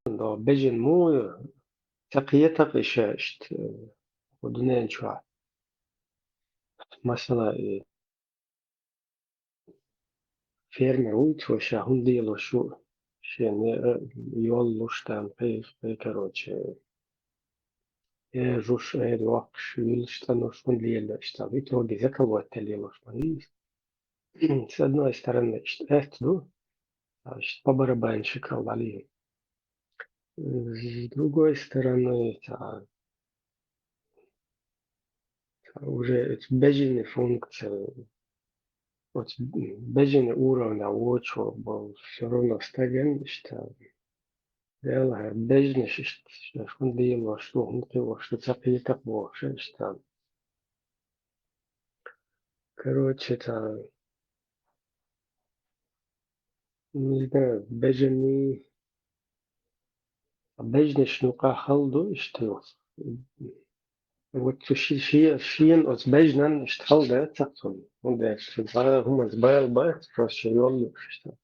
Da bejin mu تقيتك إشاشت ودنيا شوع مثلا فيرمي ويت وشاهون ديلو شو شين يولوش تام في كروتش جوش وقش يلشتنوش من ليلة اشتغيت هو جزاك الوقت ليلوش مهيس سأدنا استرنا اشتغلت دو اشت بابا باين شكرا عليهم с другой стороны, уже бежевые функции, вот бежевый уровень, а вот что был все равно стабильный, что يلا بجنش شكون ديال شنو هنقي شنو تقيتك что короче не знаю бежниш نوقع خلدو что вот شين от бежнан اشتغل ده تقصد وده что هم زبايل بايت просто يلا что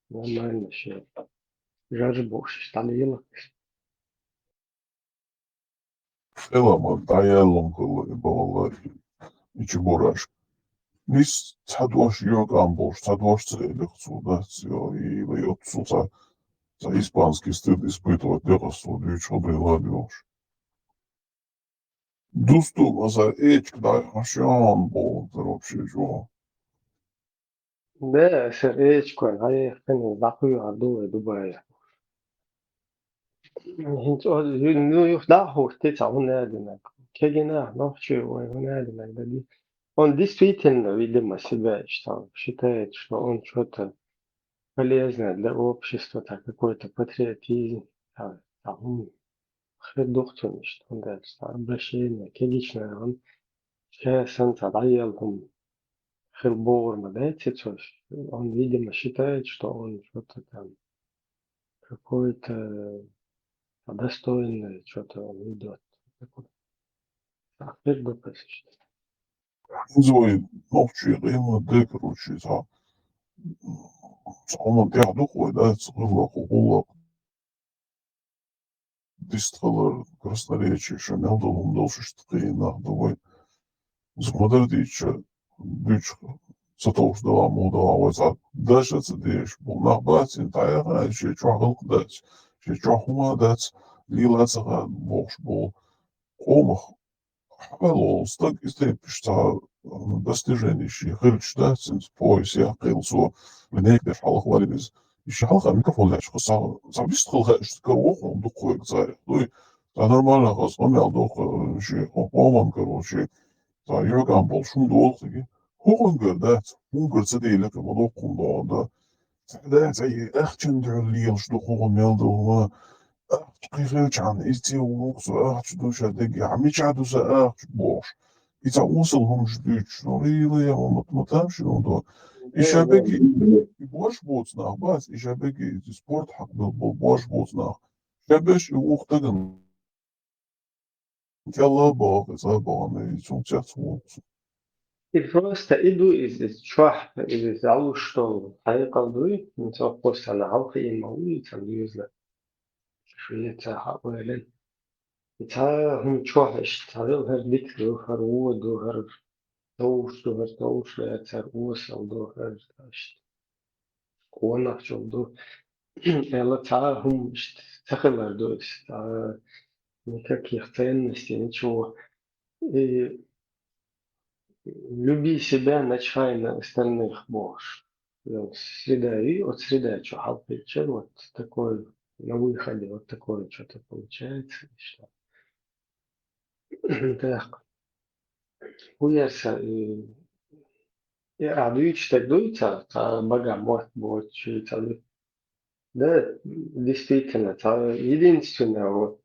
нормально شيء жарбош تعليلا Ela dialog والله يجبرش نيس تحدوش يوك амбош تحدوش целехцу да и выйдцу за испанский стыд испытывать легкостью дючо приладешь. Дусту за эчк да хашан бол вообще жо. ده سريج كون هاي خني ضاقوا عدو دبي هنت نو يخدعه تسعة هنا كجنا نفسه وهنا دي он действительно, видимо, себя считает, что он что-то полезное для общества, так, какой-то патриотизм, خدمته что он дальше, обращение к личной, он честно تعيلهم خلبور مدайте, то есть он, видимо, считает, что он что-то там, какое-то достойное, что-то он идет. Теперь глупость. Зои ночи рема де короче за он der духой да црыла хула дистрала красноречие шанел долом дольше что на давай смотрите Düş satışda moda даже цедеш нахбат интайра şey çok hılkıdat şey çok humadat lilatsa boş bu омах хавало стак истепшта достижений ши хырчта синс поис я қилсо менек дef халах валибез иши халха микрофон лаш хоса забист халха шткарох он духой царь ну нормально хас омял дух ши оман короче Jürgen бол шум доолхыг хоогонгордаа Унгөрцөд илэх молоккун доонда цагдаа цай ахчин дэрлиэл шүү хоогон мэлдөө гихэл чан ити уукс ахч душадаг ямичадус ахч бош ица усл хомж дүч нориле мотмотам шундо ишабеги бош боцнах бас ишабеги спорт хак бол бош боцнах шабеш ухтаган Jalla bog забавный сумчат И просто иду из чувах, из залу, что хайкалдуй, не то просто на халке и мауи, там юзла, что это хауэлен. И та хум чувах, что хэр дик ду, хэр уу ду, хэр тоуш, это усал ду, хэр конах чул ду. Эла та хум тахэлэр ду, та никаких ценностей, ничего. И люби себя, начхай на остальных можешь. Среда и от среда, что халпичер, вот такой на выходе, вот такое что-то получается. Что. Так, уярса, а дуйч так дуйца, а бога может будет чуется. Да, действительно, это единственное, вот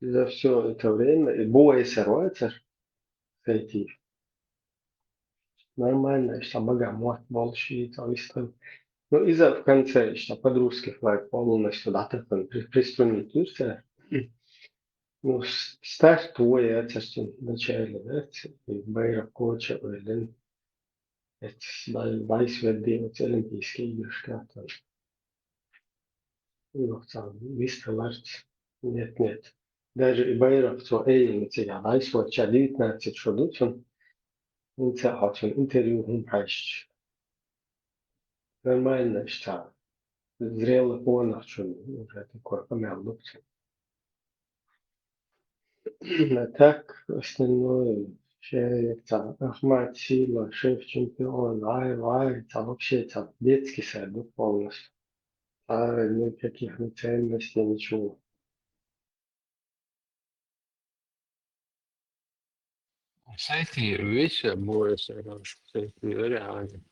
за все это время, и боя сорваться, эти нормально, что бога может волшить, ну, из-за в конце, что под-русски флаг полностью, да, так он приструнить Турция. Ну, старт твой, это что в начале, да, и Байрак Коча, Уэлен, это Байсвет делать Олимпийские игры, что там. Yoksa listalar нет. Даже и Байракту Эйнитига Айсва Чадит Нацит Шодутун, Инцахатун интервью Хайш. Нормально, что зрелый он, что уже такой помянут. А так, остальное, это Ахмад Сила, шеф-чемпион, это вообще это детский садок полностью. А никаких ценностей, ничего. Senti, invece vuole essere reale.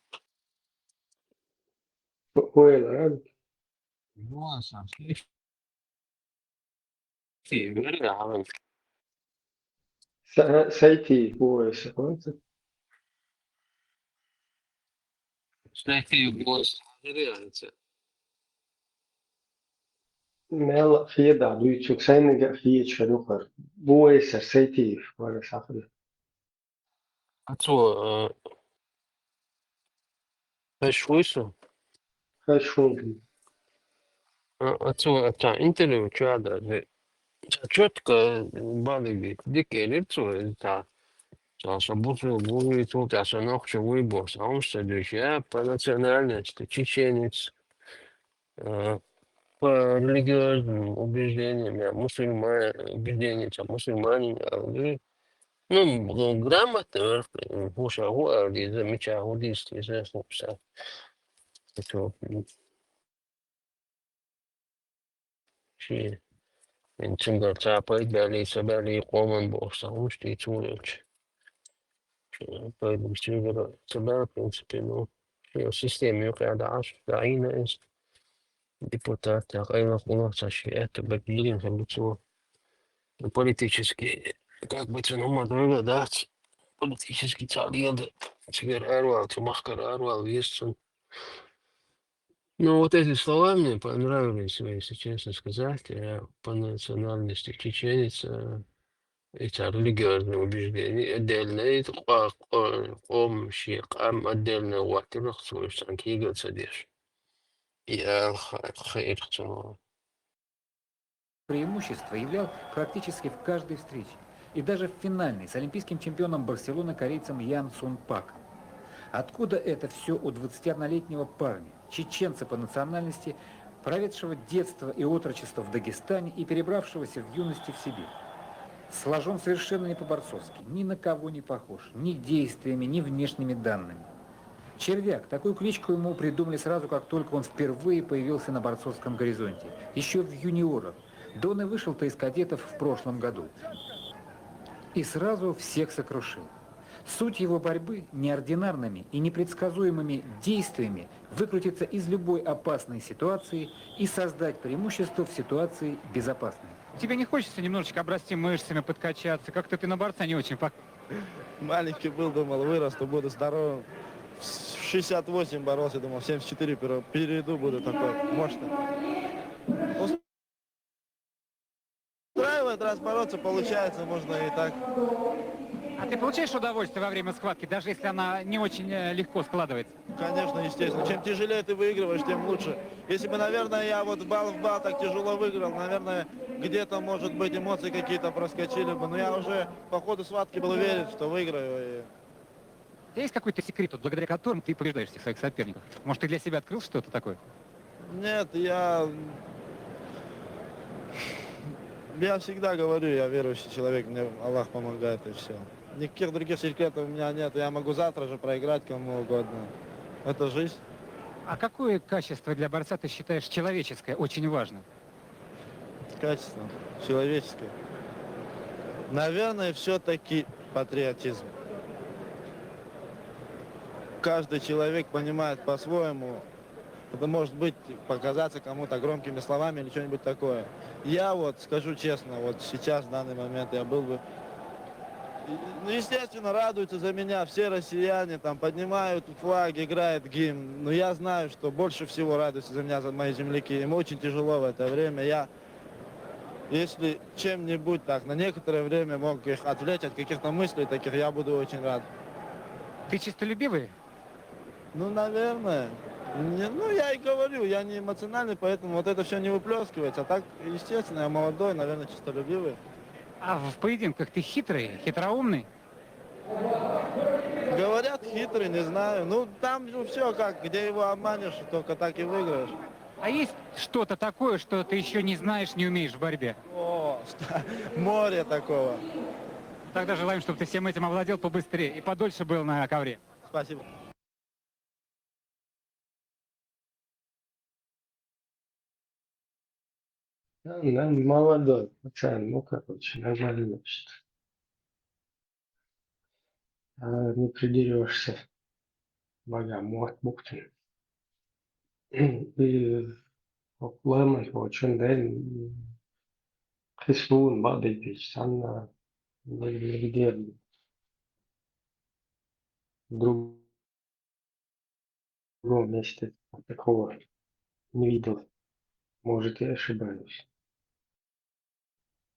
Ой, Vuole essere reale. Сойти пояс, это Senti, vuole essere reale. ميلا في دا لويتشوك ساينجا في تشفنوخر بويس سيتي ولا سافر A tua, questo, خشون a tua, cioè, interview, cioè, четко балли дикелицу, собуту будет тут остановка выбор, сам следующий, по национальности, чеченец, по религиозным убеждениям, мусульмане, убеждения, мусульманин, ну, грамотно, слушай, или замечал, известно, все, это, من تقدر تعطيك بالي سبالي قوما بوصلوش تيتولوش طيب تقدر سبالي принципе, в системе قاعد عاش دعينا إنس депутат غير полномочия это Берлин лицо политически как бы هم дать политический талант теперь Арвал Тимахкар Арвал Вестон. Ну, вот эти слова мне понравились, если честно сказать. Я по национальности чеченец, эти религиозные убеждения отдельно, قوم شيء قام отдельно واعتبر خصوصا كيقول صديش يا خير خصوصا. Преимущество являл практически в каждой встрече. И даже в финальной с олимпийским чемпионом Барселоны корейцем Ян Сун Пак. Откуда это все у 21-летнего парня, чеченца по национальности, проведшего детство и отрочество в Дагестане и перебравшегося в юности в Сибирь? Сложен совершенно не по-борцовски, ни на кого не похож, ни действиями, ни внешними данными. Червяк, такую кличку ему придумали сразу, как только он впервые появился на борцовском горизонте, еще в юниорах. Да он и вышел-то из кадетов в прошлом году. И сразу всех сокрушил. Суть его борьбы неординарными и непредсказуемыми действиями выкрутиться из любой опасной ситуации и создать преимущество в ситуации безопасной. Тебе не хочется немножечко обрасти мышцами, подкачаться? Как-то ты на борца не очень похож. Маленький был, думал, вырасту, буду здоровым. В 68 боролся, думал, в 74 перейду, буду такой мощный. Устраивает, раз бороться получается, можно и так. А ты получаешь удовольствие во время схватки, даже если она не очень легко складывается? Конечно, естественно. Чем тяжелее ты выигрываешь, тем лучше. Если бы, наверное, я вот бал в бал так тяжело выиграл, наверное, где-то, может быть, эмоции какие-то проскочили бы. Но я уже по ходу схватки был уверен, что выиграю. У тебя есть какой-то секрет, вот, благодаря которому ты побеждаешь всех своих соперников? Может, ты для себя открыл что-то такое? Нет, я всегда говорю, я верующий человек, мне Аллах помогает и все. Никаких других секретов у меня нет, я могу завтра же проиграть кому угодно. Это жизнь. А какое качество для борца ты считаешь человеческое, очень важно? Качество человеческое. Наверное, все-таки патриотизм. Каждый человек понимает по-своему. Это может быть показаться кому-то громкими словами или что-нибудь такое. Я вот скажу честно, вот сейчас, в данный момент, я был бы... Ну, естественно, радуются за меня все россияне, там поднимают флаг, играют гимн. Но я знаю, что больше всего радуются за меня, за мои земляки. Им очень тяжело в это время. Я, если чем-нибудь так, на некоторое время мог их отвлечь от каких-то мыслей таких, я буду очень рад. Ты чистолюбивый? Ну, наверное. Ну, я и говорю, я не эмоциональный, поэтому вот это все не выплескивается. А так, естественно, я молодой, наверное, честолюбивый. А в поединках ты хитрый, хитроумный? Говорят, хитрый, не знаю. Ну, там же все как, где его обманешь, только так и выиграешь. А есть что-то такое, что ты еще не знаешь, не умеешь в борьбе? О, море такого. Тогда желаем, чтобы ты всем этим овладел побыстрее и подольше был на ковре. Спасибо. Да, молодой пацан, ну, короче, нормально, значит. Не придерешься, богам, Мухтин. И Лэмон, очень, да, Хисун, Бадыпич, Санна, нигде в другом месте такого не видел. Может, я ошибаюсь.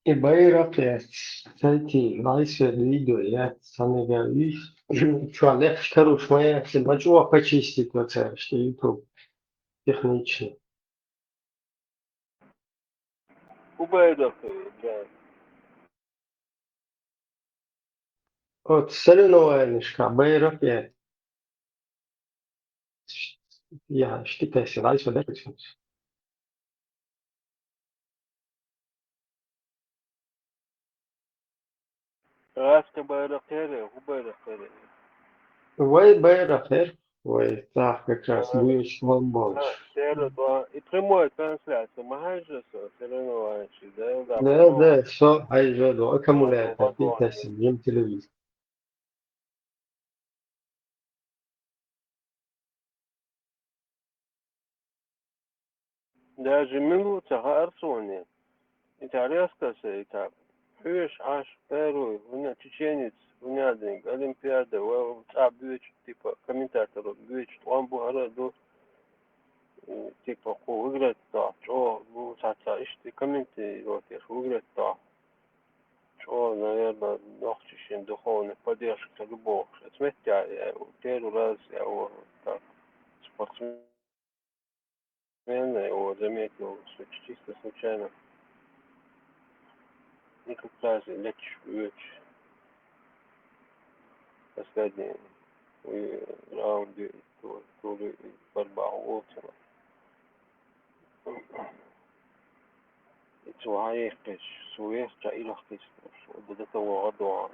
И Байрапет, кстати, нравится видео, я сам говорю, что, легче, короче, моя бачуа почистить на цель, что YouTube технично. Убайдов, да. Вот соревнованишка, Байрапет, я считаю, нравится, да, почему? Раска Байрактери, Убайрактери. Ой, Байрапет, ой, так, как раз, будешь вам больше. И прямая трансляция. Махаджаса, соревнований, да, Да, потом да, все, айжаду, аккумулятор, вагон. питайся, ем телевизор. Даже минута Харсоне. Это резко, это Höchst аж первый, у меня чеченец, у меня один, Олимпиада, бьюч, типа, комментатор, бьюч, он был типа, выиграть, да, что, ну, işte, комменты, вот, я выиграть, да, что, наверное, очень духовная поддержка любого. Смотрите, я первый раз, я его, так, спортсмена, его заметил, чисто случайно, и как раз лечь, последний раунде, то ли борьба Уотсона. Suhaihkes, suihka ilahkes, до того года.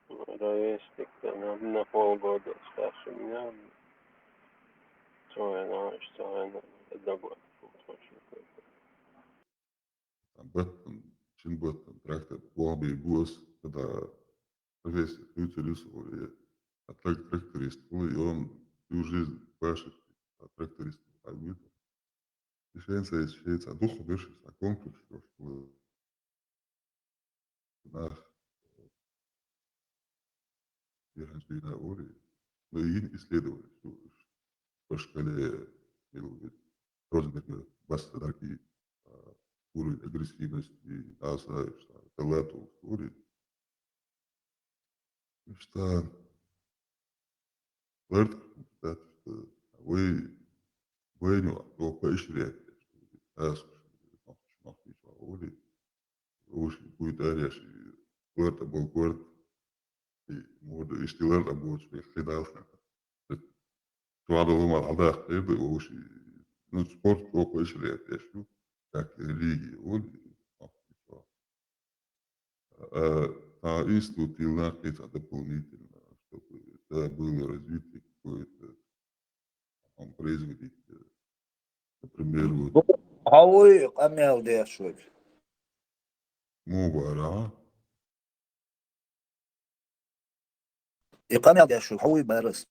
Ровесник, на полгода старше меня. Что я одного. Button, chin button, tractor, wabi, bus, когда профессия ключились, а тракторист, и он всю жизнь пашет, а тракторист, а будет. Швеция, дух вышел на конкурс, что на Еженштейна Ори, но и исследовали, что по шкале Розенберга, Бастадарки, уровень агрессивности, аса, таланту, Ори, что Лерт, что вы Bueno, то поощрять, что Ори, уж будет ареш, Лерта был город, и моду и стилер работать, что я Tuolla Jumalaa uusi, nyt sport esille tehty, liigi oli. А институт это дополнительно, чтобы это было развитие какое-то, производить, например, вот هوي قميل دي شوي мовара, قميل دي شوي هوي بارس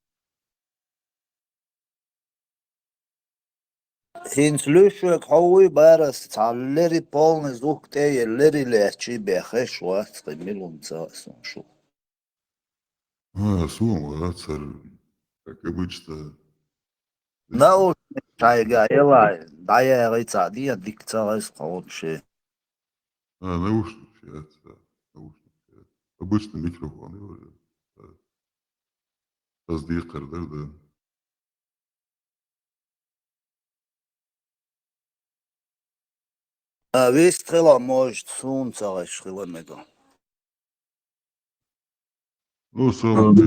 هين سلوشك هوي بارس تعلري полный звук تي لري لحشي بيخش وقت قميلهم تساسون شو сума, царь, как обычно, если, ناو شايقا يلا دايا غيتا دي ديك تساس قول شي наушник, обычный микрофон, تصديق, да, Vis tkhila может солнца ашkhila мега. Ну, сам да,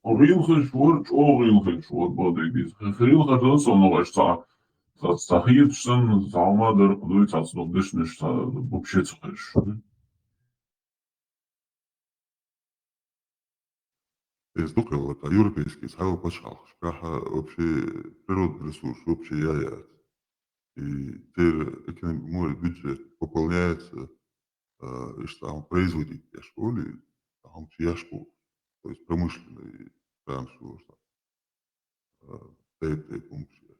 Rilgen wordt, Rilgen wordt, wat ik is. Rilgen dat zo nog eens dat hier zijn, zal maar er gebeurt als nog dus niet bullshit is. Есть только вот европейский сахал пошел. Шпраха вообще природный ресурс, вообще яя. И теперь мой бюджет пополняется, и что там производить я школе, там яшку, то есть промышленный транспорт, этой функции.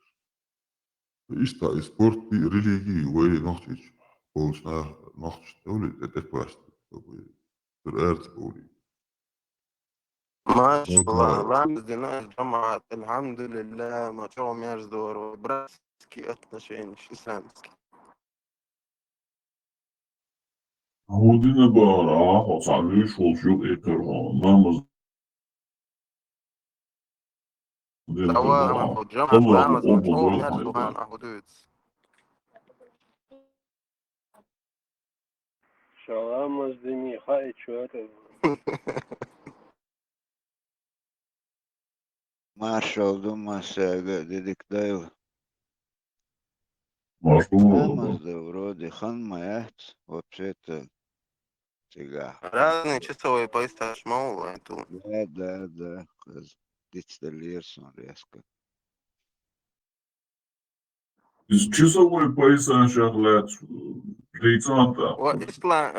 И что и спорт, и религии, вы носите, полчаса носите, это просто, чтобы эрцболи. ما شاء الله عندنا الجامعة الحمد لله ما شاء الله يجدور براسكي أتنشينش إسلامسكي Hodine bara har sannolikt çocuk ekranlarımız سواء ما هو الجامعة Allah بلامز o ما شاء الله bu يجدو هان أحدود Шалам с Демиха и что это? Marshall думался, дедик Дайл. Başka Намазда вроде хан маят, вообще-то тяга. разные часовые поезда шмаула эту. Да. Дичталирсон резко. Biz çisovoy paysan şahlat reytanta وإسلام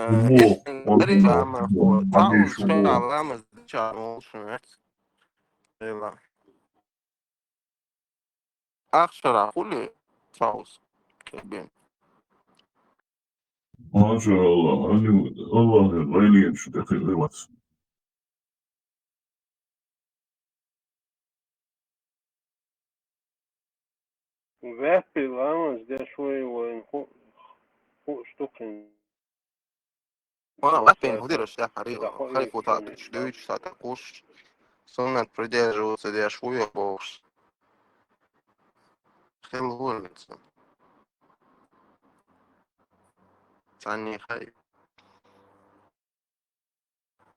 bu دري عما هو hadi تعال şu شوي bu علامة شعر شمعت يلا أخشر كل صوص كبير maşallah hani Allah öyle şu dakika var. Вяпи лама здесь шوي وين هو штуки. وأنا وقتين هدير الشيخ حريقة خليك وتعطي شدوش تعطيقوش سنة بريدير سدي شوية بوش خيل هو الإنسان عني خايف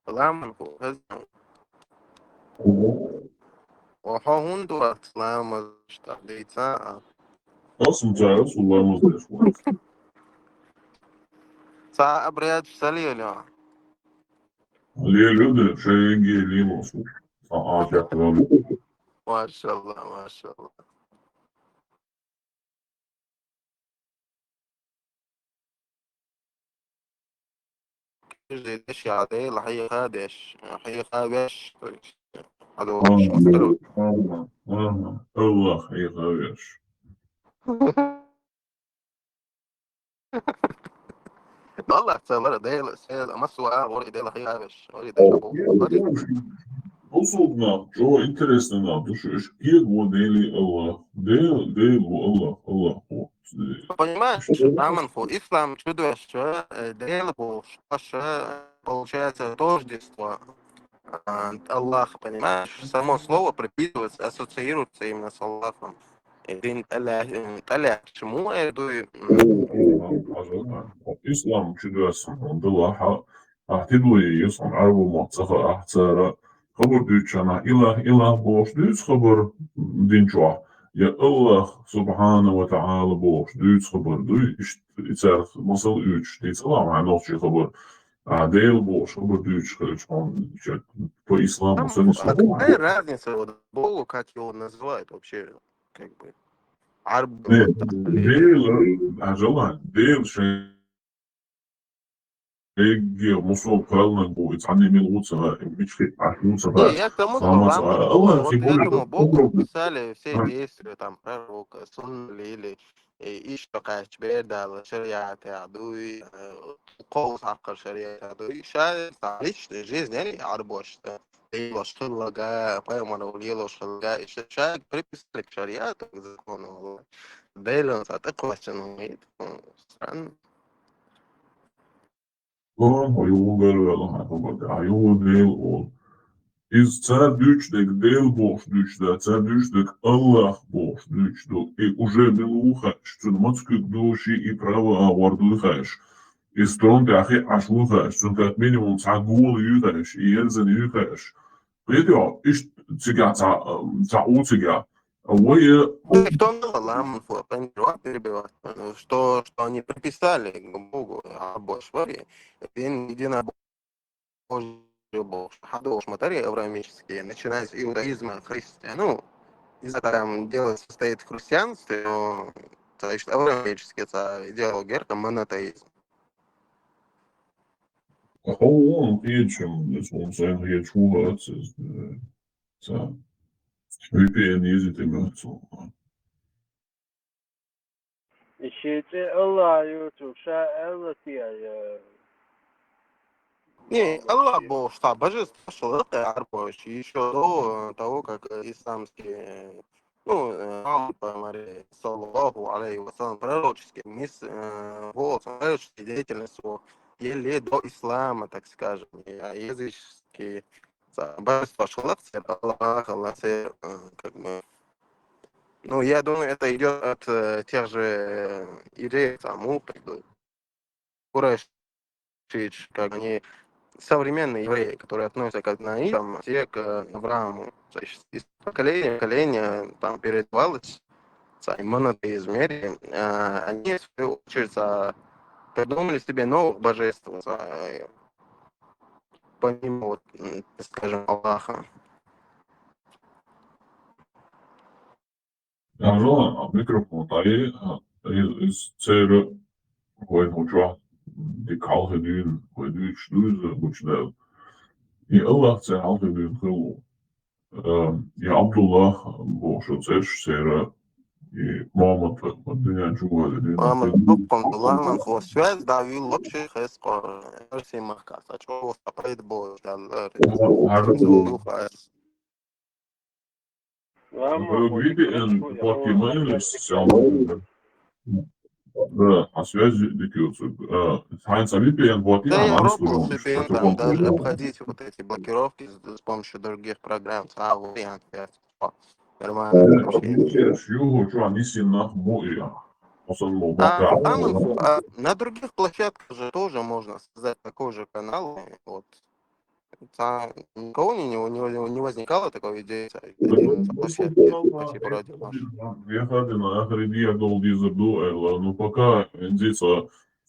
العمل هو هزم وحاون دوات لما اشتغلت ساعة Nasıl caiz kullanmaz yaşlar. ساعة أبريد سليلة Leyli de şey geleyim olsun. Ağacaklar. ما شاء الله ما شاء الله ليش يا عديل حي خادش حي خابش هذا مش مستلو Allah hayırlı ver. والله سألنا ديل سأل مسوا وري ديل حي خابش وري ديل أبو وري Osobno, ovo je interesno natušu, škije modeli Allah, del Allah. понимаешь рамен фу ислам чудо что дел бо что получается тождество Аллах, понимаешь? Само слово приписывается, ассоциируется именно с Аллахом. И ты таля к чему я иду? İslam çüdüyorsun, Allah ahtidli yusam arbu muhtsafa ahtara, kabur düçana, ilah boş düz kabur dinçua. Ya Allah subhanahu ve ta'ala boş düz kabur düz, işte içer masal 3, değil salam, hani olçu kabur. Değil boş kabur düz kabur, по исламу, А какая разница вот Богу, как его называют вообще? Как бы Арб değil şey مصروف قالنا ويتعني الغوصة مش في عشان Не, я к тому, что خلاص Раман, الله вот يخيبون этому Богу писали все действия, там, пророка, сунны или اشتقاش بيردا شريعة عدوي قوس عقر شريعة عدوي شايف معلش جيز يعني عربوش يلوش خلقة قيمة وليلوش خلقة شايف بريبستريك شريعة تكون والله دايلون ساتقوى شنويت har gjort det eller har gjort det och Is cer düşdük del boş düşdü, cer düşdük Allah boş düşdü. Уже белуха, что мацкук души и право вардухаш. И строн дахи ашухаш, что как минимум цагул юхаш, и елзен юхаш. Видео, иш цыга ца уцыга. Вы Да и кто Ламан перебивать, что они приписали к Богу, Божьей, единобожие Бог, Хадош, материи авраамические, начиная с иудаизма, христиан, ну, из-за там дело состоит в христианстве, но, то есть, авраамические, это идеология, это монотеизм. gewoon reaction, dus ons eigen reaction gehad, dus zo. VPN is het immer so. Ищите Аллаху, туша Аллахия. Не, Аллах Бог, что божество человека арбош, еще до того, как исламские, ну, Мария, саллаху алейхи вассалам, пророческий, пророческий деятельность его, еле до ислама, так скажем, языческие божества человека, это Аллах, как бы, ну, я думаю, это идет от тех же идей, там, Курайш, как они современные евреи, которые относятся к Наилам, те к Аврааму. То есть из поколения в поколение там передавалось монотеизме, они, в свою очередь, придумали себе новых божеств, помимо, вот, скажем, Аллаха. Daarom, microfoon, is zeer gewoon hoe je die kalge doen, hoe je sluizen, hoe je die Allah zijn halve doen geloof. Ja, Abdullah, boş zeer и Mohammed, wat dünya cumhuriyeti dünya Мама, Ламан, связь, да, вил лучше хэскор, версии махкаса, чего стопает бой, да, VPN платформы сейчас да, о связи дикются. Heinz VPN платформа, да, я она пробовал служит, VPN, это там даже платформа. обходить вот эти блокировки с помощью других программ, вариант, нормально общение. Юго, что они сильно моя. Особенно На других площадках же тоже можно создать такой же канал, вот. Никого не возникало такой идеи поделиться площадкой по типу радио наш. Я ходил на Ахриди, Голди Забду, ну пока здесь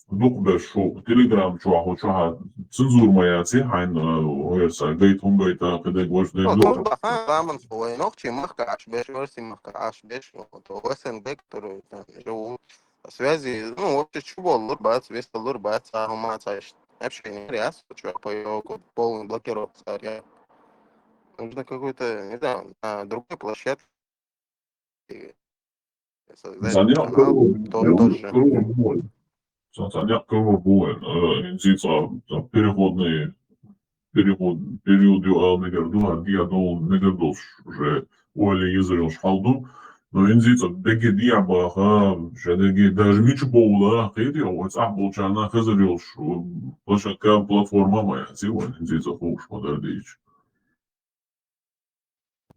духбер шо, Телеграм чуаху чуаха, цензур моя цехайн, уэрса, гейтун гейта, когда гвоздь Ну, дойдут. Ламан свой, ногти махкаш, версии махкаш, вот СНГ, которые там живут по связи, ну, вообще чего, лурбац, веста лурбац, ахумаца, общение, ряс, чувак, по полной блокировке, скорее. Нужно какой-то, не знаю, на другой площадке создать канал, тот же. Занят кого боен, здесь переходный период негерду, диадол негердос уже уали Израил шхалду, но здесь деги диабаха, шедеги даже мичу боула, хейди, вот ахболчана хазарил, площадка платформа моя, сегодня здесь хуш модердич.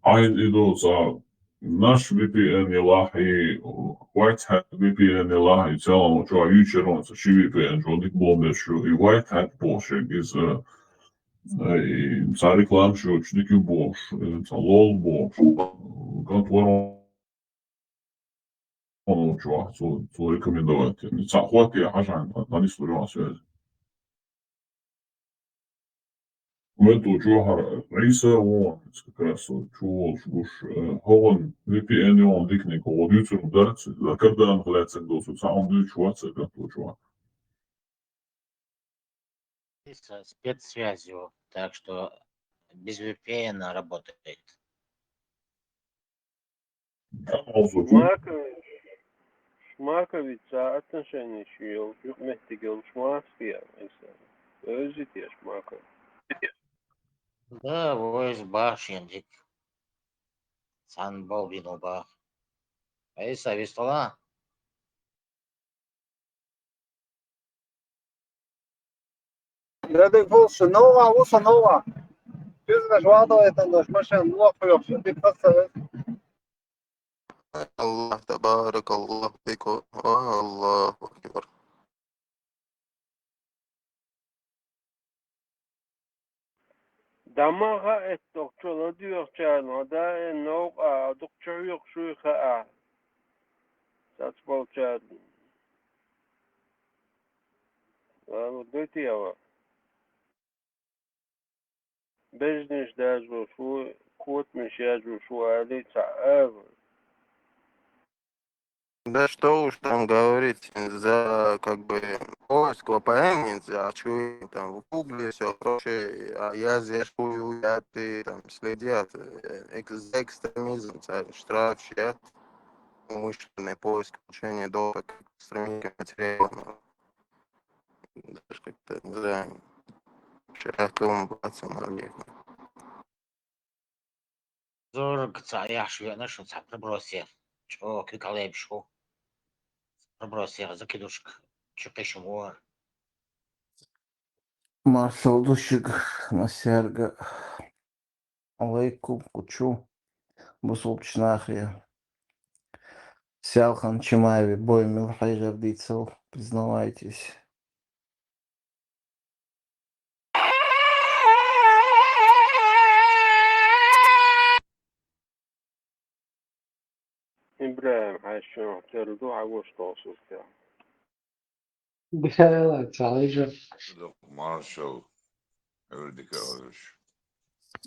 Айн идут наш VPN Elahi, White Hat VPN Elahi, целом, что вечером, что VPN, что дик бомбер, что и White Hat Bosch, из за реклам, что дик Bosch, за LOL Bosch, контвором, что рекомендовать. За хватит я хажан, на не служу связи. Momentul Johar Raisa on как раз чувал уж Хован VPN он дикник он ютуб ударится, когда он является досу сам дючуаться как то Со спецсвязью, так что без VPN работает. Markovic отношения еще вместе гел шмаския, özitiş Markovic. Да, войс баш ендик. Сан бол бинобах. Айса вистола. Gradek Volsche Nova, Usa Nova. الله تبارك الله بكم الله أكبر. Damaha et doktorla diyor çağırma da no doktor yok şu ha. Saçmal çağırdım. Ama dötü ya. Business даже шо кот мешает шо алица Да что уж там говорить, за как бы поиск VPN нельзя, а что там в гугле все прочее, а я здесь хую, я ты там следят, экстремизм, штраф, я умышленный поиск, получение доступа к экстремистским материалам, даже как-то, не знаю, широко пацан, Зорг царяш нашу проброси. Чё, кикалепшу. Проброси, закидушек. Чё пешему. Marshall Dushik Nasярга Алейкум Кучу Бусулчнахия Сялхан Чимаеви Бой Милхайжар Дицел, признавайтесь. إبراهيم عاشور تردو عوش توصل كده بخير تعالجة. Marshall, öldük ölür.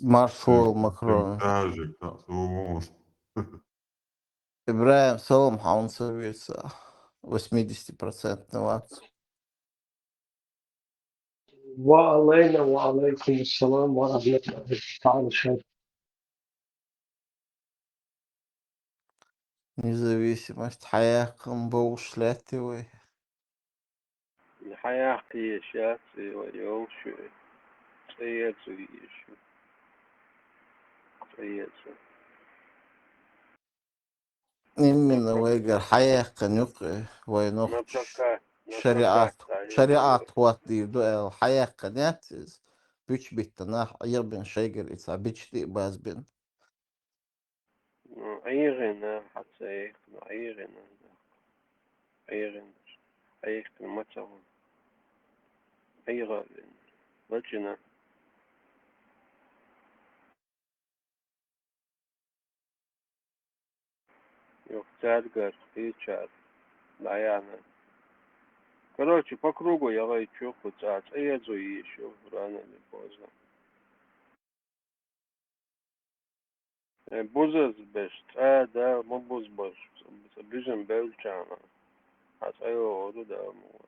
Маршал Макрон. Тажик, да, свобода. Ибраим Солом Хаунсовица 80% ватт. وعلينا وعليكم السلام ورحمة الله تعالى. Независимость Хаяхам был шлятивый. الحياة قياشات ويوم شو سيد شو سيد Именно выиграл Хаяхан юқи войнохч. Шариат وات دي دوال Хаяхан ятиз. Büç bittanah ayır bin şeyger itsa büç di baz bin. عيغنا حتى يخنا عيغنا عيغنا ما تهون عيغنا وجنا يختار خيشات лаяна. Короче, по кругу я лайчу хуцац, а я еще рано или поздно. Бузас бешт, да, мы буз баш, бижем белчана, а сайо оду да му.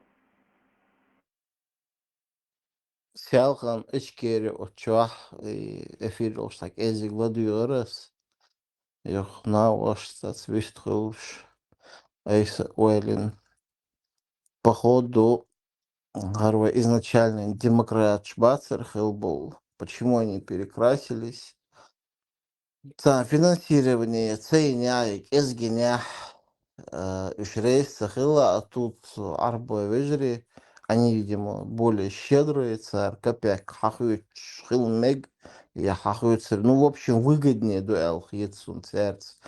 Сялхан içkeri oçuah efir olsak ezigla diyoruz. Yok na вашта свистхулш. Эйса Уэллин. Походу, Гарва изначально демократ Шбацер был. Почему они перекрасились? Да, финансирование, цейняек, эзгиня, ишрейс, сахила, а тут арбо вежри, они, видимо, более щедрые, царь, копяк, хахуют шхилмег, я хахуют царь. Ну, в общем, выгоднее дуэл, хьетсун, церц,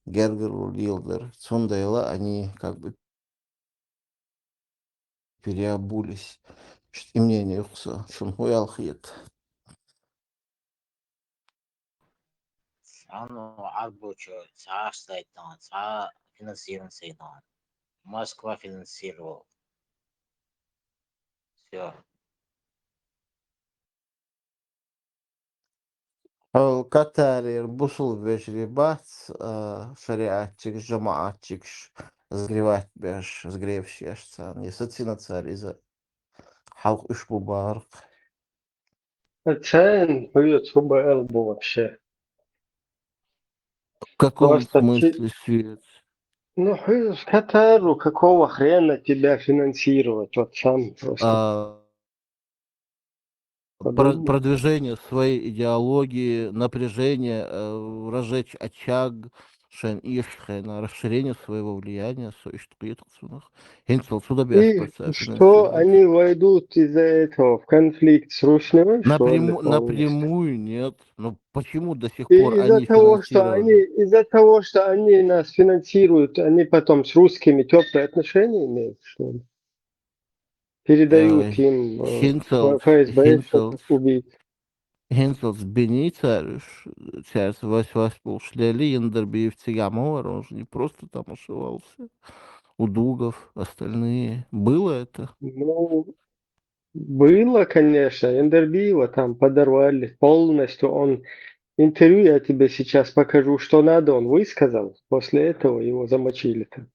гергеру, лилдер, цундейла, они как бы переобулись. И мне не юхса, шунхуял хьет. Оно арбучо, ца стоитан, ца финансирован сейтан. Москва финансировал. Все. Катар бушул вежри бац, шариатчик, жамаатчик, сгревать беш, сгревшешься, не социна цариза, халк уж бубар. Цен хует суба элбу вообще. В каком Просто смысле свет? ну хуй в Катару, какого хрена тебя финансировать? Вот сам просто подумай. Продвижение своей идеологии, напряжение, разжечь очаг, шен ишхе на расширение своего влияния, соишь приютцунах. Хинцел сюда И что финансировать. они войдут из-за этого в конфликт с Русней, что ли, полностью? Напрямую нет. Но почему до сих пор И они финансировали? из-за того, что они нас финансируют, они потом с русскими теплые отношения имеют, что ли? Передают им Хинцелс, ФСБ, чтобы Хинцелс, убить. Хинцелс бени царь вас полшляли, яндербиев цигамовар, он же не просто там ошивался. Удугов, остальные. Было это? Ну, было, конечно, Эндербиева там подорвали полностью. Он интервью я тебе сейчас покажу, что надо, он высказал. После этого его замочили там.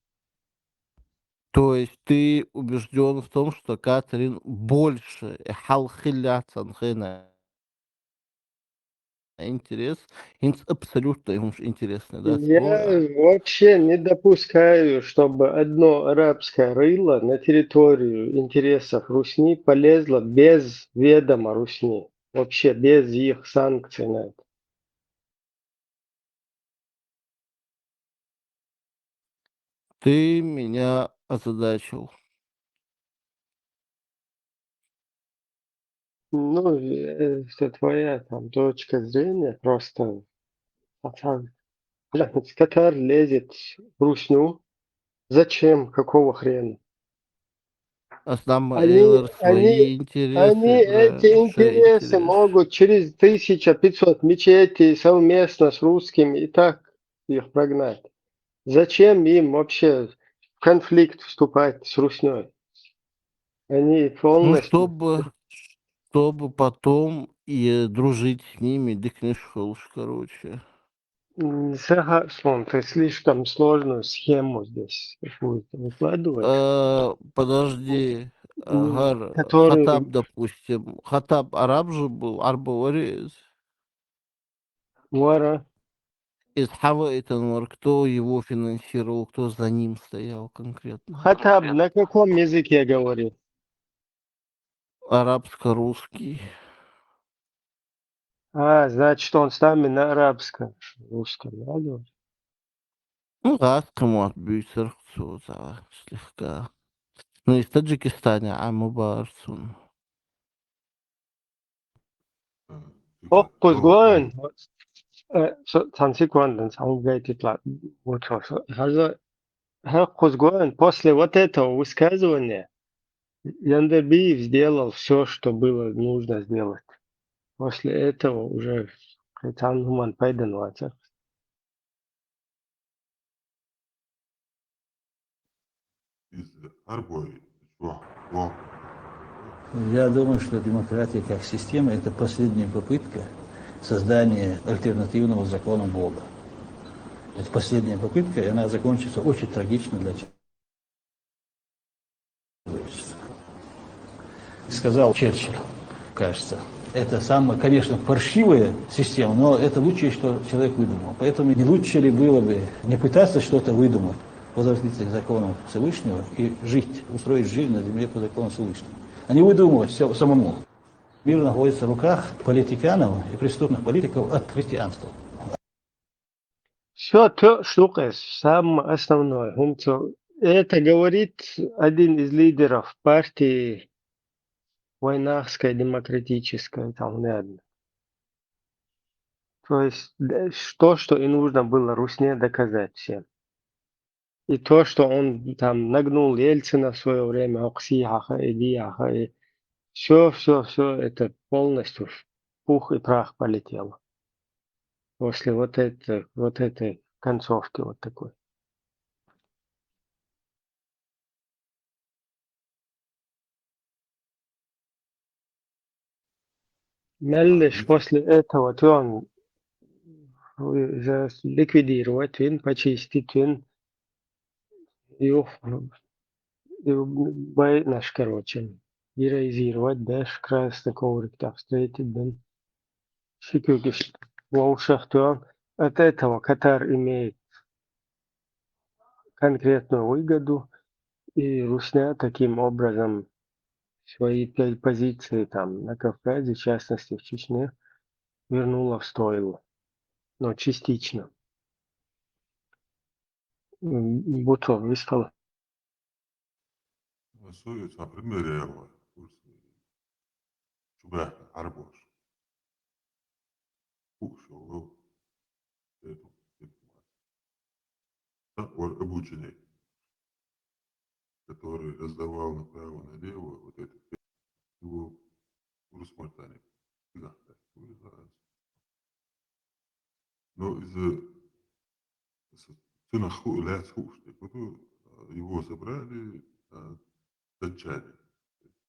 То есть ты убежден в том, что Катрин больше халхиляться интерес, абсолютно ему интересно, да, Я своя. вообще не допускаю, чтобы одно арабское рыло на территорию интересов Русни полезло без ведома Русни. Вообще без их санкций на это. Ты меня озадачил. Ну, это твоя там точка зрения, просто Катар лезет в Русню. Зачем? Какого хрена? Аслам Они, Эйлер они, свои они интересы, эти правильно, все интересы интерес. могут через 1500 мечетей совместно с русскими и так их прогнать. Зачем им вообще в конфликт вступать с Русней? Они Ну, полностью... чтобы потом и дружить с ними, дык не шелш, короче. Согласен, ты слишком сложную схему здесь какую-то выкладываешь, Подожди, Хатаб, которую допустим. Хатаб араб же был, арбоворез. Мора Из Хава Этанор, кто его финансировал, кто за ним стоял конкретно? Хатаб на каком языке говорит? Арабско-русский. Значит, он с нами на арабском, русском, да, говорит? Ну, русскому отбиться, слегка. Ну, из Таджикистана, Амубарсун. Oh, пусть Здорово, говорит. Сансикуан, Сангайтитла. Вот что. Хузгуан, после вот этого высказывания Яндербиев сделал все, что было нужно сделать. После этого уже Кайтан Нуман Пайденватер. из Арбой, чувак, чувак. Я думаю, что демократия как система – это последняя попытка создания альтернативного закона Бога. Это последняя попытка, и она закончится очень трагично для человечества. Сказал Черчилль, кажется. Это самая, конечно, паршивая система, но это лучшее, что человек выдумал. Поэтому не лучше ли было бы не пытаться что-то выдумать, подразумевать к законам Всевышнего и жить, устроить жизнь на земле по законам Всевышнего, а не выдумывать все самому. Мир находится в руках политиканов и преступных политиков от христианства. Все то, штука, самое основное. Это говорит один из лидеров партии Войнахской демократической, там, наверное. То есть то, что и нужно было Русне доказать всем. И то, что он там нагнул Ельцина в свое время, Оксиаха, Эдиаха, и все это полностью в пух и прах полетело. После вот этой концовки вот такой. Меллиш после этого, то он ликвидировать, вин, почистить, вин, и наш, короче, героизировать, дальше красный коврик так встретить, бен. Шикюгиш. Воушахтуан. От этого Катар имеет конкретную выгоду, и Русня таким образом свои позиции там на Кавказе, в частности в Чечне, вернула в стойло, но частично. Бутов вискал. Soy esa primera agua, pues, شبه عربوش وشو Абу Джиней, который раздавал направо-налево вот это его рассмотрение. Да, но из-за цена لا تخوش, его забрали датчане,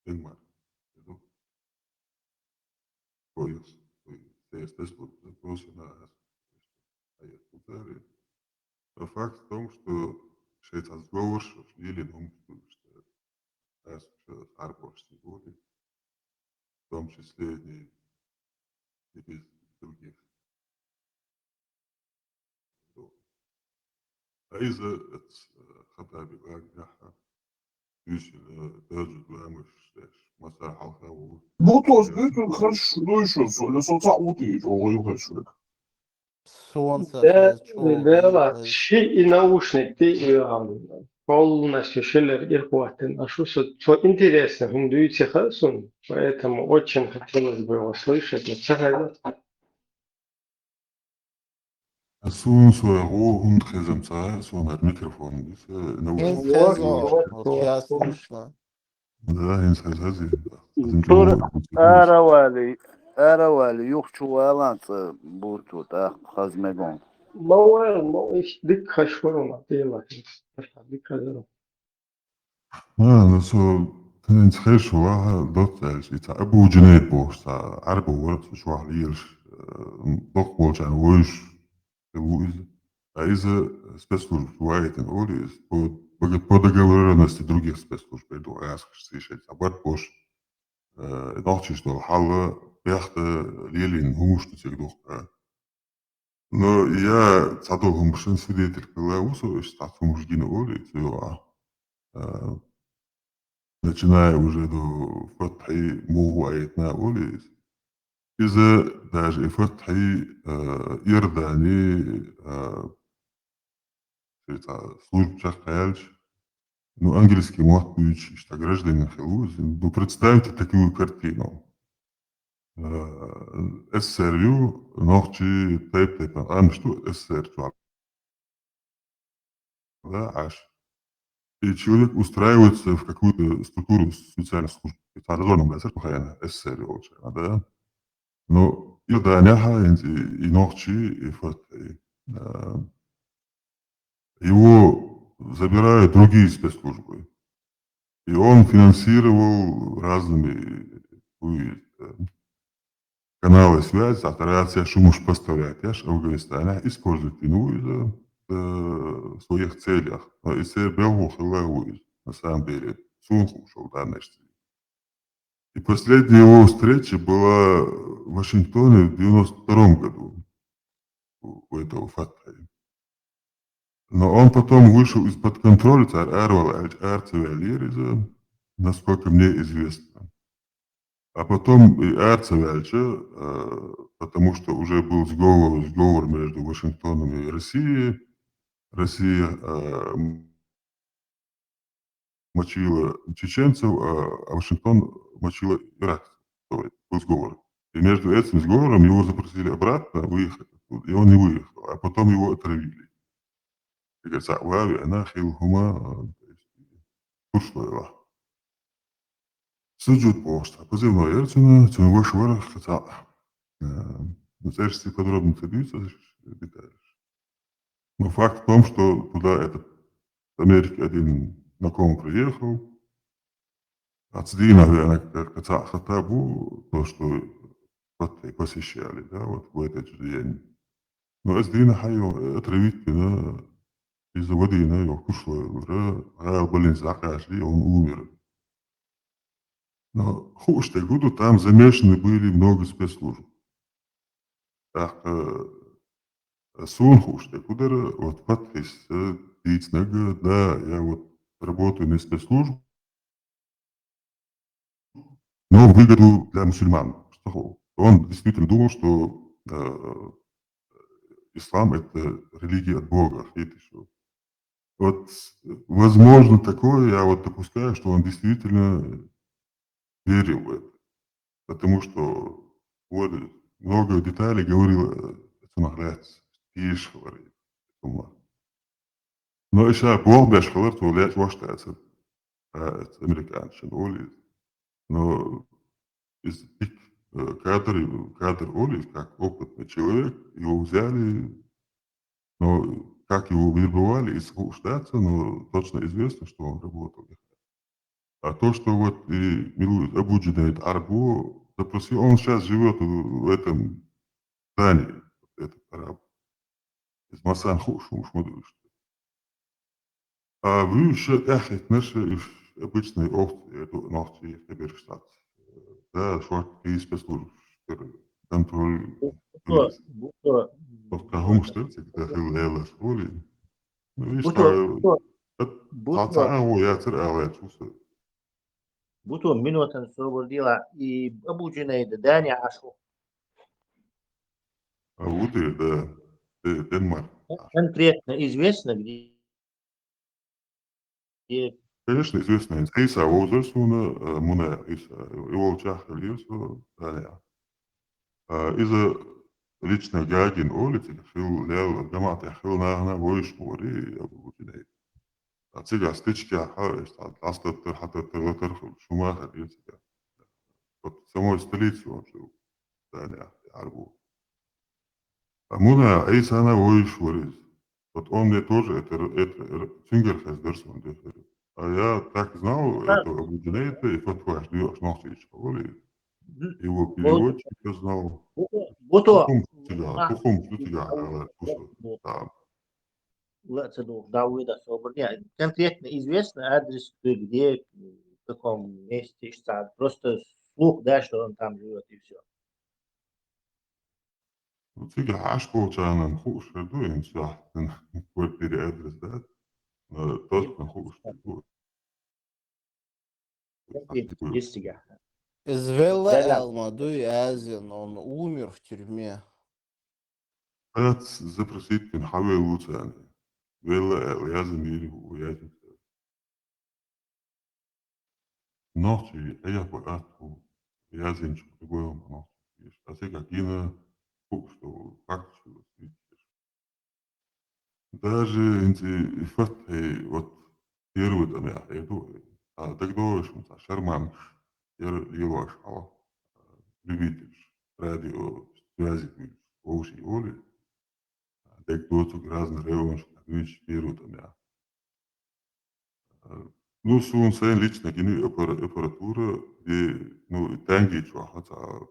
Денмарк. Пояс, естественно, запросы на Италии. Но факт в том, что швейцарский говор, что или что арборские годы, в том числе и без других. А из-за خطابي بقى درجة وامش مسار حلقة Ну, то есть, это хорошо, ну еще, солнце уйдет, Солнце, Да, чё, да, ши и наушник, ты полностью шиллер и хватит. А что интересно, он дуется хорошо, поэтому очень хотелось бы его слышать. Soon своего хунтхеземца, сон от микрофона, наушник. Инхезо, вот сейчас слышно. Да, инсайзази. Tur أروالي يخشوا ألانس بوتو تا خزمگون. ما إيش ديك خشورة ما تيلا ديك هذا. So, ins Gersel waren dat is Abu Janeet boos, Arabo wordt zwaar hier, nog wel zijn huis, de huis. Deze спецслужб бывает in Олис, по договоренности других спецслужб, до Аскшти, Абат Бош, ночи, что Халла, Бяхта, Лелин, Хумушта, Тигдуха. Но я цадовым большин свидетель, когда усовыш, так мужгина Олис, начиная уже до Фатхи Мугуайтна Олис, إذا даже فتحي Иордании служб шахтаяльч, ну, ангельский махтуич, что гражданин Хилуз, ну, представьте такую картину. СССР, ночи, что СССР, да, аж. И человек устраивается в какую-то структуру социальных служб. Это разорвано, да, СССР, да. Но Иордания, и ночи, и Фатхи, его забирают другие спецслужбы. И он финансировал разными каналы связи, операция шумуш поставляет, я в Афганистане использует из своих целях. Но и цель был на самом деле, сунху ушел, да, значит. И последняя его встреча была в Вашингтоне в 92 году у этого Фатха. Но он потом вышел из-под контроля царь Арцевель, насколько мне известно. А потом и Арцевельча, потому что уже был сговор между Вашингтоном и Россией. Россия мочила чеченцев, а Вашингтон мочила иракцев. Был сговор. И между этим сговором его запросили обратно выехать, и он не выехал, а потом его отравили. أنا خيلهما كرشوا سجود بوشتا позывной Эрцена, ценовой шварах хотя настоящие подробности даются деталишь. Но факт в том, что туда этот Америки один на ком приехал, отсюда, наверное, хотя Хатабу, то, что посещали, да, вот в этот же день. Но Аздина Хайо отравить, да, из-за воды, да, его кушло, блин, закашли, он умер. Но хуже году там замешаны были много спецслужб. Так, сон хуже, куда вот подпись, да, я вот работаю на спецслужб, но выгоду для мусульман. Что он действительно думал, что ислам это религия от Бога, это еще. Вот, возможно, такое, я вот допускаю, что он действительно верил в это. Потому что вот много деталей говорил Цунахляц, Тиш говорит. Но еще полбеш говорит, что лет воштается, американцы, но из их кадр Оли, как опытный человек, его взяли, но как его вербовали из штата, но точно известно, что он работал. А то, что вот и милует Абу Джинейд Арбу, запросил, он сейчас живет в этом здании, этот араб, из Масан Хушу, а вы еще эхет наши обычные овцы, эту ногти в Каберштадт. Да, шорт и спецслужб, контроль улиц. Вот кого штате, когда хилла школе, ну и что, تعاون ياسر أوقات وصل. بوتو minūten sobordila i Abu Junaid Dani عاشوا. А вот и да, Денмарк. Конкретно известно, где Конечно, известно, Иса Возерсуна, Муна Иса, его учах Льюсу, далее. Из-за лично Гагин улицы, Хил Лел, Гамат, Хил Нахна, Войш Мори, Абу Джинейд. أتيجي استيج كده حارس أصلا حتى تغتر شو ما هديت كده سموه استليتيون شو ثاني يعرفوا منا أي سنة ويش وريز он мне тоже это Фингерфест дерсун дефер. А я так знал, это Абу-Джинейда, и вот ваш дьёш носит школе. Его переводчика знал. بوتو Тухум, что тебя, там. لا تصدق Давида Соборня. Конкретно известно адрес, где, в каком месте, штат. Просто слух, да, что он там живет и все. وتيجي عشقه كان نخوش هدو ينصح نقول تيري أدرس ده توت نخوش هدو Извелла Алмадуй Азин, он умер в тюрьме. أنا запросить من حاول وتاني ولا لازم يجي ويجي نوتي أي بقاته لازم شغله نوتي أتيجي كنا فوق что факт даже انت فتحي вот первый там я иду а тогда что Шарман его любитель радио связи Оуши Оли тогда тут разные районы видишь первый там я ну сун сайн лично гини аппаратура и ну танги чуахата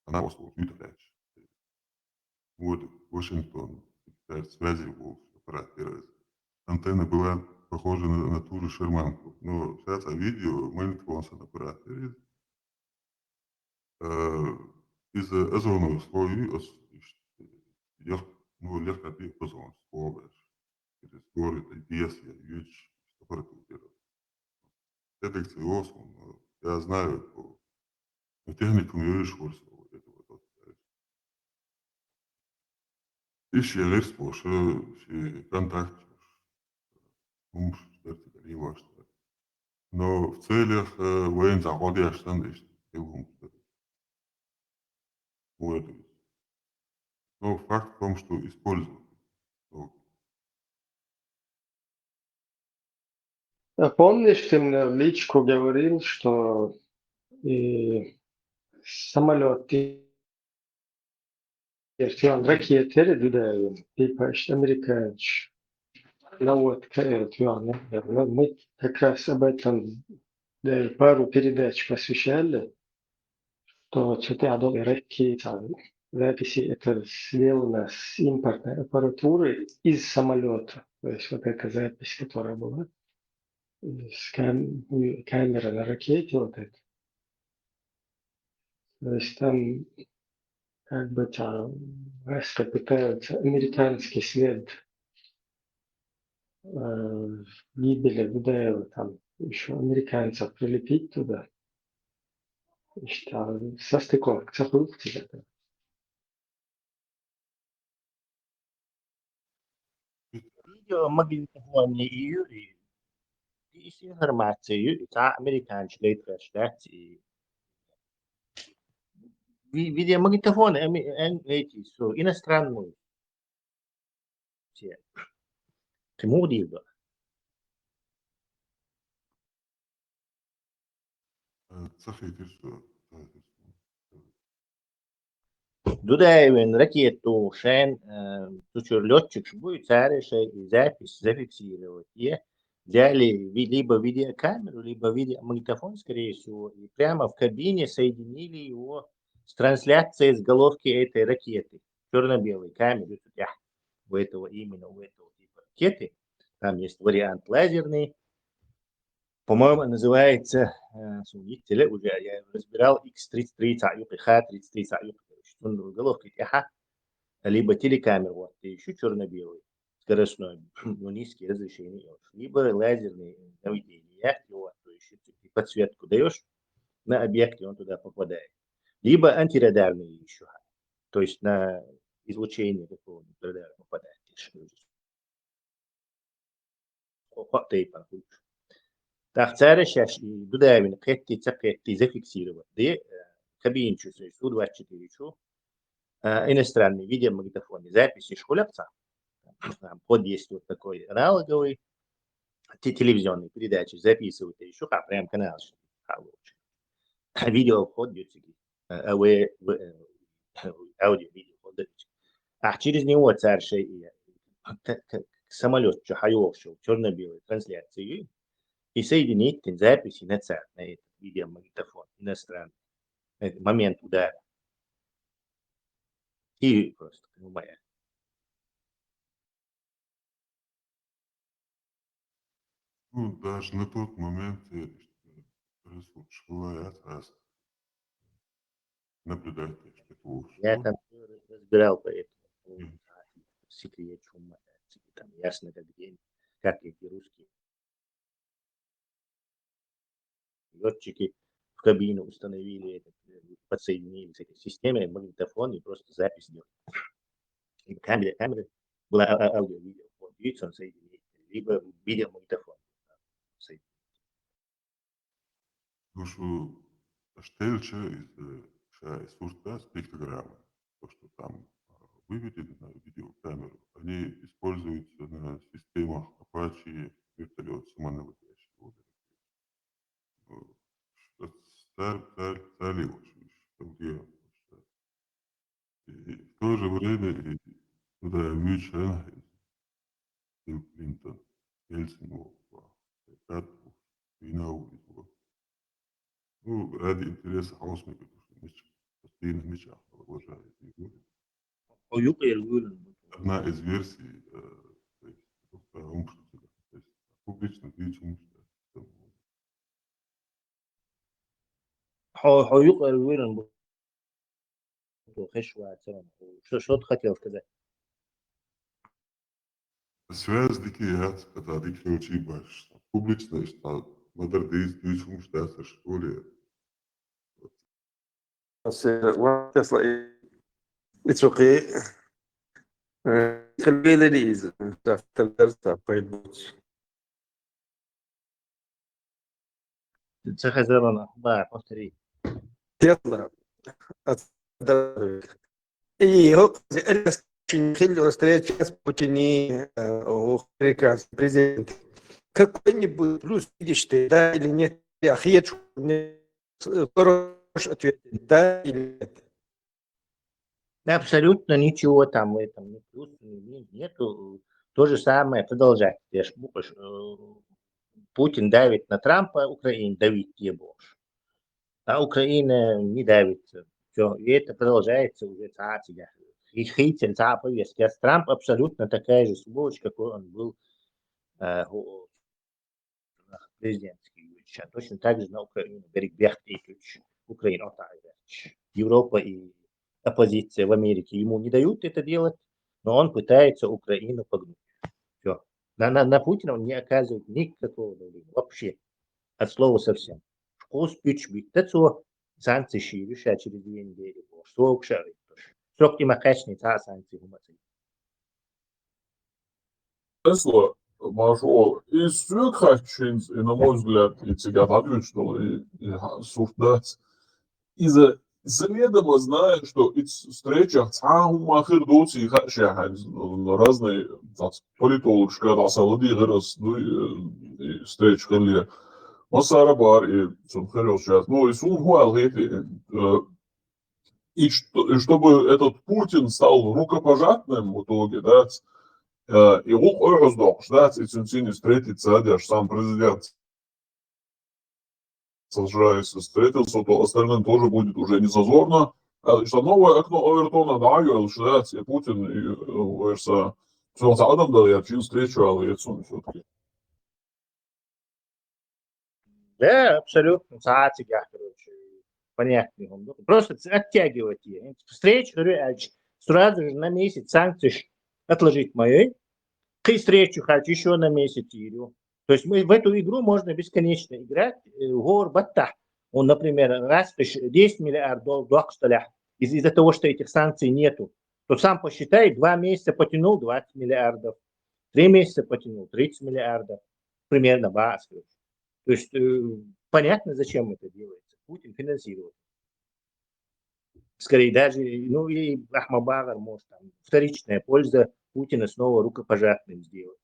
она was утилять вот Вашингтон связи был аппарат первый. Антенна была похожа на ту же шарманку. Но сейчас видео мonitorился на аппарате. Из-за озонового слоя ну, легко ты озон слоя. Через горы, без я вещь аппаратуру. Это озон. Я знаю, что технику не видишь курса. Ищи лес, что контакт. Но в целях воензавода штанды но факт в том, что используют. А помнишь, ты мне в личку говорил, что и самолеты, ракеты, да, типа американцы. Ну вот, наверное, мы как раз об этом да, пару передач посвящали, что что-то ракеты, записи это сделано с импортной аппаратуры из самолета. То есть вот эта запись, которая была, камера на ракете, вот это. То есть там как бы там Раска пытаются американский след гибели Гудаева, там еще американцев прилепить туда. Что состыковка, цепочки. видеомагнитофон Юрий, есть информация, Юрий, американцы летят, видеомагнитофоны, эти, иностранные, все. Ты мудрый, да. صحيح ترسو Дудаевин ракету Шен, тучур летчик будет царишей запись зафиксировать. И взяли либо видеокамеру, либо видеомагнитофон, скорее всего, и прямо в кабине соединили его с трансляцией с головки этой ракеты. Черно-белой камеры. У этого именно, у этого типа ракеты. Там есть вариант лазерный. По-моему, называется, судители уже, я разбирал, X33 цаюк, Х33 цаюк. Головка либо телекамеру, вот, и еще черно-белый, скоростной, но низкие разрешения, либо лазерные наведения, вот, то есть подсветку даешь на объекте, он туда попадает, либо антирадарные еще, то есть на излучение какого-нибудь радара попадает. Так, царь сейчас и дудавин, кэти зафиксировать, да, кабин чувствует, Су-24 чу, иностранный видеомагнитофон, записи школятся, под есть вот такой аналоговый, телевизионные передачи записывают еще, прям канал, видео вход, аудио-видео вход. А через него царь самолет, хаёвший, черно-белой трансляции, и соединить записи на царь, на этот видеомагнитофон иностранный, на этот момент удара. И просто, понимаю. Ну, даже на тот момент школа наблюдать, что Я там разбирал по этому секрет чума, там ясно как день, как эти русские летчики в кабину установили, подсоединили к этой системе магнитофон и просто запись делали. Либо камеры была аудио-видео, вот, видите, он соединит, либо видеомагнитофон. Душу Штельча из Сурта спектрограммы, то, что там выведены на видеокамеру, они используются на системах Apache вертолет самонаводящий. Стали очень, и в то же время туда Мюнхен, Билл Клинтон, Ельцин, Кату, Винау, ну, ради интереса хаосмика, потому что постоянно мечах продолжает его. Одна из версий, то есть, то есть публично видим, حقوق الويرن خشوع что ты хотел сказать? связь дикият, когда дикий очень большой, публично, что модернист, видим, что это школе. It's okay. خليه لذيذ. تقدر пойдут. تخزرنا أخبار повтори. يلا. И Хилли встреча с Путиным, американский президент. Какой-нибудь плюс видишь ты, да или нет? Я хочу мне хороший ответ, да или нет. Абсолютно ничего там в этом, ни плюс, ни минус, нету. То же самое продолжать. Путин давит на Трампа, Украина давит не больше. А Украина не давится. Все, и это продолжается уже царствие. И хейтер повестки. А Трамп абсолютно такая же сволочь, какой он был президентский. Точно так же на Украину. Украина. Европа и оппозиция в Америке ему не дают это делать, но он пытается Украину погнуть. Все. На Путина он не оказывает никакого давления. Вообще. От слова совсем. Вкус пич бит. Это санкции шире, через 2 недели. Сок шарит. Сок и макашни, санкции. Tesla maršo izsvīkhačins, на мой взгляд, и тебя ответил, и суждать. Из-за заведомо зная, что в встречах махер доци разные политологи, когда салади раз встреч хали, масара бар и сумхерил сейчас, ну и сумхуал и чтобы этот Путин стал рукопожатным в итоге, да, и он раздох, да, и цинцини встретиться, аж сам президент сажаясь, встретился, то остальным тоже будет уже не зазорно. Что новое окно Овертона, да, и Путин, и все задом дали, а чин встречу, а лицом все-таки. Да, абсолютно, короче, понятно. Просто оттягивать ее. Встречу, говорю, сразу же на месяц санкции отложить моей. К встречу хочу еще на месяц. То есть в эту игру можно бесконечно играть. Горбата. Он, например, раз 10 миллиардов долларов из-за того, что этих санкций нету, то сам посчитай, 2 месяца потянул 20 миллиардов, 3 месяца потянул 30 миллиардов. Примерно база. То есть понятно, зачем это делается. Путин финансирует. Скорее даже, ну и Ахмабагар может там вторичная польза Путина снова рукопожатным сделать.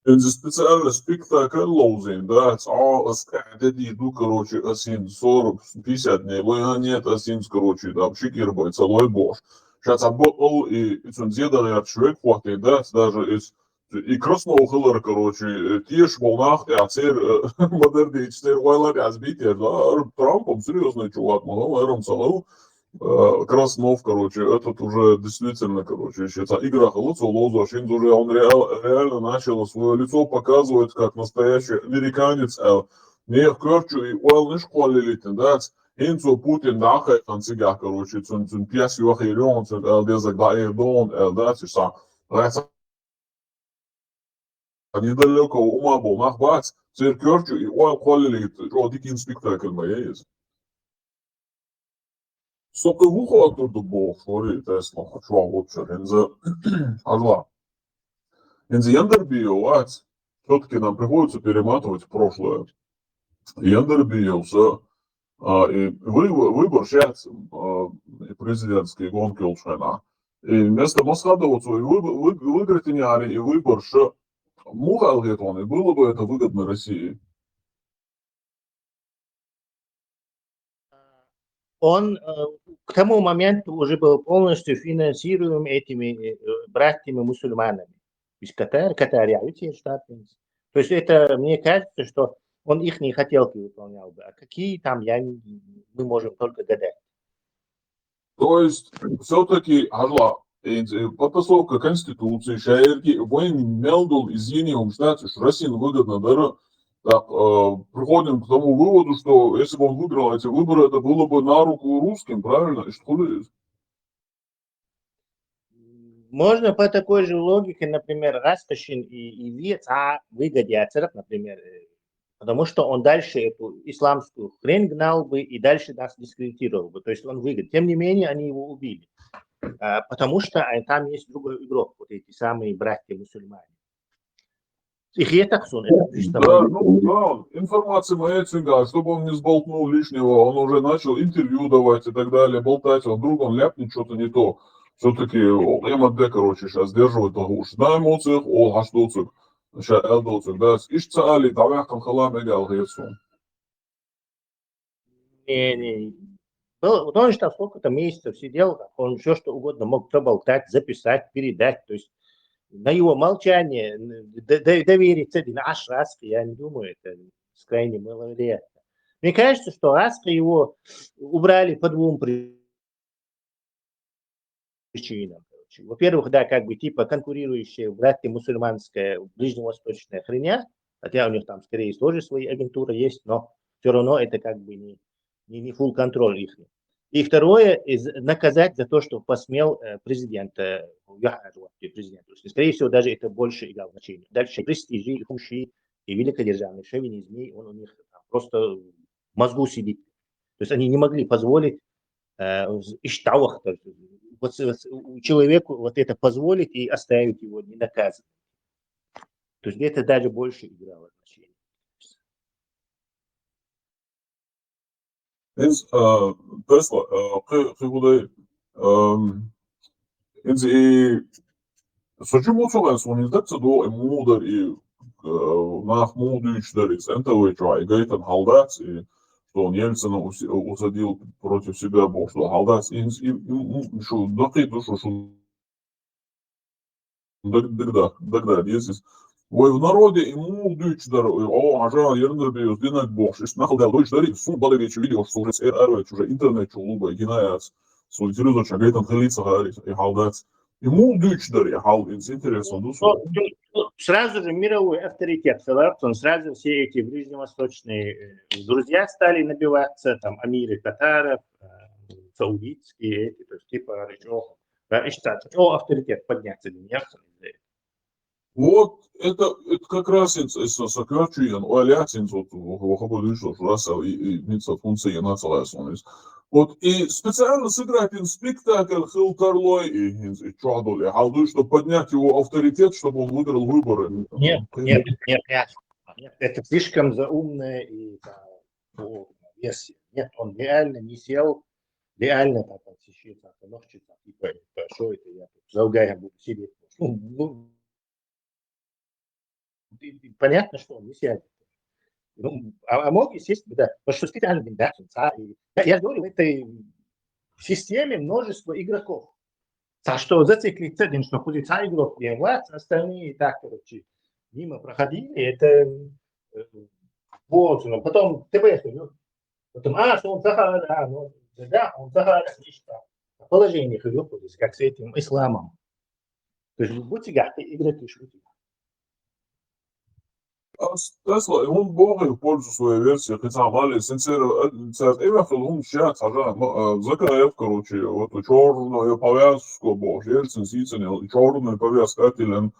Это специально спектакль лоузин, да, эти иду, короче, осин 40-50 дней, нет, осин, короче, там, шикирбой, целой бош. Сейчас отбыл и цунзеда, человек хватает, да, даже из и красного хылар, короче, тешь волнах, а цер модерный цер вайлар азбитер, да, Трампом серьезный чувак, мэром целый. Краснов, короче, этот уже действительно, короче, считается, игра Халуцу Лозу, уже он реально начал свое лицо показывать как настоящий американец, не корчу и уэл не школе литен, да, инцу Путин нахай концига, короче, цун пьес юахилион, цун элдезак да эрдон, да, тиса, недалеко ума был, нахбац, цир корчу и уэл школе литен, что дикий спектакль моя есть. Sokkevúcha ból sorry, Tesla, чувак, Инза Яндербио, все-таки нам приходится перематывать в прошлое. Яндербио, и выбор сейчас президентские гонки Улшена. И вместо Масхадовцу выиграть и выбор Мухалгетон, и было бы это выгодно России. Он к тому моменту уже был полностью финансируем этими братьями-мусульманами. То есть Катар, то есть это, мне кажется, что он их не хотелки выполнял бы. А какие там, мы можем только гадать. То есть, все-таки, подтасовка Конституции, шаерки, воин мелдул извинил, что России выгодно, да, так, приходим к тому выводу, что если бы он выиграл эти выборы, это было бы на руку русским, правильно? И что ли? Можно по такой же логике, например, Расташин и Вец выгодятся, например, потому что он дальше эту исламскую хрень гнал бы и дальше нас дискредитировал бы. То есть он выгоден. Тем не менее, они его убили. Потому что там есть другой игрок, вот эти самые братья-мусульмане. Их я так сон. Да, информация моя цинга, чтобы он не сболтнул лишнего, он уже начал интервью давать и так далее, болтать, а вдруг он ляпнет что-то не то. Все-таки МД, короче, сейчас сдерживает уж на эмоциях, хаштуцик, сейчас элдуцик, да, ишца али, тавяхтан халам эгал гейцун. Не. Ну, он же там сколько-то месяцев сидел, он все что угодно мог проболтать, записать, передать, то есть на его молчание довериться наш Раска, я не думаю, это крайне маловероятно. Мне кажется, что Раска его убрали по двум причинам. Во-первых, да, как бы типа конкурирующая братья-мусульманская ближневосточная хреня, хотя у них там скорее тоже свои агентуры есть, но все равно это как бы не full контроль их. И второе, наказать за то, что посмел президент. Скорее всего, даже это больше играло значение. Дальше престижи, хумши и великодержавный шовинизм, он у них просто в мозгу сидит. То есть они не могли позволить иштауах. Вот человеку вот это позволить и оставить его ненаказанным. То есть это даже больше играло значение. Tesla, kıvıday, почему он не так до мудр и nach мудущий энтовый чай гейтен халдац и что он Ельцина усадил против себя был что халдац и что доки душу что тогда есть Ой, в народе ему дючдар, о, ажа, ерндер бейус, динак бошь, иш нахал дел дойч дарик, сун бады вече видео, что уже эрвеч, уже интернет чулуба, гинаяц, сун телевизор чагайтан хелица гарик, и халдац. Ему дючдар, я хал, интересно, дусу. Сразу же мировой авторитет Халаптон, сразу все эти ближневосточные друзья стали набиваться, там, амиры татаров, саудитские, эти, то есть типа, о, авторитет подняться, не ясно. Вот это как раз сократчуен, оляцин, вот, вышло, что и митца функции нацелась. Вот, и специально сыграть спектакль Хилтарлой и Чадоли, халду, чтобы поднять его авторитет, чтобы он выиграл выборы. Нет, это слишком заумная и версия. Нет, он реально не сел, реально так сещется, ножчится, типа, что это я тут за угаем буду сидеть. Понятно, что он не сядет. А мог, естественно, да. Потому что специально да, я говорю, в этой системе множество игроков. А что зациклиться один, что ходит игрок, и власть, остальные так, короче, мимо проходили, это вот, но потом ТБС, потом, что он Захар, да, он Захар, положение выходит, как с этим исламом. То есть будьте игроки, шутите. Tesla, он богой в пользу своей версии, хотя мали сенсер, он сейчас, закаев, короче, вот черную повязку, боже, Ельцин, Сицин, черную повязку, Атилен,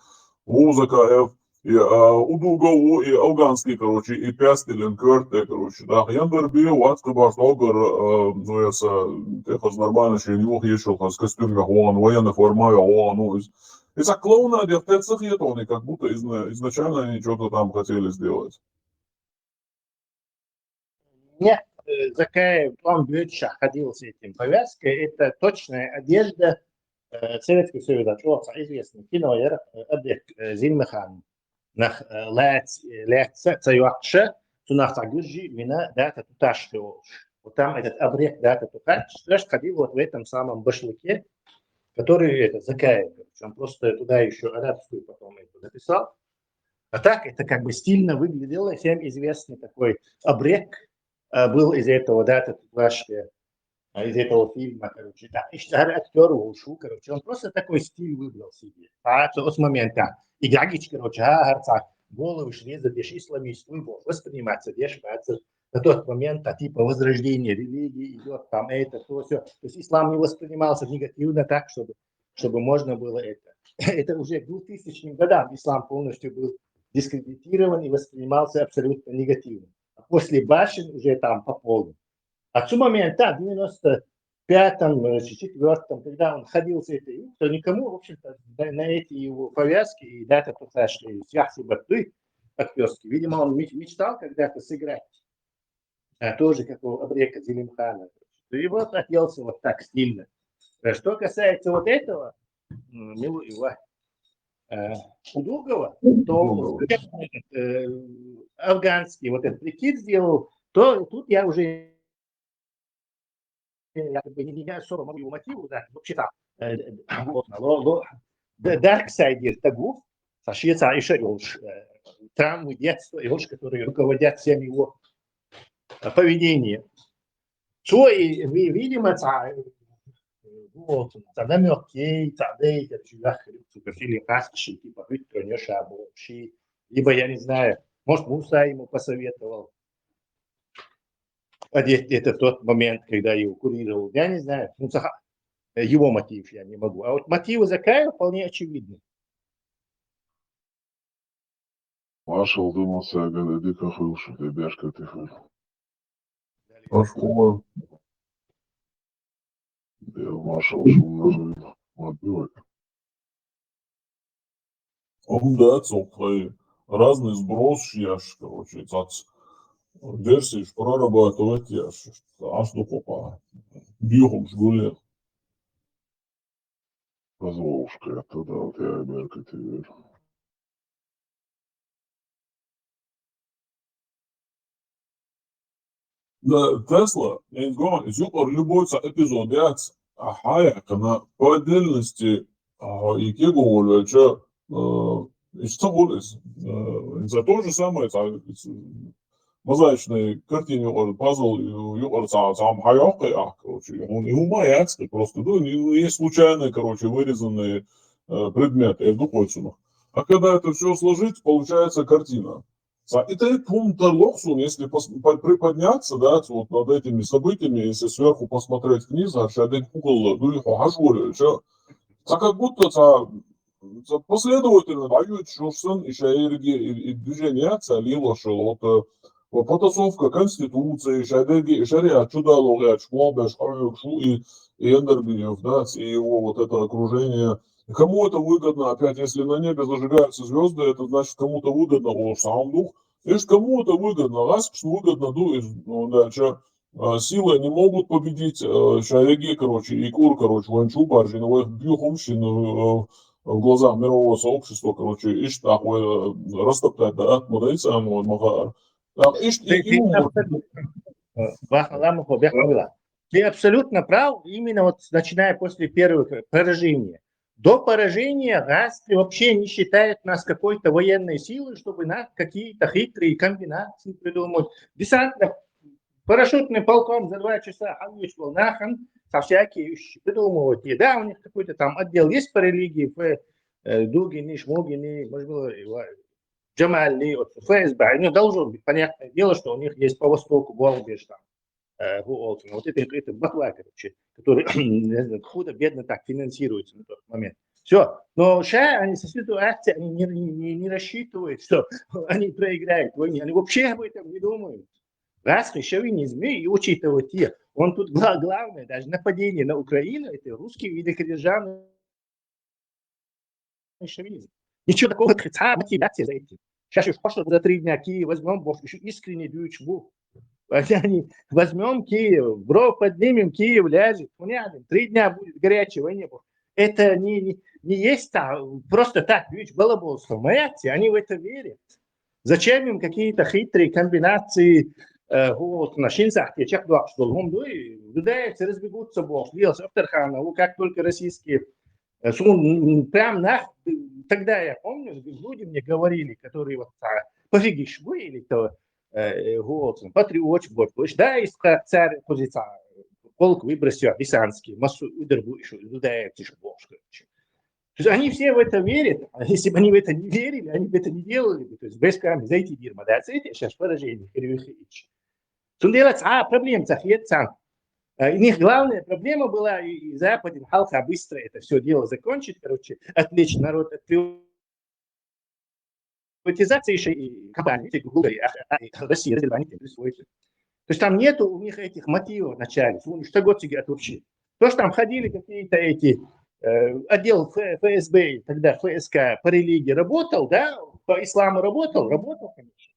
закаев, и удугову, и афганский, короче, и пястилен, кверте, короче, да, яндер бил, ватскабаш, огар, техас нормально, что не мог еще, с костюмами, военной формой, ну, из-за клоуна одеваются хитоны, как будто изначально они что-то там хотели сделать. Нет, Закаев, он Бютша ходил с этим повязкой, это точная одежда Советского Союза. Известный киноер, объект Зиммехан, nach Леца Цаюакша, Тунах Загуржи, Мина, Дата Туташхио. Вот там этот объект Дата Туташ ходил вот в этом самом башлыке, который это Закаев. Он просто туда еще арабскую потом это записал. А так это как бы стильно выглядело. Всем известный такой обрек был из этого Дата Туташхио, из этого фильма, короче. Да, актер ушу, короче. Он просто такой стиль выбрал себе. А с момента. И Гагич, короче, головы шреза, дешь исламисту, восприниматься, дешь на тот момент, типа возрождение религии идет, там это, то, все. То есть ислам не воспринимался негативно так, чтобы можно было это. Это уже к 2000 годам ислам полностью был дискредитирован и воспринимался абсолютно негативно. А после башен уже там по полу. А с момента, в 95-м, 4-м, когда он ходил с этой, то никому, в общем-то, на эти его повязки и дата пошли связи борты актерские. Видимо, он мечтал когда-то сыграть. Тоже как у Абрека Зелимхана. И вот оделся вот так стильно. Что касается вот этого, Удугова, то афганский вот этот прикид сделал, то тут я уже как бы не особо могу его мотиву, да, вообще там, Дарксайдер Тагуф, Швейцар еще Йолш, травмы детства, Йолш, которые руководят всем его поведением. Что, видимо, вот, тогда мягкий, тогда это фильм Каскши, типа, Витронеша, Бовши, либо, я не знаю, может, Муса ему посоветовал одеть это в тот момент, когда его курировал. Я не знаю, его мотив я не могу. А вот мотивы Закаева вполне очевидны. Маршал думался, дико хыл, что ты бешка ты хыл. Я нашел, что можно отбивать. Он дается, разный сброс яш, короче, версии прорабатывать яш, аж до копа. Бьем жгуле. Позволушка, это да, вот я Америка теперь. Да, Тесла, я не говорю, любой эпизод, حياة أنا по отдельности и говорю, что что за то же самое мозаичной картине пазл сам حياة короче, он умаяцкий просто, ну, есть случайные, короче, вырезанные предметы, а когда это все сложить, получается картина. Это пункт локсун, если приподняться, да, вот над этими событиями, если сверху посмотреть вниз, как будто последовательно дают шурсын и шаерги и движение лилошил, вот потасовка конституции, шариат, чудалогат, школбеш, и Эндербиев, да, и его вот это окружение. Кому это выгодно, опять, если на небе зажигаются звезды, это значит кому-то выгодно, сам дух. Видишь, кому-то выгодно, раз выгодно, силы не могут победить шареги, короче, и кур, короче, ванчу, баржи, но их бьюхумщин в глазах мирового сообщества, короче, ишь такое растоптать, да, модельцы, магар. Ты абсолютно прав, именно вот начиная после первого поражения. До поражения Гастри вообще не считает нас какой-то военной силой, чтобы нас какие-то хитрые комбинации придумать. Парашютным полком за 2 часа вышел нахан, со всякие вещи придумывать. И да, у них какой-то там отдел есть по религии, Дугини, Шмугини, может быть, Джамали, ФСБ. Ну, должно быть понятное дело, что у них есть по востоку Голбеш там. Вот это батла, короче, который худо-бедно так финансируется на тот момент. Все. Но они со ситуацией они не рассчитывают, что они проиграют войну. Они вообще об этом не думают. Раз шовинизм, и учитывать те, он тут главное, даже нападение на Украину, это русский великодержавный шовинизм. Ничего такого мотивации за этим. Сейчас еще пошло за 3 дня Киев возьмем, Бог еще искренне дючь Бог. Они возьмем Киев, поднимем Киев, ляжет, 3 дня будет горячей войне. Это не есть просто так, балаболство. Они в это верят. Зачем им какие-то хитрые комбинации на шинцах, разбегутся Бог, как только российские, прям тогда я помню, люди мне говорили, которые вот пофиги швы или то патриот, да, из царь позиция, полк выбросил десантский, массу удар еще, Бог. То есть они все в это верят, а если бы они в это не верили, они бы это не делали. То есть войсками зайти Бирма, да, это сейчас поражение, что делать, проблем сам. У них главная проблема была, и Запад, Халха быстро это все дело закончить, короче, отвлечь народ от приватизации еще и компании, России, они присвоили. То есть там нету у них этих мотивов в начале, что год вообще. То, что там ходили какие-то эти отдел ФСБ, тогда ФСК по религии работал, да, по исламу работал, конечно.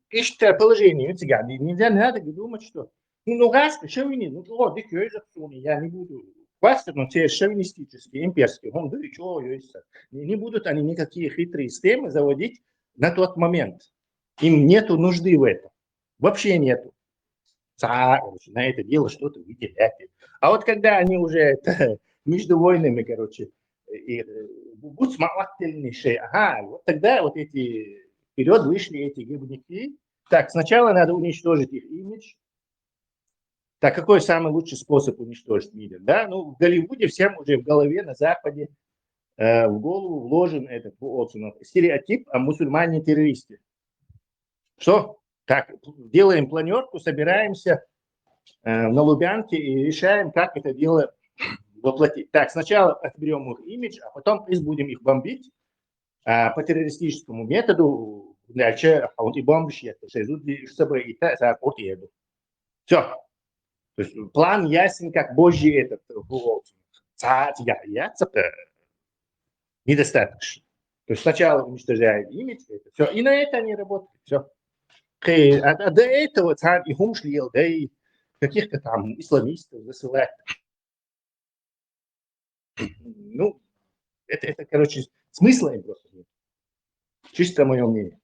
Ищет положение, нельзя, надо думать, что раз, шовинизм, я не буду хвастаться, но те шовинистические, имперские, он говорит, не будут они никакие хитрые системы заводить на тот момент. Им нету нужды в этом, вообще нету. На это дело что-то выделять. А вот когда они уже между войнами, короче, будут смотрительнейшие, вот тогда вот эти вперед вышли эти гибники. Так, сначала надо уничтожить их имидж. Так, какой самый лучший способ уничтожить имидж? Да, ну, в Голливуде всем уже в голове, на Западе, в голову вложен этот стереотип о мусульмане-террористе. Что? Так, делаем планерку, собираемся на Лубянке и решаем, как это дело воплотить. Так, сначала отберем их имидж, а потом будем их бомбить по террористическому методу, дальше вот и бомбишь это, что люди чтобы и так вот еду. Все. То есть план ясен, как Божий этот. Недостаточно. То есть сначала уничтожают имидж, это все, и на это они работают. Все. А до этого царь и умшлил, да и каких-то там исламистов засылать. Ну, это, короче, смысла им просто нет. Чисто мое мнение.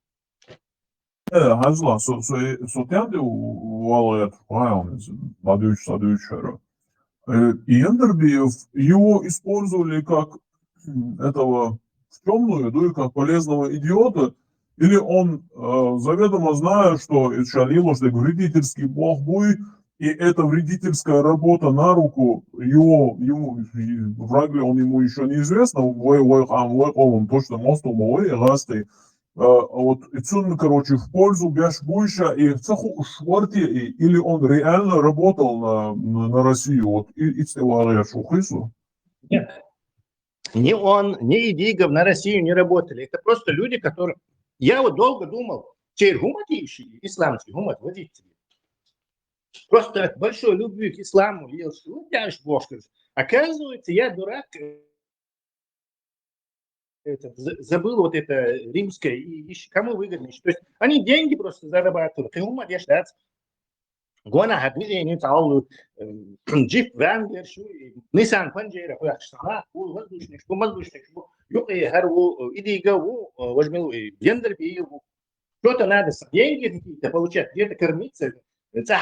Hazla, сутенди валает правильно, Ладыч. И Ендербиев его использовали как этого в темную, да, и как полезного идиота, или он, заведомо зная, что это шалило, что вредительский бог будет, и эта вредительская работа на руку ему враг ли он ему еще неизвестно, он точно мосту мой расты. Вот Ицун, короче, в пользу Бяшбуйша и цеху Шварти, или он реально работал на Россию, вот и Шухису? Нет. Ни он, ни Идигов на Россию не работали. Это просто люди, которые... Я вот долго думал, чей гумат исламский гумат водитель. Просто от большой любви к исламу, оказывается, я дурак, забыл вот это римское, и кому выгодно. То есть они деньги просто зарабатывают. Гона движение талу джип Wrangler Nissan Pajero yaxshina u воздушник yok хару идига возьму Ендербиев что-то надо деньги какие-то получать, где-то кормиться.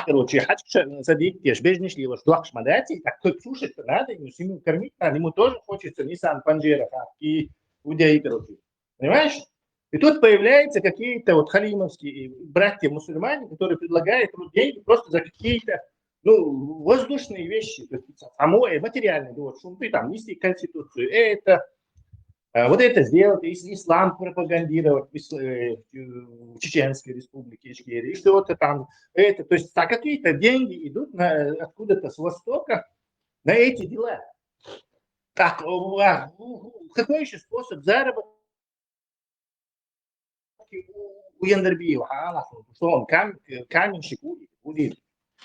Короче, хочу садить, я бежнешь ли его что шмадати, так как слушать надо, ему семью кормить, а ему тоже хочется Nissan Pajero и удей, короче. Понимаешь? И тут появляются какие-то вот халимовские братья-мусульмане, которые предлагают деньги просто за какие-то воздушные вещи, то есть самое материальное, вот, что ты там неси конституцию, это, вот это сделать, ислам пропагандировать в Чеченской республике Ичкерия, и что-то там, это, то есть какие-то деньги идут откуда-то с востока на эти дела. Так, какой еще способ заработка у Ендербиева, что он каменщик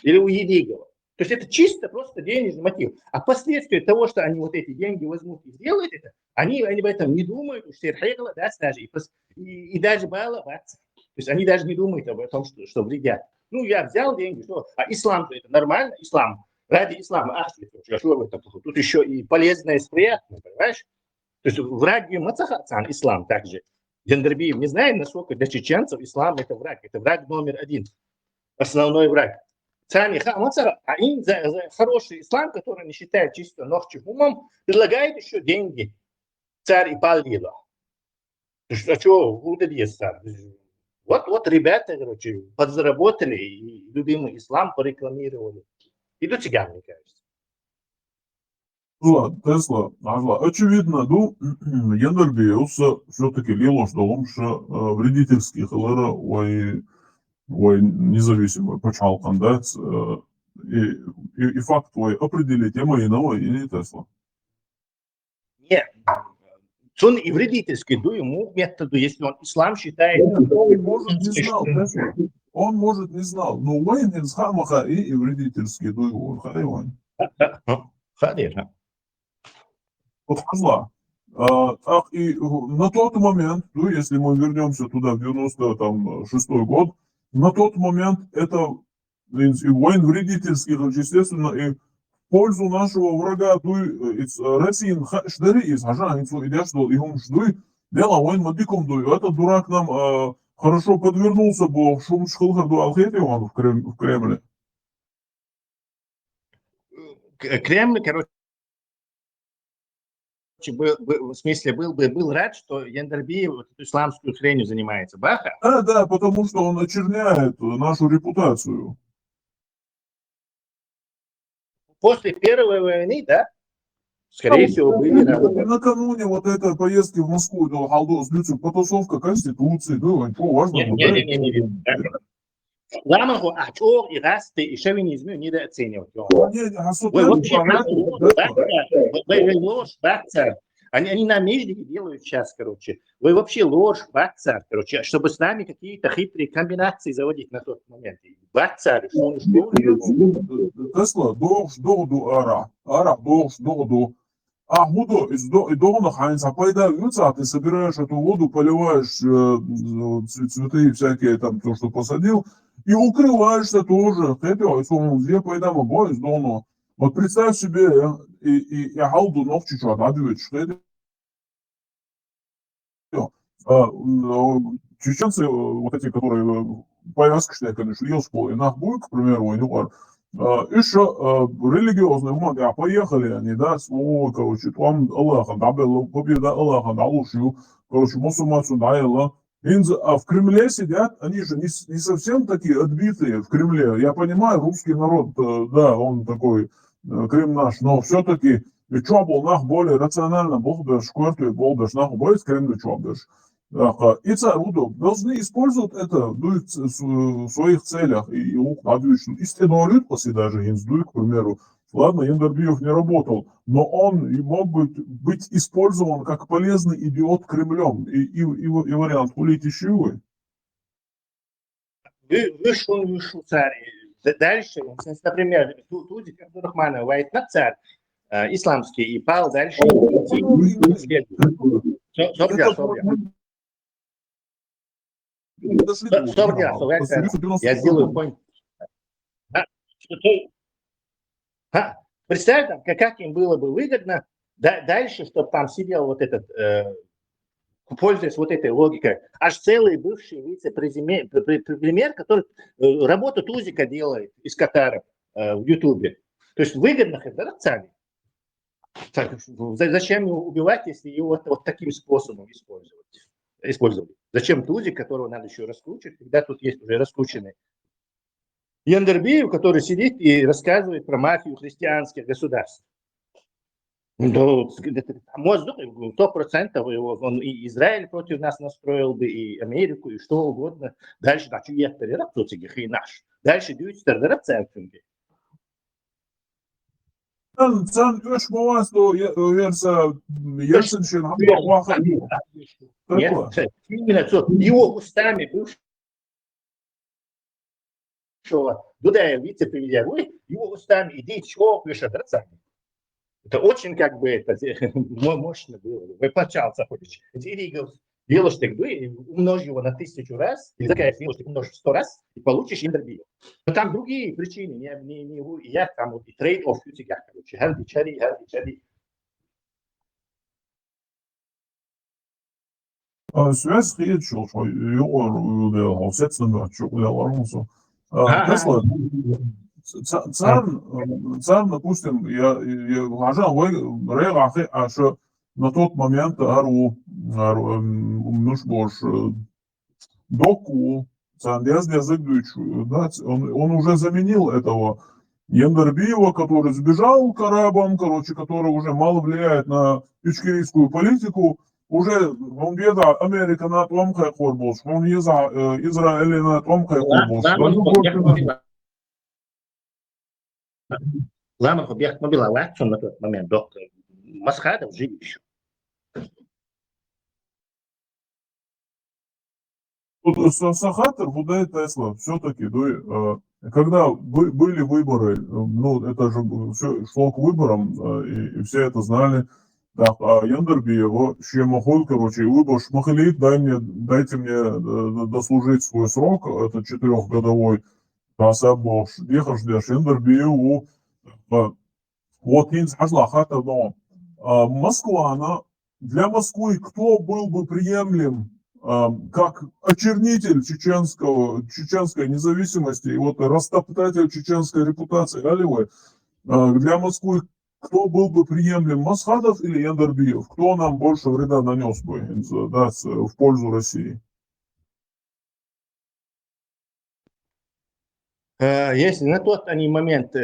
или у Едигова. То есть это чисто просто денежный мотив. А последствия того, что они вот эти деньги возьмут и сделают это, они об этом не думают, и даже баловаться. То есть они даже не думают об этом, что вредят. Ну, я взял деньги, что, а ислам это нормально, ислам, ради ислама, что в этом? Тут еще и полезное и приятное, понимаешь? То есть враги Мацахацан, ислам также. Ендербиев не знает, насколько для чеченцев ислам это враг номер один, основной враг. Сами Хамацара, а им за хороший ислам, который не считает чисто нохчухумом, предлагает еще деньги. Царь и Палила. А что, вот ребята, короче, подзаработали и любимый ислам порекламировали. И до тебя, мне кажется. Тесла, очевидно, Ендербиев все-таки лило, что он вредительский хлера, независимый почал кандидат, и факт твой определить тему иного и не Тесла. Нет, он и вредительский, ему методу, если он ислам считает... Он может не знал, но Уэйн из Хамаха и вредительский дуй Хайвань. Хадир. Вот козла. Так и на тот момент, если мы вернемся туда в 96-й год, на тот момент это войн вредительских, естественно, и в пользу нашего врага, России, Штари из Хажа, идя, что им ждут, дело войн мадиком дуй. Этот дурак нам хорошо подвернулся, бо шум шхылхарду алхети он в Кремле. Кремль, короче, в смысле, был рад, что Ендербиев вот эту исламскую хренью занимается. Баха? Да, потому что он очерняет нашу репутацию. После Первой войны, да? Скорее всего, были рады. Накануне вот этой поездки в Москву, потасовка Конституции, важно. Ламаху Ачор и Расты и шовинизм недооценивать. Ложь, баца. Они на междике делают сейчас, короче. Вы вообще ложь, бацар, короче, чтобы с нами какие-то хитрые комбинации заводить на тот момент. Бацар, что Тесла, doğuş doğdu Ара doğuş doğdu. А воду из дома Хайнца поедаются, а ты собираешь эту воду, поливаешь цветы всякие, там, то, что посадил, и укрываешься тоже. Где поедам обои из дома. Вот представь себе, и халду ногчи что отдадывает, что это. Чеченцы, вот эти, которые повязки, конечно, ел и нахбуй, к примеру, еще религиозные моменты, а поехали они, да, короче, там Аллаха, да, была победа Аллаха, да, лучше, короче, мусульманцу, да, а в Кремле сидят, они же не совсем такие отбитые в Кремле. Я понимаю, русский народ, да, он такой, Крым наш, но все-таки, что был нах более рационально, был бы шкварту, был бы нах более Крым, что бы. И царуду должны использовать это в своих целях. И истинно после даже инсдуй, к примеру. Ладно, Яндарбиев не работал, но он и мог быть использован как полезный идиот Кремлем. И вариант хулить ищевой. Вышел царь. Дальше, например, Туди, Абдурахманов, военный царь исламский, и пал дальше. Я сделаю point. Представь, там, как им было бы выгодно дальше, чтобы там сидел вот этот, пользуясь вот этой логикой, аж целый бывший вице-премьер, который работу Тузика делает из Катара в Ютубе. То есть выгодно это царь. Зачем его убивать, если его вот таким способом использовать? Зачем Тузик, которого надо еще раскручивать, когда тут есть уже раскрученный Яндарбиев, который сидит и рассказывает про мафию христианских государств. Может, 100% его, он и Израиль против нас настроил бы, и Америку, и что угодно. Дальше, дальше дюйстер, Sen 3 Мавасто Ельцин Нет, именно его устами бывшего Дудаева вице-премьер, его устами иди чего пишет рацами. Это очень как бы это мощно было. Выплачал Заходич. Делаешь так, умножь его на 1000 раз, и такая умножь 100 раз, и получишь интервью. Но там другие причины, не я там вот и трейд-офф у тебя, короче, харди-чари. Связь речью, что его сетсами, что я ворвался. Тесла, царь, допустим, я что на тот момент доку, он уже заменил этого Яндарбиева, который сбежал к арабам, короче, который уже мало влияет на ичкерийскую политику. Уже он беда Америка на том хайхорбус, он Израиль на том хайхорбус. Ламах объект мобила Лаксон на тот момент, доктор Масхадов жив еще. Сахатер, Будай, Тесла, все-таки, когда были выборы, ну, это же шло к выборам, и все это знали, так, а Яндарбиева, Шемахоль, короче, выбор Шмахалит, дайте мне дослужить свой срок, это 4-годовой, Асабов, ехаш для Яндарбиеву, вот Инц Хазлахата, но Москва, она, для Москвы кто был бы приемлем как очернитель чеченской независимости и вот растоптатель чеченской репутации Алиевой, для Москвы кто был бы приемлем, Масхадов или Яндарбиев? Кто нам больше вреда нанес бы в пользу России? Если на тот момент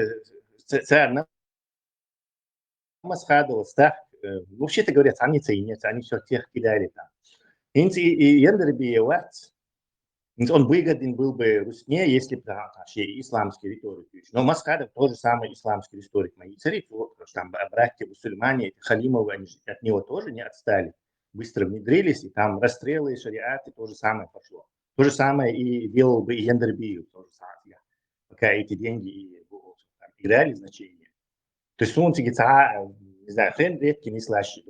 царь Масхадов, вообще-то говорят, они ценят, они все тех кидали там. И Яндарбиев, Он выгоден был бы Русне, если бы вообще исламский риторик. Но Масхадов тоже самый исламский историк. Мои цари, там братья мусульмане, Халимовы, они от него тоже не отстали. Быстро внедрились, и там расстрелы, шариаты, то же самое пошло. То же самое и делал бы и Яндарбиев, то же самое. Пока эти деньги и играли значение. То есть он не знаю, хрен редкий, не слаще.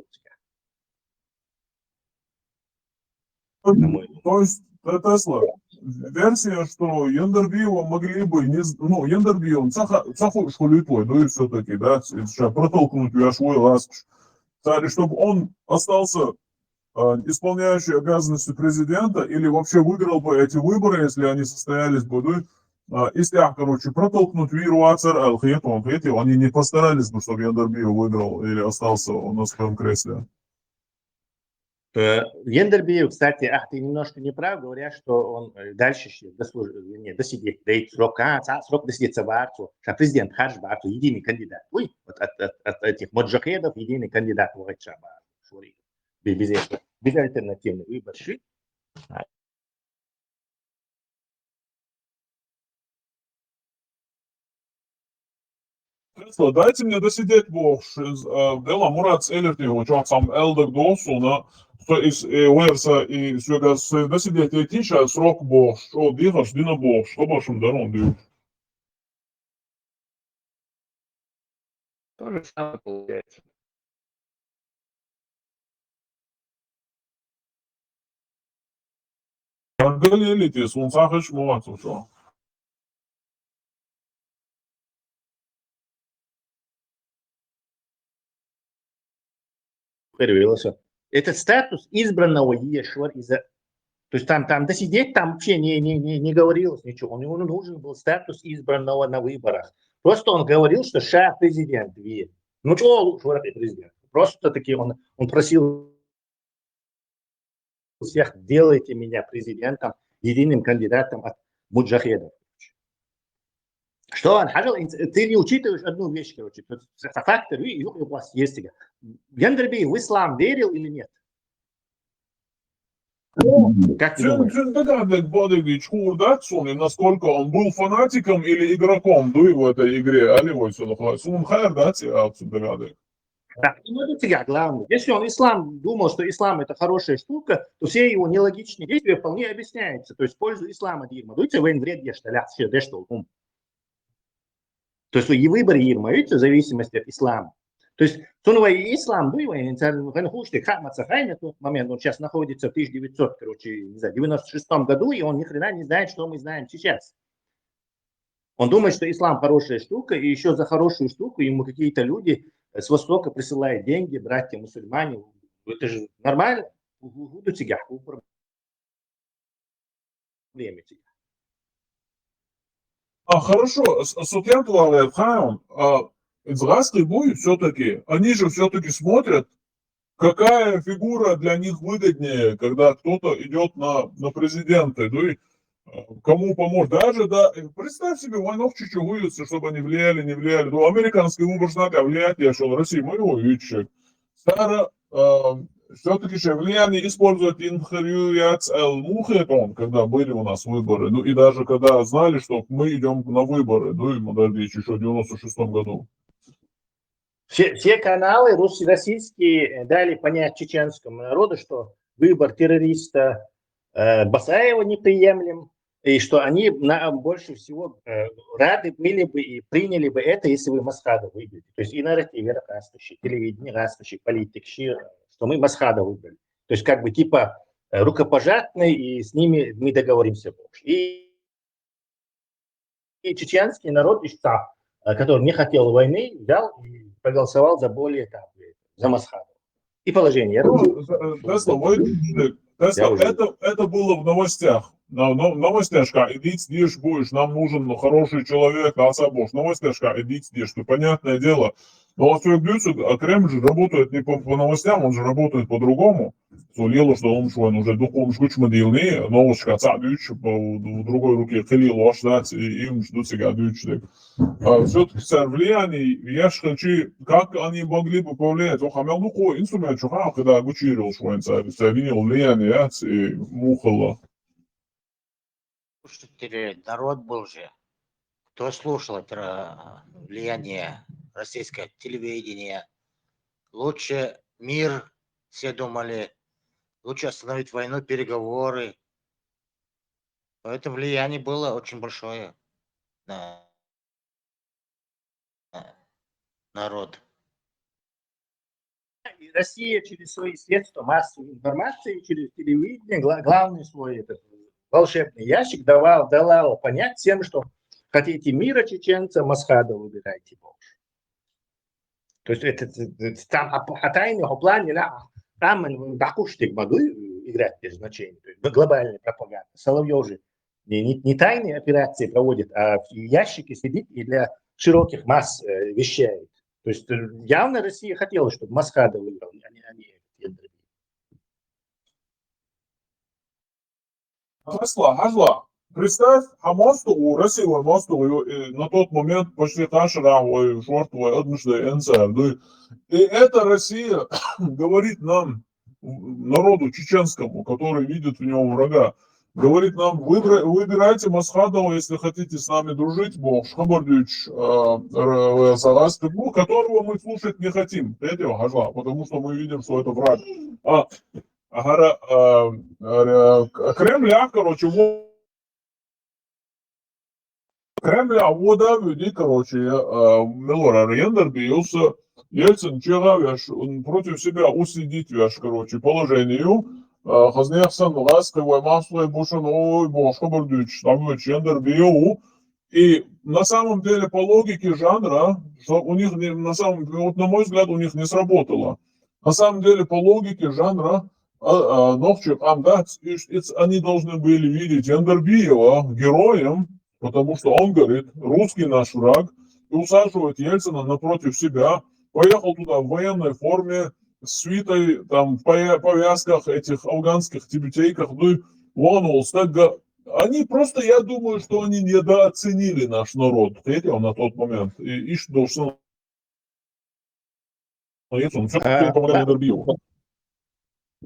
То есть, Тесла, версия, что Яндарбиева могли бы, Яндарбиев, цаху школитой, ну и все-таки, да, протолкнуть в свой ласт, чтобы он остался исполняющий обязанности президента или вообще выиграл бы эти выборы, если они состоялись бы, если, протолкнуть Виру Ацар Ал-Хетон, они не постарались бы, чтобы Яндарбиев выиграл или остался на своем кресле. Яндарбиев, кстати, ты немножко не прав, говоря, что он дальше досидит, срок досидит Саварцу, что президент Хадж Барцу единый кандидат. Вот от этих моджахедов единый кандидат в Хадж без альтернативный выбор. Dайте мне досидеть Дела Мурац Элертиеву, что сам Элдек Досуна, Уэрса и Сюгас досидеть и тиша срок Бог, что дихаш дина Бог, что башим дарон дю. То же самое получается. Галилити, Сунцахач Муацу, что? Этот статус избранного Ешвар из-за... То есть там досидеть, там вообще не говорилось ничего. Ему нужен был статус избранного на выборах. Просто он говорил, что ша президент. Ну что лучше президент? Просто-таки он просил всех, делайте меня президентом, единым кандидатом от муджахедов. Что он хотел, ты не учитываешь одну вещь, короче, фактор, и у вас есть. Яндарбиев в ислам верил или нет? Как ты думаешь? Насколько он был фанатиком или игроком в этой игре? Да, главное. Если он ислам думал, что ислам это хорошая штука, то все его нелогичные действия вполне объясняются. То есть в пользу ислама Дирма. Дуйте вы вред То есть и выбор Ирма, видите, в зависимости от ислама. То есть ислам, на тот момент, он сейчас находится в 1996 году, и он ни хрена не знает, что мы знаем сейчас. Он думает, что ислам хорошая штука, и еще за хорошую штуку ему какие-то люди с Востока присылают деньги, братья мусульмане. Это же нормально. Хорошо, Сукьян Туалет Хаун, израильский бой все-таки, они же все-таки смотрят, какая фигура для них выгоднее, когда кто-то идет на президента, кому помочь. Даже, представь себе, войнов чуть-чуть, чтобы они влияли, не влияли. Американский выбор знает, влиять, я шел в России, мы его видим. Все-таки же влияние используют инхариуяц Мухетон, когда были у нас выборы, и даже когда знали, что мы идем на выборы, еще в 96 году. Все каналы российские дали понять чеченскому народу, что выбор террориста Басаева неприемлем, и что они больше всего рады были бы и приняли бы это, если бы Масхада выбрали. То есть и нарратив растущий, телевидение растущий, политик, что мы Масхада выбрали. То есть как бы типа рукопожатный, и с ними мы договоримся больше. И чеченский народ, который не хотел войны, взял и проголосовал за за Масхада. И положение. Это было в новостях. В новостяшка, иди здесь будешь, нам нужен хороший человек, в новостяшка, иди здесь, понятное дело. Но Кремль же работает не по новостям, он же работает по-другому. Сулило, что он уже духовно шкучмадилный, новостка цадыч, в другой руке хилил ждать, и им ждут себя дючник. Все-таки влияние, я же хочу, как они могли бы повлиять. Хамел духовный инструмент, когда обучил швейцар, соединил влияние, и мухало. что терять? Народ был же. Кто слушал это влияние российского телевидения? Лучше мир, все думали, лучше остановить войну, переговоры. Это влияние было очень большое на народ. И Россия через свои средства массовой информации, через телевидение, главный свой этот волшебный ящик давала понять всем, что хотите мира чеченца, Масхада выбирайте больше. То есть это там о тайном плане, там докушать могу играть без значения. То есть глобальная пропаганда. Соловьев же не тайные операции проводит, а в ящике сидит и для широких масс вещает. То есть явно Россия хотела, чтобы Масхада выиграл, а не Ендербей. Хажла. Представь, Хамосту, Россию Мосту, на тот момент почти Ташера, Шортова, Эдмишда, НЦР. И эта Россия говорит нам, народу чеченскому, который видит в нем врага, говорит нам, выбирайте Масхадова, если хотите с нами дружить, Бог Шхабардович которого мы слушать не хотим, потому что мы видим, что это враг. Кремля, короче, Кремля вода веди, короче, Мелора Ендербиюса, Ельцин чего против себя усидит, короче, положению, Хазнехсан, Ласковой, Маслой, Бушановой, Бошка Бордюч, там Ендербию. И на самом деле по логике жанра, что у них вот на мой взгляд, у них не сработало. На самом деле по логике жанра, Новчик, они должны были видеть Ендербиева героем, потому что он говорит, русский наш враг, и усаживает Ельцина напротив себя, поехал туда в военной форме, с свитой, там, в повязках этих афганских тибетейках, ну и ломался. Они просто, я думаю, что они недооценили наш народ, хотел на тот момент, и что, Ельцин все-таки помогал Ендербиеву.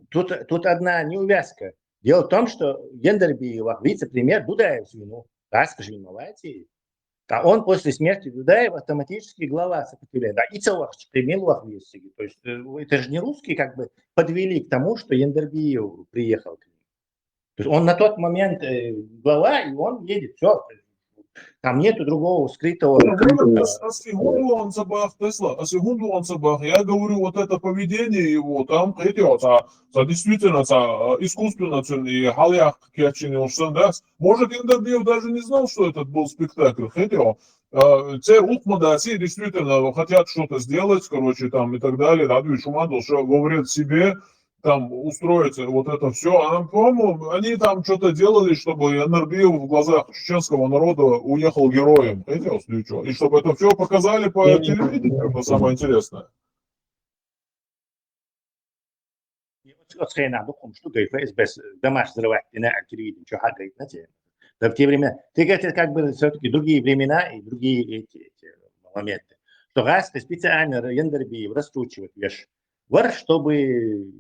Тут одна неувязка. Дело в том, что Ендербиева, вице-премьер Дудаев звено, скажи, виноватый, а он после смерти Дудаева автоматически глава сопротивления. Да, и целых примелых весиги. То есть это же не русские как бы подвели к тому, что Ендербиев приехал к ним. То есть он на тот момент глава, и он едет, все. Там нету другого скрытого. Секунду он собах. Я говорю, вот это поведение его там, действительно, искусственно, и халях кячини может, Ендербиев даже не знал, что это был спектакль, хотел. Те Ухмадаси действительно хотят что-то сделать, короче, там и так далее, Радуй Шумадл, что говорит себе, там устроить вот это все. А по-моему, они там что-то делали, чтобы Ендербиев в глазах чеченского народа уехал героем. И чтобы это все показали по телевидению, это самое интересное. В те времена, ты говоришь, как бы все-таки другие времена и другие эти моменты. Что раз ты специально Ендербиев раскручивает, чтобы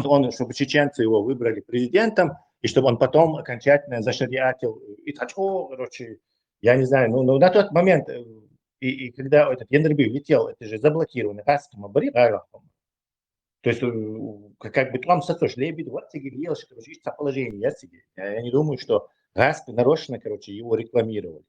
чтобы чеченцы его выбрали президентом, и чтобы он потом окончательно зашариатил. И такого, короче, я не знаю, ну на тот момент, и когда этот Ендербиев летел, это же заблокировано, то есть, как бы там сосешь, лебедь, вот тебе делаешь, короче, положение, я не думаю, что Гаспи нарочно, короче, его рекламировали.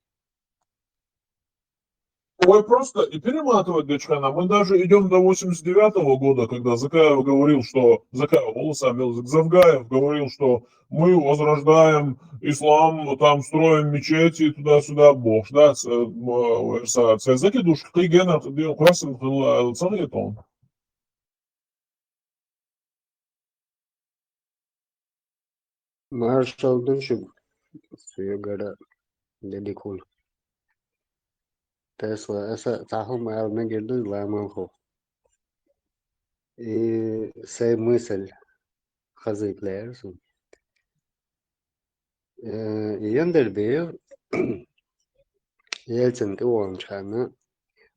Ой, просто и перематывать Дечкана. Мы даже идем до 89-го года, когда Закаев говорил, что Завгаев говорил, что мы возрождаем ислам, там строим мечети туда-сюда, бог, да, закидуш, кайгена, красен, царитон. Маршал Дунчик, Суегара, Дедикуль. Тесла, Сахум Алмегерду, Ламанхо. И сей мысль Хазык Лерсу. Ендербиев, Ельцин Иончана,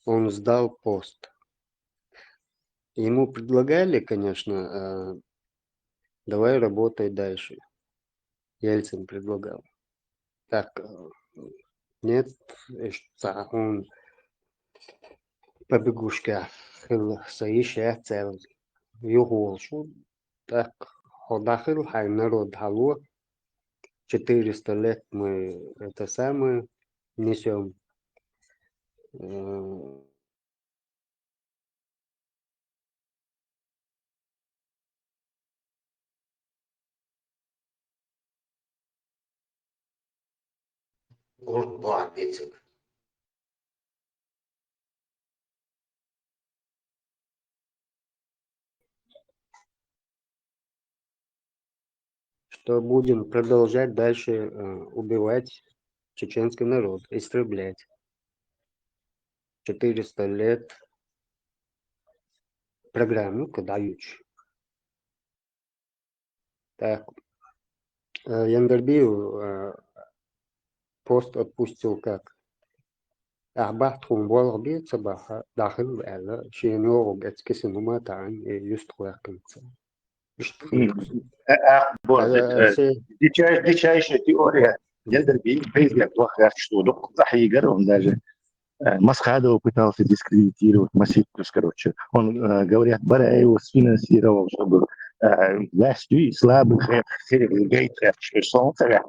он сдал пост. Ему предлагали, конечно, давай работай дальше. Ельцин предлагал. так нет, что он побегушка соещая цел его шо так ходахил хай народ хало 400 лет мы это самое несем. Гуртбар бицик. Что будем продолжать дальше убивать чеченский народ, истреблять. 400 лет программу даючи. Так, Яндербию пост отпустил как. Ахбах тхумбол рби цабаха дахил бэла шейно гэцкиси нуматан юстхуякинца. Дичайшая теория Гендерби, президент Вахар, что Захигар, он даже Масхадова пытался дискредитировать, Маситус, короче. Он, говорят, Бараева сфинансировал, чтобы властью и слабых людей, солнце,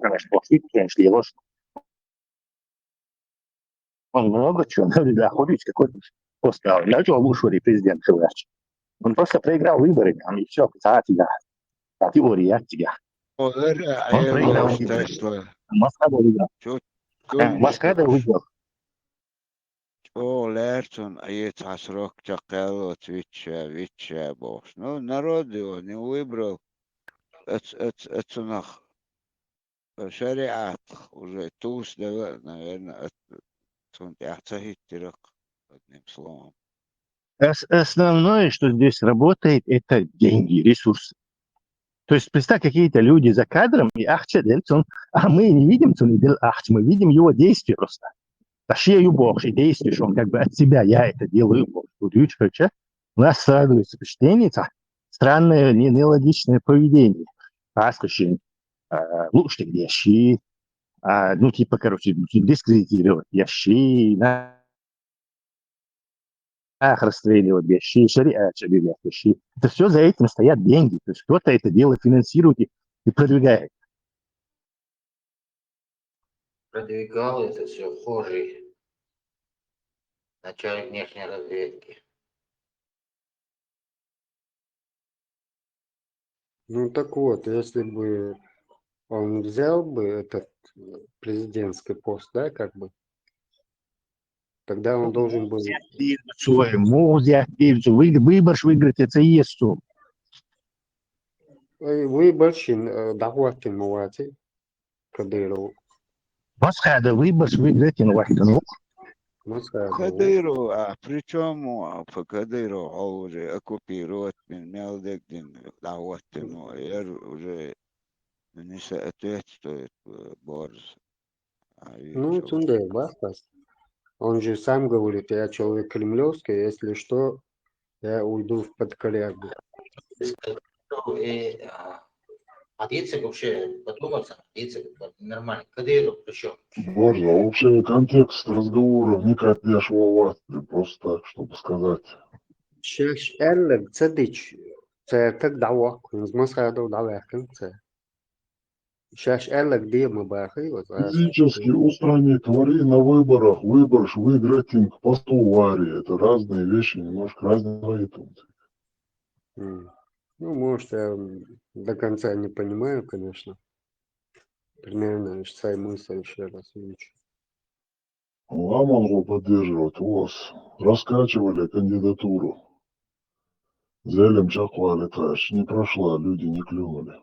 он много чего, да, ходит какой-то поставил. Я чего лучше президент Хилач. Он просто проиграл выборы, там и все, теория тебя. Он проиграл выборы. Масхадова выиграл. Масхадова выиграл. Лерсон, аец асрок чакало, Вича, бос. Ну, народ его не выбрал. Это нах. Шариат уже туз, наверное, одним словом. Основное, что здесь работает, это деньги, ресурсы. То есть, представь, какие-то люди за кадром, и а мы не видим, мы видим его действия просто. Вообще любовь, действия, что он как бы от себя, я это делаю, у нас складывается впечатление, странное, нелогичное поведение. Аскошин, лучше вещи, ну, типа, короче, дискредитировать вещи, расстреливать вещи, шариат, вещи. Это все за этим стоят деньги. То есть кто-то это дело финансирует и продвигает. Продвигал это все хожий начальник внешней разведки. Ну так вот, если бы он взял бы этот президентский пост, да, как бы, тогда он должен был... Выборш выиграть, это и есть что. Выборщин, Дахуатин Муати, Кадыров. Масхада выборш выиграть, Кадыру, причем по Кадыру уже оккупирует Мелдегдин, Дахуатин, уже не соответствует Борз. Ну, Цундер, Бахтас. Он же сам говорит, я человек кремлевский, если что, я уйду в подкорягу. А Дицик вообще подуматься, Дицик нормально. Кадыров причем? Можно, вообще контекст разговора никак не ошвовать, просто так, чтобы сказать. Шеш Эрлек Цадич, как давак, из Масхадов давакинца. Шеш Эрлек Дима Бахи, вот. Физически устранить вари на выборах, выборш выиграть им к посту вари. Это разные вещи, немножко разные мои тут. Ну, может, я до конца не понимаю, конечно. Примерно свою мысль еще раз увеличу. А могу поддерживать ВОЗ. Раскачивали кандидатуру. Зелем чахвали трэш. Не прошла, люди не клюнули.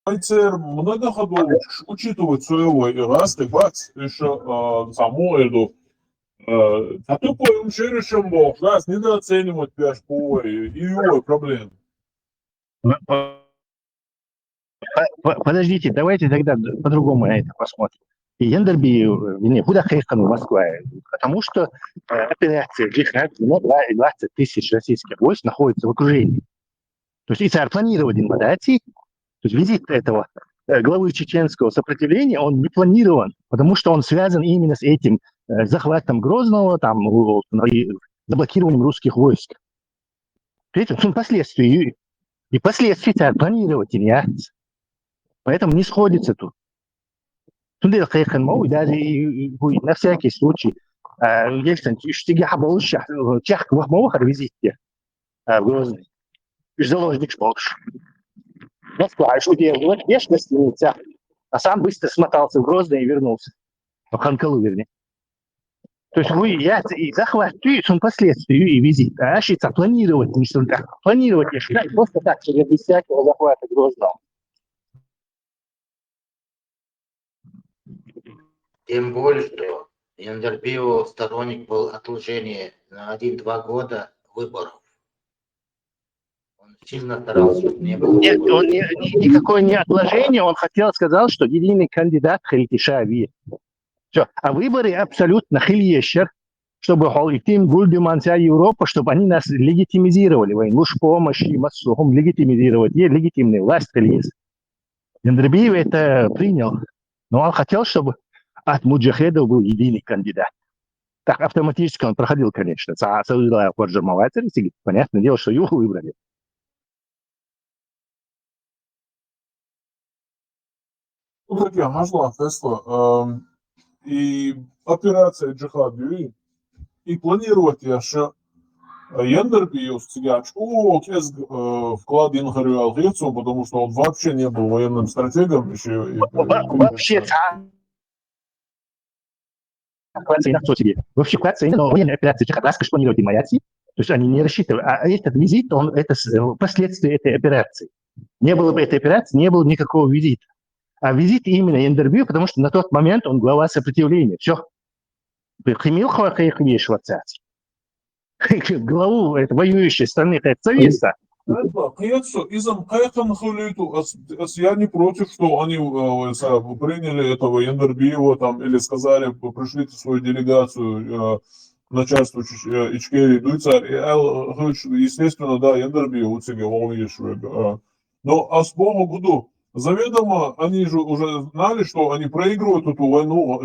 Айцер многоходовый, учитывать своего играстый бац, еще саму эту а то поем шеришем бог, нас недооценивать пешку и его проблемы. Подождите, давайте тогда по-другому на это посмотрим. И Яндерби, куда Хейхан в Москве? Потому что операция Джихад, 20 тысяч российских войск находится в окружении. То есть и царь планировал инвадации, То есть визит этого главы чеченского сопротивления, он не планирован, потому что он связан именно с этим захватом Грозного, там, и заблокированием русских войск. Это последствия. И последствия планировать не. Поэтому не сходится тут. Тут даже на всякий случай, если чех Вахмова визите в Грозный, заложник больше. А что делать? А сам быстро смотался в Грозный и вернулся. В Ханкалу, вернее. То есть и захват, он последствия, и визит. А ошибиться планировать, не что планировать, я считаю, просто так, без всякого захвата Грозного. Тем более, что Яндербиев сторонник был отложения на 1-2 года выборов. Он сильно старался, чтобы не было. Нет, он никакое не отложение, он сказал, что единый кандидат Хельтишави. Все. А выборы абсолютно хильешер, чтобы Холитим, Гульдеман, вся Европа, чтобы они нас легитимизировали. Войну с помощью, массовым легитимизировать. Есть легитимная власть есть. Яндербиев это принял. Но он хотел, чтобы от муджахедов был единый кандидат. Так автоматически он проходил, конечно. Понятное дело, что его выбрали. Таке, можливо, Тесла. И операция Джихад и планировать еще Яндербиев Цигачку вклад Ингарю Алгецу, потому что он вообще не был военным стратегом. Вообще но военная операция Джихад планировать инваряции. То есть они не рассчитывали. А этот визит, это последствия этой операции. Не было бы этой операции, не было никакого визита. А визит именно Яндербиев, потому что на тот момент он глава сопротивления. Все. Главу воюющей страны Союза. Я не против, что они приняли этого Яндербиева там, или сказали, пришлите свою делегацию начальству Ичкерии Дуйцар. Естественно, да, Яндербиев, но а с Богу году заведомо они же уже знали, что они проигрывают эту войну.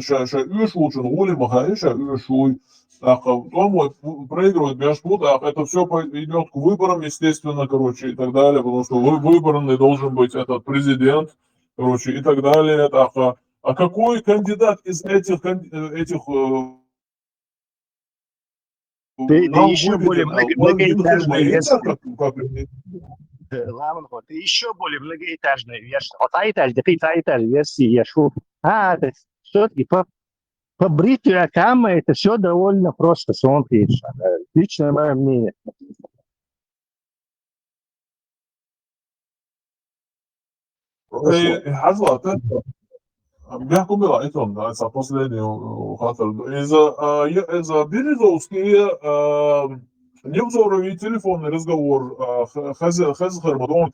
Проигрывают Бяшпут, это все идет к выборам, естественно, короче, и так далее, потому что выбранный должен быть этот президент, короче, и так далее. А какой кандидат из этих ты еще более многоэтажная ты еще более многоэтажная версия. Вот этаж версии я шел. Все-таки по бритве Акама это все довольно просто. Личное мое мнение. Бяху была, это он, да, последний хатер. Из-за Березовские невзоровый телефонный разговор Хазер Мадон,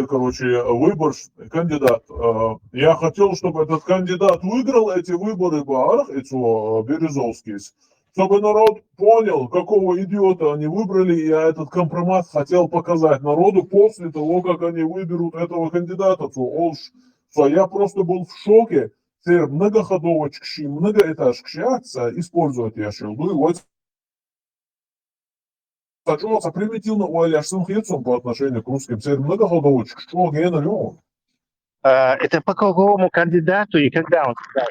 короче, выбор кандидат. Я хотел, чтобы этот кандидат выиграл эти выборы Березовские, чтобы народ понял, какого идиота они выбрали, и я этот компромат хотел показать народу после того, как они выберут этого кандидата. Я просто был в шоке. Многоходовочки, многоэтажки использовать я шелду, и вот сочувался примитивно уаляшным хитцом по отношению к русским. Многоходовочки, что генерал? Это по какому кандидату и когда он сказал?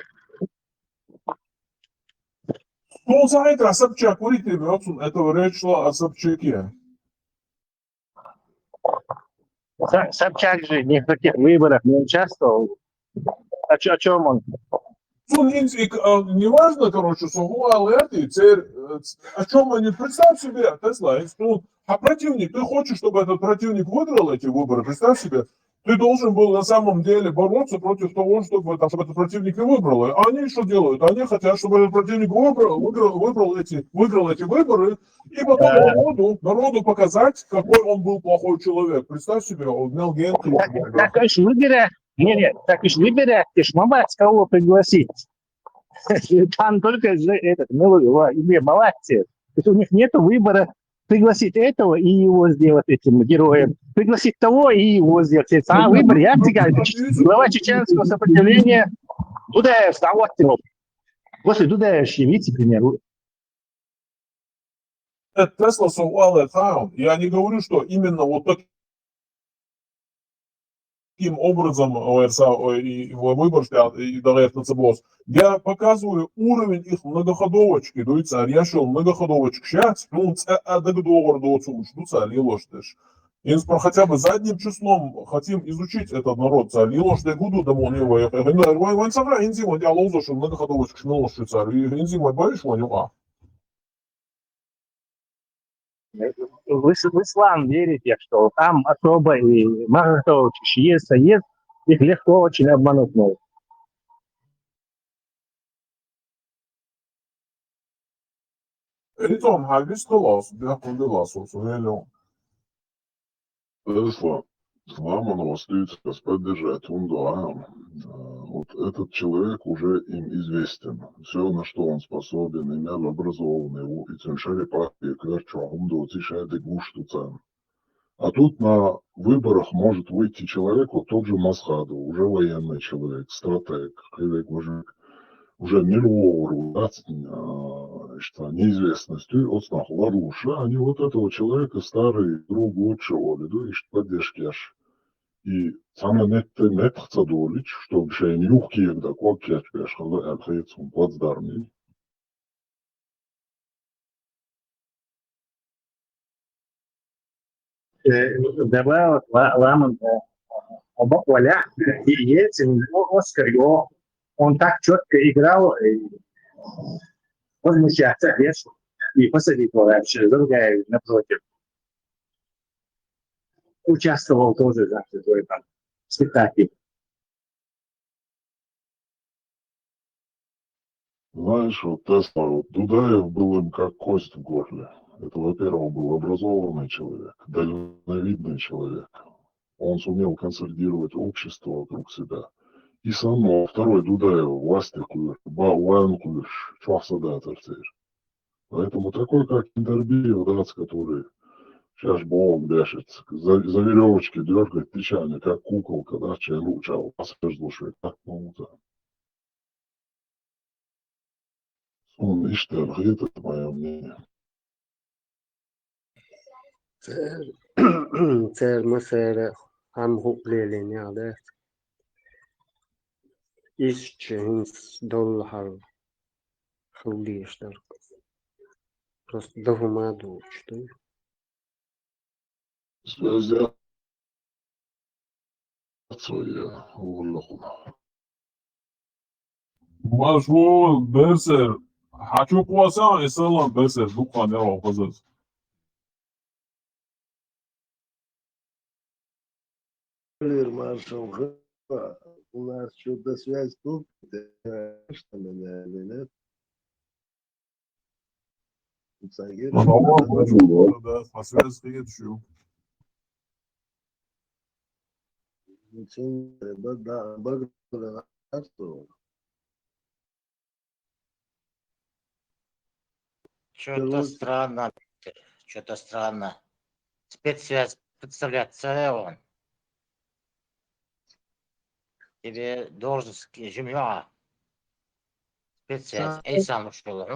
Ну, завтра Собчак, говорите, этого речь шла о Собчаке. Собчак же ни в каких выборах не участвовал. О чем он? Неважно, короче, о чем они, представь себе, Тесла, а противник, ты хочешь, чтобы этот противник выиграл эти выборы, представь себе, ты должен был на самом деле бороться против того, чтобы этот противник и выбрал. А они что делают? Они хотят, чтобы этот противник выиграл эти выборы, и потом народу показать, какой он был плохой человек. Представь себе, он имел ген. Так, конечно, выбирать. Нет, так уж выбирать, ты ж мамать кого пригласить. Там только этот, молодцы. То есть у них нет выбора пригласить этого и его сделать этим героем, пригласить того и его сделать. Выбор, я цыган, глава чеченского сопротивления, Дудаев стал вот его. После Дудаева вице-премьер. Тесла совал это. Я не говорю, что именно вот таким образом выбор и дает на цеблос. Я показываю уровень их многоходовочки. Дуется, решил многоходовочек сейчас, ну, договор до дуца, лилоштеш. Если хотя бы задним числом хотим изучить этот народ, лилош де гуду домой не выехал. Вань сама инзима диалог, что многоходовочек шмелош царь. Инзима боишь, ванюа? В ислам верите, что там особо и махатович есть, их легко очень обмануть могут. Ритом, хагис колос, бяхун деласу, сувелю. Тесла, сломано остается поддержать Ундуаам. Вот этот человек уже им известен. Все, на что он способен, имел образованный, и ценшери папи, кверчу, Унду, тишады гуштуцан. А тут на выборах может выйти человек, вот тот же Масхадов, уже военный человек, стратег, человек уже мирового, да, что неизвестностью, от снах Ларуша, они вот этого человека старый друг лучшего, да, и поддержки аж. И самое нет цадолич, что вообще не юхки, когда квакет, когда отходит плацдармий. Добавил Ламан Валя и Ельцин, Оскар его, он так четко играл, возмущаться лес и посадить его вообще, другая напротив. Участвовал тоже в этом спектакле. Знаешь, вот Тесла, вот Дудаев был им как кость в горле. Это, во-первых, был образованный человек, дальновидный человек. Он сумел консолидировать общество вокруг себя. И само, второй Дудаев, власти куешь, ван куешь, чвахсада терцер. Поэтому такой, как Интербиев, да, который сейчас Бог бешится, за веревочки дергает плечами, как куколка, да, чем учал, посаждуши, как ну-то. Он Иштер, это мое мнение. Цер масера ам хуклелин я, да. Исчинс доллар хулиштер. Просто довумаду, что Связя своя улохуна. Машву берсер. Хочу кваса, исалам берсер. Дукан я опозит. Маршал, у нас что-то связь тут, что меня или нет? Да, по связи стоит еще. Что-то странно, что-то странно. Спецсвязь представляется он. Тебе должность жемья. Спецсвязь. Эй, сам что ли?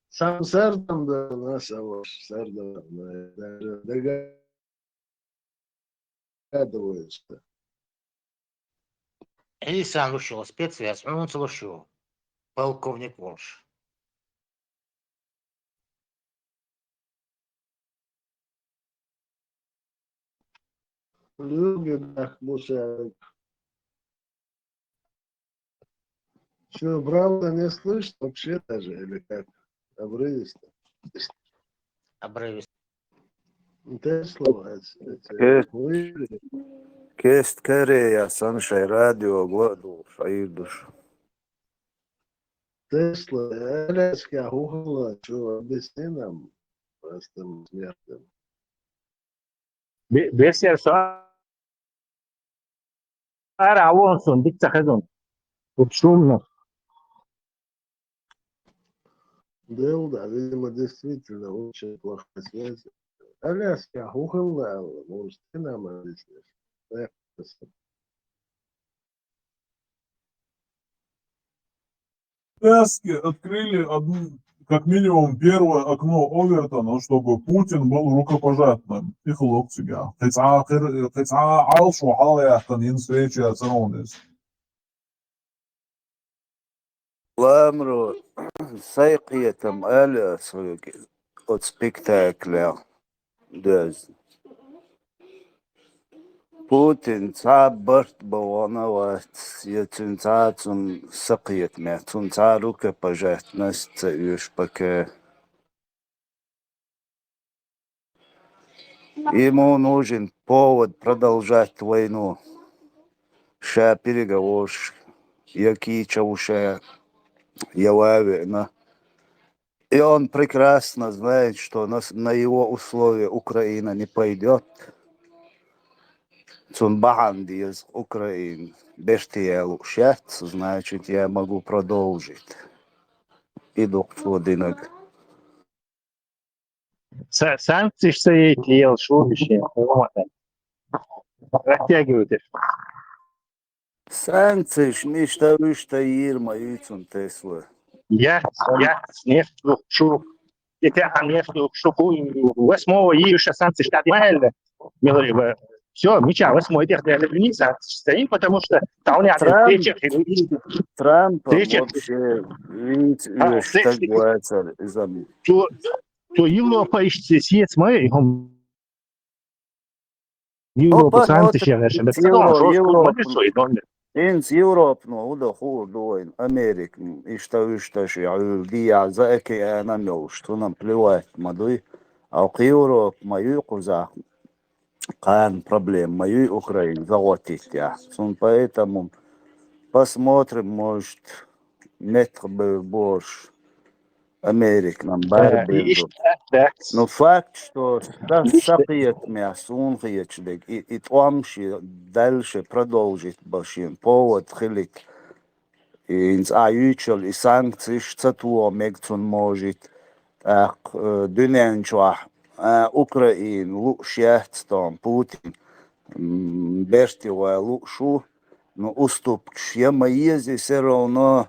Сам Сардам, да, нашего Сардам, даже догадываешься. Эй, сам ушел. Спецсвязь. Он слушал. Полковник Волш. Любит Ахмушарик. Что, правда не слышно вообще даже, или как? Обрывисто. Обрывисто. Тесла, Kest Kerēja Sanšai radio gladu šairdušu. Тесла, Аляска, ухла, что, объясни нам простым смертным. Берсер Ара Авонсон, Дикцахазон. Тут шумно. Да, видимо, действительно очень плохая связь. Аляска, ухылала, может, и нам объяснишь. Пяски открыли как минимум первое окно Овертона, чтобы Путин был рукопожатным. И хлоп себя. Хотя алшу халаяхтан инсвечия церонис. Ламро сайқиятам аля свыги от спектакля дез. Путин цабарт баванават, ятун цацун сақият мятун царука пожатность цаюш пока. Ему нужен повод продолжать войну. Ша переговор, який чауша явавина. И он прекрасно знает, что на его условия Украина не пойдет. Цунбахан из Украины. Бештиелу шат, значит, я могу продолжить. Иду к Флодинок. Санкции стоит, ел, шубище. Растягивают их. Санкции, мечта вышта Ирма, Ицун Тесла. Я нефть шуб. Это нефть шуб. 8 июля санкции штатмайля. Все, меча 8 декабря санкции стоим, потому что там не Трамп вообще, видите, что говорится, то Европа ищет съесть мои. Европа санкции, Инс Европа, ну, удоху, дуин, Америка, и что ши'ул, дия, заэки, я мел, что нам плевать, мадуй, а к Европа, мою куза, кан проблем, мою Украину, заводить я. Поэтому посмотрим, может, метр был больше. Америка нам борьбы. Но факт, что сапиет мясо, он хочет, и томши дальше продолжить башин. Повод хилик. И инс аютчел, и санкции, что туо мегцун может. Дюненчуа, Украин, лучшесть там, Путин, бештива лучшу, но уступ, шема ези все равно.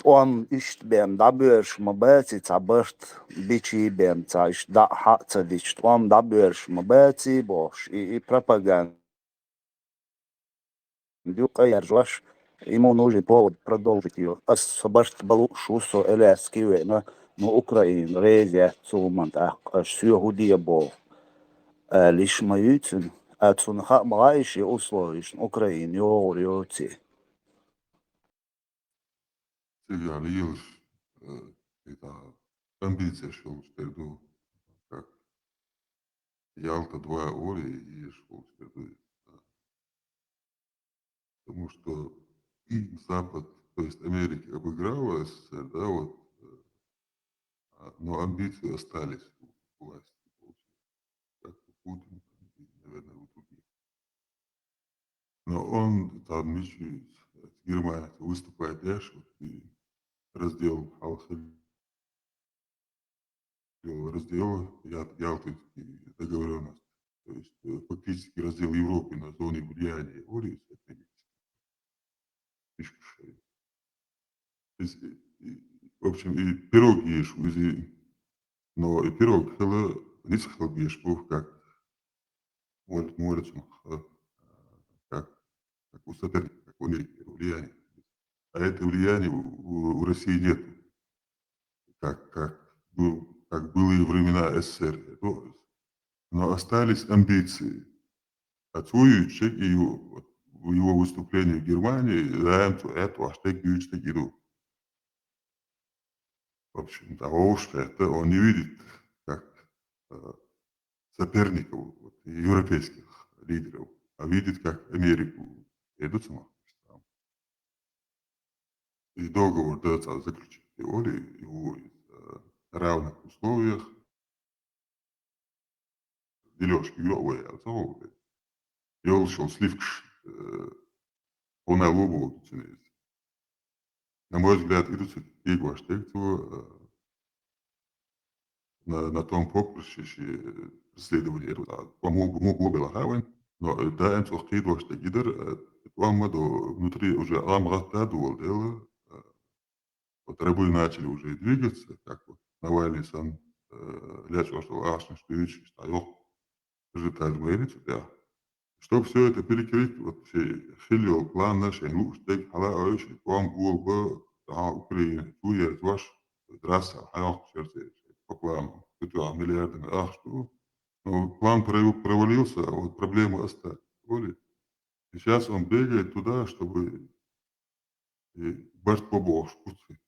Он ищет даберш мабэци цаберт бичи бем цаиш да хацадич. Он даберш мабэци бош и пропаганда. Дюка яржлаш ему нужен повод продолжить ее. Особерт балу шусо элески вена но Украин резя цумант аш все худия бол. Лишь маютин цунха малайши условия Украин йоти. Сега лиелш это амбиция, что спереду, как Ялта 2 ори и шел спереду. Потому что Запад, то есть Америка обыграла СССР, да, вот, но амбиции остались у власти, как у Путина, и, наверное, у других. Но он там еще Германия выступает дальше, и раздел Ялтинские договоренности. То есть фактически раздел Европы на зоне влияния Ории, в общем, и пирог ешь, но и пирог не сахал ешь, как может, как у соперника, как в Америке, влияние. А это влияние у России нет, как было и времена СССР. Но остались амбиции. Отсюда и в его выступлении в Германии, это аж так иду. В общем, того, что это он не видит как соперников европейских лидеров, а видит как Америку. Идут сама. И договор дается заключить теории его на равных условиях. Дележки новые, а то я шел сливкш он лобу. На мой взгляд, идут и архитектуру на том поприще преследования могло было, но да, им сохранить ваш тагидер, вам внутри уже амрата дело, вот рабы начали уже двигаться, как вот Навальный сам лечил, что важно, что ищет, стоял, жить говорится, да. Чтобы все это перекрыть, вот все хилил план наш, лучше хала ойши, вам гулба, Украина, туя, ваш трасса, хаях, сердце, по плану, это миллиардами, что? Ну, план провалился, а вот проблемы остались. И сейчас он бегает туда, чтобы бать побольше.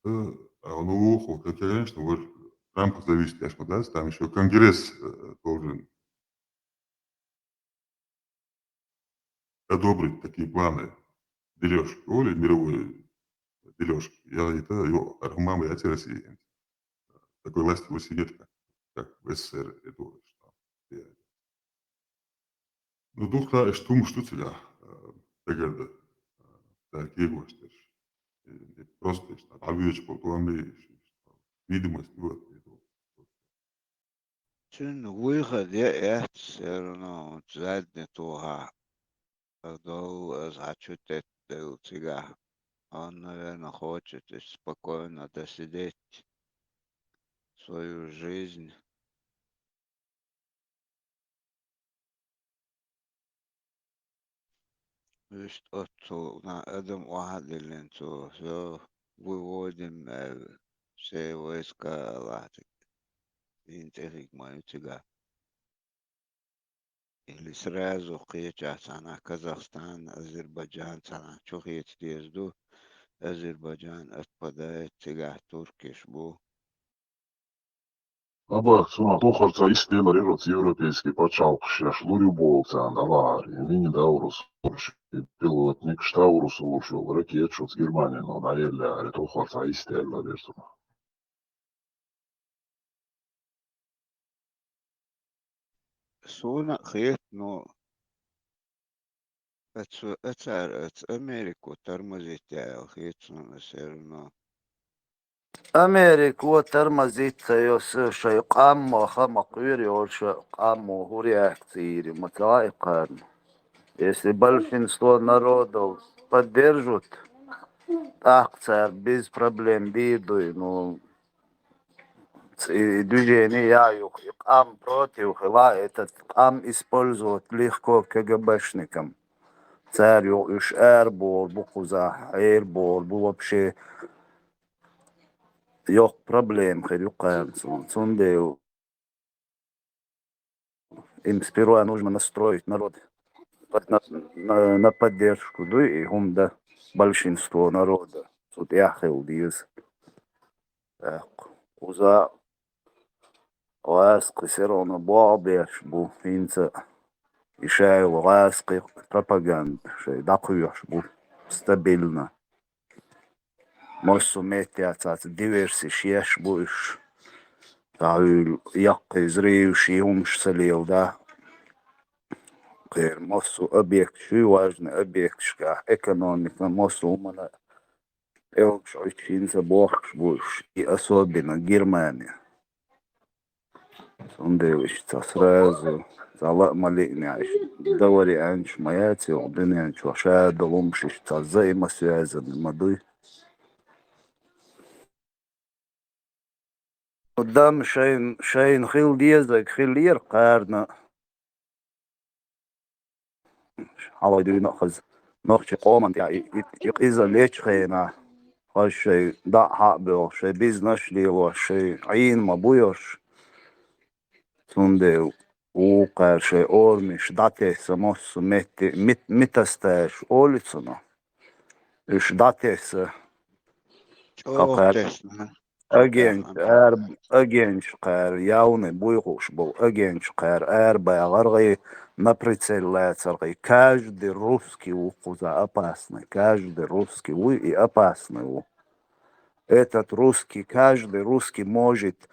А он уехал, хотя, конечно, вот в рамках зависит, конечно, да, там еще Конгресс должен одобрить такие планы дележки, мировой дележки. Я это, его, мама, я России. Такой власти вы сидит, как в СССР, это что. Ну, духа, что тебя, тогда, такие гости. Просто, объявить по плану, видимость, вот. Sen выход я все равно заднего до зачутет у тебя. Он, наверное, хочет спокойно досидеть свою жизнь. Just отцу на этом уаделен, все выводим все войска латик. Интеллиг мою тебя. Или сразу кричат на Казахстан, Азербайджан, на чухит съезду, Азербайджан отпадает тебя, туркиш бу. Абы тухарца истеллерирот европейский пачалкыш яшлури болцан алар, мини даурус пилотник штаурус улушул ракетчут с Германии, но наелля тухарца истеллерирот. Суна хит, но это Америку тормозит, я хит, но все равно. أمريكا وترمزيت شيء قام خم قيري وش قام هوري كتير متلاقي если большинство народов поддержат акция без проблем виду, ну, движение я ам против, этот ам использовать легко КГБшникам. Царь уж Эрбол, Букуза, Эрбол, вообще yok проблем, хрюкаем, сундею. Им сперва нужно настроить народ на поддержку, да, и он, да, большинство народа. Тут я хилдиз. Уза ласки все равно бабеш бу, инца, и шай ласки пропаганда, шай дакуешь бу, стабильно. Мосу метиацац диверси шеш буш. Тау яқы зреющий умш салил, да. Мосу объект, что важный объект, что экономика, мосу умана элкш очень заборш буш, и особенно Германия. Сундевичца сразу зала малиняш, говори анч маяти, обдынянч вашада лумшишца взаимосвязаны мадуй. قدام شاين خيل ديزك خيلير قارنا حاول نأخذ نخش قوما يعني إذا ليش خينا هالشي دا حقبه شي بيزنش لي وشي عين ما بويش تونده وقار شي أورمش داتي سموس متستاش أوليتسنا إش داتي س قار أجنش قار ياوني بويقوش بو أجنش قار باغرغي на прицеляется. Каждый русский укуза опасный. Каждый русский и опасный. Этот русский, каждый русский может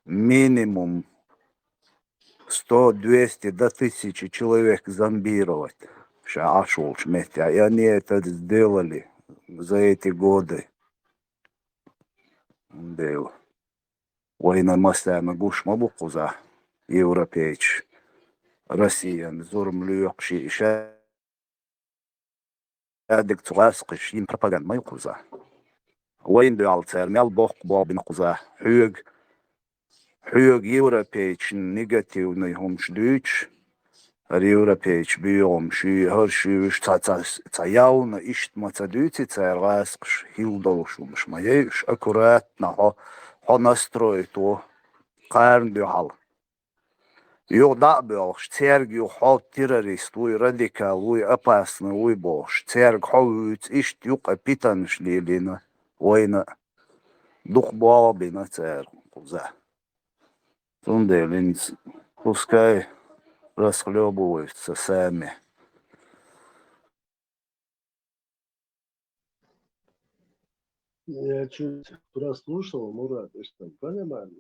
минимум 100, 200 до 1000 человек зомбировать. И они это сделали за эти годы. وين المستعمر بوش مبوقوزا يوروبيتش Россиян зурмлюк ши شادك تغاسقش ين пропаганд ما يقوزا وين دو علتر مال بوق بابن قوزا حيوغ يوروبيتش نيجاتيو نيهم شدوش اليوروبيتش بيوم شي هرشيوش تا ياونا إشت ما تدوتي تا غاسقش هيلدولشو مش ما يش аккуратно хо настроиту قارن دو حال يو دا بيوش تيرج يو حو террорист وي راديكال وي опасный وي бош تيرج حو إشت يوق أبيتانش ليلينا وين дух бабина تيرج قوزا Тунделинц, пускай расхлебываются сами. Я чуть прослушал, Мурат, и что, понимаю,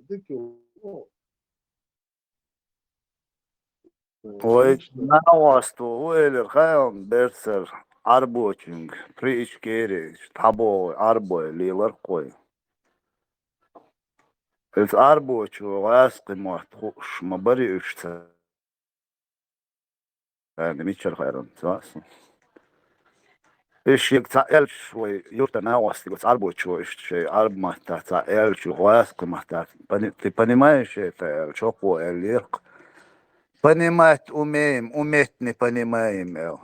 Ой, навасту, уэлэр хайон берсер арбочинг, причкерич, табо арбой лилар кой. Эс арбочу васқи махтуш, мабари ушца. Мичер хайрон, цвасу. إيش يقطع شوي يورتا ناوس يقطع عربو شوي شيء عرب ما تقطع شو غاسق ما تقطع بني ما شيء شو قو الليق بني ما أمتني بني ما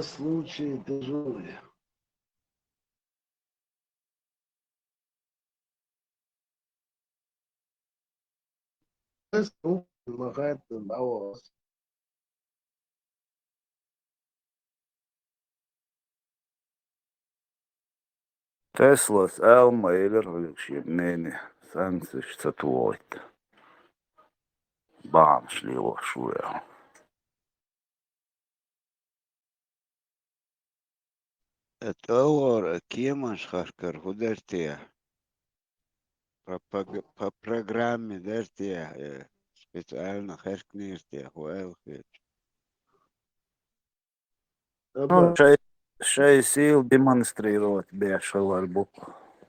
случаи тяжелые. Махает навоз. Теслас Элма Эйлер Шибнени Сансиш Цатуойт Бам шлило шуя. التطور كيما شخركر ودرتيه по программе дертие специально херкниртие хуэлхит. شيء سيل демонстрировать бешал арбук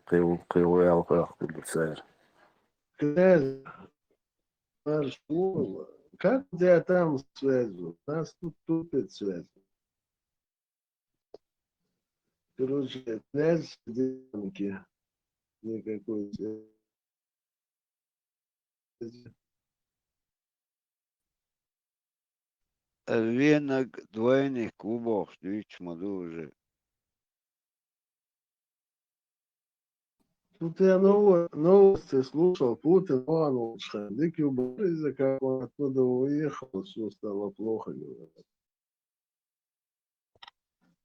قيو ялخ بالسير. Князь, маршрут, как у тебя там связь? У нас тут тупит связь. Короче, князь деньги. Никакой связи. Vienag двойных клубов штуч мадуже. Тут я новости слушал, Путин лучше. Дикий уборы, как он оттуда уехал, все стало плохо. Говорят.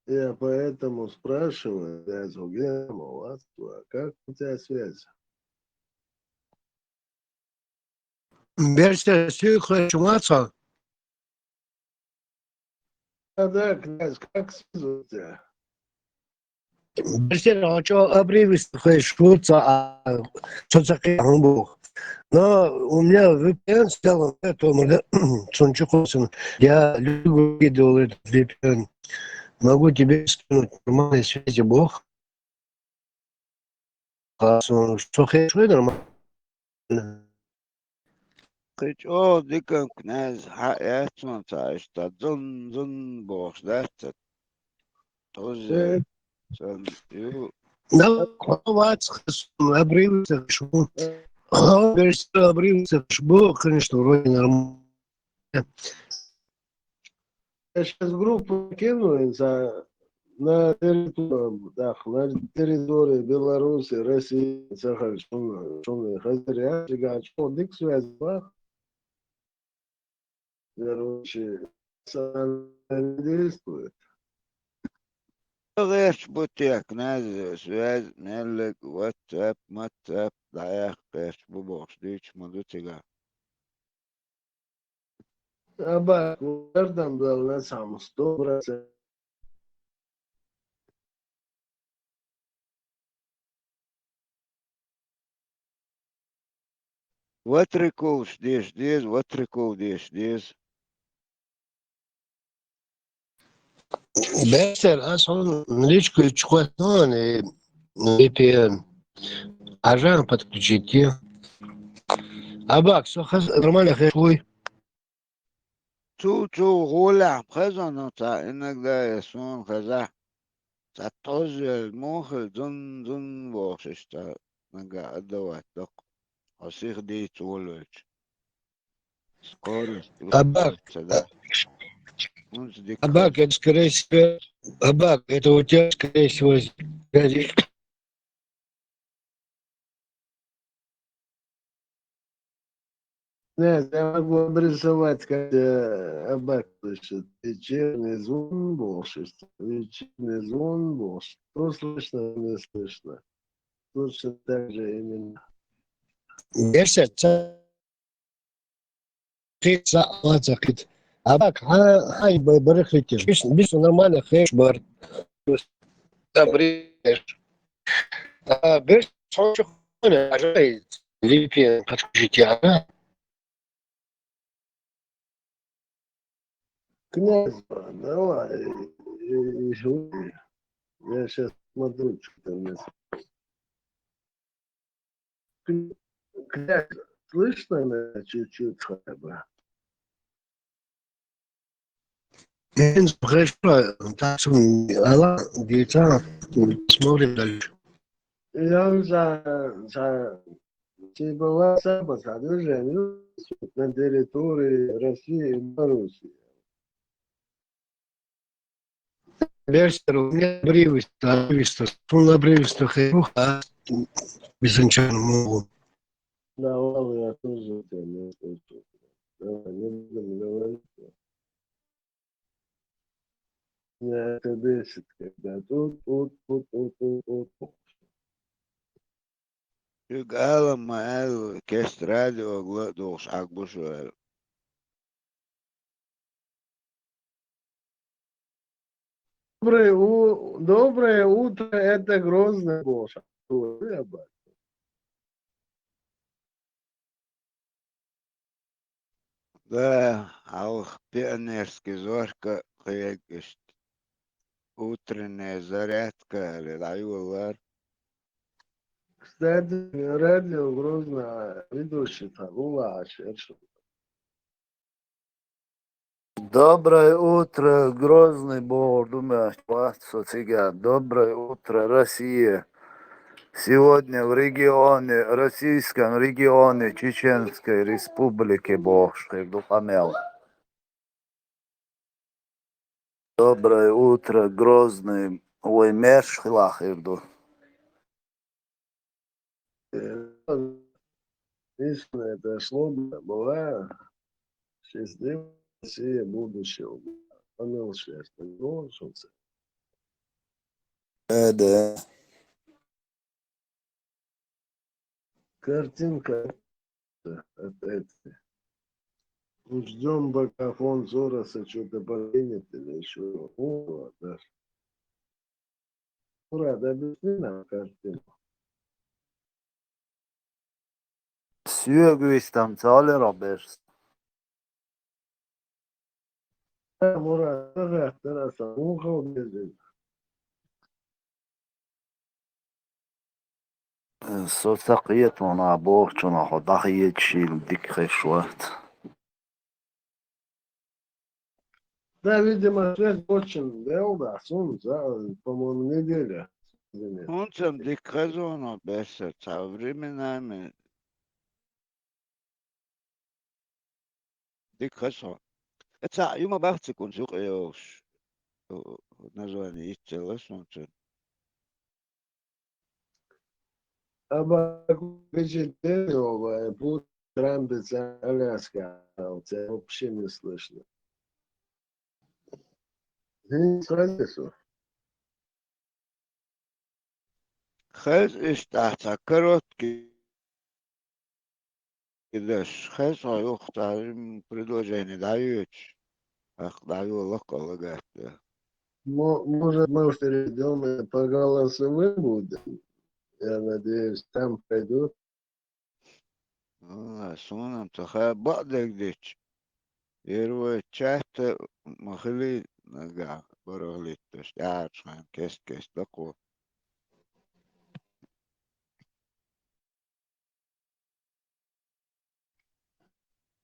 Я поэтому спрашиваю, дядь Гема, у вас как у тебя связь? Версия Сюхачмаца. Да, князь, как связь у тебя? Версия Очо Абривис Швуца, Соцаки Хамбух. Но у меня VPN сделан, поэтому Сунчукосин. Я люблю видел этот VPN. Могу тебе скинуть нормальной связи, Бог. Что хочешь, нормально. Кыч о дикан князь яцман цаишта зун бош дартет. Тоже сан ю. Да, хватит, Абривис Швуц. Версия Абривис Швуц, конечно, вроде нормально. Я сейчас группу кину на территории Беларуси, России, Сахалина, Хазаря, Чигачко, дик связь, короче, действует. Рэш бутия князь связь нелек WhatsApp, WhatsApp, даях пеш бубош дич мадутига. Абак, каждом был на самом 100%. What records this, what record this. Бестер, он наличку чухотон и VPN. Ажан подключите. Абак, все нормально хэшвой. Цу гуля, хазаната, иногда я сон хаза. Тоже мохи дун бошишта. Нага отдавать, так. А всех дейт волочь. Скорость. Абак, Да. Абак, это скорее всего... Абак, это у тебя, скорее всего, Нет, я могу обрисовать, как Абак слышит. Вечерний звон волшебства. Вечерний звон волшебства. Что слышно, не слышно. Точно так же именно. Бестер, ты лацакит. Абак, хай барахлите. Бис нормально хэшбар. Добрый. Бестер, что ажай VPN подключите. Ага. Князь, давай. Я сейчас смотрю, что там есть. Князь, слышно меня чуть-чуть хотя бы? Хорошо, так что Алла, деца, смотрим дальше. Я за была движение на территории России и Беларуси. Бестер, у меня бревиста, на бревиста хэруха, бесенчан могу. Да, ладно, я тоже тебя не слышу. Давай, не будем говорить. Меня это бесит, когда тут. Югала маэл, кест радио, гладош, акбушуэл. Доброе утро, это Грозный Боша. Да, auch пионерский зорька, каякишт. Утренняя зарядка, лилаюлар. Кстати, радио Грозно ведущий там, Улаш. Доброе утро, Грозный Бог, думаю, цыган. Доброе утро, Россия. Сегодня в регионе, российском регионе Чеченской Республики Бошкой, Духамел. Доброе утро, Грозный. Ой, мерш хилахирду. Истинно, это слово была счастливая Россия будущего. Помыл счастье. Ну, солнце. Да. Картинка опять. Ждем, пока фон Сороса что-то подвинет или еще. О, да. Мурат, объясни нам картинку. Сүйегüistan цали Роберс. Мурат, тараса, ухо бежит. Соцақиет мона борчуна ходахиет шил дик хешват. Да, видимо, связь очень долго, по-моему, неделя. Унцем диказоно бесет, со временами. Диказон. Это юма бахцы кунцук эош. Название исцелось, унцем. Обогащение, путь Трампица, Аляска, у тебя вообще не слышно. Не слышно. Хэс иштата короткий. Идешь, хэс оюхтарим предложение дают. Ах, даю локолагат. Может, мы перейдем и по голосовым будем? Я надеюсь, там пойдут. Сонам тахая бадек дич. Первое часто махали нога бороглит, то есть ячхан, кес такой.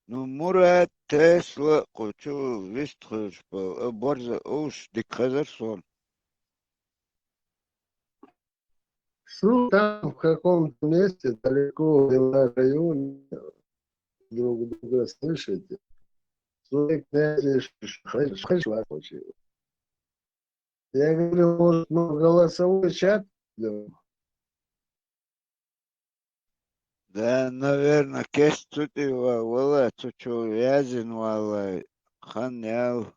Ну, Мурат Тесла, кучу вистхуш, борза уж дикхазарсон. Ну, там в каком-то месте далеко в районе друг друга слышите. Свой князь хочет. Я говорю, может, голосовой чат? Да, наверное, кес тут его, вала, чучу вязин, вала, ханял.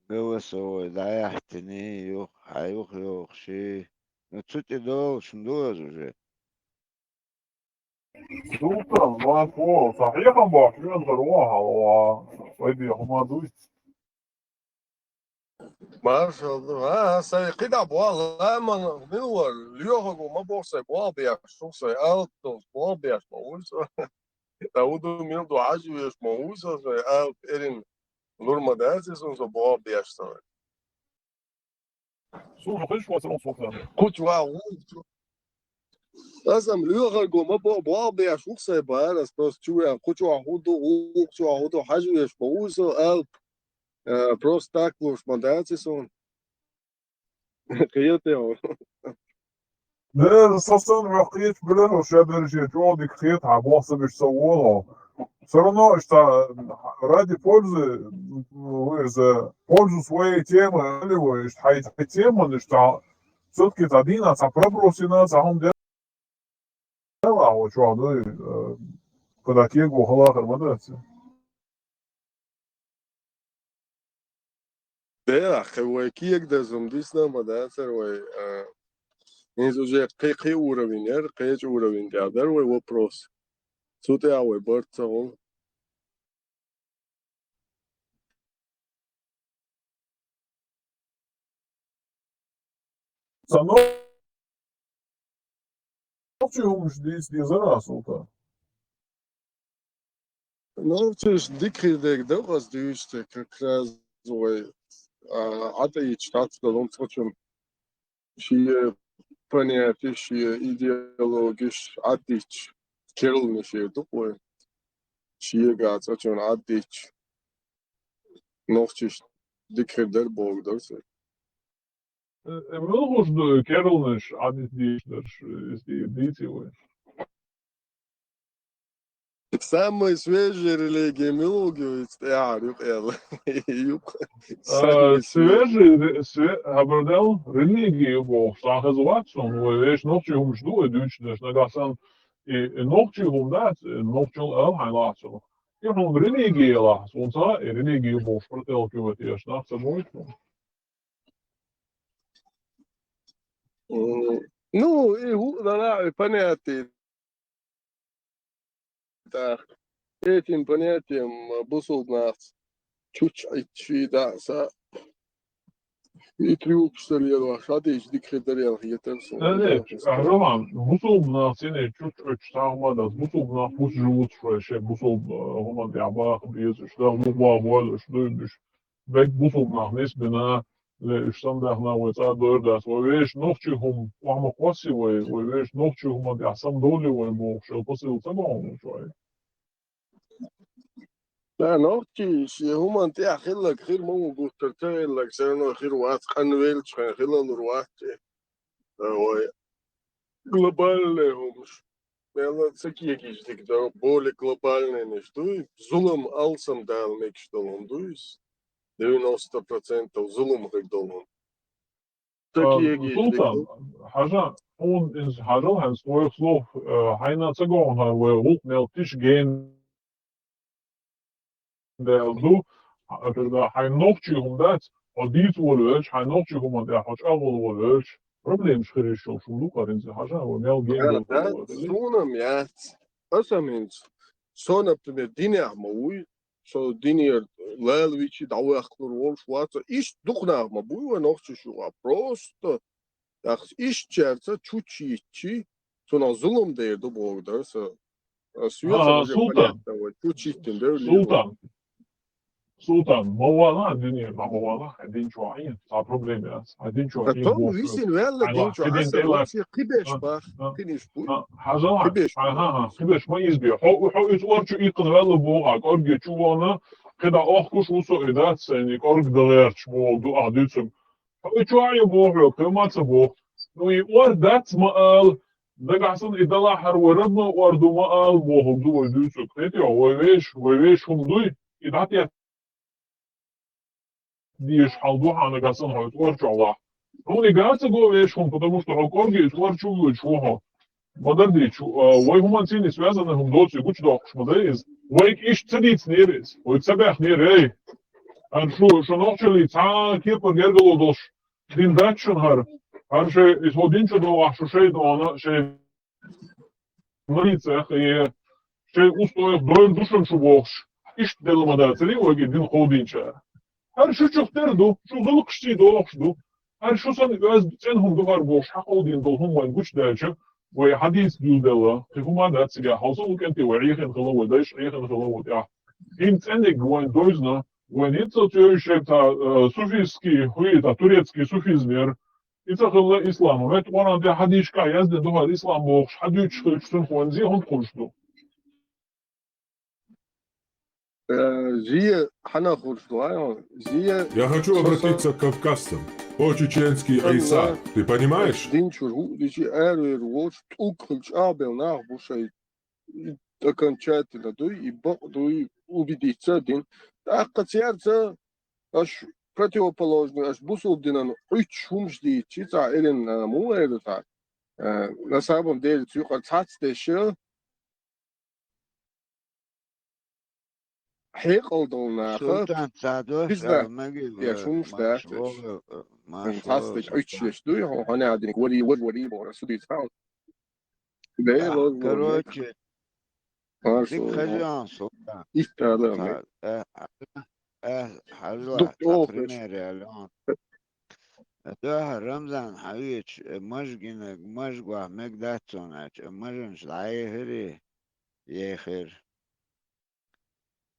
Голосовой, да, яхтини, юх, хаюх, юх, ши. Ну, цути дол, шндуаз уже. Супер, ванфо, صحيح بقى شو نروح ويدي هما دوي. Maşallah. Ha, sen kida boğa ama ne var? Lyogo ma boğa boğa bir çok say alto boğa bir mausa. Daudu min do aju es mausa say alt erin norma dazes so boğa bir say. شو نخش وصل صوفنا. Kuchwa Asam lyogo ma boğa bir çok say baras pros chuya kuchwa hudo aju es mausa alt pros taklos mandazes on. Kıyatıyor. لا أساسا رقيت بلا وشادر جي جودي خيط عباصة باش صورها. Все равно, что ради пользы, за пользу своей темы, или тема, что все-таки задина, пробросина, сам дела, вот что, ну, когда кегу халахар мадаться. Да, хавай киек да зумдисна мадацер вай из уже кай уровень, кай уровень дядер вай вопрос. Суте авай борца он. Сано чего здесь не зарасл-то. Ну, чеш дикридек да раз дюште как раз вай ата и чтат да он сочем шие понятие шие идеологиш атич керл шие тупой шие гад сочем атич nog чеш дикридер бог да се. Много что керулныш, а не здесь, если дети вы. Самые свежие религии милогию يعرف يلا самые Свежий, haberdel, religiju Bog, sākas vecum, vai vērš nokčihum šdoja dūčnes, negasan, nokčihum dēc, nokčil elhain lācelu. Ja hun religija lās, un tā ir religiju Bog, pratelkju tieši nāc ar mūjtu. Ну, и да, понятие. Да, этим понятием бусул нас чуть-чуть, да, и трюк, что ли, шатыч дикридерел, етемсу. Ne, Roman, musulmana seni çok sağmadas, musulmana pus живут, şey, musulmana diaba biz işte bu var, işte bek musulmana nesbina le standardna ve ta dördas ve veš nohçuhum ama krasivoy ve veš nohçuhum da sam dolivoy bu şey posil tamam şoy. لا نوتي شي هما انت خلك خير مو قلت لك سنه خير وات قنويل خير الروات глобальные Ela sakia geçtik de böyle globalne neştu. Zulüm alsam dalmek istolunduyuz. 90% zulüm hıgdolun. Sakia geçtik. Sultan, haja on is hajal han svoje slov hajna cagon ha ve hulk nel tiš gen del du da hajn nohçuhum dat o dit wolch hajn nohçuhum da haj avol wolch problem schirischul shuluk arin ze haja ve nel gen Да, сонам я. Асаминс. Сон, например, диня мауи, со диня лелвичи давахлур вол шваца. Иш духнах мабуи нохчу шуга. Просто иш черца чучичи Sonra zulüm derdi bu orada. Suya Sultan, şu çiftin de öyle. Sultan, موضوعنا الدنيا موضوعنا قاعدين شوية صار بروبليم يا قاعدين شوية Tom visin vella dinço asar vapsi qibeş bak. Qiniş bu. حاجة واحد Qibeş. ها كيفاش ما يزبي حق يتورش يقن ولا بوغاك أرجع شوانا كده أخكش وصو إدات سينيك أرج دغيرش بوغدو أعديتم حق شوية بوغلو كما تبوغ نوي وردات مقال دقعسن إدلا حرورنا وردو مقال بوغدو ويدوسك نتيو ويويش هم دوي إداتي ديش حالدوها أنا قاسن هاي تورش الله هم إيجاتي ويش هم потому что حقورجي تورش ويشوها Подождите, ой гуманцини связаны гумдоци, куч дохш, мадейз. Ой иш цадиц нерез, ой цабах нерей. Ан шо нохчели ца кепа гергало дош. Дин датшен хар. Ар ше из hodinчо до шушей до она ше мрицах и ше устоях доен душен шубохш. Иш делмадацели ой дин hodinча. Ар ше чухтерду, шу гылкшти дохшду. Ар шо сан öz цен хумдугар бош, хақодин дол хумвайн куч дача. وحديث جودلا هما ده تسجع حصل كنت وعيخن خلوه دايش عيخن خلوه ده انت عندك وين دوزنا وين انت تشوف تا صوفيسكي هوي تا تورецкий суфизмер انت خلا اسلام ومت وانا ده حديث كا يزد ده الاسلام بوخش حديث شتون خوانزي هم خرجتو Жия хана хуршла, жия. Я хочу обратиться к кавказцам. По-чеченски Айса. Ты понимаешь? Динчуру, дичи эрер воч укхлч абел нах бушай окончательно дуй и дуй убедиться дин. Так кацерца аж противоположный, аж бусулдинан учумжди чица элен му эрта. На самом деле цюха цацдеше Sultan Sadosh Bizde Magi yaşamış da fantastik 3 yaşlı hani adını وري ورسولي تاون ده короче ты хозяин Султан история حلوة пример الآن ده رمضان حويج مشجنك مشجوع مقداتونك مجنش العيهري يخير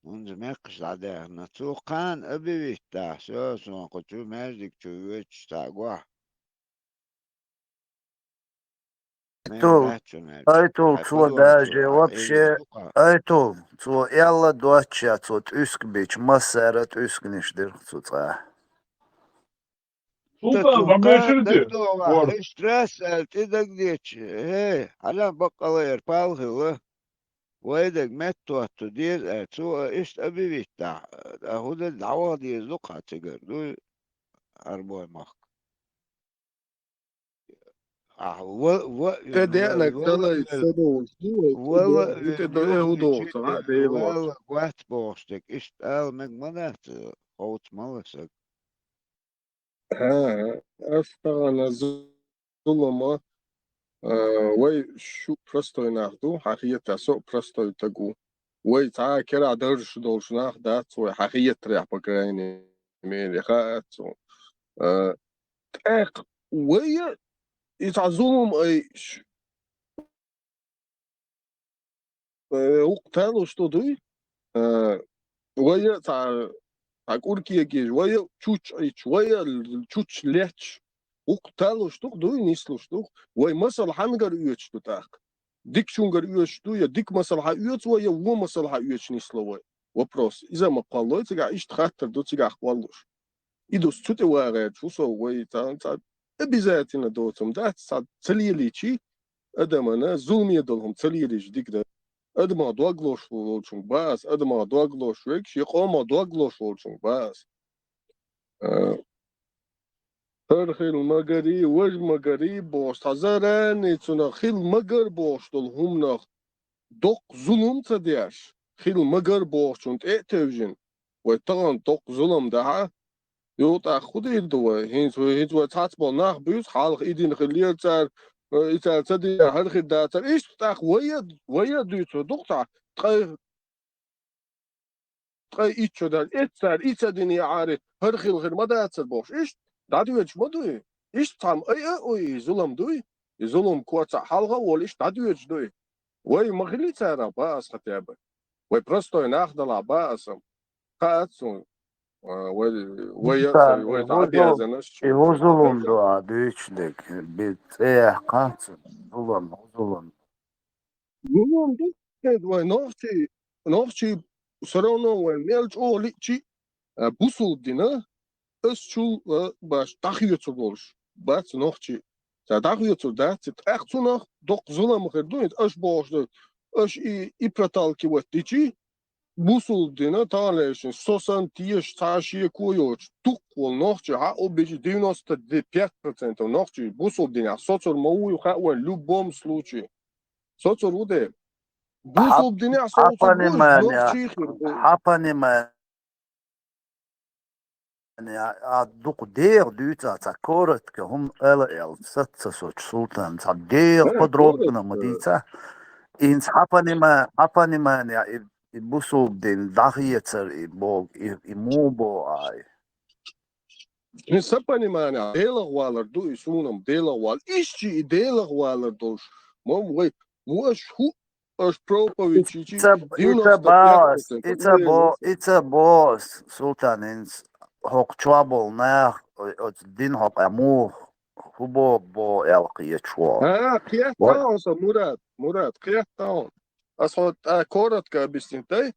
منذ مقش عده نتوقعن أبي بيتاح سوسون قلتو ماجدك تشويتش تاقوح Айтул цо даже вообще айтул цо ялла дуача цо üsk бич масарат üsknişdir цо. Sultan замешите. Стресс تدق ديش هي على بقى يربالغ ويدك متو تدير تو ايش ابي بيتاع هو ده الدعوه دي زقها تجر دو اربع مخ ده انا كلا يتصدوا والله ده هدوء صراحه ده والله وقت بوستك ايش قال مجمدات قوت ملسك ها اشتغل ظلمه وي شو برستو ناخدو حقيقة سو برستو تقو وي تا كرا درش دولش ناخدات وي حقيقة ريح بقريني ميري خاات تاق وي يتعزوهم ايش وقتالو شتو دوي وي تا كوركي جيج وي تشوش ايش وي تشوش ليتش وقتالو штук дуй нислу штук вой масал хамгар үечту так дик шунгар үечту я дик масал ха үец вой я во масал ха үеч нислу вой вопрос иза мақаллой тига иш хаттер ду тига ахвалдуш идус чуте варе чусо вой та обязательно дотум да целиличи адамана зулми долхум целилич дикда адама дуаглош волчун бас адама дуаглош век шиқома дуаглош волчун бас خیل مگری وج مگری باش تازه نیتونه خیل مگر باش دل هم نخ دق ظلم تدیش خیل مگر باش چون اتوجین و تان دق ظلم ده یو تا خود ایدوه هیچ و تات با نخ بیش حال ایدین خیلیه تر ایتر تدی هر خیل داتر ایش تا وید دیتو دق تا تای ایچو در ایتر دینی عاری هر خیل ما داتر باش ایش دادی وچ ما دوی ایش tam ay oy zulam دوی يظلم كوتا حلقة وليش تدويج دوي وي مغلي ترى باس ختيابة وي برستو ناخذ باسم قاتسون وي تعدي هذا نش يوزلون دو دويتشلك بتاع قاتل ظلم يوم دي وي نوختي سرونو وي ميلج اوليتشي بوسو دينا اسشو باش تخيوتو بولش بات نوختي تخيوتو دات echt nog dok zullen gedoen as boos as I pratalki wattici busul dina taleshin sosan tieš tašie kojoč tukol nohči ha obeži 95% nohči busul dina socor mauju ha u ljubom slučaju socor ude busul dina socor boš nohči حapaniman دوق دير دوتا تاكورت كهم ال ست سوت سلطان دير подробно مديتا إنس حapaniman يا بوسو دين داخيتر إموبو آي Sapaniman delig waler doe is unum delig wal ischi delig waler dos mom we was who as propovici it's a boss sultanins hok trouble na din hok amur hubo bo elqi chwa قيات تاون مراد قيات تاون أصلا كورت كابستنتي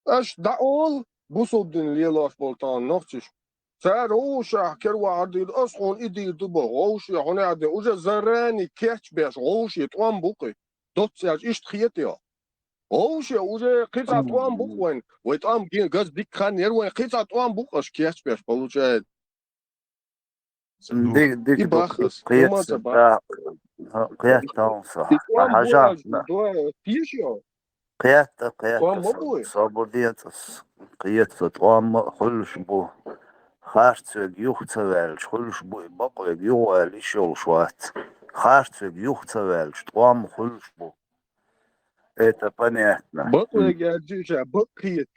أش دعول بوصل ليلاش بولتان نختش سار وشا كروا عدي أصلا إدي دبا وشي هنا عدي وجا زراني كيتش باش وشي توان بوقي دوت ساج إيش تخيتيا وشي وجا قطعة توان بوق وين ويتام جين جاز ديك خان يروي قطعة توان بوق أش كيتش باش بلوجاد ديك قيات تاون صح حاجة قيات صابوديتس قيات توام خلش بو خارتوك يوختوالش خلش بو بقو يوال يشول شوات خارتوك يوختوالش توام خلش بو это понятно بقو يجيشا بقيت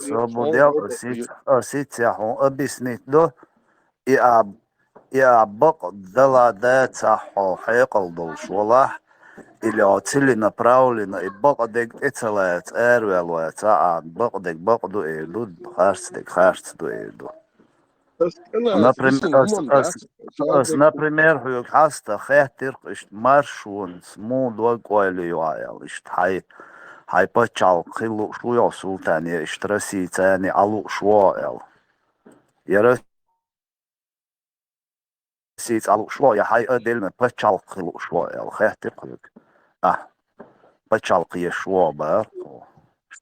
صابوديت أسيت يحون أبسنيت له يا بق دلا داتا حيقل دوش والله или отцели направлено и бог дек эцелет эрвелует бог дек бог ду элу харц ду элу например хюк хаста хэтир ишт маршун сму дог ойли юаял ишт хай пачал хилу шуя султани ишт раси цани алу шуаэл яра سيت على شوية هاي أدلنا بتشال خلو شوية خاتق بتشال قيا شوابر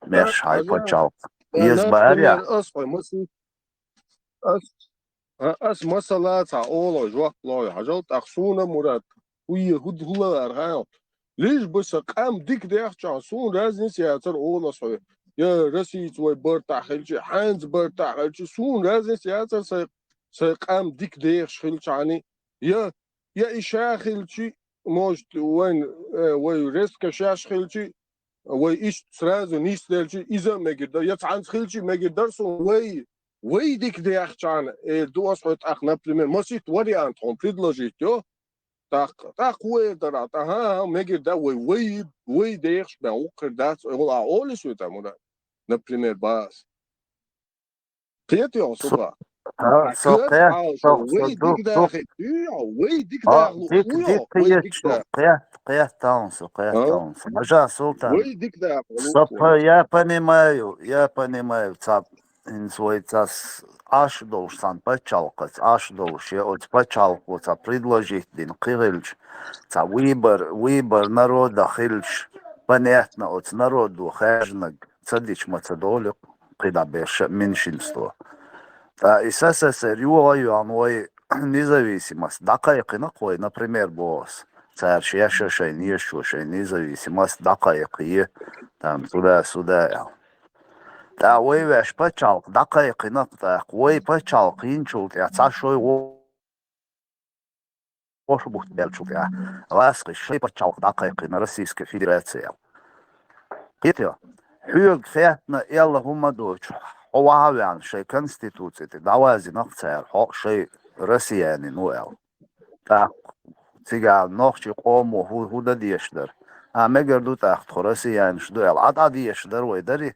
مش هاي بتشال يزبار يا أس مسألة تعالى جوا لا حاجات أخصونا مراد ويه هود هلا أرهاو ليش بس قام ديك ده أخصون رازن سياتر أولا صوي يا رسيت وبرتاح خلشي حانز برتاح خلشي سون رازن سياتر سيقام ديك دير شخلش عني يا إشاخلشي موجت وين ريسك شاشخلشي وإيش سرازو نيستلشي إذا ما قدر يتعن خلشي ما قدرش وي ديك دير شان دو أصوات أخنا بريمير مسيت وري أنتهم بريدلوجيت يو تاق وي درات ها ما قدر وي ديرش بأوكر دات ولا أولي شو تامونا نبريمير باس قيتي أصوبا قيات таунсу Мажа Султан я понимаю свой час аш должен почалкать аш должен от почалку предложить дин кирилч выбор народа хилч понятно от народу хажнак цадич мацадолик когда беш меньшинство и СССР юаной независимость дакайкина кой например босс царь шешей независимость дакайки там туда-сюда да ой веш почал дакайкина так ой почал кинчул я цашой вош бухт белчул я ласки шей почал дакайкина Российская Федерация китё хюг фятна ялла хума доч وهاوي شيء كونستيتوتي دوازي نقطة حق شيء россияне нуэл. Так, цигал нохчи қому худа диешдер. А мегер ду так россияне шдуэл. Ада диешдер ой дари.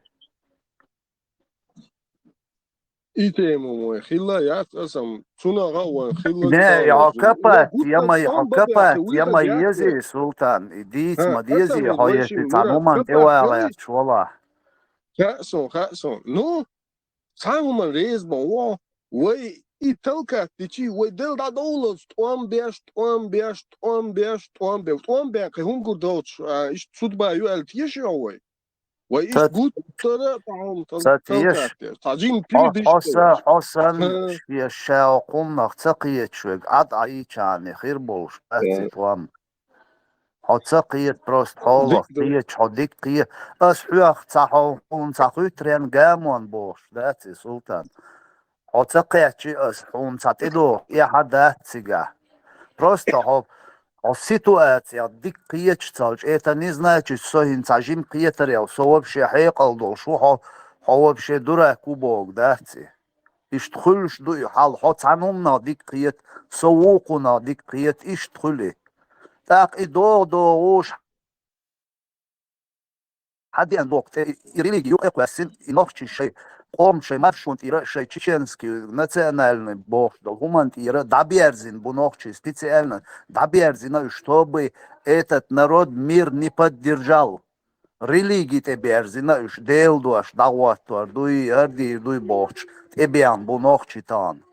إيتيمو مو خلا يعتصم صنع غوا خلا Ne تانوز حكبت وقلت يما صام بدا حكبت خويدا يما يعتصم يزي سلطان إديت ما ديزي قسم هايتي ويشي مرا تنومان كبا توالا كلي شوالا خاسون نو صام ريز بوا وي إتلكا تيجي ويدل دا دولز توام بيش هم قدوش إيش صدبا يوال تيشي هوي وإيش قد ترى تعم تلكا تاتيش تعجين تريدش حسن شاقوم نغتقيت شوك عد عيشاني خير بولش باتي توام حتسقيت بروست حولو قيت حديك قيت أسحوخ تحوون تحويترين قامون بوش داتي سلطان حتسقيت شي أسحون تحتدو يا حدات سيقا просто ситуация дикие читалч это не значит что инцажим приятел что вообще хайкалдо что вообще дурак убог дати иштхулш ду хал хотанум на дикиет соуку на дикиет иштхули так и до уж حد عندك ريليجي يقاسين ينقش شيء قوم شيء маршрут ира шей чеченский национальный бог документ ира доберзин бунокчи специально доберзин чтобы этот народ мир не поддержал религии теберзин уж дел дуаш даватор дуй арди дуй бог тебян бунокчи тан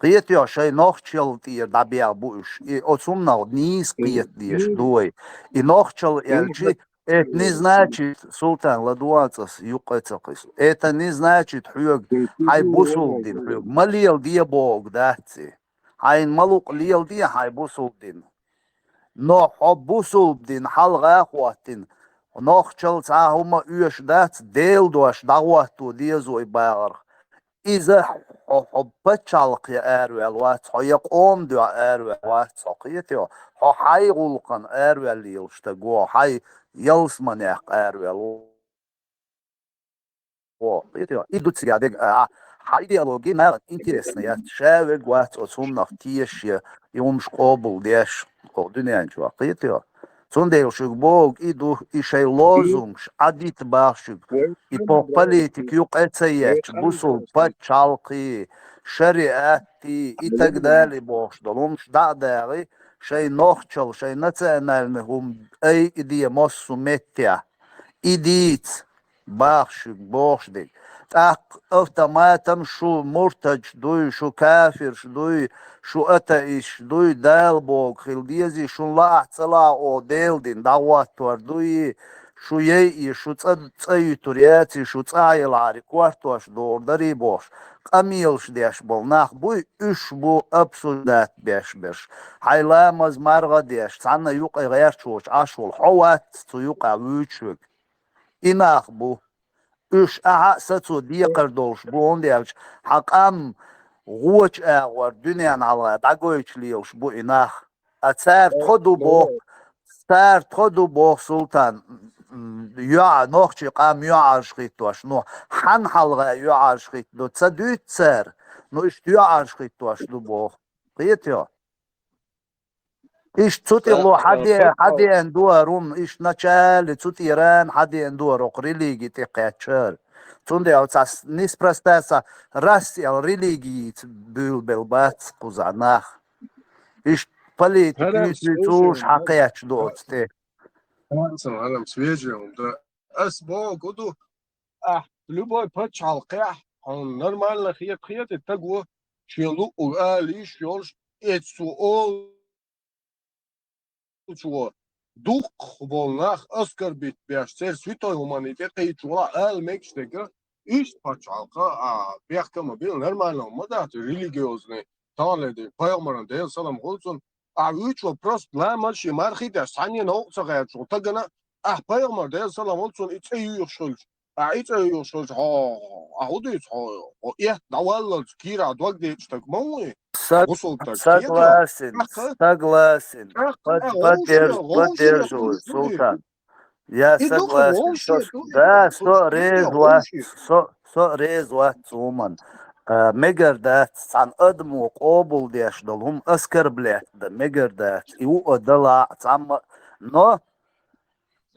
قيت يا شيء نخشل تير دبيع بوش أصومنا نيس قيت ديش دوي نخشل يلشي это не значит, султан, ладуацас, юкацакис. Это не значит, хюг, хай бусулдин, хюг. Малил дия бог, дати. Хай малук лил дия, хай бусулдин. Но хоб бусулдин, халга ахуатин. Нохчал цахума уеш дат, дел дуаш, дагуату диазуй багар. إذا حبتشالق يا أروال وات حيقوم دو أروال وات سقيتيو حي غلقن أروال يلشتقو حي يلسمنيق أروال قيتيو إدو تسيادك حي ديالوجي ما интересная شاوق وات أصومنا تيش يومش قابل ديش قدنيا نشوا قيتيو Sondejšik Bog idu i šai lozungs, adit bāšik, i po politiku juqecēječ, busul pačalqi, šariati, i tak dali bošdol. Dādēli šai nohčal, šai nacionālni ei idija mosu metja, idīts bāšik bošdik. Так автоматом шо муртач дуй, шо кафир, дуй, шо атаиш, дуй дал Бог, хилдизи шо ла цала о делдин, даватуар дуй, шо ей, шо цай туряци, шо цайлари, квартуаш дордари бош. Камилш деш бол нах буй, үш бу абсолют беш. Хайламаз марга деш, цанна юқай гайрчуч, ашвол хават, цу юқа вючвик. Инах бу. Üç satso diye kardolş bu on diye hakam guç var dünyanın alaya da goyçliyorş bu inah atser todu bo sultan ya nohçi qam ya aşqit toş no han halga ya aşqit do tsadütser no işte ya aşqit toş do bo qiyetyo إيش تسوتي الله حدي عندوها روم إيش نشال تسوتي إيران حدي عندوها روق ريليجي تقيتشال تندي أو تاس نيس برستاسا راسي أو ريليجي بالبات قزعناخ إيش политики توش حقيتش دوت تي أنا مسويجهم ده أسبوع قدو любой почалка он нормально хиет того челу али шёж эцу чего дух волнах оскорбит бяшцер святой гуманитет и чула мекштега иш пачалка бяхкама бил нормально модат религиозный таледи пайгамбаран дел салам голсон үчо просто ламалши мархида санин оцага чутагана пайгамбар дел салам голсон ицеюшулж ицеюшулж аудит я давал кира двагдеч так мой Согласен. Поддерживаю, султан. Я согласен. Да, 100 резуат суман. مقردات عن أدمو قابل ديش دلهم أسكربلات ده مقردات إيو أدلا عم но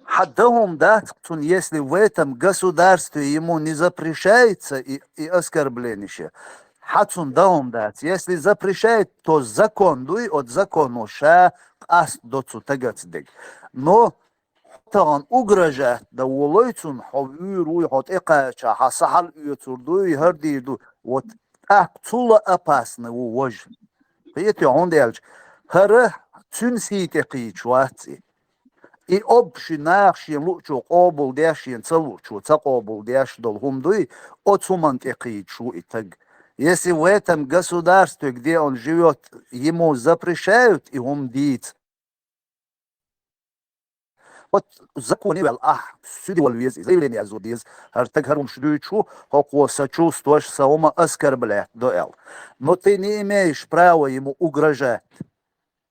حدهم дать, если в этом государстве ему не запрещается и оскорбление, хатун даум дать, если запрещает, то закон, дуй от закона, ша ас доцу тагацдег. Но он угрожает, да улойцун хавюруй, хот экача, хасахал уйцурдуй, хардиду, вот так цула опасно у вож. Поэтому он делает, хара цунсите кичуатси. И общий наши лучше обл дящин целучу, цакобл дящ долгум дуй, от сумантекичу и так. Если в этом государстве, где он живет, ему запрещают и он дит, вот законе вел, сюда вез, заявление зудиз, так харум шдючу, хоко сочувствуешь саума оскорблять дуэл. Но ты не имеешь права ему угрожать.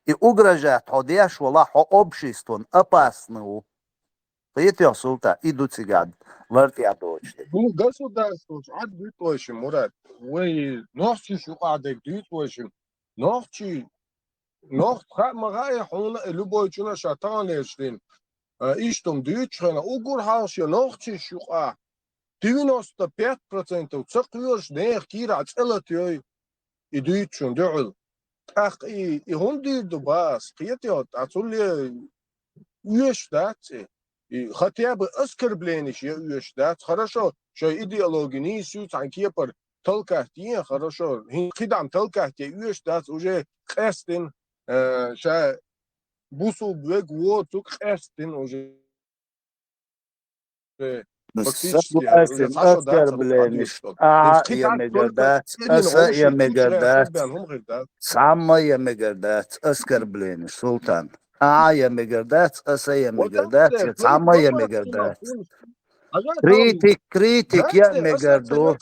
И угрожать ходящ Аллаху обществу опасного. Поэтому, султан, иду цыган, вертя дочь. Ну, государство, отбить очень, Мурат. Вы ночью шукадек, дуть очень. Ночью, магая хуна, любой чуна шатан лештин. Иштом дуть хана, угур хауши, ночью шука. 95% цакуешь, нех кира, целотёй. И дуть чун, дюл. Ах, и он дюйду бас, қиетет, атулли уешдать. И хотя бы оскорбление уешдать, хорошо, что идеология не суть, анки пар толкахтие, хорошо, хидам толкахтие уешдать, уже кэстин, ша бусу бвег вот, тук кэстин уже. Фактически, оскорбление. Я мегадат, я мегадат, самая мегадат, оскорбление, султан. Я мегадат, я мегадат, самая мегадат. Критик, я мегаду.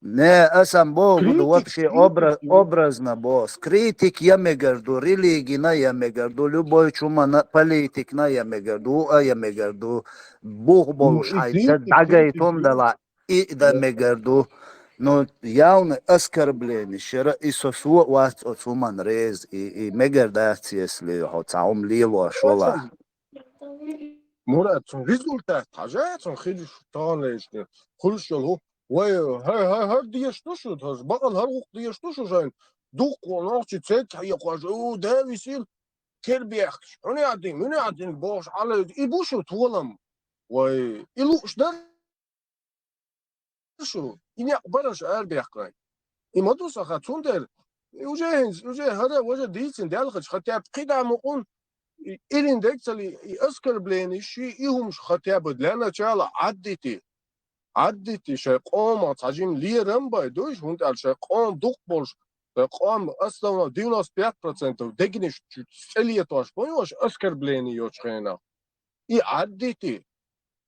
Не, сам Бог буду вообще образно босс. Критик я мегарду, религия я мегарду, любой чума политик я мегарду, я мегарду. Бог болушай, дагает он дала и да мегарду. Но явно оскорбление, шера и сосуа вас от суман рез и мегардать, если хотаум лило шола. Мурат, результат, тажатон хилиш таанлешне, хулшолу. Вай, хар диешто шуд, хар багал хар ук диешто шужайн. Дух конахчи цет хаяқаш, да висил кербиахш. Уни адин бош, але и бушу туалам. Вай, и луш дар شو این برش بیاقای این مدرسه خاتون در وجه هذا وجه ديتين دالخش خطاب قيدا مقون إلين دكتلي أذكر بلين شيء يهمش خطاب لأن شالا عدتي شيء قام تاجين ليرم بايدوش هند على شيء قام دوق بولش قام أصلا 95% دقنش سلية توش بيوش أذكر بلين يوش خينا عدتي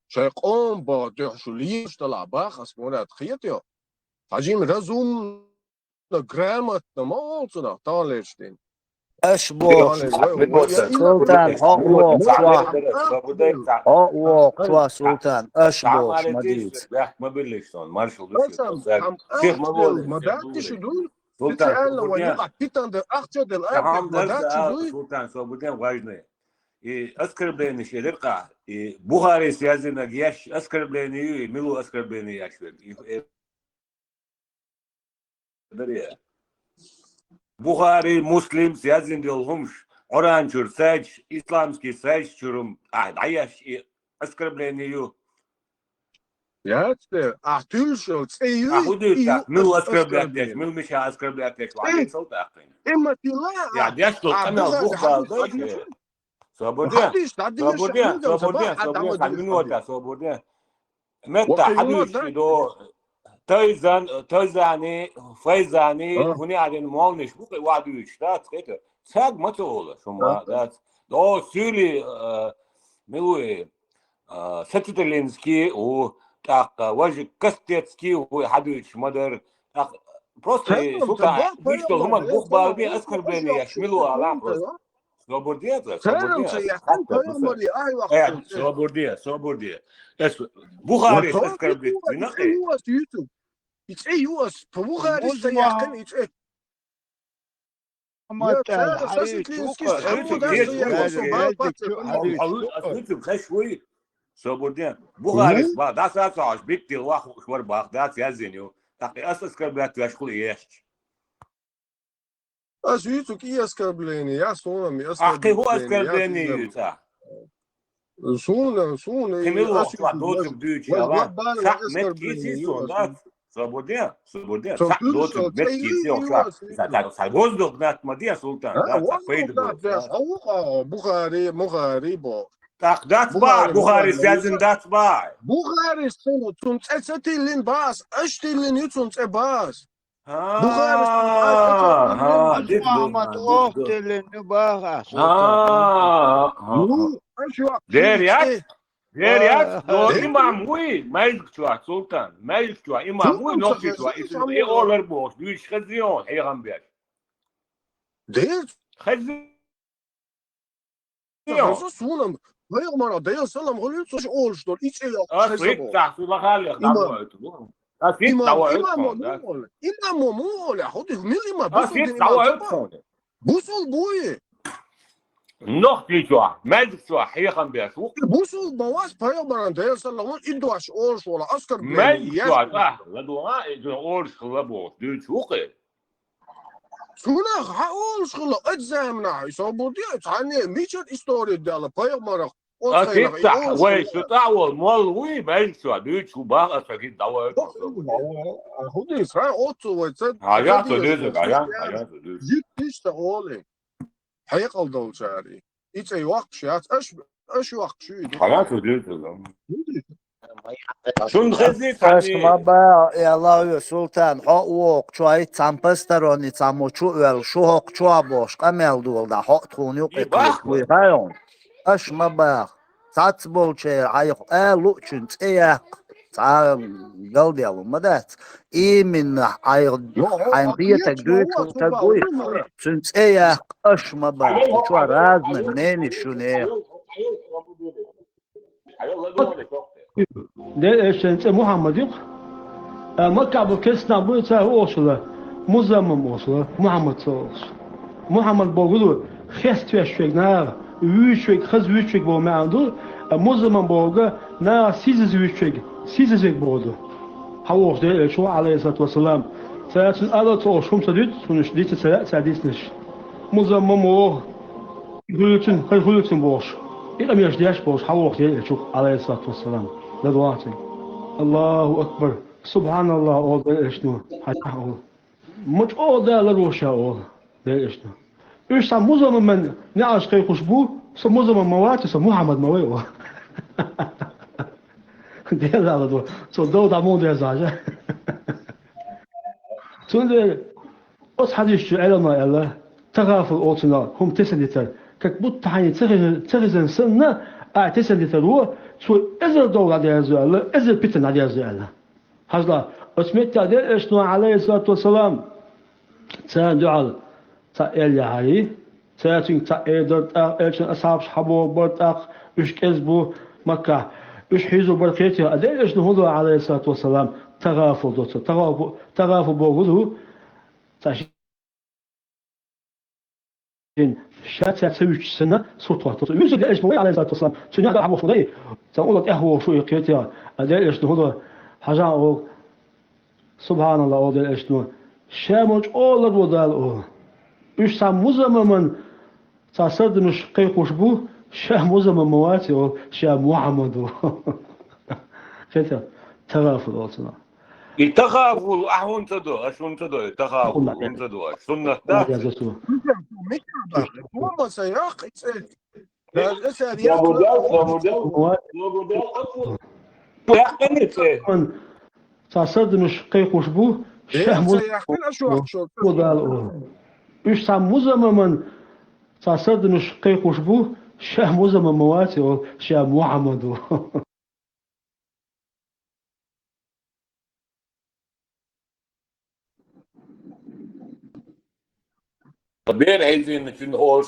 شيء قام با شو ليش طلع باخس مولات خيطيو تاجين رزوم جرامت ما صنا طالشتين أشبوح سلطان حقوق سلطان أشبوح مديد ما بلشتون مارشال ما داتش دول سلطان ويقع بيتان در أخشى دل ما داتش دول سلطان سلطان важное и оскорбление шерка и Бухари связано яш оскорбление и милу оскорбление яш Бухари муслим связан делхумш оранчур сач исламский сач чурум аяш и оскорбление я теперь тюльшо цею милу оскорблять мил миша оскорблять иматила я дяш то канал бухал свободен متى حديث دو تايزاني فايزاني هني عدن مالنش بقى وعدو يشتات خيطة ساق متى ولا شما دات دو سيلي ملوي ستتلينسكي و так وجه كستيتسكي و حدوش مدر просто сука что гуман бух балби оскорбление я шмилу алам просто свободен свободен Бухари оскорбит It's a US. Bukhari sayakın it's a. ما Ya تاع tsara حريت sasitlinski سوقه hamu da دير sayakın bal رادك patsa. شو حريت أسمعتم خشوي صبردين Ne? بوغارس با داس أساس بيتي واخ خبر باخ داس يزنيو تقي أساس كربات يشكل إيش Az yüzük iyi askerbleni ya sonra mi أخي هو askerbleni ya أسكربيني sizlem. يتا Sonra خميلو as وقت yüzük دوت بدوش was يابان bana صح مت كيسي askerbleni سون you دات صبردين so صح دوت Türkçe مت كيسي iyi وصح you سالوزدوك نات مديا سلطان ha دات was سقيد da بوش der Avuka Bukhari bo. تاخ دات با بوغاري سيازن دات با Bukhari sonu tun tsetilin bas ashtilin yutun tse bas. Bukhari ها بس ديك دو محمد ديك أخت اللي نباها سلطان ها Aşu ديريات ديريات دو آه. إمام وي ما يزكوا سلطان ما يزكوا إمام وي Sunum نوكي sakın توا sen إسمه إيه samuyor. أولر بوش بيش خزيون هي غنبيش Değil. خزيون Sakın sunum. Peygamber değil sallam gülüyor sonra oluştur. İç yok أصيد hesabı. تحت بخالي İmam. دعوة أصيد İmam. İmam دعوة mı ol? İmam mı ol? Ya hadi mil imam. Busul أصيد din imam دعوة çapa. Busul buyu. نوكي توا ما يزكوا هي غنبيش Busul bavas peygamber değil sallam idduaş oluştur. Asker ما bleni. Yaş. يزكوا لا دوا إذا أولش خلابوش ديش وقي Suna ha oluştur. Eczamna. İsabu diye tane miçet istori diye peygamber أكيد olsaydı صح oluştur. ويستطاع المال وي ما يسوى دوتش وباغ أكيد دعوة Hadi İsrail otu ve sen حاجات دوزك حاجات دوزك Zit işte oğlu. Hayık aldı olacağını. Hiç ay vakti şey at. Aş vakti şuydu. حاجات دوزك شو نخزي اسمع تاني بقى يا الله يا سلطان حق ووق شوي تامبستروني تامو شو شو حق شو ابوش قمل دول ده حق توني وقتلك يباخ ويهايون اسمع بقى تاتبول شيء عيق لوتشن تياق تعال قلبي يلا مدات اي من عيق حنقيتك دوتشو تقوي سنت اياق اسمع بقى شو رازنا منين شو ده شنت محمد يق ما كعب كسنا بوتا وصله مزمم وصله محمد صوص محمد بقوله خست وشك نا وشك خز وشك بو ما عنده مزمم بوغا نا سيز وشك سيز بوغو حوش ده شو عليه الصلاه والسلام ساعات على تو شوم سديت سنش ديت ساديسنش مزمم و هلوتن بوش إذا ميش دياش بوش حوش ده شو عليه الصلاه والسلام لدواتي الله أكبر سبحان الله أول ده إشنو حتى أول مش أول ده لروشة أول ده إشنو إيش سام مزمن من نعش كي خشبو سام مزمن موات سام محمد مويه ده لا دو سو دو دامون ده زاجة سند أص حديث شو علما الله تغافل أوتنا هم تسندتر كبوت تحني تغزن سنة تسندتر هو سو إزر دولة ده زال إزر بيتنا ده زال هذا أسمعت ده إشنو عليه الصلاة والسلام سندعال تأل يعي ساتين تأدر أشن أصحاب حبو برتاق إيش كذبو مكة إيش حيزو برقيته أدل إشنو هو عليه الصلاة والسلام تغافل دوت تغافل بوجوده تاشين شات سويش سنة صوت واحد يوسف إيش موي عليه الصلاة والسلام شنو هذا حبو فضي تقول قهوة شو يقيته أدل إشنو هو حاجة أو سبحان الله أدل إشنو شامج أول ودال أو إيش سام مزمن تصدمش قي خوشبو شاه مزمن مواتي أو شاه محمد كذا تغافل أصلا يتغافل أحون تدو أشون تدو يتغافل أحون تدو سنة ما دات جازته Ama sayak. Eser يا yak. موديل يا موديل يا موديل أقول يا قنيت تصدمش قي خوشبو شاه مزمن Sayakın aşı vakti şu. ودال أو إيش سام مزمن تصدمش قي خوشبو شاه مزمن مواتي أو شاه محمد طبيعي عايزين نشوف هوش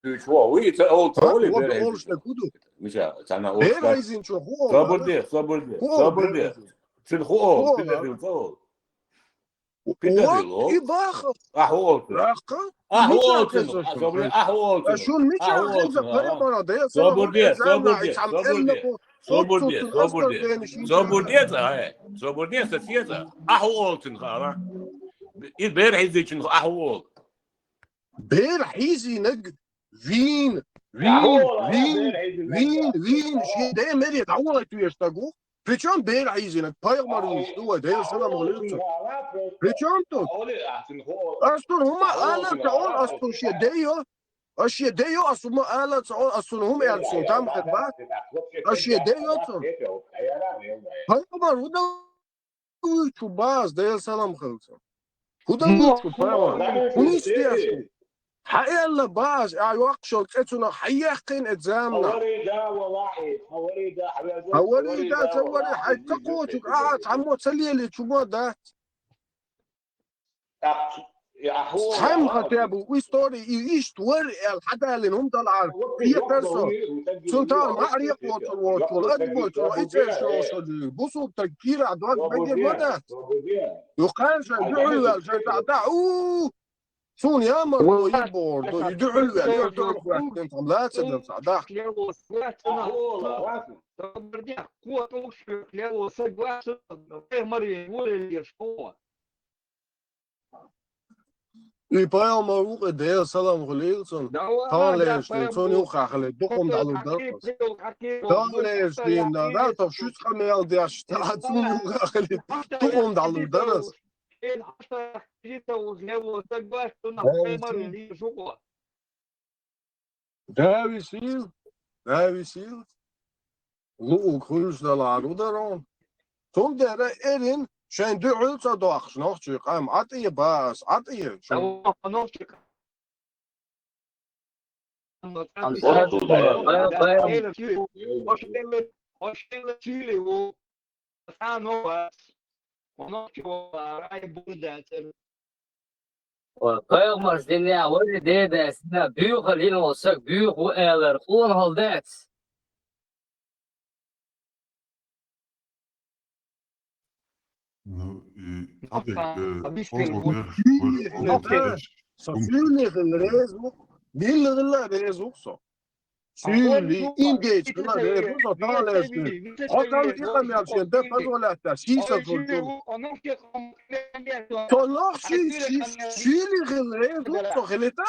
ويت اول ها تقولي هو بير بيقولش لكودو مش انا بير اول عايزين شو هو صبر دي صبر دي هو صبر بير دي عايزين تن خو هو بيدا دي تو وقت بيدا دي لو إباخة احول راقة احول مش تنو عايز صبر شو احول تنو شو مش احول عايز تنو فيا مرة ده سنة صبر هو دي إزامنا صبر دي يتعم صبر إلا دي بو صبر أبسط دي صبر الأصغر دي بين شيء صبر دي هاي صبر دي ستيتا احول تنو خارا بير عايز تنو احول بير حيزي نج فين شيء ده مري تعوض يشتاقو Причем бер айзинак пайгамбар что да салам алейкум. Причем тут? Астун хума ала таон астун шия деё. Ашия деё астун ала таон астун хум ярсун там хатба. Ашия деё тун. Пайгамбар худа чубаз да салам алейкум. Худа чубаз. Хуни стиасу. حقيقة باز وقشل قتنا حيقين اتزامنا هوري دا سوري حيتقوتك عمو تسلي اللي تشوفوا ده حم خطابو ويستوري يشت ورق حتى اللي هم طلع هي ترسل سلطان ما عريق وطل أدبوت وإيتر شو بصوا تكبير عدوات بجي مدات يقال شيء دعوا شيء تعتعوا سون يا مرو يبور يدعوا له يدعوا له انت لا تقدر صدق يبقى مروق ده سلام عليكم طال ليش سون يوقع خلي دقم على الدرس طال ليش ده طب شو تخمي دي اشتاعت سون يوقع خلي دقم على الدرس Daar is hij. Look, who's the lad daarom? Toen daar erin zijn de ultra dags nog terug. At je baas, at je. Payagmaz dinle avı dedesine büyük halin olsak büyük bu eğer kullan halde Ну и Adek Safirli rezo, billi rezo so. Sürli ingeç kıla rezo so tanesi. Hakan ikam yapsın da fazolata sisa fulcu. Tolak sürli rezo so khilita.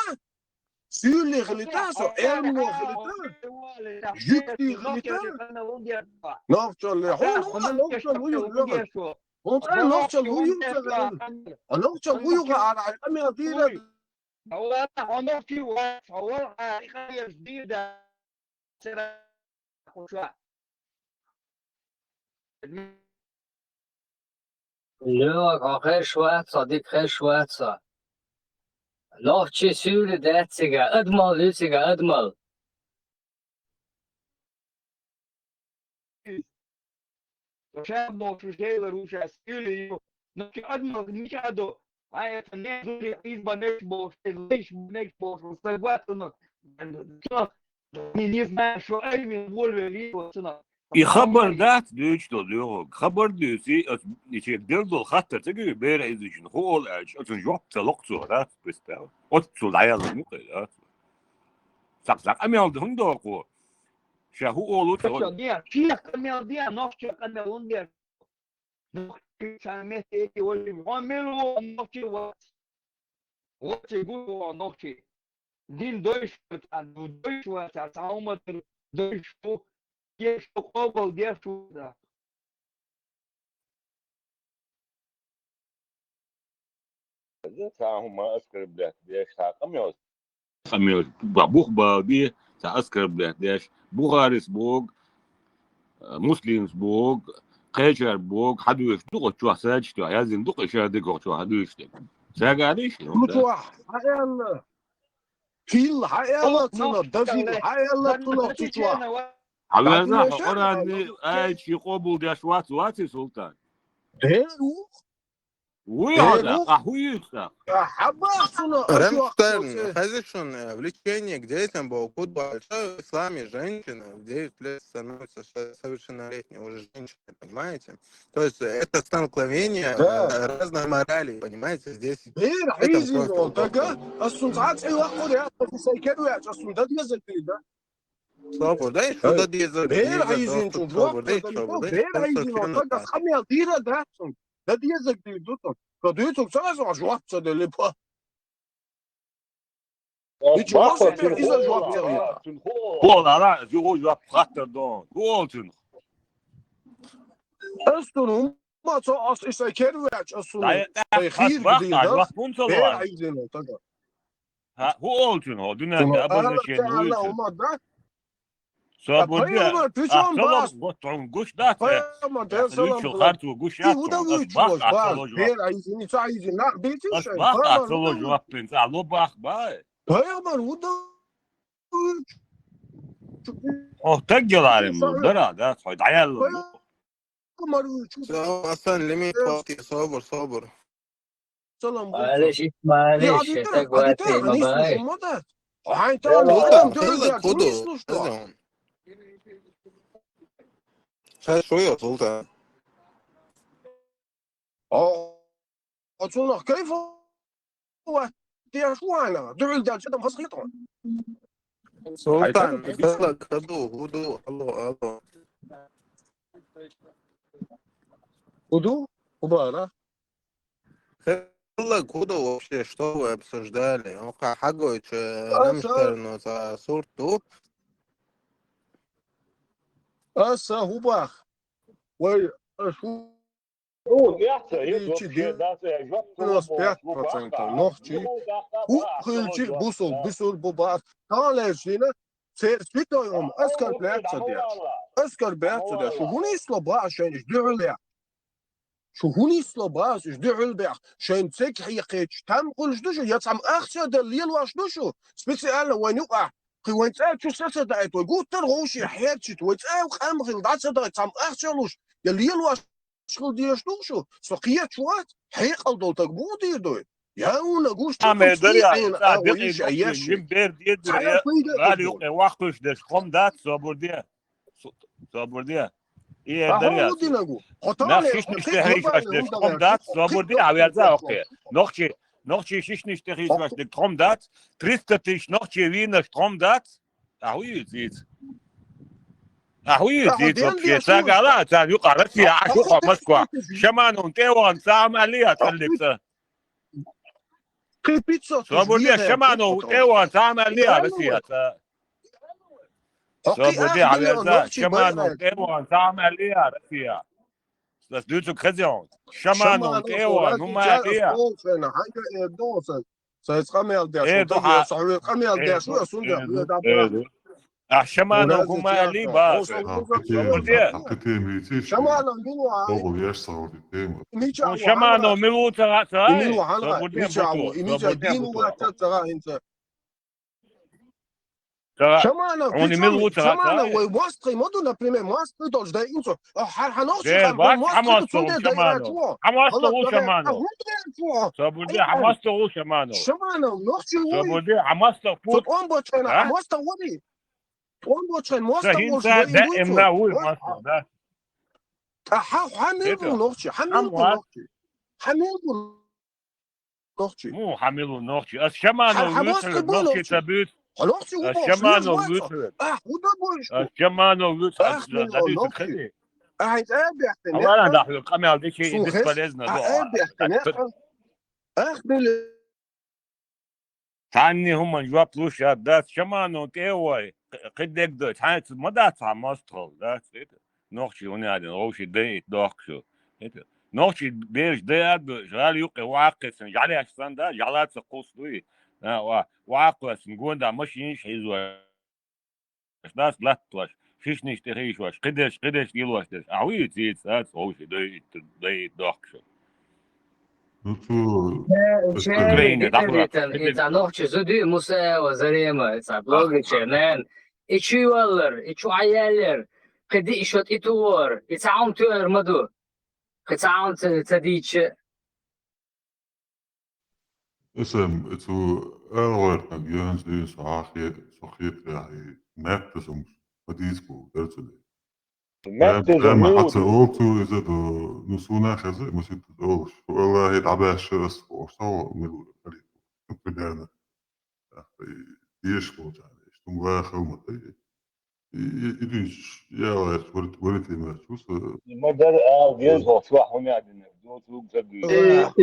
Sürli khilita so elmo khilita. Jükli khilita. Nafçal nafçal uyuyor. وطلع نقطة الهيوط نقطة الهيوط على الأمي أطيرة هو نقطة هو حقيقة جديدة لا خير شوية صديق خير شوية لا شيء سوري ده تيجا أدمل ليتيجا أدمل شاب في جيل روشا سيلي نكي أدمغ نيشادو هاي فنزوري إيز بنشبوش ليش بنشبوش وصلواتنا نيز ما شو أي من وولي وصلنا يخبر ذات دوش دليو خبر دوسي يشيك دردل خطر تجي بير إذا هو الأج أصلا جوب تلقطه ذات بس ده أتصل عيال مقلة سق أمي عندهم دوقو شهو أولو تقول ديا شيخ كمل ديا نفسه كمل ديا نفسه سامي تيجي ولا عملوا نفسه وتقولوا نفسه دين دوش دوش وتعاوم دوش كيف قبل ديا شو ده هم ما أذكر بلاد ديش تاقميوز خميوز بابوخ بابي تأذكر بلاد ديش بوغارسبورغ مسلمسبورغ قيشربورغ حدوش دوغ تشوح ساج تو يازن دوغ شادق تشوح حدوش ساغاديش تشوح حيال كيل حيال تنا دفيل حيال تنا تشوح على ذا قراني اي شي قبول ديش وات سلطان ديرو ويانا قهويتنا حباسنا Ремштерн, разрешенное влечение к детям по уходу большой в исламе женщина в 9 лет становится совершеннолетней уже женщиной, понимаете? То есть это становление разной морали, понимаете? Здесь غير это عايزين просто منطقة السلطات أي وقت يا سيكلوا يا السلطات يزك ده صبر ده شو ده ديزل غير ديزل عايزين دوست شو صبر ده وقت شو ده غير شو عايزين كده منطقة خمي غير ده ده يزك ده قضيته سنة جواب ده اللي بقى hiç olmazsa bir izle cevap veriyor. والله جو جواب خاطر دون قولتن Astonum maço as işte kerveç astonum. Khir أصبحت gidiyor da. وقت كنت Ver والله aydın o taga. ها هو قولتن هو دون Sonra أبغى evet شيء Allah نويتن olmaz da. صابر Peygamber ده piçon bas. أصلا قطعون قش دات Peygamber ليش selam kılar. خارتو قش İyi bu da ياتون üç أصبحت boş bas. أصلا جواب Ver aydın hiç aydın. Nak bitin şey. أصبحت Peygamber bu أصلا da جواب بنت على بخ باي Peygamber bu da üç. أو تجلارم لو درا ده صيد عيال لو Peygamber üç. اصلا ليميت وقتي صبر Selam معلش Ya معلش adite تقوى في hanis مباي muhammad. Hain tane adam diyor ya خده nisluş da. لازم هاي شوية سلطان أصلا كيف هو شوانا دعوا ده جدا خصيتهم سلطان خدوه هدوء الله هدوء وبارا لك هدوء вообще что вы обсуждали حقه Ремштерну за صورته هسه هو باخ وي شو بوصل ببعض تعال هنا سيرسيتهم اسكر بلاك شو هوني سلوبا عشان يجدعوا لي شو هوني سلوبا يجدعوا لي عشان تسك حيقيتش تم قلش دوشو يتصم اخشى دليل واش دوشو سبيسيال وين يقع وين تسال شو سلسة دايت ويقول ترغوشي حياتي ويتسال وخام غير دات دايت تم اخشى لوش دليل واش شو ديش دوشو سقيت شوات حيقل دولتك بو دير يا ونقوش أما دريا عين بقي نقطة جنبير ديدري غالي يقي وقتش دش خم دات صبر دي إيه دريا نخشش نشتهيش واش دش خم دات صبر دي عويزا أوكي نخشي شش نشتهيش واش دش خم دات تريستتش نخشي وينش خم دات أهوي زيت вообще сагала тан юqa Россия ашуqa Москва шаманун теван сам алия талипса свободе шаману теван сам алия Россия свободе авиаза шаману теван сам алия Россия das du zu Kresion шаману теван ну малия الشمانة هما اللي باس شمانة ملوتا شمانة ومصري مدن например مصري тоже да инцо ханоши он бочен моста مو حملوا نوختي الشمانو نوختي تبيت الشمانو الشمانو أولا داخل القمع دي شيء بسبلزنا تعني هم جواب لوش دات شمانو تيوي قدك دوت حانت مدات ماسترول دات نوختي هنا روشي دي دوخشو نوختي بيش دياد جال يوقي واقس جالي أشسان دا جالات سقوس دوي واقس نقول دا مش ينش حيزوا داس لا تلاش فيش نشتريش واش قدش يلواش داش عويت زيت سات روشي دي دوخشو إذا نوختي زودي موسى وزريمة إذا بلوغي شنان إيشو والر إيشو عيالر قدي إيشوت إتوور إتعاون تور مدو إتعاون تديش اسم اتو الغرق جانس دي صحيت يعني مات سمس فديسكو درسل ما حتى أولتو إذا دو نسونا خزي مسيت أولش والله يتعباش شرس وصو ملو قريب بدانا يشكو يعني اشتم واخر مطي يديش يا واحد ورد ما شوس ما ده بيزهق شو هنا عندنا دو سوق زبي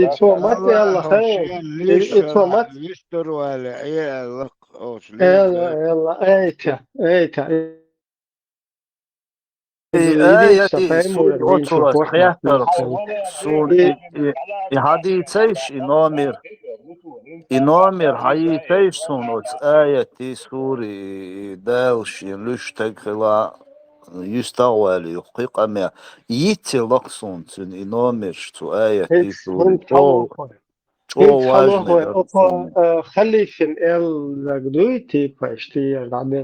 إتومات يلا الله خير شيء ليش إتومات ليستر ولا عيالك أوش يلا ليش يلا ايتا آية إيديش سوري فاهم وين أوتورا شوف واحد خياتر مثلا سوري هذه تيش إنامر هاي تيش سونوت آية سوري داوش يلوش تغلا يستوالي يقيق أمي يتي لقصون تن إنامر شتو آية هيكس سوري هم حلو تو هيكس حلو واجنة هو درسون أوبا خليفين ال قدويتي باشتي العدل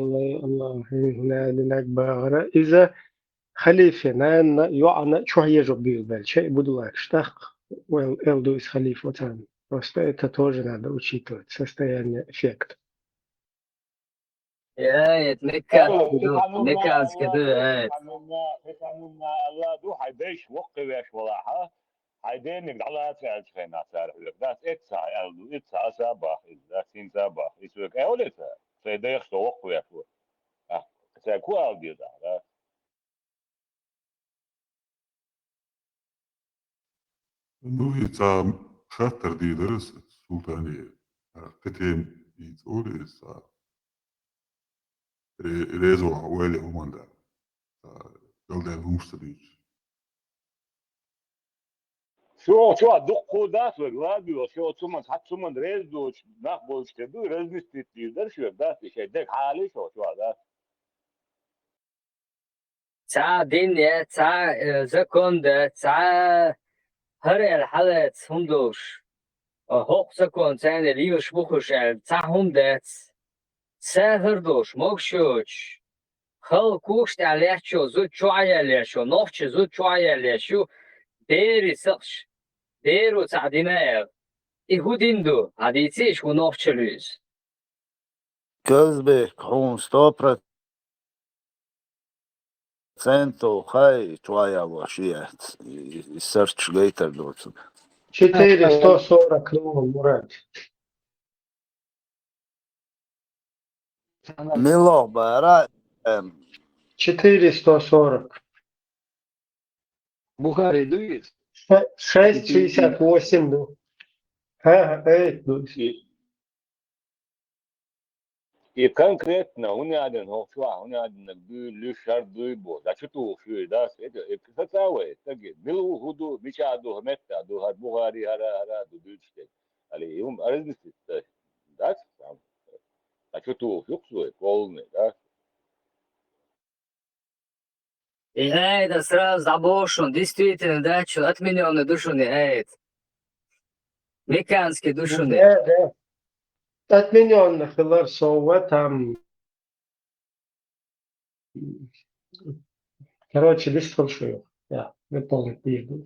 الله هناك بغرة إذا خليفين أنا يعنى شو هي جبيل بل شيء بدو أشتاق وال دويس خليفة تاني بس تتوجه هذا وشيتو تستا يعني فيكت يا مكان كده الله دو حيديش وقي ويش ولا هيدينك على تعال خينا تعرف لك ده إتسا يلدو إتسا سابا إذا سين سابا يسويك أوليسا سيديخ سو وقي ويش سيكو أودي ده إنه يتا خاطر دي درس سلطانية كتيم يتقول إسا ريزو عوالي همان ده يلدان همستريج شو دقو داس راديو شو ثم حتى ثم ريزو نقبل تدو ريز تيدر شو داس شيء دك حالي شو داس ساعة دنيا ساعة زكوند ساعة هر الحالة هندوش هوق زكوند ساعة ليوش بخوش ساعة هندت ساعة هردوش موكشوش خل كوشت عليشو زود شوية عليشو نوفش زود شوية عليشو ديري سخش ديرو تعديناير إهوديندو هديتيش ونوفش لوز كذبك هون 100% هاي شوية وشيات يسيرش ليتر دوتن 440 كلون مراد ميلو بارا 440 Бухари дует. 668 ду И конкретно у меня один хохшва, у меня один лишар дуйбо, да что tu шуй дас, это сацаве, таки, билу худу, мичаду, хметта, ду хад Бухари, хара, ду дучте, али юм арзниси, да, сам, да что tu шуксуй, полный, да. это сразу забошен, действительно, да, что отмененный душуни, меканский душуни. Да. Отмененный хилар сова там. Короче, без фальшивых. Я не помню, пизду.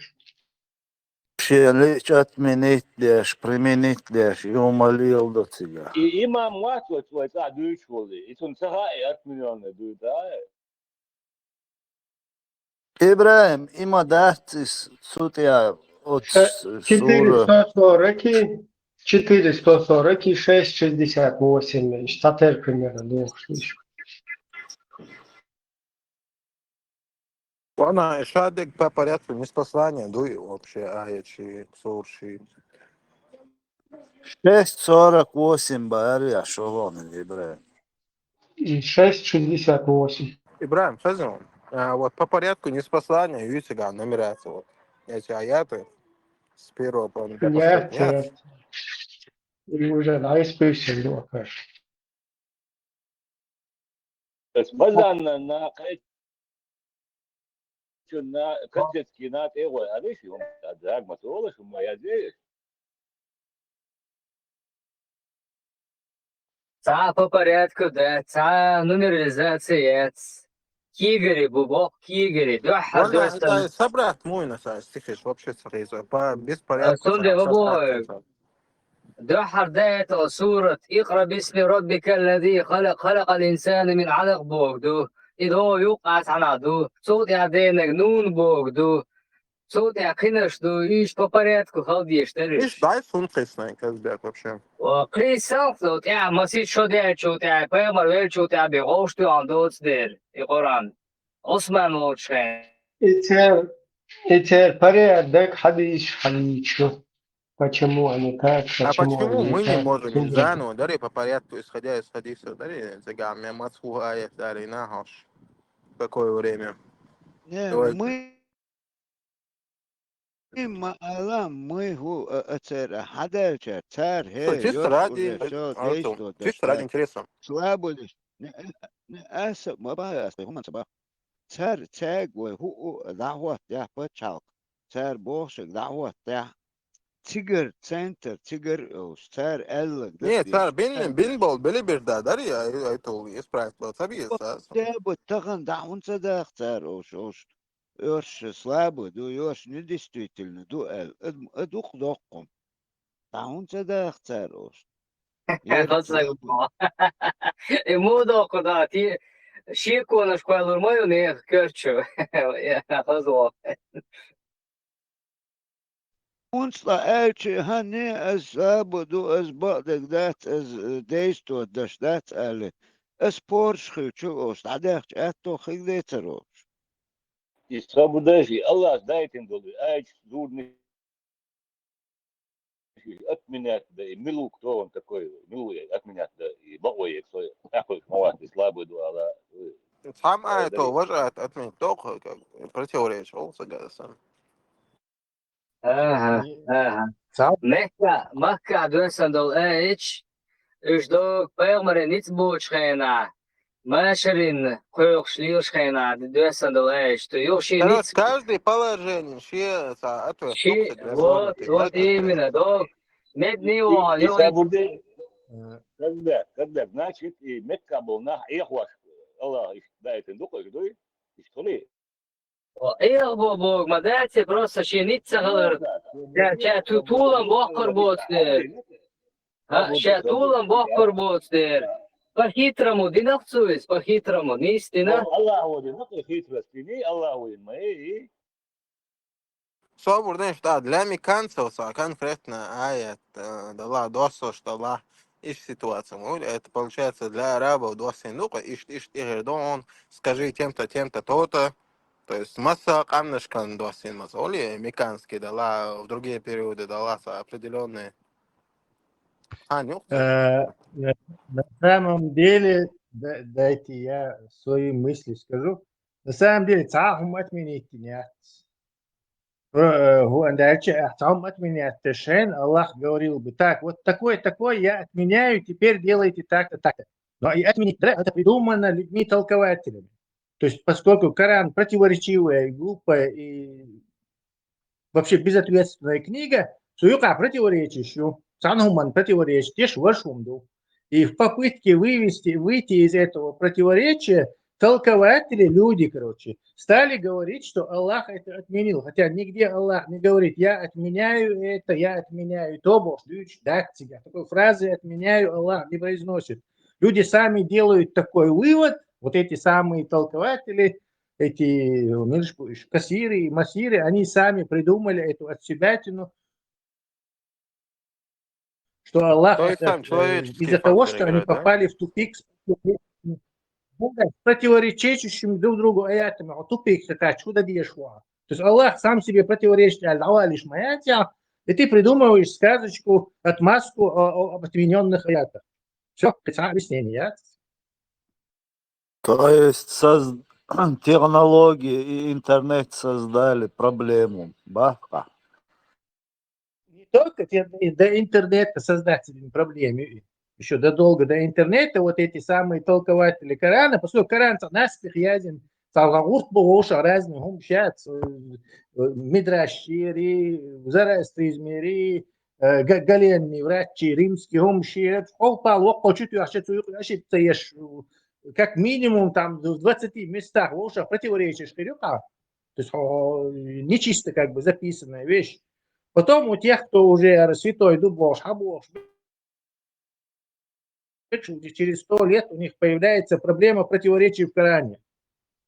شيليش أتمنيت ليش بريمينيت ليش يوم الليل دوتيجا И имам ватва твой та дуйчволи, и тун сахай отмененный дуйта. إبراهيم إما داتس سوتيا أوتس سورة 440 и 668. Штатер примерно двух тысяч. Она шадек по порядку не с послания, дуй вообще, аячи, сурши. 648 باري شغلون إبراهيم И 668. Ибраим, сказал, вот по порядку не с послания, Юсига нумерация. Вот эти аяты с первого по Нет, последний. и уже на испысе было, конечно. Базан на на кадетский на его, а лишь он так масола, что моя здесь. Ца по порядку, да, ца нумерализация, кигери, бубок, кигери, духа, Это собрат мой на стихиш вообще сразу, по беспорядку. Сунде бабой, دحر ديت سورة اقرأ باسم ربك الذي خلق خلق الإنسان من علق بوغدو إذا يوقع عنادو صوت يعدينك نون بوغدو صوت يعقنش دو إيش по порядку халдиш Видишь, дай сункисный Казбек вообще. وقريسان صوت يا مسيد شده شوت يا پیغمبر ویل شوت يا بيغوشتو عن دوت دير القرآن عثمان موچخين Эти порядок хадиш халичу. Почему они так, А почему почему они мы не так? можем заново, дари по порядку, исходя из хадисов, дари загамя мацхуая, дари нахаш. В какое время? Не, Давайте. мы هو أتر حدا تر Что, هي чисто يوش ради, уже все Артем, действует чисто ради интереса. слабо лишь не أسف ما بقى أسف هم سبا تر تاج وهو دعوة يا بتشالك تر بوش دعوة يا تيجر سنتر تيجر أو تر ألق Нет, царь, бин бол, били бирда, дари, это исправить, tabii esas. ده بتغن دعوة صدق تر أوش يوش слабо دو يوش не действительно دو أدوق دقم دعوة صدق تر أوش Mudo kodati Шико на школу мою не керчу. Я хазо. Ons la elche hanne as abdo as badek dat as deisto das dat alle. As porschuchu os adert etto gigletero. И свободажи, Аллах дает им долы, айч, дурный, отменять, да, и милу, кто он такой, милует, отменять, да, и богой, кто такой, моват, и слабый, да, Аллах. Сам это уважает, отменить только, как противоречил, согласен. Aha. Mekka dönsen dol eç. Üjdok peygamberin nit bu çkhena. Машерин коёк шлил шхена дönsen dol eç. То ёши нит. Каждый положение, Вот именно, док. Медни он, И свободы, когда, значит, и Мекка был на Эхваш, Аллах дает им духу, и что ли? Eğer bu madalya просто şenit sağlar. Ya tutulan bakır boğazdır. Ha, tutulan bakır boğazdır. По-хитрому, динахцует, по-хитрому, не истина. Аллах один, ну ты хитрости, не Аллах один, мои. Собор, знаешь, да, для американцев конкретно аят дала досу, что Аллах ищет ситуацию. Это получается для арабов досы, ну-ка, ищет он, скажи тем-то, то-то. То есть масса камнышкан досин мазоли, американский дала, в другие периоды дала определенные. На самом деле, дайте я свои мысли скажу. На самом деле, цахум отменить нет. Цахум отменять тешен, Аллах говорил бы, так, вот такое, я отменяю, теперь делайте так-то, так-то. Но и отменить, это придумано людьми-толкователями. То есть, поскольку Коран противоречивая, глупая и вообще безответственная книга, суюка противоречащую, санхуман противоречит, теш вашумду. И в попытке выйти из этого противоречия, толкователи, люди, стали говорить, что Аллах это отменил. Хотя нигде Аллах не говорит, я отменяю это, я отменяю то, Бог, такой фразы «отменяю» Аллах не произносит. Люди сами делают такой вывод, вот эти самые толкователи, эти кассиры и массиры, они сами придумали эту отсебятину, что Аллах из-за того, что они попали в тупик с противоречащими друг другу аятами, тупик такая чудо дешево. То есть Аллах сам себе противоречит, и ты придумываешь сказочку, отмазку об отмененных аятах. Все, объяснение. То есть технологии и интернет создали проблему. Бахка. Не только до интернета создателями проблемы, еще задолго до интернета вот эти самые толкователи Корана, поскольку Коран наспех язен, салгагурт богоша разные гумшат, мидрашири, зарастризмири, галенные врачи, римские гумши, полпал, локочутю, ошибся ешь, как минимум там в 20 местах в ушах противоречишь Хирюка, то есть нечисто как бы записанная вещь. Потом у тех, кто уже святой дубош, через 100 лет у них появляется проблема противоречий в Коране.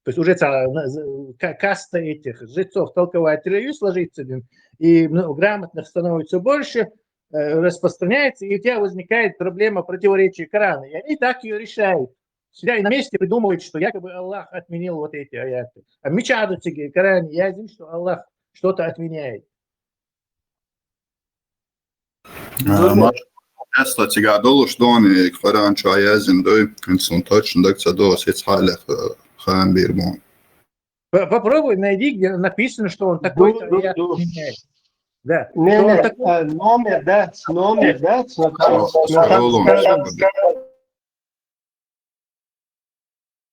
То есть уже каста этих жрецов, толкователей сложится, и грамотных становится больше, распространяется, и у тебя возникает проблема противоречий Корана. И они так ее решают. Сидя и на месте придумывают, что якобы Аллах отменил вот эти аяты. А мечадутся в Коране, я знаю, что Аллах что-то отменяет. Tikai dolus doni, Коран чаязин дой, консультацию, так цадо сец халях хамбирмон. Попробуй найди, где написано, что он такой-то аят отменяет. Да. Номер дать,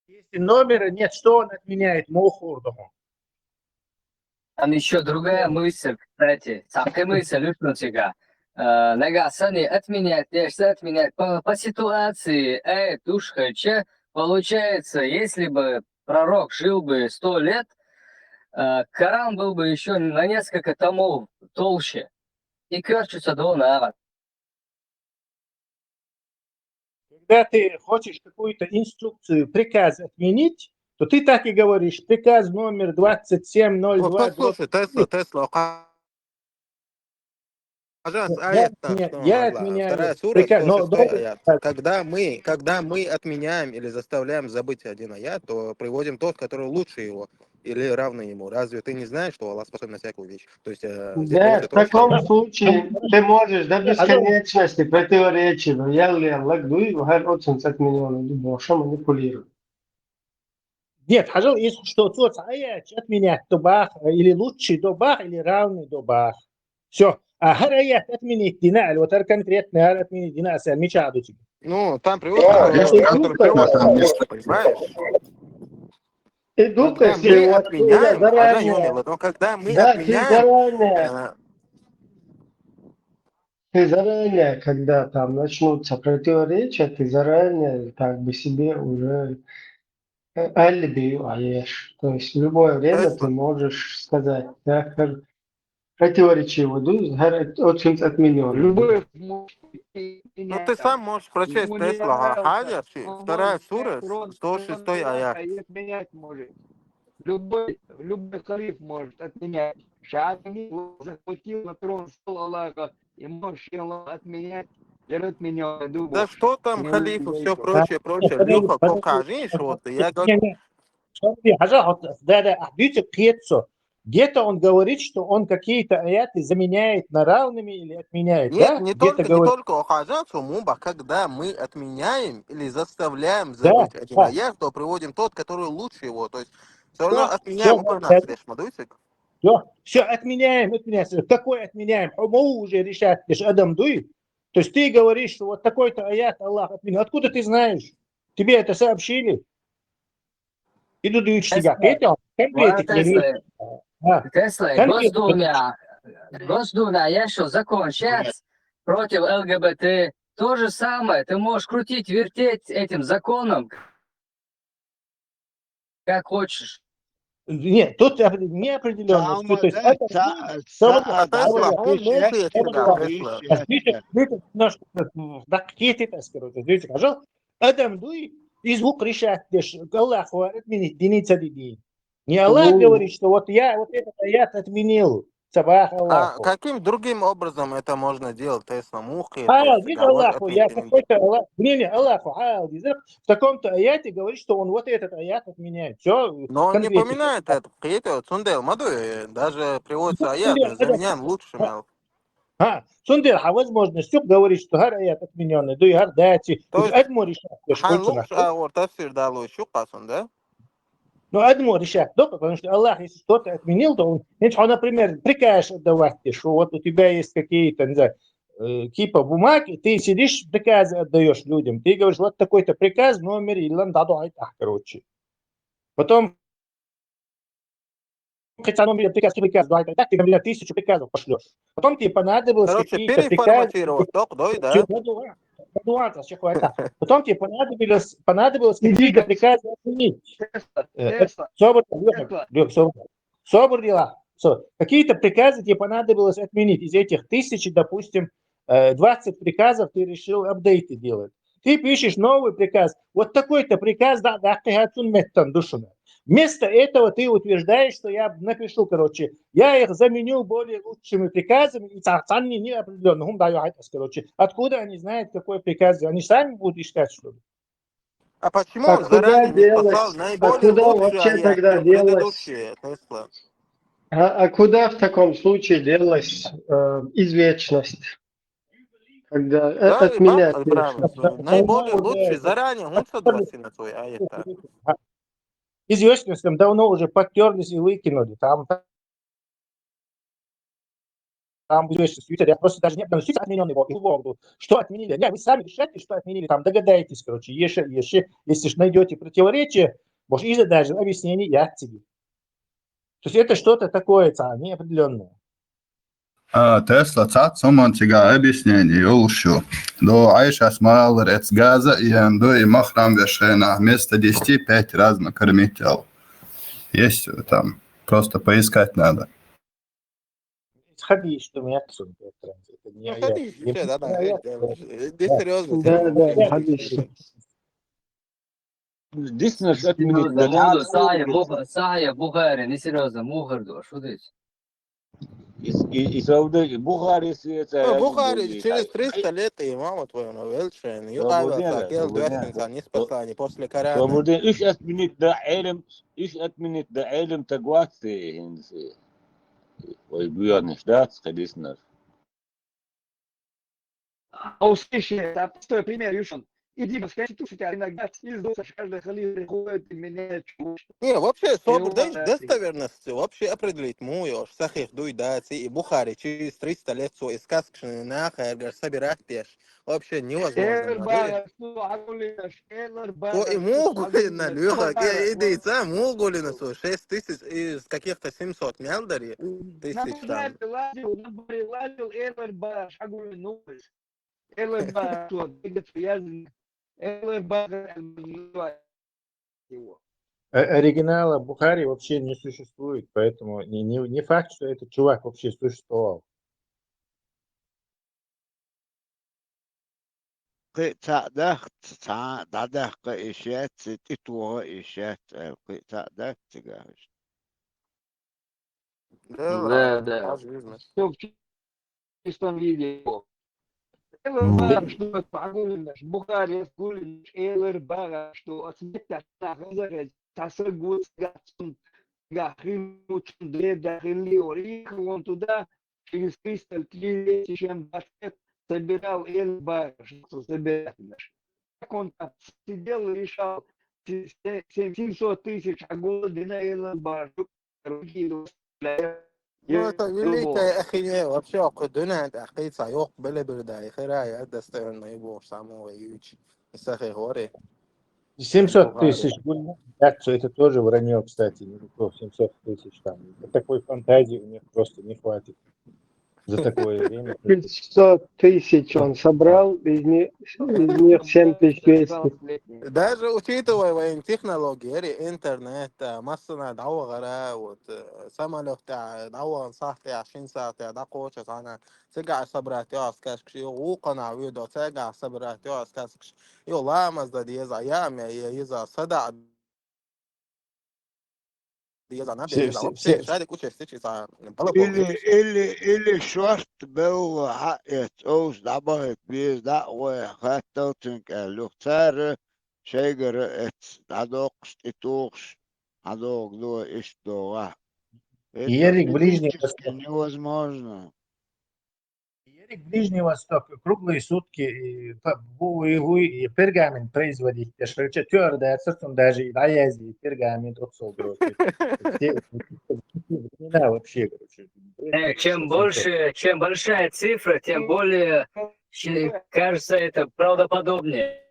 Если номера нет, что он отменяет? Мухурдому. Там еще другая мысль, кстати. Самая мысль, Люшнутига. Нагасани отменять, отменять по ситуации, душхача, получается, если бы пророк жил бы 100 лет, Коран был бы еще на несколько томов толще. И керчится до народ. Когда ты хочешь какую-то инструкцию, приказ отменить, то ты так и говоришь. Приказ номер 2702. Вот послушай, Тесла. Пожалуйста, аят там, я отменяю. Вторая сура, 106 аят. Когда мы отменяем или заставляем забыть один аят, то приводим тот, который лучше его или равный ему. Разве ты не знаешь, что Аллах способен на всякую вещь? То есть, да, в таком случае ты можешь до бесконечности противоречить. Если Аллах дует, хар очень отменил, больше манипулирует. Нет, хажал, если что, тот аят отменять добах, или лучший добах, или равный добах. Все. А хараят отменить дина, вот конкретно отменить дина, мечаду тебе. Ну, там приводится, понимаешь? Когда мы отменяем, ты заранее, когда там начнутся противоречия, ты заранее как бы себе уже алиби аешь. То есть в любое время ты можешь сказать, да, противоречиво, очень отменен. Любой ну ты сам можешь прочесть Тесла Хаджа, вторая сура, 106 аят. Отменять может. Любой халиф может отменять. Шаами захватил на трон Аллаха, и можешь отменять. Да что там халиф и все прочее. Люха, покажи, что ты. Я говорю... Где-то он говорит, что он какие-то аяты заменяет на равными или отменяет. Нет, да? не только охажаться муба, когда мы отменяем или заставляем забыть один аят, то приводим тот, который лучше его. То есть все равно отменяем все, отменяем. Какой отменяем? Мы уже решать, лишь Адам дует. То есть ты говоришь, что вот такой-то аят Аллах отменил. Откуда ты знаешь? Тебе это сообщили? Иду дуют себя. Тесла, Госдума, я что, закон сейчас против ЛГБТ, то же самое, ты можешь крутить, вертеть этим законом, как хочешь. Нет, тут неопределенность. То есть это Адам дует, и звук решает, Аллаху отменить, деница дини. Не Аллах говорит, что вот я вот этот аят отменил. А каким другим образом это можно делать? Тесла мухи. Аллаху, я какой-то Аллаху, в таком-то аяте говорит, что он вот этот аят отменяет. Все. Но он не поминает это. Даже приводится аят, заменяем лучшими. Сундер, а возможность говорит, что гар аят отмененный, да и гар дати. То есть да? Ну, одно решать, да, потому что Аллах, если что-то отменил, то он, например, прикажешь отдавать, что вот у тебя есть какие-то, не знаю, кипа бумаг, и ты сидишь, приказы отдаешь людям. Ты говоришь, вот такой-то приказ, номер, и короче. Потом, хотя номер приказ, ты, например, 1000 приказов пошлешь. Потом тебе понадобилось какие-то приказы. Потом тебе понадобилось какие-то приказы отменить. Собор дела. Какие-то приказы тебе понадобилось отменить. Из этих 1000, допустим, 20 приказов ты решил апдейты делать. Ты пишешь новый приказ. Вот такой-то приказ, да, душно. Вместо этого ты утверждаешь, что я напишу, короче, я их заменю более лучшими приказами, и царцанни неопределенно. Короче, откуда они знают, какой приказ? Они сами будут искать, что ли? А почему А он куда заранее не послал делось, а наиболее куда лучший вообще аят, тогда чем делось, предыдущие Тесла? а куда в таком случае делась извечность, когда Да, и отменять правильно. нужно? Наиболее лучший заранее он согласен на твой аят. Известностям давно уже подтерлись и выкинули. Там известность Твиттер, я просто даже не отношусь отмененный его. Что отменили? Не, вы сами решайте, что отменили, там догадаетесь, короче, если ж найдете противоречие, может, и даже объяснение я тебе. То есть это что-то такое, неопределенное. Tesla цацомантига объяснение улшу. До Айша смал рец газа и до и махрам вешена вместо 10 5 раз накормител. Есть там, просто поискать надо. Сходи, что меня отсюда. Это не аят. Ходи, здесь серьезно, Да, серьезно. хадис. Здесь наш отменить Серьезно, Муду, даже Сая, Бухари, не серьезно, Мухарду, что ты? и Сауды, Бухари, это Бухари через 300 лет имама твой величен. Югавился, Акел Дуэхтинса, не спасани после Корана. Свободен, إيش أتمنيت ده علم تقواتي هنسي ويبيان штат, конечно. А услышишь, а простой пример, Юшин. Иди, скажи, что у тебя иногда снизу каждый халил приходит и меняет чушь. Не, вообще, достоверность вообще определить муешь, сахих дуйдаци и Бухари через 300 лет свой сказочный нахер собирать пеш. Вообще невозможно. То и Мугулина, Люха, иди сам, Мугулина, 6 тысяч из каких-то 700 мелдари, тысяч там. Оригинала Бухари вообще не существует, поэтому не факт, что этот чувак вообще существовал. تعدخت تعدخ إشات تتوه إشات تعدخت تجاهش Да. Все в чистом виде. Элэр что погулинаш, Бухари гулинаш, элэр бага, что отсметят на газаре, тасагут гацун, гахримучун, дредахили, орих, вон туда, через 303 чем собирал элэр бага, что собирать наш. Как он там сидел и решал 700 тысяч года на элэр бага, руки Ну, это великая ахинея, вообще, окудуна, это ахица, йох, белеберда, ихирая, это достоверно его самого ючи. Исахи горе. 700 тысяч, это тоже вранье, кстати, не 700 тысяч там. Такой фантазии у них просто не хватит за такое время. 500 тысяч он собрал, из них 7200. Даже учитывая военные технологии, интернет, массовая даугара, вот, самолет, дауган сахти, 20 ساعة, дакоча, она, тяга собрать, я скажу, укана, видо, тяга собрать, я скажу, я ламаз, да, еза яме, еза сада, еза набе, еза вообще, шарик учишь, сейчас, или шорт был حقت أوز دعبه بيز دعوة خاتوتنك لوختار شجر دعدوقش اتوقش عدوق دو إيش دوغا это Ерик, Ближний физически невозможно. Ерик, Ближний Восток, круглые сутки, и пергамент производить, твердая, он даже и на язде, пергамент отцов бросит. Да, вообще, короче. Чем большая цифра, тем более, кажется, это правдоподобнее.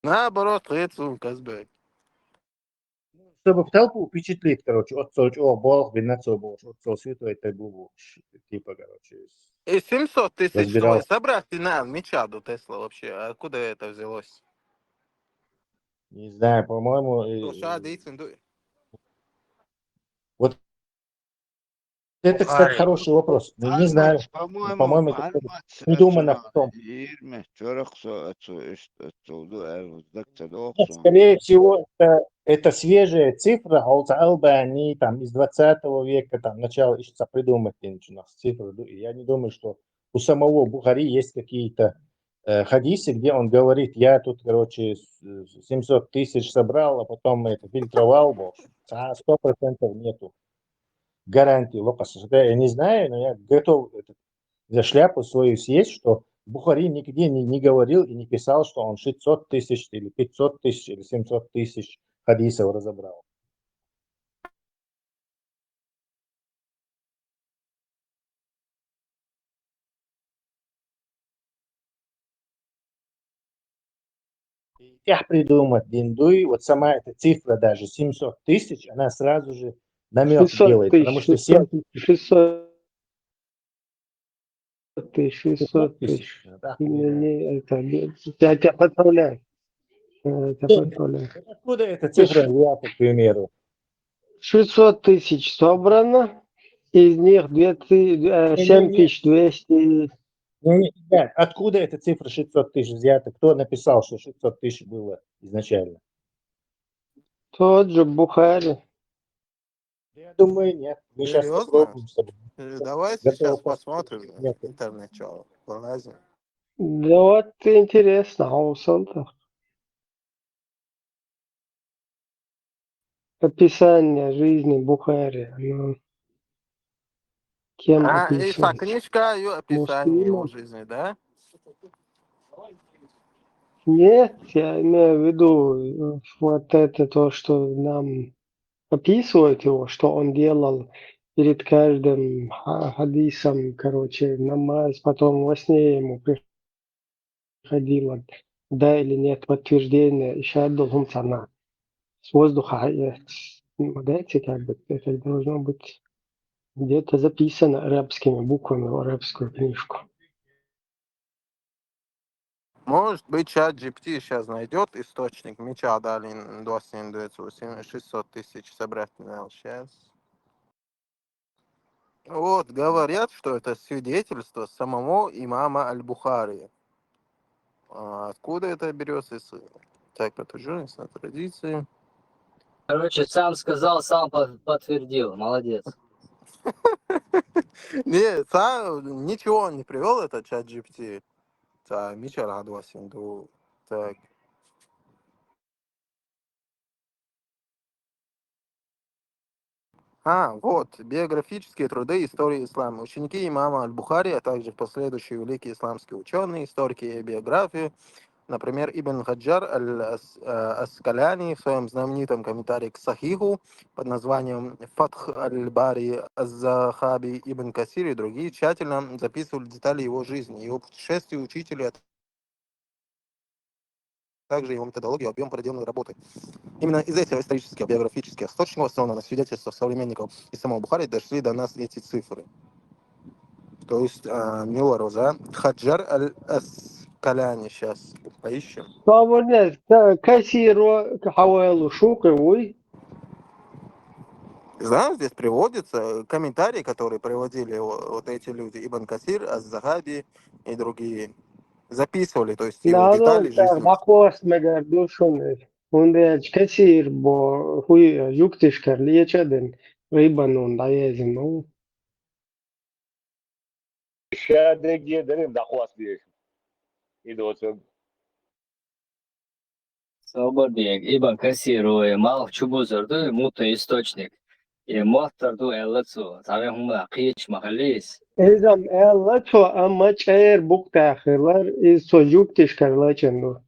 наоборот, лицу, Казбек. Чтобы в толпу впечатлить, короче, Бог, винацо Бог, отцов святой, это был, типа, короче. И 700 тысяч разбирался. собрать на мечаду Тесла вообще, откуда это взялось? Не знаю, по-моему, Что, шады и цендуй. вот Это, кстати, хороший вопрос. Не знаю. по-моему, По-моему, это معلومات придумано потом. يرمي ترقصوا Нет, скорее всего, это свежая цифра, они там из 20 века, там, начала еще придумать у нас цифры. Я не думаю, что у самого Бухари есть какие-то хадисы, где он говорит, я тут, короче, 700 тысяч собрал, а потом это фильтровал, 100% нету гарантии локаса. Я не знаю, но я готов за шляпу свою съесть, что Бухари нигде не говорил и не писал, что он 600 тысяч или 500 тысяч или 700 тысяч хадисов разобрал. Как придумать диндуй, вот сама эта цифра даже 700 тысяч, она сразу же намек 600 делает, потому тысяч, что 7 600 тысяч, 600 тысяч. тысяч. Да, Я тебя поздравляю. Я тебя поздравляю. Откуда эта цифра взята, к примеру? 600 тысяч собрано, из них 7200. Нет, откуда эта цифра 600 тысяч взята? Кто написал, что 600 тысяч было изначально? Тот же Бухари. Я думаю, нет. Мы сейчас Серьезно? попробуем с тобой. Давай Готово сейчас поспорить. посмотрим Нет. интернет, что полазим. Да вот интересно, Аусалта. Описание жизни Бухари. Оно кем Исаак, описывается? книжка и описание его Муслимом? жизни, да? Нет, я имею в виду вот это то, что нам описывает его, что он делал перед каждым хадисом, короче, намаз, потом во сне ему приходило, да или нет подтверждение, ишаддухум сана. С воздуха, знаете, как бы это должно быть где-то записано арабскими буквами в арабскую книжку. Может быть, чат GPT сейчас найдет источник меча дали 600 тысяч собрать сейчас. Вот, говорят, что это свидетельство самого имама Аль-Бухари. А откуда это берется? Так, протяженность на традиции. Короче, сам сказал, сам подтвердил. Молодец. Нет, сам ничего он не привел, это чат GPT. Мича радовался. Так. Вот, биографические труды истории ислама. Ученики имама Аль-Бухари, а также последующие великие исламские ученые, историки и биографии. Например, Ибн Хаджар Аль-Аскаляни в своем знаменитом комментарии к Сахиху под названием «Фатх Аль-Бари Аз-Захаби Ибн Касир» и другие тщательно записывали детали его жизни, его путешествий, учителя, также его методологию, объем проделанной работы. Именно из этих исторических, биографических источников, основано на свидетельствах современников и самого Бухари, дошли до нас эти цифры. То есть, Милороза, Хаджар Аль-Аскаляни, сейчас поищем. Свободец, кассиру, хавайлу, шукавуй. Знаешь, здесь приводятся комментарии, которые приводили вот эти люди, Ибн Касир, Аз-Захаби и другие. Записывали, то есть его детали жизни. Бакос мегар душунер. Унде кассир бо хуй юктишкар лечаден рибанун даезин. Шадек дедерин дахвас диеш. Идоцог. Свободник. Ибн Кассир, мал чубузырды, мута источник. И мохтарду эллацу. Таве хума қич махалис. Ezam ellatu amma çayır buk tahirlar iz yuktишкар лаченду.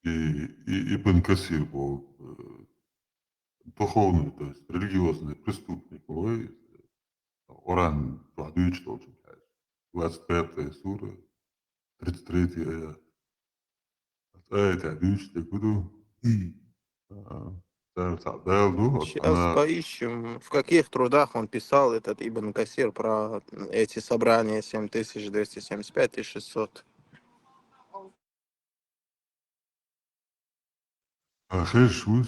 И Ибн Касир был духовный, то есть религиозный преступник. Ой, Оран, 25 сура, 33 аят. Сейчас поищем, в каких трудах он писал, этот Ибн Касир, про эти собрания 7275 и 600. خير شوي.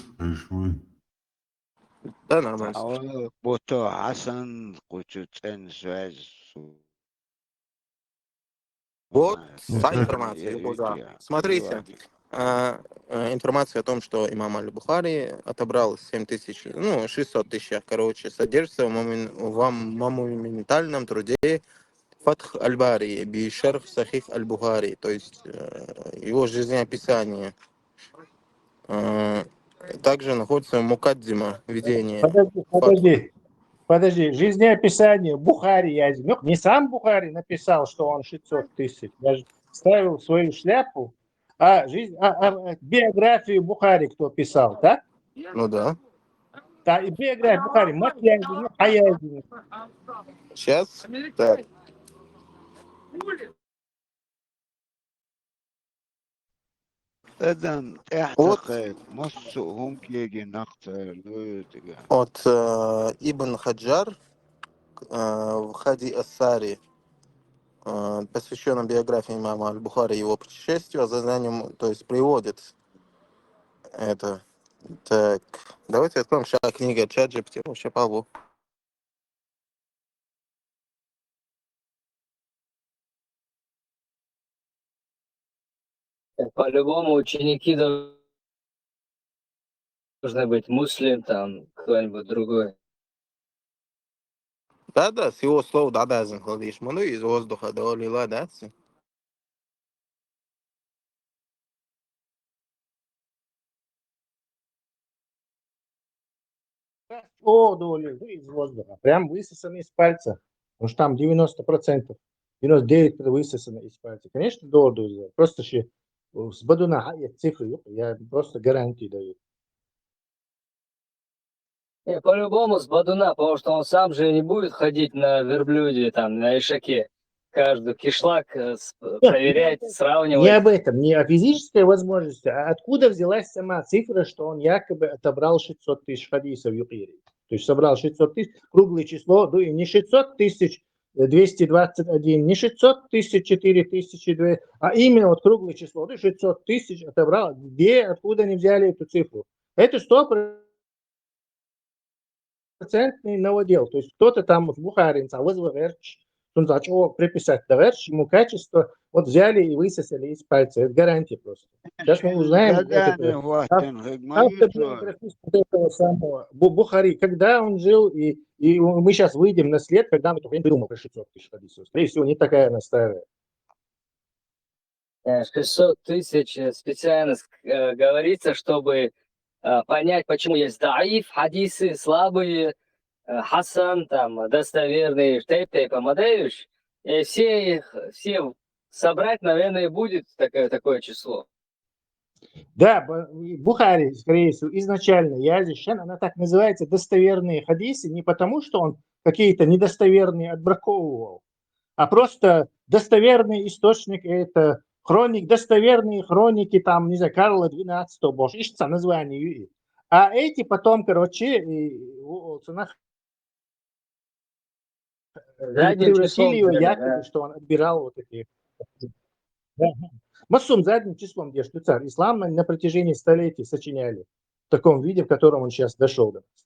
Да, нормально. Бото Хасан Кучуцен связь. Вот Ну, вся так, информация, Юхуза. Смотрите, информация о том, что имам Аль-Бухари отобрал 600 тысяч, короче, содержится в монументальном труде Фатх Аль-Бари, Бишарх Сахих Аль-Бухари, то есть его жизнеописание. Также находится Мукаддима, введение. Подожди. Жизнеописание Бухари я возьму. Не сам Бухари написал, что он 600 тысяч. Я же ставил свою шляпу. Биографию Бухари кто писал, да? Ну да. Да, и биография Бухари. Мат Язин, Хаязин. Сейчас. Так. Эдан эхтахет моссугум кеги нахтер луютига. От Ибн Хаджар в Хади Ассари, посвященном биографии имама Аль-Бухари и его путешествию, за знанием, то есть приводит это. Так, давайте откроем сейчас книга ChatGPT, вообще Павлу. По-любому ученики должны быть муслим, там, кто-нибудь другой. Да, с его слов, да, говоришь, ну из воздуха долила, да? Из воздуха. Прям высосаны из пальца. Потому что там 90%. 99% высосано из пальца. Конечно, долго. Просто ще с бадуна цифры. Я просто гарантии даю. По-любому с Бадуна, потому что он сам же не будет ходить на верблюде, там, на ишаке. Каждый кишлак проверять, Не сравнивать. об этом, не о физической возможности, а откуда взялась сама цифра, что он якобы отобрал 600 тысяч хадисов Юкири. То есть собрал 600 тысяч, круглое число, ну и не 600 тысяч 221, не 600 тысяч 4002, а именно вот круглое число, 600 тысяч отобрал. Где, откуда они взяли эту цифру? Это 100% новодел. То есть кто-то там в Бухаре, приписать доверч, ему качество, вот взяли и высосали из пальца. Это гарантия просто. Сейчас мы узнаем автобиографист этого самого Бухари, когда он жил, и мы сейчас выйдем на след, когда он придумал про 600 тысяч хадисов. Скорее всего, не такая она старая. 600 тысяч специально говорится, чтобы понять, почему есть даиф, хадисы, слабые, Хасан, там, достоверный, Помадаевич, и все собрать, наверное, будет такое число. Да, Бухари, скорее всего, изначально Язишен, она так называется, достоверные хадисы, не потому, что он какие-то недостоверные отбраковывал, а просто достоверный источник, это достоверные хроники, там, не знаю, Карла XII, боже, ищется название. А эти потом, превратили его якобы, что он отбирал вот такие. Массум задним числом держит царь. Ислам на протяжении столетий сочиняли в таком виде, в котором он сейчас дошел до нас.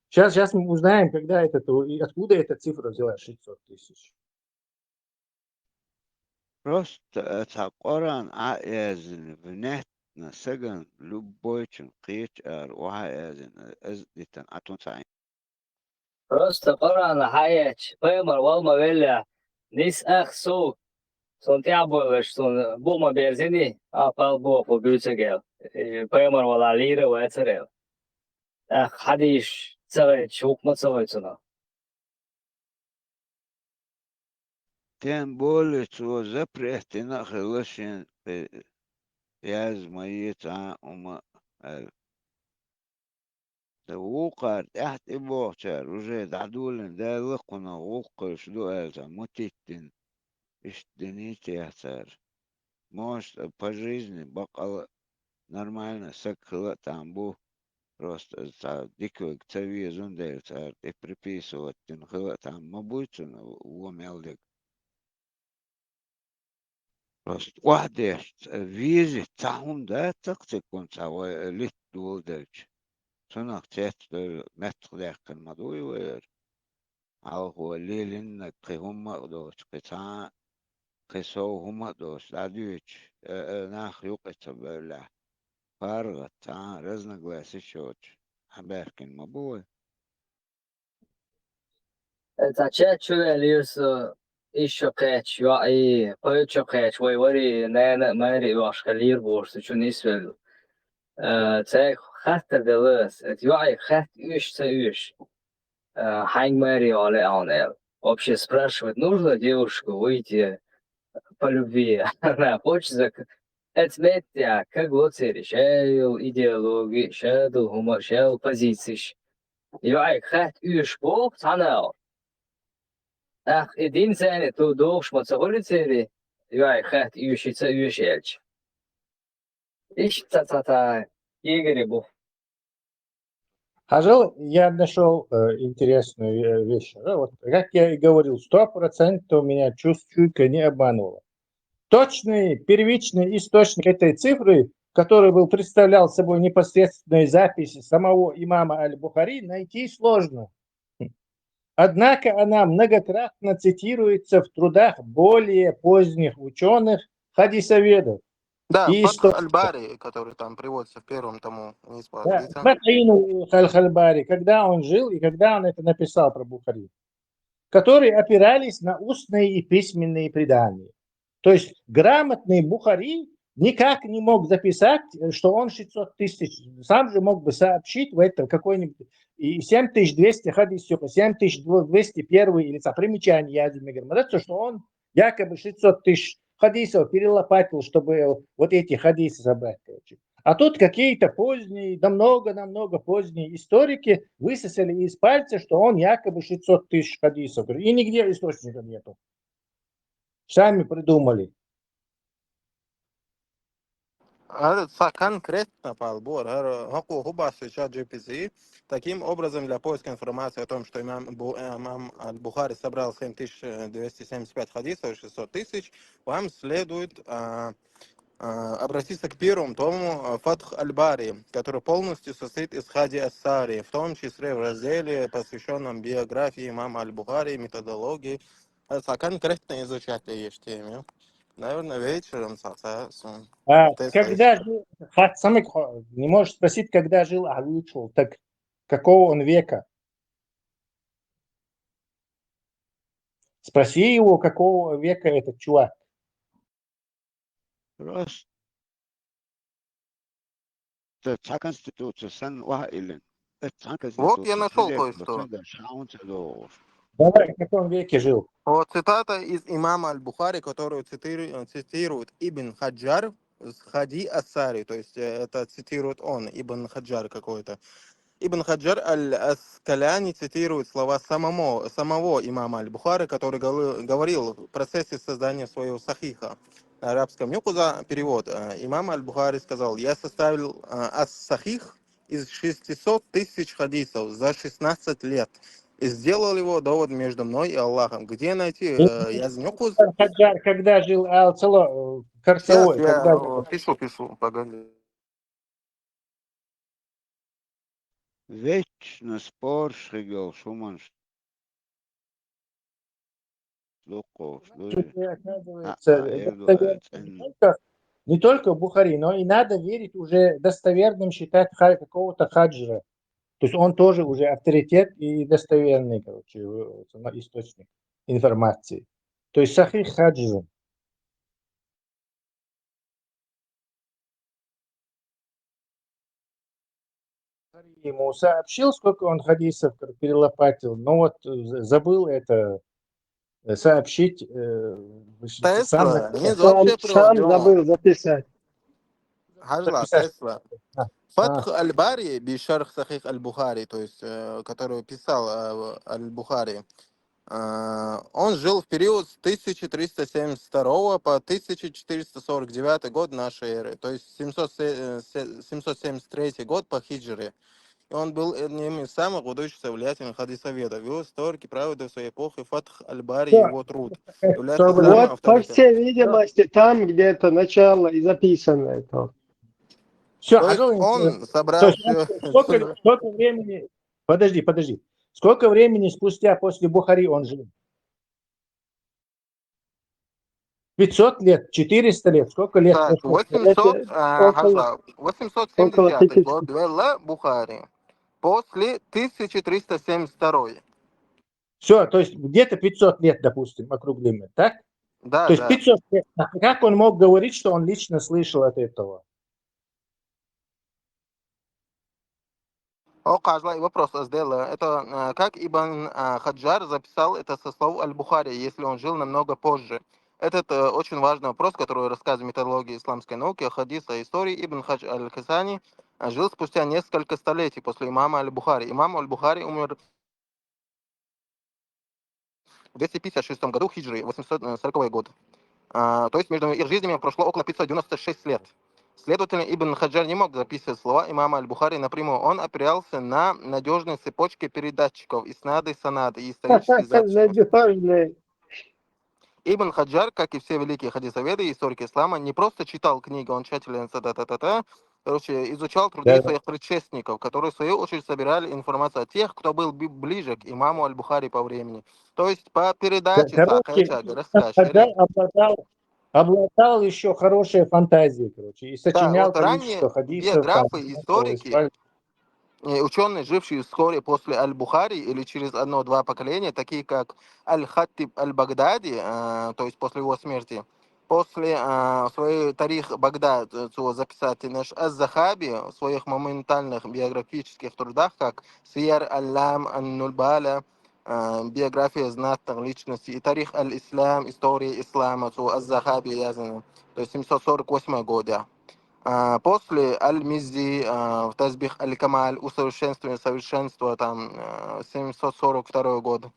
Сейчас мы узнаем, когда откуда эта цифра взялась 600 тысяч. Просто это Коран аязин внет на саган любой чем кич аязин эздитан атунсайн. Просто Коран хаяч, пэмар, валма веля, нис ахсу, сон тябуэлэш, сон бума берзини, апал буа по бютэгэл, пэмар вала лира вэцэрэл. Хадиш цэвэч, хукма цэвэцэна. Тем более, что запреты на хилошин яз мои ума. وقعت تحت بوشر وجد عدول ده لقنا وقش دو это мутиттин иштените ясар. Может по жизни бакал нормально сакла там бу просто за дикой цави зундель цар и приписывать тин хла там мабутин умелдик. Просто واحد визит там да так ты конца лит дулдельч. تنق تيت متر ذاك المدوي وير أو هو الليل إنك هم دوس قطع قصو هم دوس لاديوش ناخ يقص بالله فارغت رزنق واسشوش حباركن مبوي تاچه چوه لیرسو ایشو قیچ یا ای قیچو قیچ وی وری نه مری واشک لیر بورسو چون نیسول تاك خط دلس اتوعي خط уж уж хайн мэри але анел. Вообще спрашивать, нужно девушку выйти по любви? Она хочет отметить, как лоцери, шел идеологии, шел гумор, шел позиции. Юай хат уж бог танел. Ах, един сене ту душ мацагулицери, юай хат уж эльч. Ищ та Игорь Бог. Хажал, я нашел интересную вещь. Вот, как я и говорил, 100% меня чувствуйка не обманула. Точный первичный источник этой цифры, который представлял собой непосредственные записи самого имама Аль-Бухари, найти сложно. Однако она многократно цитируется в трудах более поздних ученых хадисоведов. Да, И Фатх Аль-Бари, который там приводится в первом тому низкого хадиса. Батаину Аль-Хальбари, когда он жил и когда он это написал про Бухари, которые опирались на устные и письменные предания. То есть грамотный Бухари никак не мог записать, что он 600 тысяч. Сам же мог бы сообщить в этом какой-нибудь 7200 хадисов, 7201 или примечание Языми Гермадатца, что он якобы 600 тысяч хадисов перелопатил, чтобы вот эти хадисы забрать. Короче. А тут какие-то поздние, намного поздние историки высосали из пальца, что он якобы 600 тысяч хадисов. И нигде источника нету. Сами придумали. Конкретно по Албор, таким образом, для поиска информации о том, что имам Аль-Бухари собрал 7275 хадисов, 600 тысяч, вам следует обратиться к первому тому Фатх Аль-Бари, который полностью состоит из Хади Ас-Сари, в том числе в разделе, посвященном биографии имама Аль-Бухари, методологии. Конкретно изучать есть теме. Наверное, вечером. Когда жил, не можешь спросить, когда жил Аль-Учул, так какого он века? Спроси его, какого века этот чувак. Просто конституция сан ваилен. Вот я нашел кое-что. Давай, в каком веке жил? Вот цитата из имама Аль-Бухари, которую цитирует Ибн Хаджар с Хади Ас-Сари, то есть это цитирует он, Ибн Хаджар какой-то. Ибн Хаджар Аль-Аскаляни цитирует слова самого имама Аль-Бухари, который говорил в процессе создания своего сахиха. На арабском Юкуза перевод. Имам Аль-Бухари сказал: я составил ас-сахих из 600 тысяч хадисов за 16 лет. И сделал его довод между мной и Аллахом. Где найти Язнюкуз? Хаджар, когда жил Ал-Цало, Карцевой? Сейчас я пишу, погоди. Вечно спор шигал Шуман. Не только Бухари, но и надо верить уже достоверным, считать какого-то хаджира. То есть он тоже уже авторитет и достоверный, короче, источник информации. То есть сахих хаджир. Ему сообщил, сколько он хадисов перелопатил, но вот забыл это сообщить. Сам забыл записать. Фатх Аль-Бари, бишарх Сахих Аль-Бухари, то есть, который писал Аль-Бухари, он жил в период с 1372 по 1449 год нашей эры, то есть 773 год по хиджре. И он был одним из самых выдающихся влиятельных хадисоведов. Его историки правды в своей эпохи Фатх Аль-Бари, его труд. Вот, по всей видимости, там где-то начало и записано это. Все, То есть он то собрал есть все. сколько времени, подожди, сколько времени спустя после Бухари он жил? 500 лет, 400 лет, сколько лет Так, прошло? 800, Около 870 год 50. была Бухари. После 1372. Все, то есть где-то 500 лет, допустим, округлим, так? Да, То есть да. 500 лет. А как он мог говорить, что он лично слышал от этого? О, Кажлай, вопрос сделал. Это как Ибн Хаджар записал это со слов Аль-Бухари, если он жил намного позже? Этот очень важный вопрос, который рассказывает методологии исламской науки, хадиса, истории. Ибн Хадж Аль-Хасани жил спустя несколько столетий после имама Аль-Бухари. Имам Аль-Бухари умер в 256 году хиджры, 840 год. То есть между их жизнями прошло около 596 лет. Следовательно, Ибн Хаджар не мог записывать слова имама Аль-Бухари напрямую. Он опирался на надежные цепочки передатчиков, иснады, санады и исторические записи. Надежный. Ибн Хаджар, как и все великие хадисоведы и историки ислама, не просто читал книги, он тщательно изучал труды Да. своих предшественников, которые в свою очередь собирали информацию о тех, кто был ближе к имаму Аль-Бухари по времени. То есть по передаче Короче, Хаджар обладал еще хорошей фантазией, короче, и Да, сочинял вот количество ранние хадисов, там, биографы, историки, исправить. ученые, жившие вскоре после Аль-Бухари или через одно-два поколения, такие как Аль-Хаттиб Аль-Багдади, то есть после его смерти, после своей тарих Багдад, записать наш Аз-Захаби в своих моментальных биографических трудах, как Сияр Аллам Ан-Нульбаля, биография знатных личностей, и тарих Аль-Ислам, история ислама, Аз-Захаби, то есть 748 года. После Аль-Мизди, в Тазбих Аль-Камаль, усовершенствование совершенства, там, 742 год.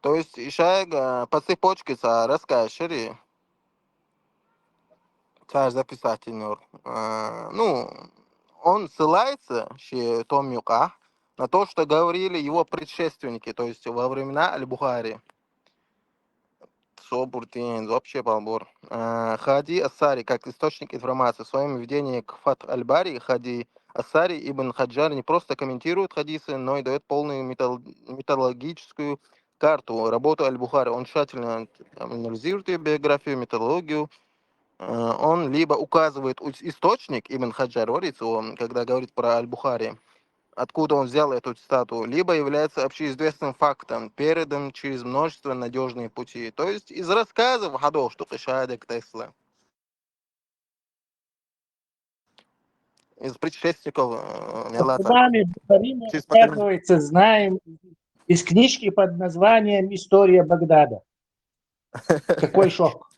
То есть, еще по цепочке расскажешь, записать нюр. Ну, он ссылается, что Том Юка, на то, что говорили его предшественники, то есть во времена Аль-Бухари. Собуртин, вообще балбор. Хади Ассари, как источник информации, в своем введении к Фат Аль-Бари, Хади Ассари Ибн Хаджар не просто комментирует хадисы, но и дает полную методологическую карту работы Аль-Бухари. Он тщательно анализирует ее биографию, методологию. Он либо указывает источник, Ибн Хаджар говорится, когда говорит про Аль-Бухари, откуда он взял эту цитату, либо является общеизвестным фактом, передан через множество надежных путей. То есть из рассказов Хадов, что Шадек Тесла, из предшественников Мелата. Сами Бухари мы, оказывается, знаем из книжки под названием «История Багдада». Какой шок.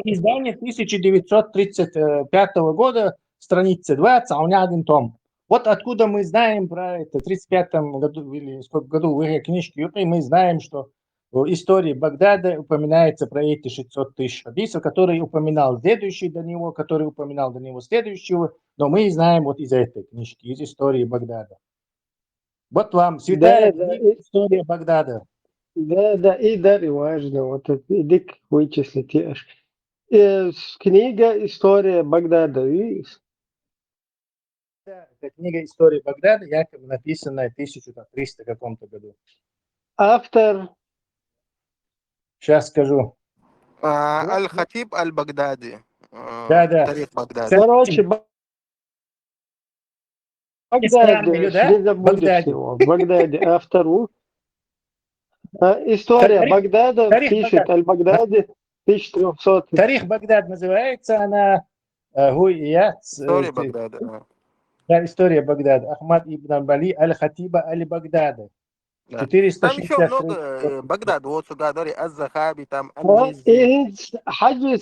Издание 1935 года, страница 20, а у меня один том. Вот откуда мы знаем про это. В 1935 году, или сколько году в этой книжке, и мы знаем, что в истории Багдада упоминается про эти 600 тысяч хадисов, который упоминал следующий до него, который упоминал до него следующего, но мы знаем вот из этой книжки, из истории Багдада. Вот вам святая книга «История Багдада». Да, и да, и важно, вот идик вычислить аж. Книга «История Багдада», видишь? Это книга «История Багдада», якобы написанная в 1300 каком-то году. Автор? Сейчас скажу. Аль-Хатиб Аль-Багдади. Да. Тарих Багдади. Короче, Багдад, да? не забудешь его. В Багдаде автору. История Багдада пишет Аль-Багдади 1300. Тарих Багдад называется она. История Багдада. Да, история Багдада. Ахмад ибн Амбали Аль-Хатиба Аль-Багдада. Да. 463. Там еще много Багдад, вот сюда, Аз-Захаби, там Аль-Мизди. حاجة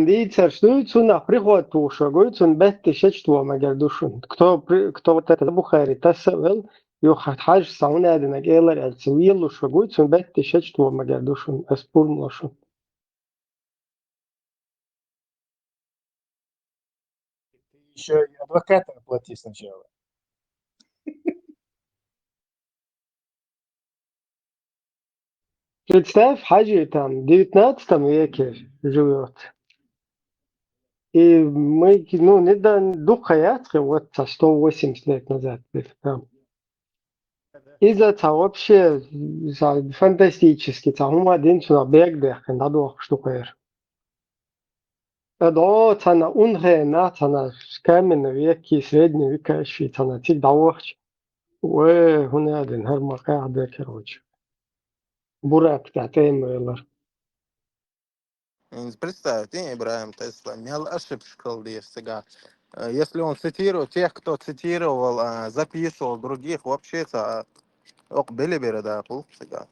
ديتر شنو приходит ушагойцун бетти шечтуа магардушун. Кто вот это Бухари тасавел, يوخد حاج صعونا دينا جيلر السويل وشagойцун бетти шечтуа магардушун أسبور ملاشون. Еще и адвоката оплати сначала. Представь, Хаджи там в 19 веке живет. И мы, ну, недавно духаятри, вот 180 лет назад. Из-за вообще фантастически, هم один на берег дехен, да дух штукер. Да, тана унре на тана каменные веки, средние века еще тана тик давахч. وهنا один هرما قاعدة короче. Бурак تعتين ولا. Представьте, Ибрахим Тесла имел ошибку всегда. Если он цитирует тех, кто цитировал, записывал других, вообще-то, были бы, да, всегда.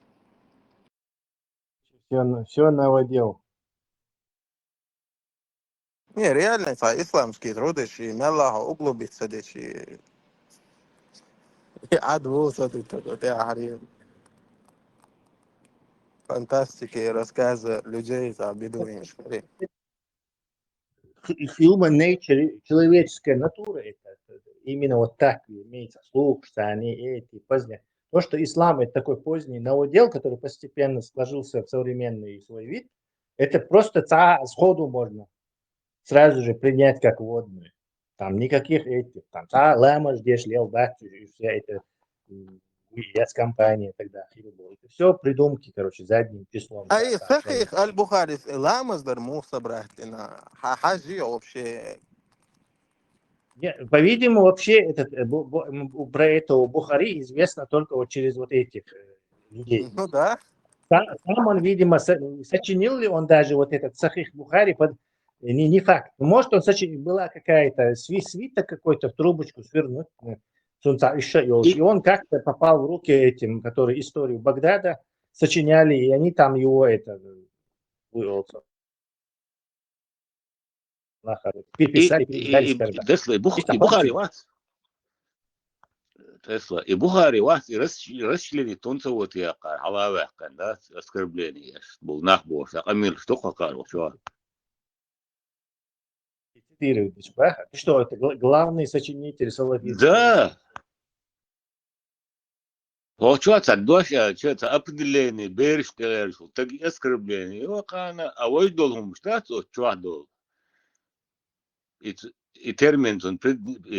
Все наводил. Не, реально, это исламские труды, и Аллах углубится, и адвуса тут, фантастики, рассказы людей за бедуинов. Human nature, человеческая натура, это именно вот так имеется слух, что они эти поздние. То, что ислам это такой поздний новодел, который постепенно сложился в современный свой вид, это просто сходу можно сразу же принять как водную. Там никаких этих, там лама ждешь, лел бахту, и вся это я с компанией тогда. Это все придумки, короче, задним числом. А и Сахих Аль-Бухари, Ламаз Дармуса, братина, Хаджи вообще. По-видимому, вообще про этого Бухари известно только вот через вот этих людей. Ну да. Сам он, видимо, сочинил ли он даже вот этот Сахих Бухари, не факт. Может, он сочинил, была какая-то свиток какой-то в трубочку свернуть, и он как-то попал в руки этим, которые историю Багдада сочиняли, и они там его переписали, передали сперва. Тесла, Бухари вас. Тесла, и Бухари вас, и расчлени тонца вот я кар, халавах кан, да, оскорбление, был нахбош, амир, что какар, что? Ты что, это главный сочинитель салафизма? Да. هو شو تصدقش شو تأبدلني بيرش كلارش وتجي أسكربلني وكان أوش دولهم مش تاسو شو دول يترمن تون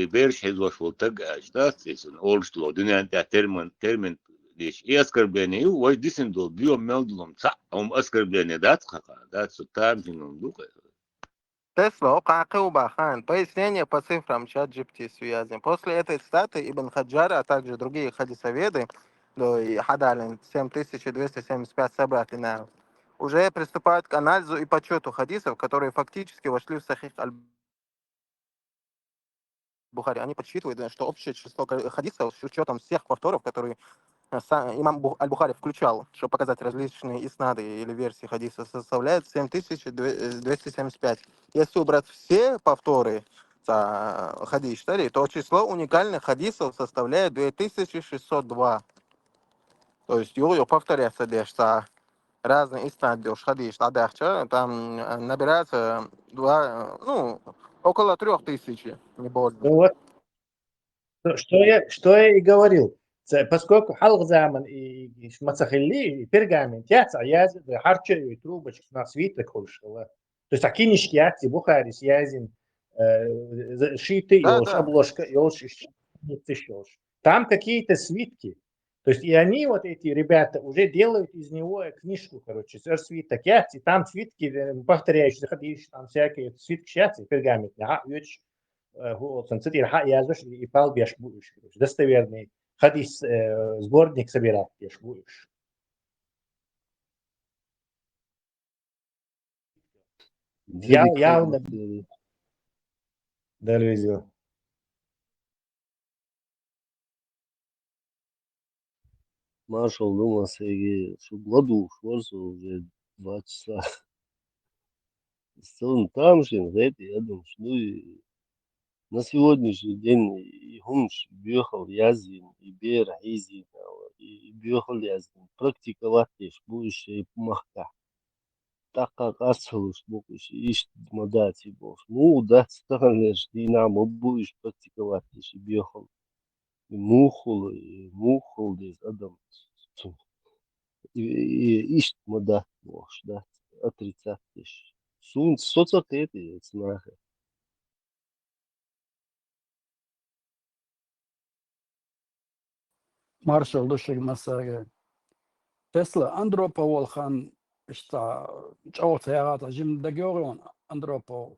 بيرش هزوش وتج أشتاس يسون أولش لو دنيا أنت ترمن ليش أسكربلني وش ديسن دول بيوم ملدلهم صح هم أسكربلني دات خا دات ستام جنون دوك Тесла, Бахан. Пояснение по цифрам чат GPT связан. После этой цитаты Ибн Хаджара, а также другие хадисоведы, и Хадалин 7275 собрательно, уже приступают к анализу и подсчету хадисов, которые фактически вошли в Сахих Аль-Бухари. Они подсчитывают, что общее число хадисов с учетом всех повторов, которые имам Аль-Бухари включал, чтобы показать различные иснады или версии хадиса, составляет 7275. Если убрать все повторы хадис, то число уникальных хадисов составляет 2602. То есть, повторяется, что разные иснады хадис, там набирается около 3000, не больше. Ну вот, что я и говорил. Поскольку халгзаман и мацахилли, и пергамент, язы, харча и трубочки на свиток хольшила. То есть акинишки яти, бухарис, язин, шиты, елш, обложка, елш, елш. Там какие-то свитки. То есть и они, вот эти ребята, уже делают из него книжку, короче, свиток яти, там свитки, повторяющие, там всякие свитки яти, пергамент, он цитирует, я и пал беш будешь, достоверный хадис, сборник собирать беш будешь. Явно довезел. Маршал думал, Сергей, что году шварцу уже 2 часа. Он там же, я думаю, ну и на сегодняшний день и Хумш бьехал Язин, и Бер, Изин, и бьехал Язин. Практиковать будущее махка. Так как асфалт будешь, ищет модати будешь. Ну, да, станешь, ты нам будешь практиковать, и бьехал. И мухул, здесь, адам. И ищет модати будешь, да, отрицать. Сун, соцсети, знаешь. مارشال دوشك مساجة تسلا أندروبا والخان إشتا جو تيارات جيم دقيوريون أندروبا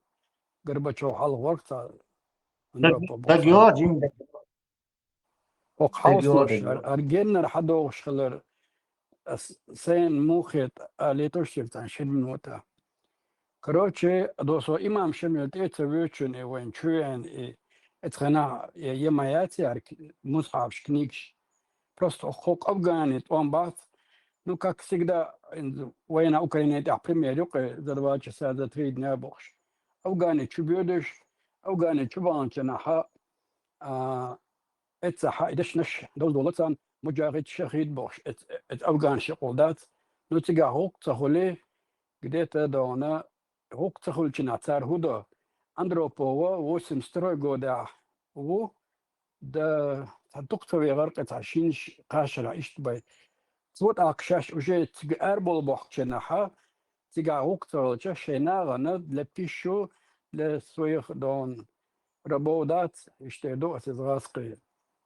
قربتشو حال وقتا أندروبا بوخان دقيقة جيم وق دقيقة حوصلوش أرجينا حدوش خلر سين موخيت آليتوش تفتان شد من وتا كروتشي دوسو إمام شميل تيتويتشن وين شوين اتخنا يماياتي أرك مصحف شكنيكش просто хок Афгани он бат ну как всегда война Украины это пример за 2 часа за 3 дня больше Афгани чубёдыш Афгани чубанчанаха اتسحا إدش نش دولتان مجاهد شهيد بوش ات أفغان شقودات نو تيجا هوك تخولي قديت دونا هوك تخول چناتار هودا أندروبوا وسم ستروي قودا و دا الدكتور يغرق عشينش قاشر عيشت باي صوت أكشاش وجي تيجا أربول بوح چناحا تيجا هوك تخول شينا غند لبيشو لسويخ دون ربودات اشتهدو أسيزغاسقي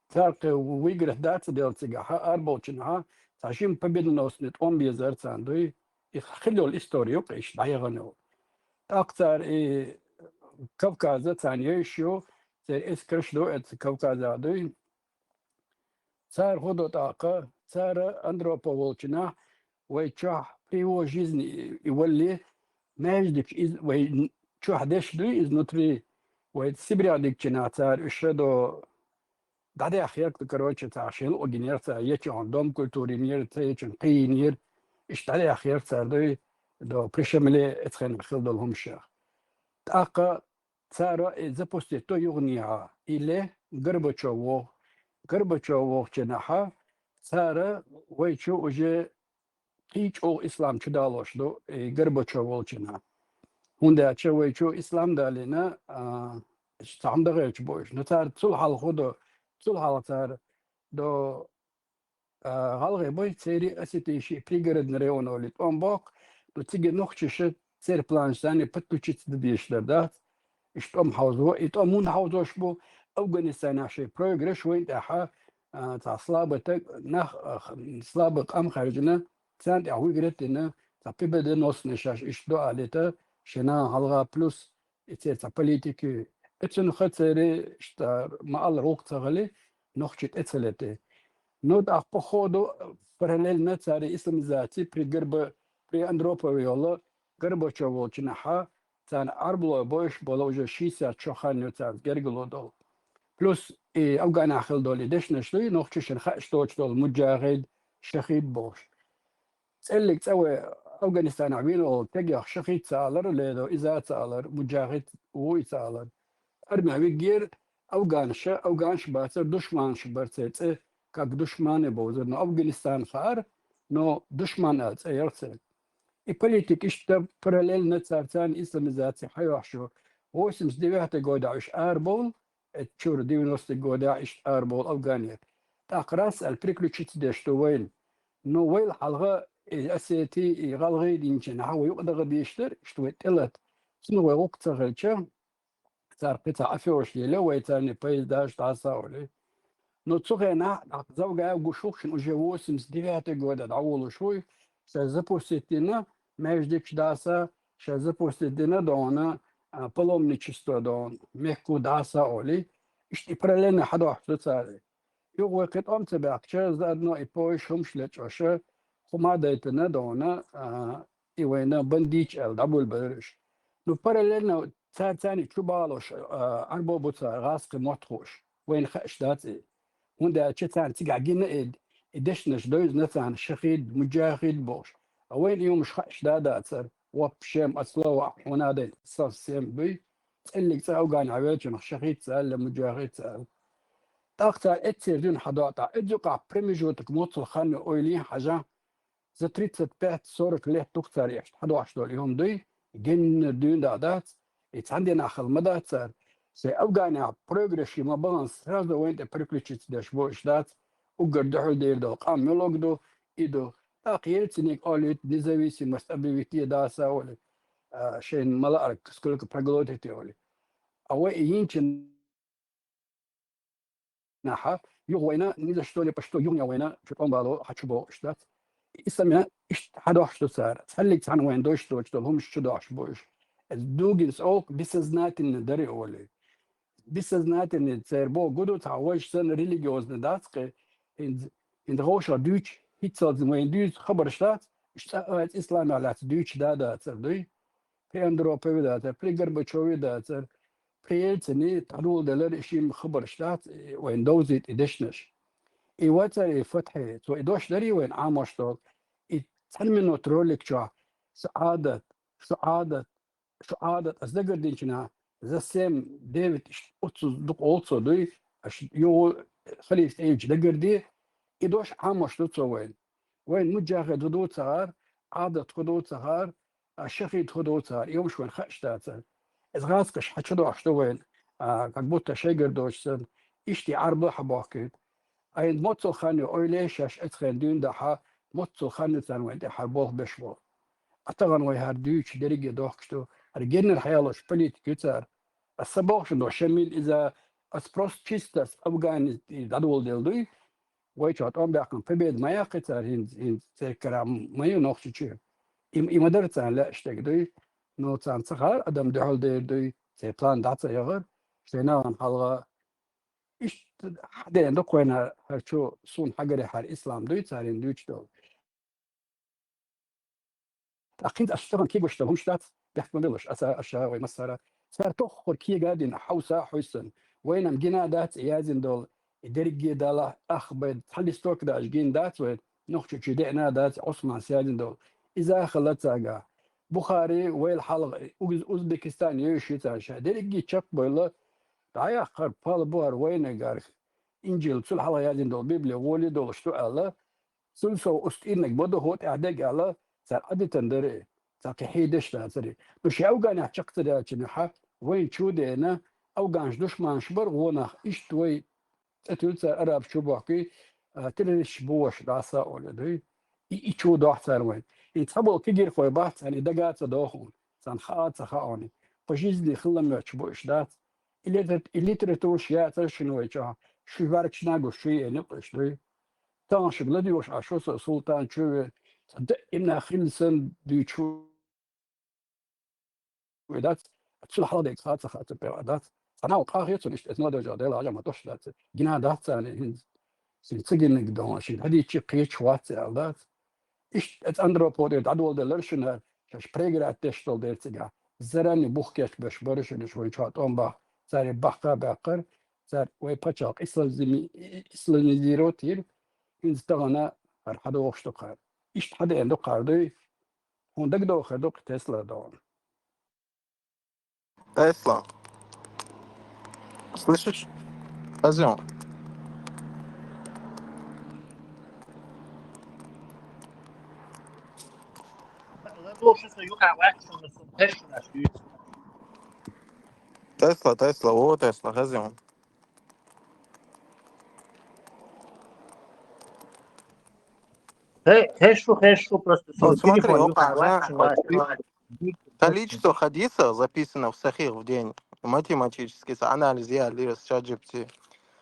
تارق ويجرح دات ديرتيجا أربوتشنها تعشيم победоносный он بيزرتاندوي يخلوا الإستوريو قيش دايغنو أكثر كوكازا تانيشيو تر إسكرش دو إت كوكازا دوي صار خدو طاقة صار أندروبوولشنا ويتشح بريو جيزني يولي ما يجدك إز ويتشح دش دوي إز نوتري ويتسبري عدك چنا صار إشردو بعدها خيارك كروتش تعشيل وجنير يجي عندهم كولتوري نير تيجي قينير اشتري خيار صار دو بريشملي اتخن خلد لهم شيخ تاقا صار إذا بوستيتو يغنيها إلى غربتشوو جناحا صار ويشو وجه قيج أو إسلام شدالوش دو غربتشوو جنا هوندا ويشو إسلام دالنا استعمد غيرش بوش نتار تصلح الخدو تصلح صار دو غالغي بوي تسيري أسيتي بريغرد نريونو اللي تنباق دو تيجي نخشش تسير بلانش ثاني بتكوشيت دبيش لردات اشتم حوزو اتمون حوزوش بو أفغانستان عشان بروغرش وين تاعها تاع صلابتك صلابك أم خارجنا تساند أهوي قريتنا تاع بيبدا نص نشاش اشتو عليتا شنا هالغا بلوس اتسير تاع بوليتيكي اتسنو خطيري اشتار ما الله روك تغلي نخشت اتسلتي نود أخبخودو parallel نتاري اسم ذاتي بري أندروبا ويولا قربو شوال جناحا تان أربلو بوش بولوجا شيسا تشوخان نتار جرجلو دول بلس أفغان أخل دول إدش نشلي نخشش نخش توش دول مجاهد شهيد بوش تسألك تسوي أفغانستان عبينو تجي شهيد سالر ليدو إذا سالر مجاهد وي سالر أرمي ويجير أفغانش باتر دشمنش برتيت как душманы бозер, но Афганистан хар, но душман церцер. И политик ишта параллельно царцан исламизации хайвахшо. 89 года иш арбол, чур 90 года иш арбол Афгания. Так раз приключить дешто войн. Но войн халга أسيتي غالغي دينشن هو يقدر بيشتر اشتويت إلت سنو وقت غلشة صار قطع أفيوش لي لو يتاني بيداش تعصاولي но цугена завга гушукшин уже 89 года даволу шуй се запуститина междич даса се запуститина дона паломничество дон мекку даса оли ишти параллельно хадо цари юг вакыт амца бакча задно и поишум шлечоша хумадайтина дона и война бандич эл дабул бериш ну параллельно царцани чубалош арбобуца раск мотхош وين خش داتي هوندا تشتان تيجاجين إدشنش دوز نتان شخيد مجاهد بوش وين يوم شخش دادا صار وبشم أصلا ونادي صار سيم بي اللي تساو قان عويتش شخيد سال مجاهد سال تاختار اتسير دون حضاطة ادوقع بريميجوتك موصل خان اويلين حاجة زي 35 صورك ليه تختار يحش 11 دول يوم دي جن دون دادات عندنا اخر مدى صار سي أفغانيا بروغريشي ما بالانس هذا وين تبريكليتش داش بوشدات وقردحو دير دو قام ملوغدو إدو تاقير تنيك أوليت نزاويسي مستقبليتي داسا ولي شين ملارك سكولك براغلوتي ولي أو ينشن نحا يوينا نيجا شتولي بشتو يوم يوينا شو بالو حشبو اشتات إسمنا إشت حداش تصار تخليك عن وين دوش توش هم شو داش بوش الدوجنس أوك بسزنات الندري أولي بسزنات إن تصير جودو تعوج سن ريليجيوز نداتك إن روشة دوش هيتصل وين دوش خبر اشتات اشتات إسلام على دوش دا تصدي في أندرو بيدا بليجر بتشوي دا بريتني تعرض للشيء خبر اشتات وين دوزيت إدشنش إيواتر فتحي تو إدوش دري وين عامشتو تنمنو ترولك شو سعادة أصدقر دينشنا ذا سيم ديفيد أتوز دق أولسو دوي أش يو خليس إيج دقر دي إدوش عامشتو تو وين مجاهد خدود صغار عادة خدود صغار الشفيد خدود صغار يوم شوين خشتات إذ غاسكش حشدو أشتو وين كبوتا شجر دوشسن إشتي عرضو حباكيت أين موتسو خاني أوليش أش أتخن دون دحا موتسو خاني تنوين دي حربوه بشبو أتغن ويهار دوش دريجي دوكشتو أرجين الحيالوش بليت كتار السبوخش دو شميل إذا أسبروس تشيستس أفغاني دادول ديلدوي ويشوت أم بيقن فبيد ما يقتار هين تكرام ما ينوخش چير إما درتان لا اشتاك دوي نو تان سخار أدم دحول دوي تيبلان داتا يغر شيناوان حلغة إيش حدا عندك وين هرشو صون حجري حال إسلام دوي تارين دويش دول أكيد أشتغل كي بشتغل شتات بيحكم بلش أشياء ومسارة صار تأخر كي قاعدين حوسا حسن وينم جينا دات يازن دول درجة دالا أخبر تحلي ستوك داش جين دات وين نخش جدعنا دات عثمان سيازن دول إذا خلت ساقا بخاري ويل حلقة أوزبكستان يوشي تاشا درجة تشك بيلا دعيا خر بال بوهر وين قارف إنجيل سل حلا يازن دول بيبلي ولي دول شتو الله سل سو أستينك بدو هوت أعدك الله صار عدي تندري صار كحيدش تاسري مش أوجان يحشقت ده جناحة وين شو ده أنا أوجانش دشمن شبر ونا إيش توي تقول صار أراب شو بحكي تلش بوش دعسة ولا ده شو ده صار وين يتصبوا كجير خوي بحث يعني دقات صداخون صار خاط سخاوني فجيز لي خلنا يحشبوش دات اللي ترتو شيء ترشنو يجا شو بارك شناقو شيء نقش ده تانش بلادي وش عشو سلطان شو إن خلصن ديشو ودات تشل حدا خاطر خاطر بيادات أنا وقاهي تنشت إثنا درجة ديلا عجمة توش دات جنا دات يعني سنتجن قدام شيء هذه شيء قيش وات عادات إيش أندرو بودي عدول دلرشنا شاش بريجر أتشتول ديرتجا زراني بوخكش بش برشنا شوي شات أمبا صار بحقا بقر صار ويبتشاق إسلامي زيروتير إنستغنا هذا وقت إيش حدا عنده قاعدة هون دو خدوق تسلا دون Тесла, слышишь? Козёл. Тесла, о, Тесла, козёл. Хорошо, просто Вот смотри, телефон, количество хадисов записано в Сахих в день, математический анализ, я ChatGPT.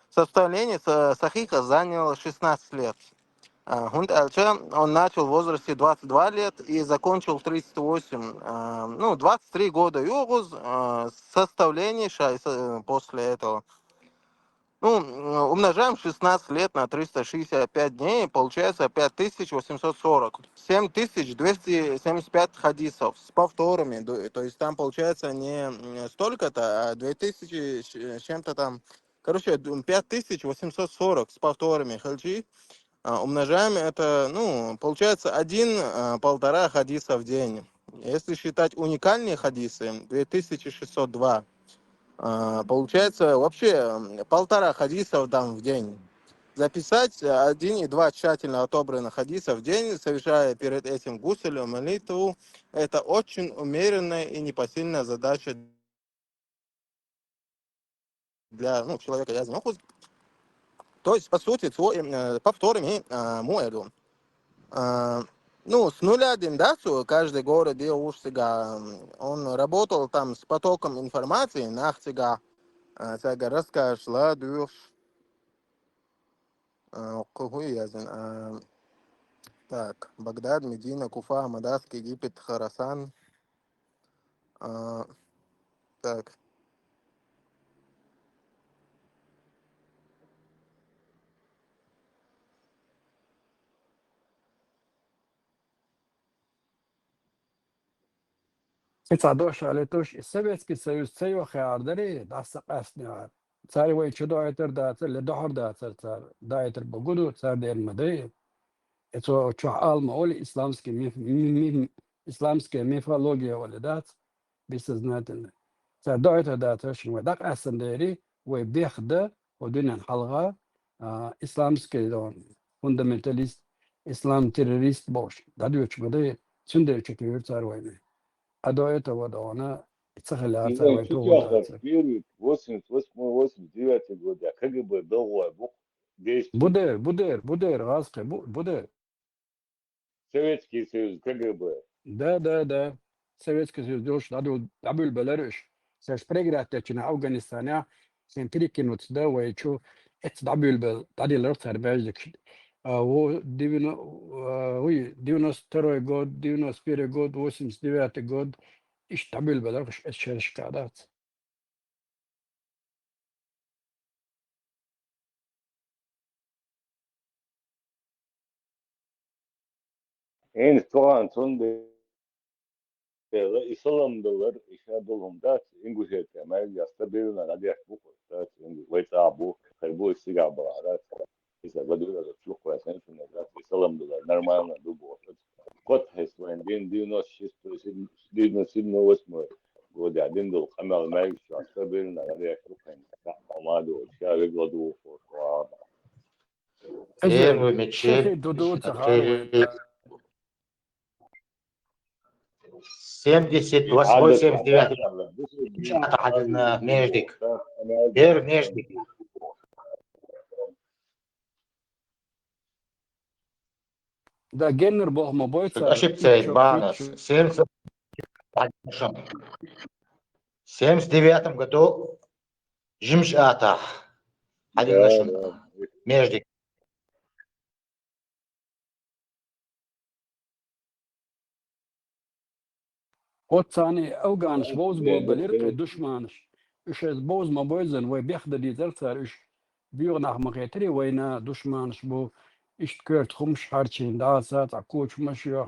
Составление Сахиха заняло 16 лет. Гунд Эльча, он начал в возрасте 22 лет и закончил в 38, 23 года Югуз, составление после этого. Умножаем 16 лет на 365 дней, получается 5840. 7275 хадисов с повторами. То есть там получается не столько-то, а 2000 с чем-то там. Короче, 5840 с повторами хаджи. Умножаем это, получается 1-1,5 хадиса в день. Если считать уникальные хадисы, 2602. Получается вообще 1,5 хадисов там в день. Записать 1 и 2 тщательно отобранных хадиса в день, совершая перед этим гуселю, молитву, это очень умеренная и непосильная задача для человека. То есть, по сути, повторами моеду. С нуля Диндасу каждый город делал сега. Он работал там с потоком информации, нах сега расскажешь, ладуешь. Какой язын? Так, Багдад, Медина, Куфа, Дамаск, Египет, Хорасан. Так, صداش على توش Советский Союз цею хаардари даса қасня цари вай чудо айтер датер ледохор датер цар дайтер богуду цар дер мадрей это чо алма оли исламская мифология оли дат бессознательно цар дайтер датер шнуй дак асандери вай бехда ودنا حلقة إسلامский دون фундаменталист ислам террорист бош дадю чугады сюндер чекер цар вайны а до этого да она цахля цар вай то да цар Первый 88-89 год, а КГБ долго действует. Будер, Гаска, Будер. Советский Союз, КГБ. Да. Советский Союз, дош, дабül Belarus. Се спреграт течна Афганистана, сен прикинут да вайчу, эт дабül бел, дадилер царбеждик. Во 92 год, 91 год, 89 год, иш дабül Belarus эшершкадат. En soğan son de İslamlılar işadolum da İngilizce temel yasta birine radiyat bu da İngilizce bu bu siga baharat İşte badura da çok koysan şuna da İslamlılar normalna bu kot heslen din no wasmo goda din do kamal mai yasta birine radiyat bu kan amado şabe godu for Шехи дуду цахар вай. 78-79 أحد ميجديك دير ميجديك Да генер бог ма бойца. ошибся Банас 79 году Жимш Ата один наш Междик. Otsani Afganish boz bo belirke düşmanış. İşez boz ma boyzen ve bexde dizer sar iş büyük nach maqetri ve na düşmanış bu iş kört khumş harçin da sat akuç maşyo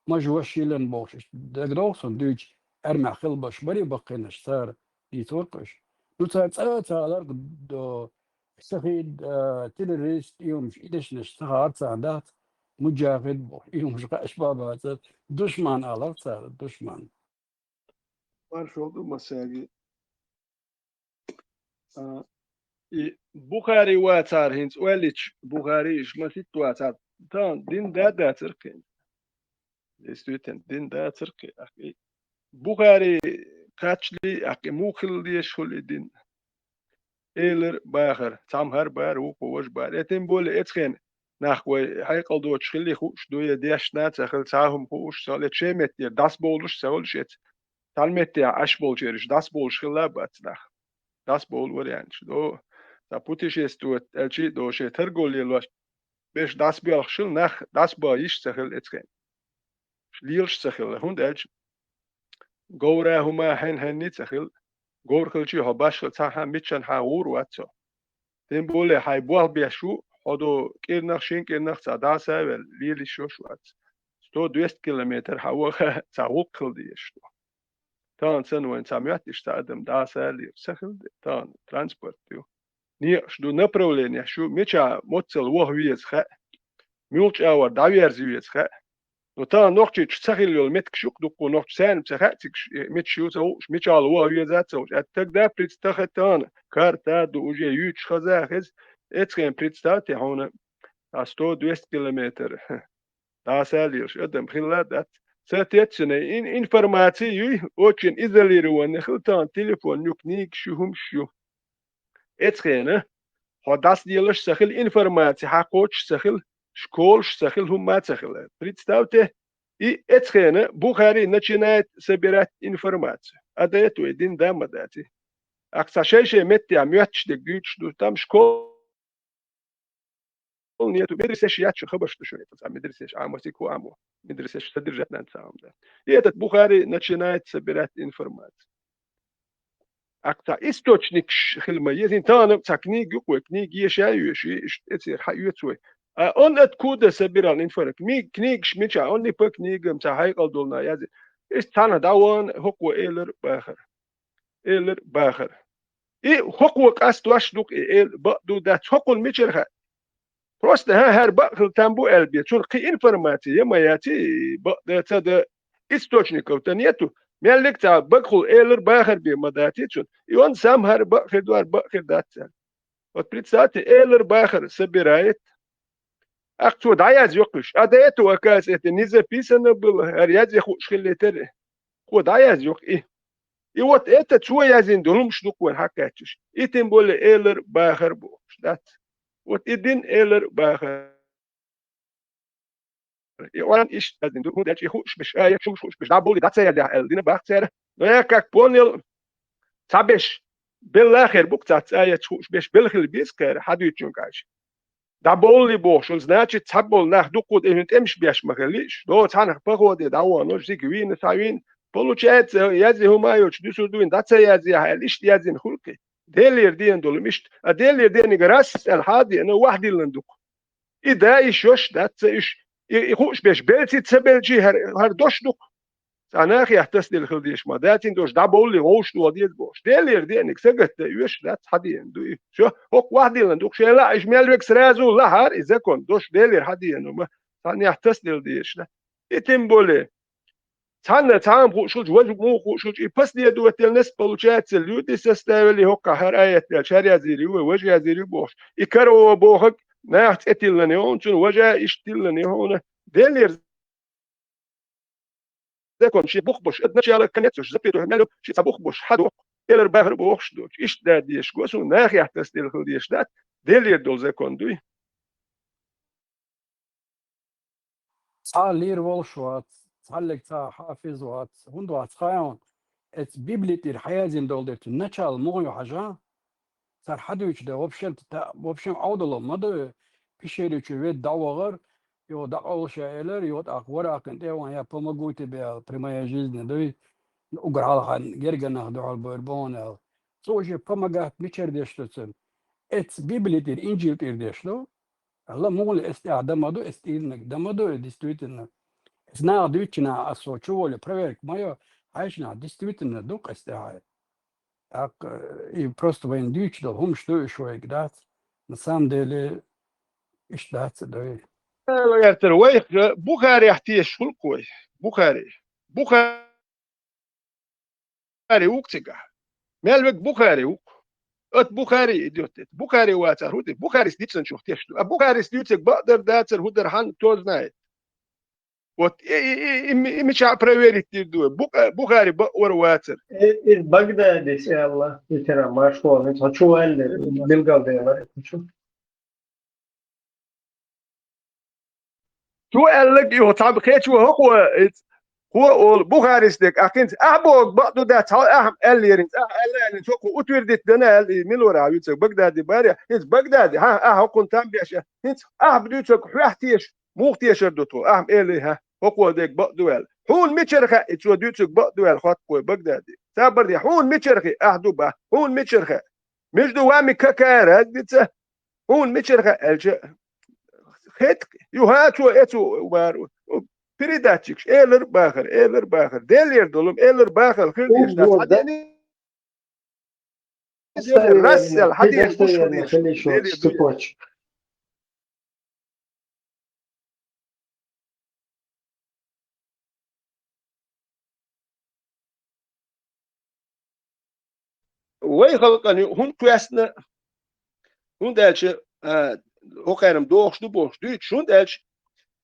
majwashilen boş. Degdogson düç erma khil baş bari baqinish sar ditorqış. Nu tsalar do sahid terörist yumş ideşnish sahar sandat mujahid bu yumş qaşbabat düşman alar sar düşman. Marş oldu masagi. Bukhari watar hins weliç Bukhari iş masit watar. Tan din da Türkiye. Estüten din da Türkiye. Bukhari kaçli akı mukhil diye şöyle din. Eler bahar tamhar bar u qoş bar. Etem böyle etken nahwe hayqal do çkhili xuş doya deşna takhil tahum xuş salet şemet diye das boluş savuluş et. Talmet ya aş bol çeriş das bol şkhila batnah. Das bol var yani. Do da putiş do elçi do şey tergol yelvaş. Beş das bir şıl nach das ba iş takhil etken. Lielş takhil hund elç. Gora huma hen nit takhil. Gorkılçı ha başkıl taha mitçen ha uğur vatso. Den böyle hay bual biaşu hodo kirnach şin kirnach da sevel lili şoş vat. 200 kilometre hava tavuk kıldı işte. Tan sen ven samiyat işte adam da selir sakıldı. Tan transport diyor. Niye şu направление şu miça motsel vohviyes ha. Mulç avar davyerziyes ha. No tan nokçi çsakil yol metk şuk duku nokç sen çahatik met şu so miçal vohviyes so attak da представтан карта до уже юч хазахез etken представьте hona 100-200 kilometre. Da selir adam khiladat satetsene информации очень изолированных tan telefon yuknik şuhum şu etken hodas diyorlar sakhil информации hakoç sakhil школ sakhil huma sakhil представьте и etken Bukhari начинает собирать информацию а до этого один дама дати аксашеше метти амятчдик güç tam школ نيته مدرسة شيات شو خبرش شوية بس مدرسة عاموسي كو عامو مدرسة تدرجت نانسام ده يتت بخاري نتشنايت سبرات إنفورمات أكتا إستوتشنيك خلما يزين تانا تكنيك يقوى كنيك يشايو شيء تصير حيوت شوي أن أتكود سبرا الإنفورك كنيك شميتشا أني بكنيك متاعي قدولنا يزين إيش تانا داوان هو إيلر باخر إيه هو قاستواش دوك إيل بدو دات هو الميتشرها بروست ها هر بقل تامبو البيت شو قي انفورماتي يما ياتي بقى تدا استوشنيكو تنيتو مالك تا بقل ايلر باخر بي مداتي شو يون سام هر بقل دوار بقل دات وتبريتساتي ايلر باخر سبيرايت اقتو داياز يقش ادايتو وكاس اتنيزا بيسنا بل هرياز يخوش خليتر خو داياز يق ايه يوت اتا تشو يازين دولمش دوك وين حكاتش ايتن بول ايلر باخر بوش دات وتدين إيلر باخر يوان إيش لازم دو ده يخوش مش شو مش دابولي ده سير ده الدين باخر ده كاك بونيل تابش بالآخر بوك تاعي تخوش بيش بالخل بيسكر حد يتجنكاش دابولي بوش الزناتش تابول ناخ دو قد إنت إمش بيش مخليش دو تانخ بقود داوان نوش زيكوين ساوين بولو تشات يازي هما يوش دو سودوين ده سيازي هاليش يازين خلقي ديلير دين دول مشت ديلير دين جراس الحادي انه واحد اللندق اذا ايش دات ايش يخوش بيش بيلتي تسبلجي هر دوش دق انا اخي احتس دي الخديش ما داتين دوش دا بقول لي غوش دو ديت بوش ديلير دين سجت ايش دات حدي دو شو هوك واحد اللندق شي لا ايش مال بك سرازو لا هر اذا كون دوش ديلير حدي انه ما ثاني احتس دي ديش ده يتم بولي تعام خوشوج وجه مو خوشوج بس دي دوت الناس بلوشات اليوت سستاولي هوكا هر آية شارع زيري وجه زيري بوش يكرو بوخك ناحت اتلني هون شنو وجه يشتلني هون ديلير ذاكم شي بوخبوش ادنا شي على كنيتوش زبيتو هنالو شي بوخبوش حدو الر باهر بوخش دوش ايش داديش كوسو ناخي احتس دي الخديش دات ديلير دول زاكم دوي لير والشوات تعلق تا حافظ وات هندو خايون ات بيبليتير حيازين دولدت نشال مغيو حاجه صار حدوش ده وبشم عودلو مدو بيشيرو ويد داوغر يو داول شايلر يو اخبار كنت وان يا بومغوتي بي بريمايا جيزن دوي وقرا خان جرجنا دو البوربون سوجي بومغا ميشر ديشتسن ات بيبليتير انجيل تير ديشلو الله مغل استعدامدو استيلنك دمدو ديستويتن Знал дичина асочували проверк моё айшна действительно дук استعاد так и просто вен дич до хум что еще играть на самом деле اشتات ده يرتر ويخ بخاري يحتيش خلقوي بخاري وقتك مالك بخاري وق ات بخاري اديوت بخاري واتر هودي بخاري ستيتسن شوفتيش بخاري ستيتسك بقدر داتر هودر هان توزناي وت مش проверить تدو بخاري بقور واتر بغداد سي الله يترى ما شو انت شو قال بلقى ده شو قال لك يو تعب خيت شو هو البخاري ستيك اكنت احبوك بعضو ده اهم قال لي قال شو وتوردت دنا من ورا يوتك بغداد باري انت بغداد ها كنت ام بيش انت بديتك حيحتيش مو اختيش ردتو اهم قال ها هو ديك بقدوال حول ميتشرخه اتسو ديتك بقدوال خط كوي بغداد صبر دي حول ميتشرخه احدو با حول ميتشرخه مش دوامي ككار هديت حول ميتشرخه الج خيت يهاتو اتو بارو بريداتشيك ايلر باخر ديلير دولم ايلر باخر خليش ده الرسل حديث مش وي خلقني هون كويسنا هون دالش هو كانم دوخش دو بوش دوتش هون دالش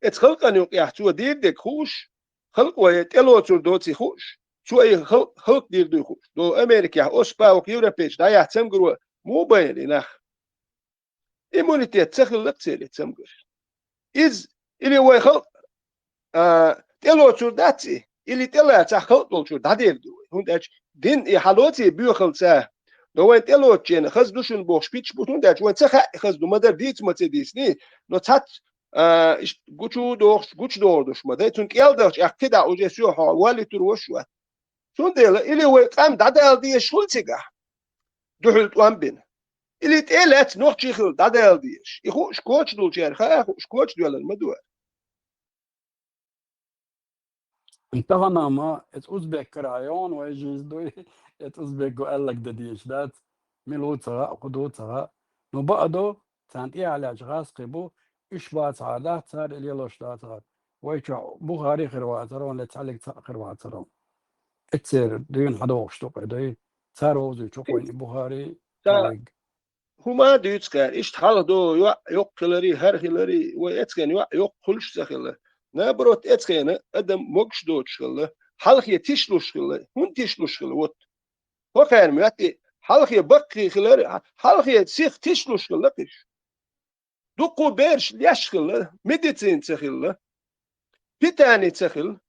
ات خلقني يحتو دير ديك خوش خلق ويتلو تور دوتي خوش شو اي خلق دير دو خوش دو امريكا اوسبا ويوروبيش دا يحتم قروا مو بين نخ ايمونيتي تخلق تسيلي تسمقر از اللي هو خلق تلو تور داتي اللي تلا تا خلق دول تور دا دير دو هون دالش دين حالوتي بيوخل تا لو انت لوتشين خز دوشن بوخ بيتش بوتون داش وين تخ خز دو مدر ديت متديسني نو تات جوتشو دوش دوش ما دايتون كيل دوش اكيدا اوجي سو حوالي تروشوا تون ديل الي وي قام دادال دي شولتيغا دحلت وامبن الي تيلت نوخشي خل دادال ديش يخو شكوتش دول شير خا شكوتش دول المدور انتهنا ما اتوزبك رايون ويجيز دوي اتوزبك قال لك دديش دات ميلوتها قدوتها نو بعدو تان ايه على جغاز قبو ايش بات عادات صار اللي لوش داتها ويشو بخاري خرواتر ولا تعلق خرواتر اتسير دين حدوش تو قدي صار وزي شو وين بخاري تعلق هما ديتسكار ايش حال دو يقلري هرهلري ويتسكن يقلش سخله نبروت اتسكن ادم موكش دوتش خله حلقه تشلوش خله هون تشلوش خله وات هو كان مياتي حلقه بقي خلر حلقه سيخ تشلوش خله قش دوقو بيرش ليش خله ميديتين تخله بيتاني تخل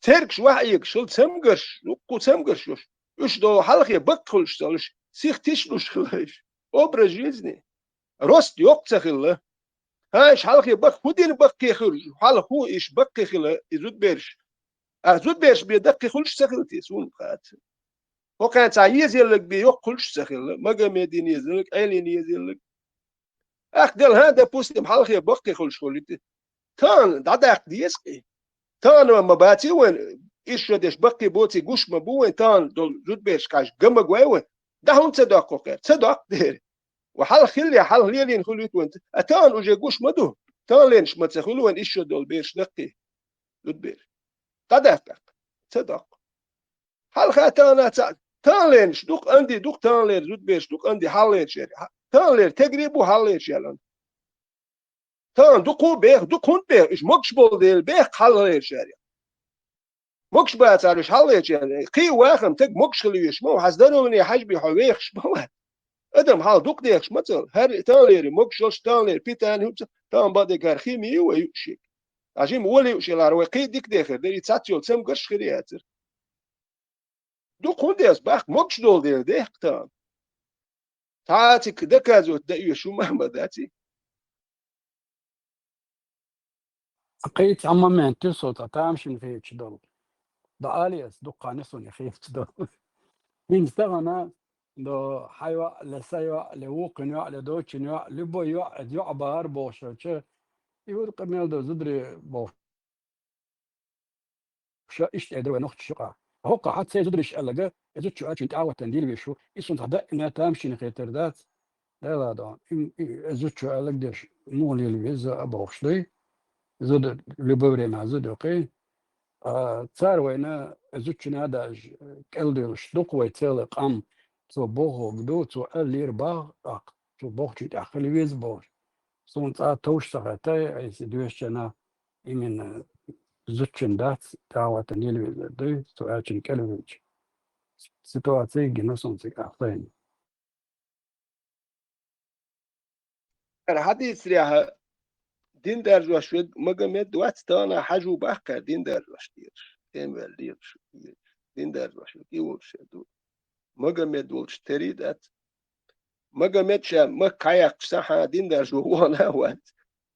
تركش وحيك شل تمغرش دوقو تمغرش ايش دو حلقه بقلش سالش سيخ تشلوش خلهش اوبرجيزني روست يوق تخله هاش حلقه بق ودين بقي خرج حلقه هو ايش بقي خله يزود بيرش زود بيرش بيدقي خلش سخلتي سون قات هو كانت عايز يلك بيوق خلش سخل ما قام يدين يزلك ايلين يزلك اخدل هذا بوستم حلقه بقي خلش خلتي كان دعك ديسقي كان ما باتي وين ايش ردش بقي بوتي قش ما بوين كان دول زود بيرش كاش قمق وين ده هم تصدق خير تصدق دير وحال خلي حال لين خليت وانت اتان وجا قش مدو تان لينش ما تخلو وين ايش دول بيرش نقي زود بير تدقق تصدق حال خاتانا تان لينش دوق عندي دوق تان لين زود بيرش دوق عندي حال لين شيء تان لين تقريبا حال لين شيء تان دوقو بير دوق هون بير ايش مكش بول ديل بير حال لين شيء مكش بات عارش حال لين شيء قي واخم تك مكش خليش مو حسدرو من حجبي حويخش مو ادم حال دوق ديخش مثل هر تانليري مكشوش تانلير بيتان هوبس تان بعد كارخيمي ويوشي عجيم ولي يوشي العروقي ديك داخل ديري تساتيول تسم قرش خرياتر دوق هنديس باخ مكش دول دير ديخ تان تاتك دكازو تدقيو شو مهما داتي قيت عما من تسوتا تامشي في تشدول داليس دقا نسوني خيف تشدول من استغنى دو حيوة لسيوة لوقن لدوتشن لبو يوع بار بوشة يقول قميل دو زدري بوشة إيش أدري نخت شقة هو قاعد سيزدري شقلقة يزود شو أنت عاوة تندير بيشو إيش أنت هذا إنها تمشي نخيتر ذات لا دون يزود شو قلق ديش مو اللي يزا بوش لي زود لبوري مع زود أوكي صار وينا زود شو هذا كل شدق ويتسال قام تو بوه بدو تو اللير باغ تو بوه تي داخل ويز بوه سون تا توش ساعتي اي سيدوشنا يمين زوتشن دات تاوا تنيل ويز دو تو اچن كلوج سيتواتي جنوسون سي اخين الحديث ريها دين درج وشوي مقامات دوات تانا حجو باخر دين درج وشتير تيمل ليش دين درج وشوي يقول شدو مقامات دولش تريدات مقامات شا ما كايق ساحة دين درج وانا وات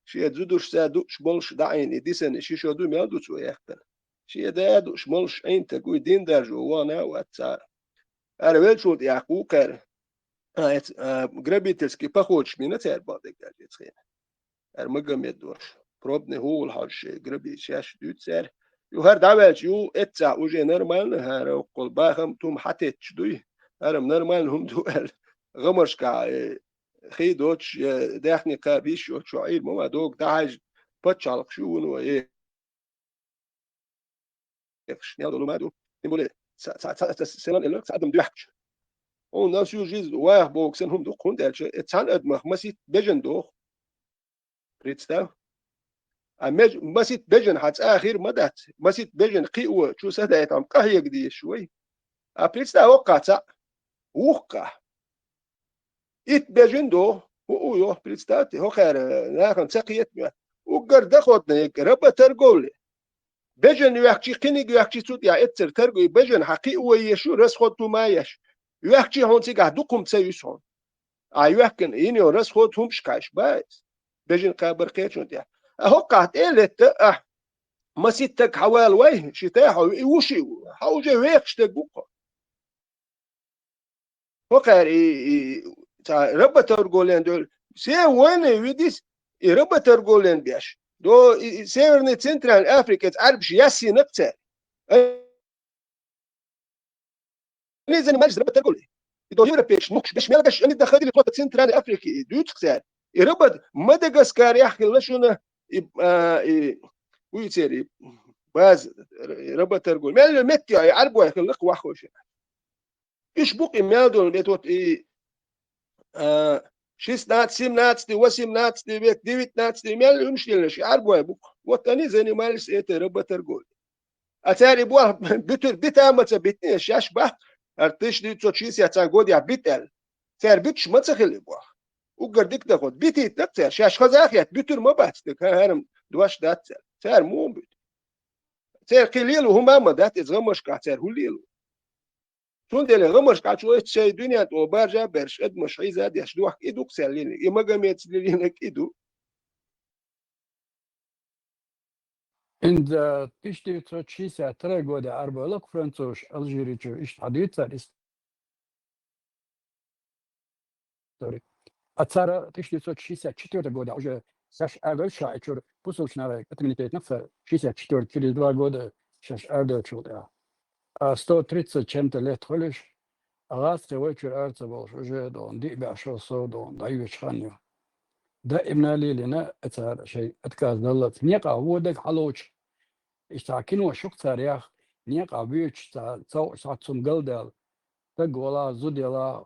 شي زودوش سادوش بولش دعين ديسن شي شو دو ميادو تو يختن شي دادوش مولش اين تقوي دين درج وانا وات صار انا ويلشوت يعقوكر قربيتسكي باخوش من تاع بعضك تخيل المقامات دوش probne hol harsh grabi shash dutsar ju har davel ju etsa uje normal har qol baham tum hatet chdui aram normal hum duel غمرشكا خيدوتش داخني قابيش وشعير مو دوك داج بتشالق شو نو ايه يخش يا دولو مادو نقول سنن اللي صعدم دوحش او ناس يجيز واه بوكسن هم دوك كون دالش اتسان ادمخ مسيت بجن دوخ ريتستا أمج مسيت بجن حتى آخر مدات مسيت بجن قيوة شو سدايت عم قهية قديش شوي أبريتستا وقعت وقع إت بجن دو هو يو بريتستاتي هو خير ناخن سقيت ميا وقر دخوتنا يقرب ترقول بجن يحكي قني يحكي صوت يا إتر ترقول بجن حقيقة ويشو رس خدتو ما يش يحكي هون تيجا دوكم تسيس هون يحكن إني ورس خود هم شكاش بايس بيجن قابر قيت شون تيا أهو قات إلت ما سيتك حوال ويه شتاح وشي حوجه ويخش تجوكا هو قال ربا ترجولين دول سي وين ويديس ربا ترجولين بيش دو سيرني سنترال أفريقيا تعرف ياسي نقطة نيزن مالش ربا ترجولين دو يوربيش نقش بيش مالكش أني دخلت لي قوة سنترال أفريقيا دوت كسر ربا مدغشقر يحكي لشونه ويصير باز ربا ترجول مال متي يعربوا يخلق واخوش إيش بوقي مالدون بيتوت شيس نات سيم نات دي وسيم نات دي بيت ديويت نات دي مال يمشي لنا شي عربوا بوق وطني زني مالس إيه ربا ترجول أتاري بوا بتر بيتا ما تبيتني شاش بحت ارتش دي تشيس يا تانغود يا بيتل سير بيتش ما تخلي بوا وقردك تاخد بيتي تكسر شاش خزاخيات بتر ما بحثك هرم دواش دات سير مو بيت سير قليل وهما ما دات إزغمش كاتر هوليل تون دل غمش كات شوية شيء دنيا تو برجع برش قد مش عايز هذا يشدوح إيدو كسلين يما جميت لينك إيدو عند تشتي تشيسا تراجود أربعة فرنسوش ألجيريتشو إيش حديث إستوري أتصار تشتي تشيسا تشتور جود أوجه ساش أقل شايشور بوسوش نارك أتمنيت نفسه تشيسا تشتور تشتي دوا جود ساش أقل شو ده 130 cent لتخلش أغاث تويتشر أرث بوش وجه دون دي بعشر صو دون ضيوش خانيو دائما لي لنا أتصار شيء أتكاز نلا نيقا هو دك حلوش إشتاكين وشوك تاريخ نيقا بيوش تاو ساتسوم جلدل تق ولا زوديلا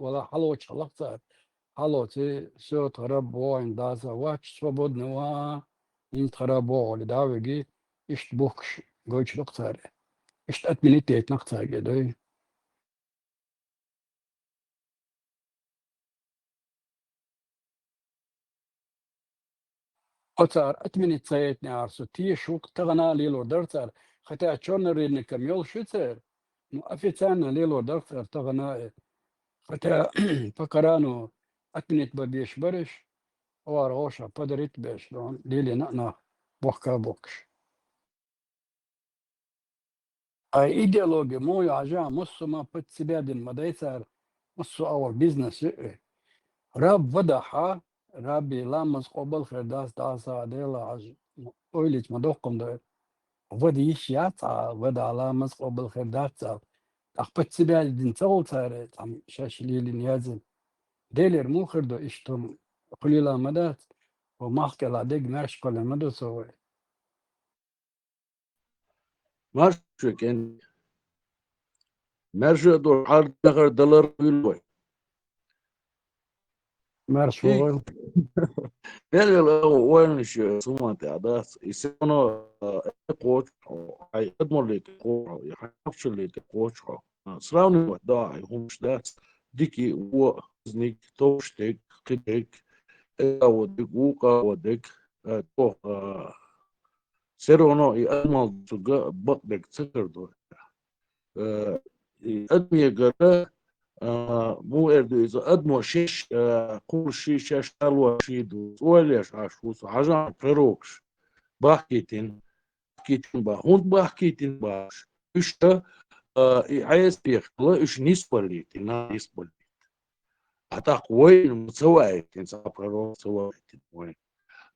ولا حلوش حلقتار حلوتي سو تربو إندازا واتش свободного إن تربو لداوجي إشت بوكش جوش لقتار إشت أتمنيت نقطع جدوي أتار أتمنيت سيتني عرسو تي شوك تغنى ليلو درتر خطا تشون رين كميول شتر نو أفيتانا ليلو درتر تغنى خطا فكرانو أتمنيت بديش برش وارغوشا بدريت بيش دون ليلي نأنا بوكا بوكش أي إيديولوجي مو يعجا مصو ما بتسبادن مدايسر مصو أور بيزنس راب وضحا رابي لامس قبل خرداس داسا ديلا عج أوليش مدوقم ده ودي شياتا ودا لامس قبل خرداس أخبت سبادن تول تاري تام شاش ليلي نيازن ديلير مو خردو إشتم قليلا مدات ومحكي لا ديق ناش كل مدو سوي Marshken Mersje door harder dollar willoy. مارش Ki وغير Nerede وين شو سوما تعداس يسونو قوت أي أدمر لك قوت يحفش لك قوت سراوني وداعي هم شدات ديكي وزنك توشتك قدك ودك وقا ودك تو سيرونو يأمل تجا بقدك تكردو أدمي جرا مو إردو إذا أدمو شيش قول شيش شاش تلوى شيدو وليش عشوس عجان فروكش بحكيتين هون بحكيتين باش إشتا عايز بيخلا إش نسبليتين نسبليتين أتاق وين متسوائتين سابقرو سوائتين وين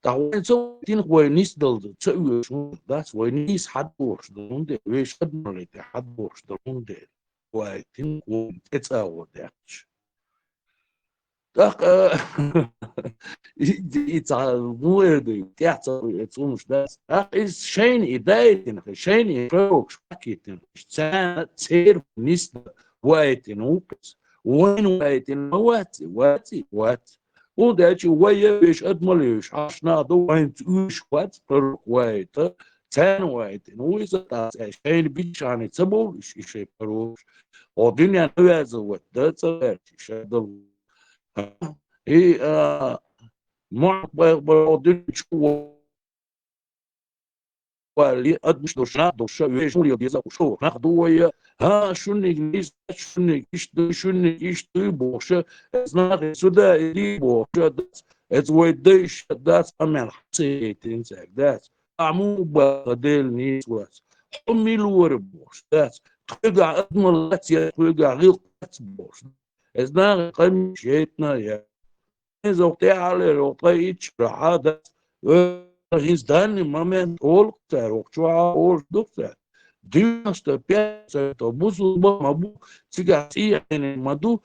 وين سوائتين وين نسدل تسوي شو داس وين نس حدورش دون دي ويش أدمريتي حدورش دون دي وائتين وين تتساوى داكش داق مو إردو تحصل يتصومش داس إيش شين إدايتين شين فروكش باكيتين سنة تسير نسدل وائتين وكس وين وائتين واتي وداتي ويا بيش أدمليش عشنا دو وين تقوش وات فرق وايتا تان وايتين وإذا تاس عشان بيش عن تسبول إيش فروش ودنيا نوازة وات تسواتي شادل إيه معبر ودنيا شو والي أدمش دوشنا دوشة ويشمول يديزا وشو نخدوية ها شنك نيس شنك يشتري بوشة اسنا سودا إلي بوشة it's with this that's أمل حسيتين زاك that's أعمو بدل نيس واس حمي الوربوش that's تلقى أدمل لاتيا تلقى غير بوش اسنا قم شيتنا يا زوجتي على روطي يشرح هذا Izdani moment olukter, okçuğa olukter. 95% buzul mabu sigasi yani madu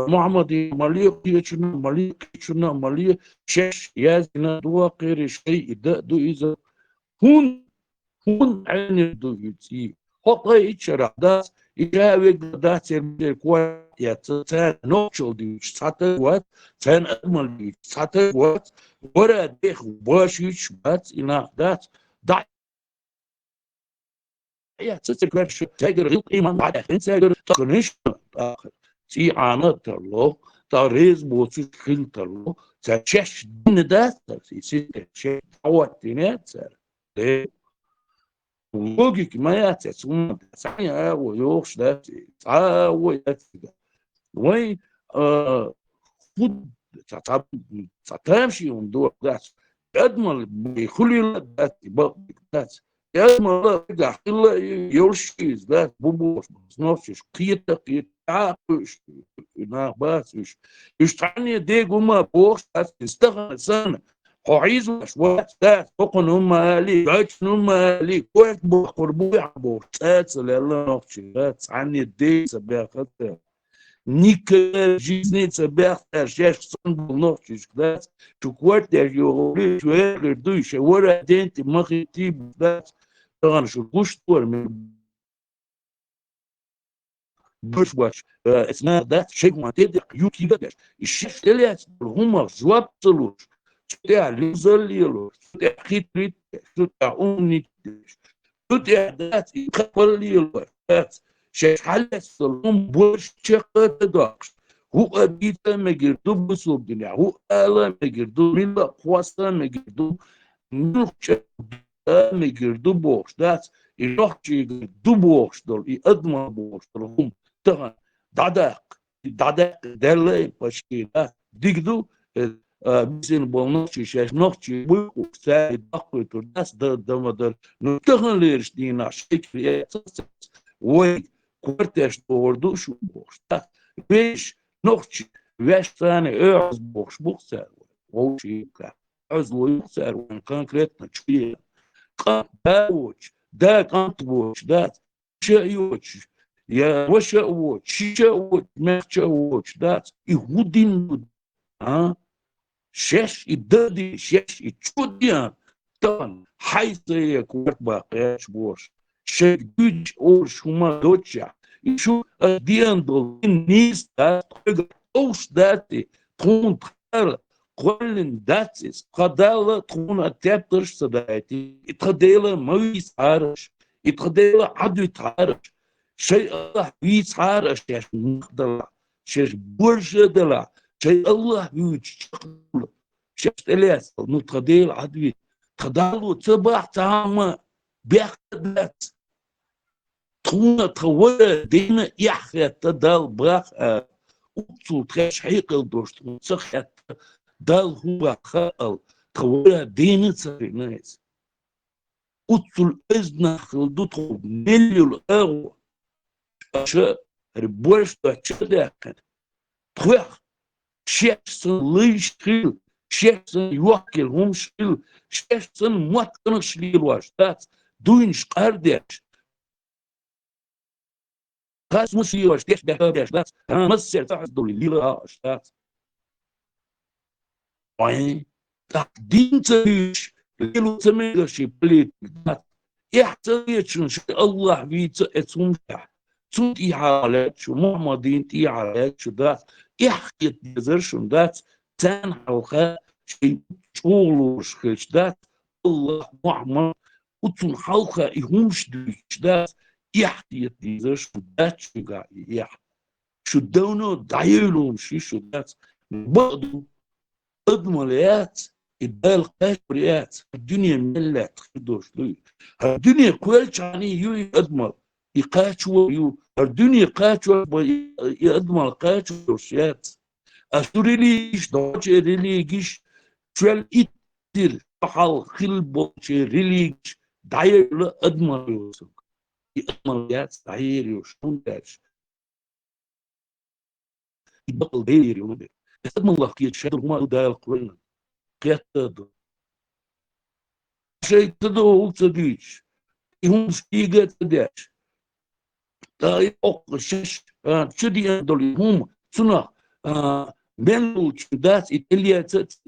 Muhammed Malik يشنا Malik يشنا Malik شش يازنا دوا غير شيء ده دو إذا هون عين دو يتي حتى يشرح ده يجاوب ده سير كويس يا تان نوشل دي ساتر وات تان أمل دي ساتر وات ورا ديخ باشيش بات إنا دات دا يا تذكر شو تقدر غير إيمان بعد تقدر تكنيش آخر تي عنا ترلو تاريز بوتش خيل ترلو تشش دين دات تي تشش عواتينات سر ده لوجيك ما ياتسون سايا ويوش ده تعويات وين خود تمشي يوم ذات أدمل بيخلي ذات ذات أدمل رجع إلا يرشيز ذات بوبوش نفسش قيتة عاقش ناباسش يشتعني ديجو ما بوش تستغل سنة حعيزو أشوات ذات فقن هم أهلي جايش هم أهلي كويت بقربو يعبور ذات سلالة نفسش ذات عني دي سبيا خطر никогда в жизни тебя встречаешь с ночью, да, что квартир его человек, дующий, вот один ты махти, да, он что куштор, душ ваш, это да, шейк матеды, юки дадешь, и шесть лет, гума, жвап целуешь, что ты ализалилу, что ты хитрый, что ты умный, что ты, да, и капалилу, да, شيخ حلت الصلهم بوش شقة داكش هو أبيتا مجردو بسوب دنيا هو ألا مجردو ملا قواستا مجردو نوخشة مجردو بوش دات يروحش يجردو بوش دول يقدم بوش دول هم تغن دادق دلي باشكيلا ديكدو بيسين بولنوشي شاش نوخشي بوكو ساي داقوي ترداس دمدر نتغن ليرش دينا شكري وي kwarters doğurdu şu boşta. Beş nokçi beş tane öz boş ser. O şeyka. Öz boş ser. Konkretno çıkıyor. Kan boş. Da kan boş. Da şey yok. Ya vaşa o. Şişe o. Mekçe o. Da ihudin. Ha? Şeş iddi. Şeş içudiyan. Tan. Hayse kwart baqaş boş. Şey güç or şuma doça. Şu diandol nista oş dati kontral kolin datis qadala tuna teptırsa dati itqadela mawis arış itqadela adu tarış şey Allah vis arış ya nqdala şey burja dala şey Allah güç şey teles nutqadela adu qadalu sabah tama بيخدت تخونا تخونا دينا يحيى تدال براخ أوتو تخش حيقل دوش تخش دال هو خال تخونا دينا تسرينايز أوتو الأزنا خلدو تخو مليون أرو أشياء ربوش تشداكن تخوخ شيخسن ليش خيل شيخسن يوكل هم شيل شيخسن مواتن شليل واشتات دوينش قاردش قاس مسيوش ديش بهابش بس ها مسير تحت دول الليلة اشتات وين تقدين تريش ليلو تميرشي بليت يحتاجون شو الله بيت اتهم تود إحالات شو محمدين إحالات شو ذات يحكي تزرشون ذات تان حلقة شيء شغلوش خش ذات الله محمد وتون حلقة يهمش دوش ذات يحكي تزرشون ذات شو قاعد يح شو دونه دايلون شو ذات بعضو أدمليات الدال قاش بريات الدنيا ملت خدوش لي الدنيا كويش عني يو يقدمر يقاش ويو الدنيا قاش يقدمر قاش وشيات أشتري ليش دوش ريليجيش شوال إتر حال خلبو ريليج داير لا أدمر يوسك يقدمر يات داير يوشون داش يبقى داير يوم أدمر الله كي تشهد هما داير قلنا قيادة تدو شيء تدو تديش يهم سيجا تداش داير أق شش تشدي أدولي هم سنة بين الشدات إيطاليا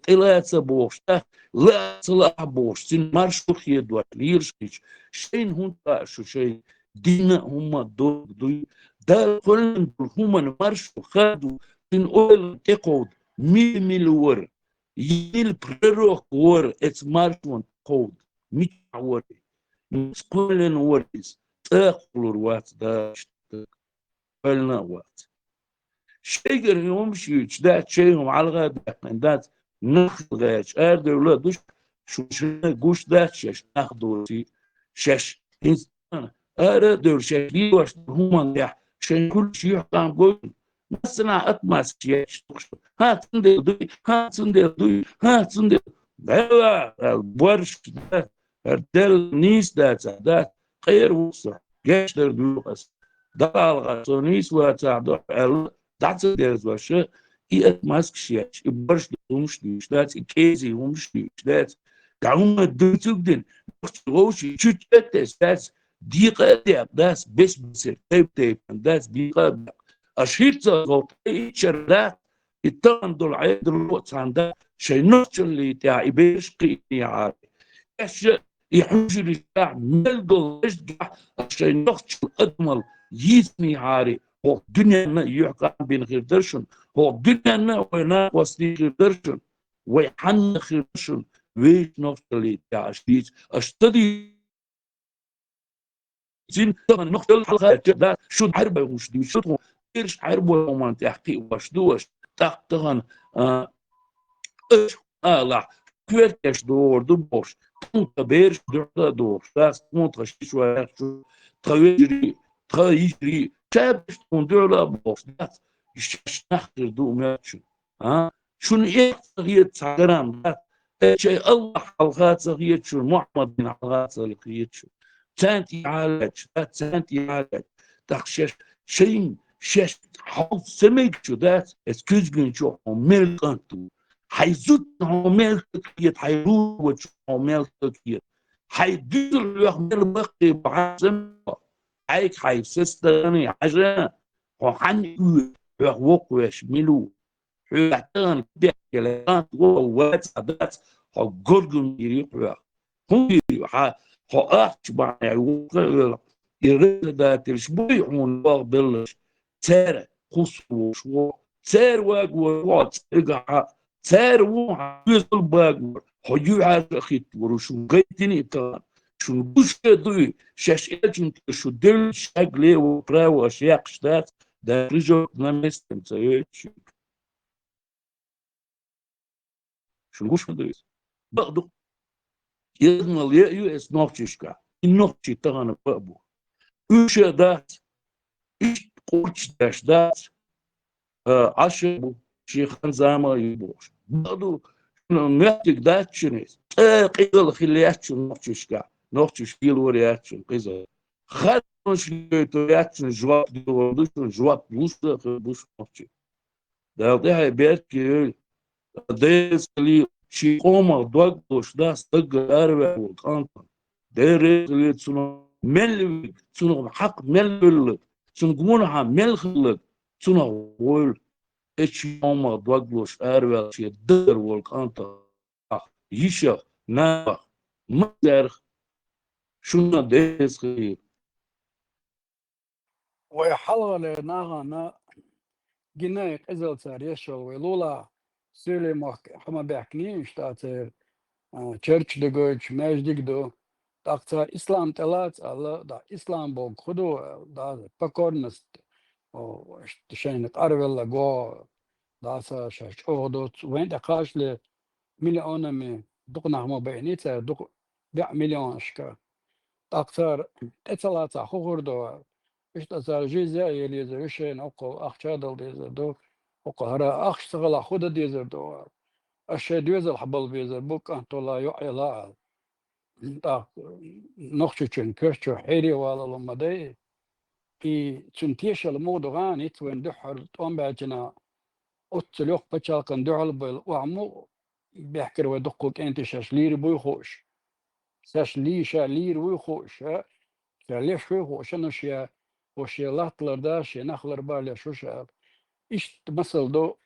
تلاتة بوشتا لا صلاح بوش سن مارشو خيدوات ليرشيش شين هون شو شيء دينا هم دوي دار كلن هم مارشو خادو سن أول تقود ميل ور يل بريروك ور اتس مارشو قود ميت ور كلن ورز تاقلور وات داشت قلنا وات شيء يوم شيء ده شيء على الغد ده نخ غاش أرد ولا دوش شو جوش ده شش ناخدو شش إنسان أرد دور شش لي واش هم ده شيء كل شيء قام قول مثلا أتماس شيء هات سندل ده البرش ده الدل نيس ده خير وصح جاش در دوس ده الغصونيس وتعدو that's it. There's was it mask shit. It burst the umstich. That's it. Casey umstich. That's Gauma Dutugden. Roshi Chuchetes. That's Dika. That's business tape. And that's Dika. A sheet of each that it turned the idol what's on that. She naturally Ibishki. يحوجر الشعب ملقو يشجع عشان يخشى الأجمل يثني عاري هو الدنيا ما يحكى بين غير درشن هو الدنيا ما ويناك وصلي غير درشن ويحن غير درشن ويش نفتلي تعشتيج أشتدي زين طبعا نقطة الحلقة لا شو حربة وش دي شو إيش حربة وما تحكي وش دوش تحتهن إيش لا كويرتش دور دبوش تبيرش دور das montre شوية شو تغيري تابش تندور لا بوش das نحتر دو ماتشو شون إيه هي تسعرام ده شيء الله حلقات هي شو محمد بن حلقات هي شو تانتي عالج تخشش شيء شش حول سميك شو ده اسكوزجن شو ميل كنتو حيزود عمال كتير حيروج عمال كتير حيدير يعمل بقي بعزم هيك حيسستني عشان وحن وقوش ملو حتى بيحكي وات عدات حجرجم يريح هم يريح حقاش مع يريد ده تشبيه من بعض بلش سار خصوص سار واجوات رجع سار ويصل باجور حجوا على خيط وشو قيتني تان شو بوش دوي شاش اجن شو دل شغله وبرا واشياء شتات ده رجع نمستم سيتش شو بوش دوي برضو يدنا اليو اس نوتشكا النوتشي تاعنا بابو وش دات ايش قلت داش دات عشبو شيخان زعما يبوش برضو نحتاج داتشنيس قيل خلياتشن نوتشش كيلورياتشن قيل خدش ليتوياتشن جواب دوردشن جواب بوش نوتشي ده بيركي ديس لي شي قوما دوغدوش داس تقرا وكانت دير لي تسنو مل تسنو حق مل تسنو مل تسنو وول اتش قوما دوغدوش اربع شي دير وكانت يشا نا مدر شنو ديس خير ويحلغ لناغانا جناي قزل صار يشل ويلولا سيلي حما بيحكني شتات تشرش دقوش ماش دقدو داكتا إسلام تلات الله دا إسلام بوك خدو دا بكورنست وشين تقرب الله جو دا شاش أغدوت وين دقاش مليون من دقنا ما بينيتا دق بيع مليون شكا أكثر تطلع خور دو إيش تصار جزء يلي زوجين أقو أخشادل ديزر دو وقهرة أخشتغل خود ديزر دو أشياء ديزر حبل بيزر بوك أنتو لا يعيلا تا نخشين كرشو حيري ولا لما دي في تنتيش الموضوع نيت وين دحر توم باجنا أتلوق بتشالكن دعل بل وعمو بيحكر ودقوك أنت شاش لير بيخوش شاش لي شا لير ويخوش ليش ويخوش أنا شيا وشيا لاتلر دا شيا نخلر بالي شو شا إيش مثل دو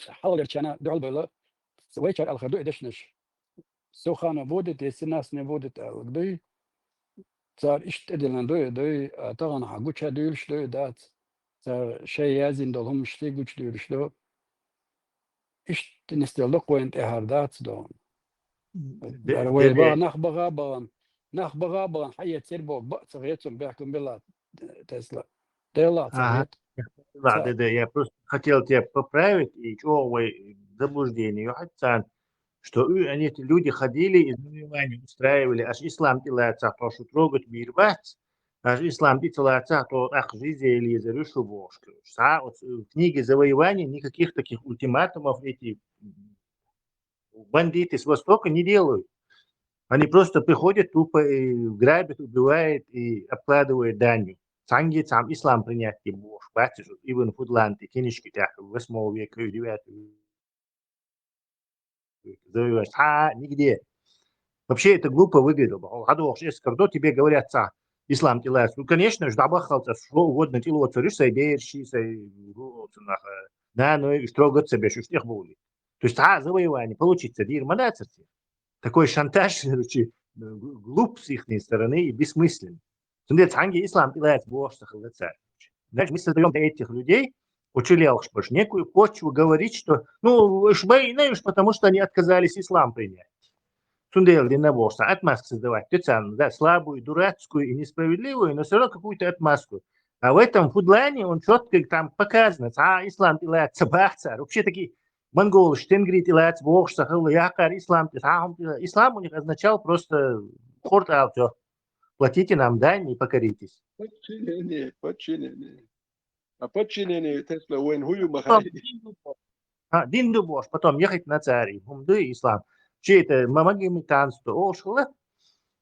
حلقة كنا دعل بل سويت على الخدو إدشنش سوخانة بودت الناس نبودت القدي صار إيش تدلنا دوي طبعا حقوش هدولش دوي دات صار شيء يازن دولهم مش تيجوش دولش دو إيش تنستلق وين إهاردات دون وين بقى نخبغا بغا حياة سيربو بقى صغيرتهم بيحكم بالله تسلا ديلا صغيرت Да, я просто хотел тебя поправить, и чего вы заблуждение, хотя, что они, эти люди ходили и завоевания устраивали, аж ислам делается, то, что трогать мир бать, аж ислам делается, то ах, жизнь или зарушу бошку. В книге завоеваний никаких таких ультиматумов эти бандиты с Востока не делают. Они просто приходят, тупо грабят, убивают и обкладывают данью. Санги сам ислам принять не можешь. Бачишь, Ибн Фудланты, книжки так, 8 века, 9 века. Нигде. Вообще это глупо выглядит. Когда тебе говорят, ислам делается, ну, конечно, ждабахался, что угодно дело, царишься, идеешься, да, ну и строгать себя, что их будет. То есть, завоевание, получится, дир, мадаться. Такой шантаж, короче, глуп с их стороны и бессмысленный. Смотрите, санги ислам делается больше, значит, мы создаем для этих людей, учили некую почву говорить, что, ну, знаешь, потому что они отказались ислам принять. Сундел динаборса, отмазку создавать, да, слабую, дурацкую и несправедливую, но все равно какую-то отмазку. А в этом фудлане он четко там показано, ислам делается бахцар, вообще такие монголы, штенгри делается богша, якар, ислам, ислам у них означал просто хорт алто. Платите нам дань и покоритесь. Подчинение. А подчинение Тесла уэн хую махай. Дин дубош, потом ехать на царь, хумды ислам. Че это мамагимитанство, ошхла.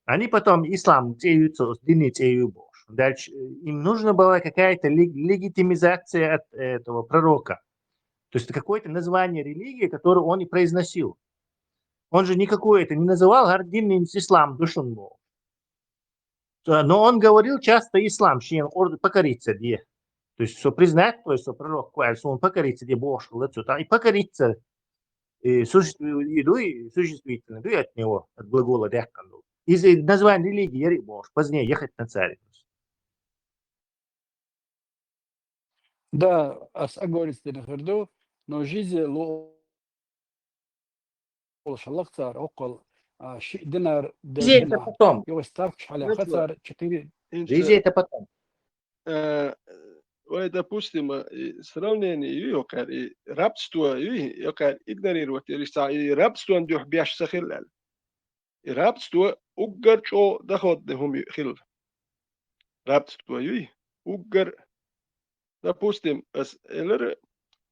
Они потом ислам теются, дины теюбош. Дальше им нужна была какая-то легитимизация от этого пророка. То есть какое-то название религии, которое он и произносил. Он же никакой это не называл гардинный ислам душун был. Но он говорил часто ислам, что он покорится где. То есть, что признать, то есть, что пророк, что он покорится где Бог, и покорится существительно, и от него, от глагола дяхканду. Из названия религии Бог, позднее ехать на царь. Да, говорится на харду, но жизнь ло шалахтар около динар Жизнь это потом. Его ставки шаля хатар 4. Жизнь это потом. Допустим, сравнение يوكر رابستو يوكر игнорировать или рабство он дух бьяш сахилал. Рабство угар чо доход дехум хил. Рабство угар. Допустим,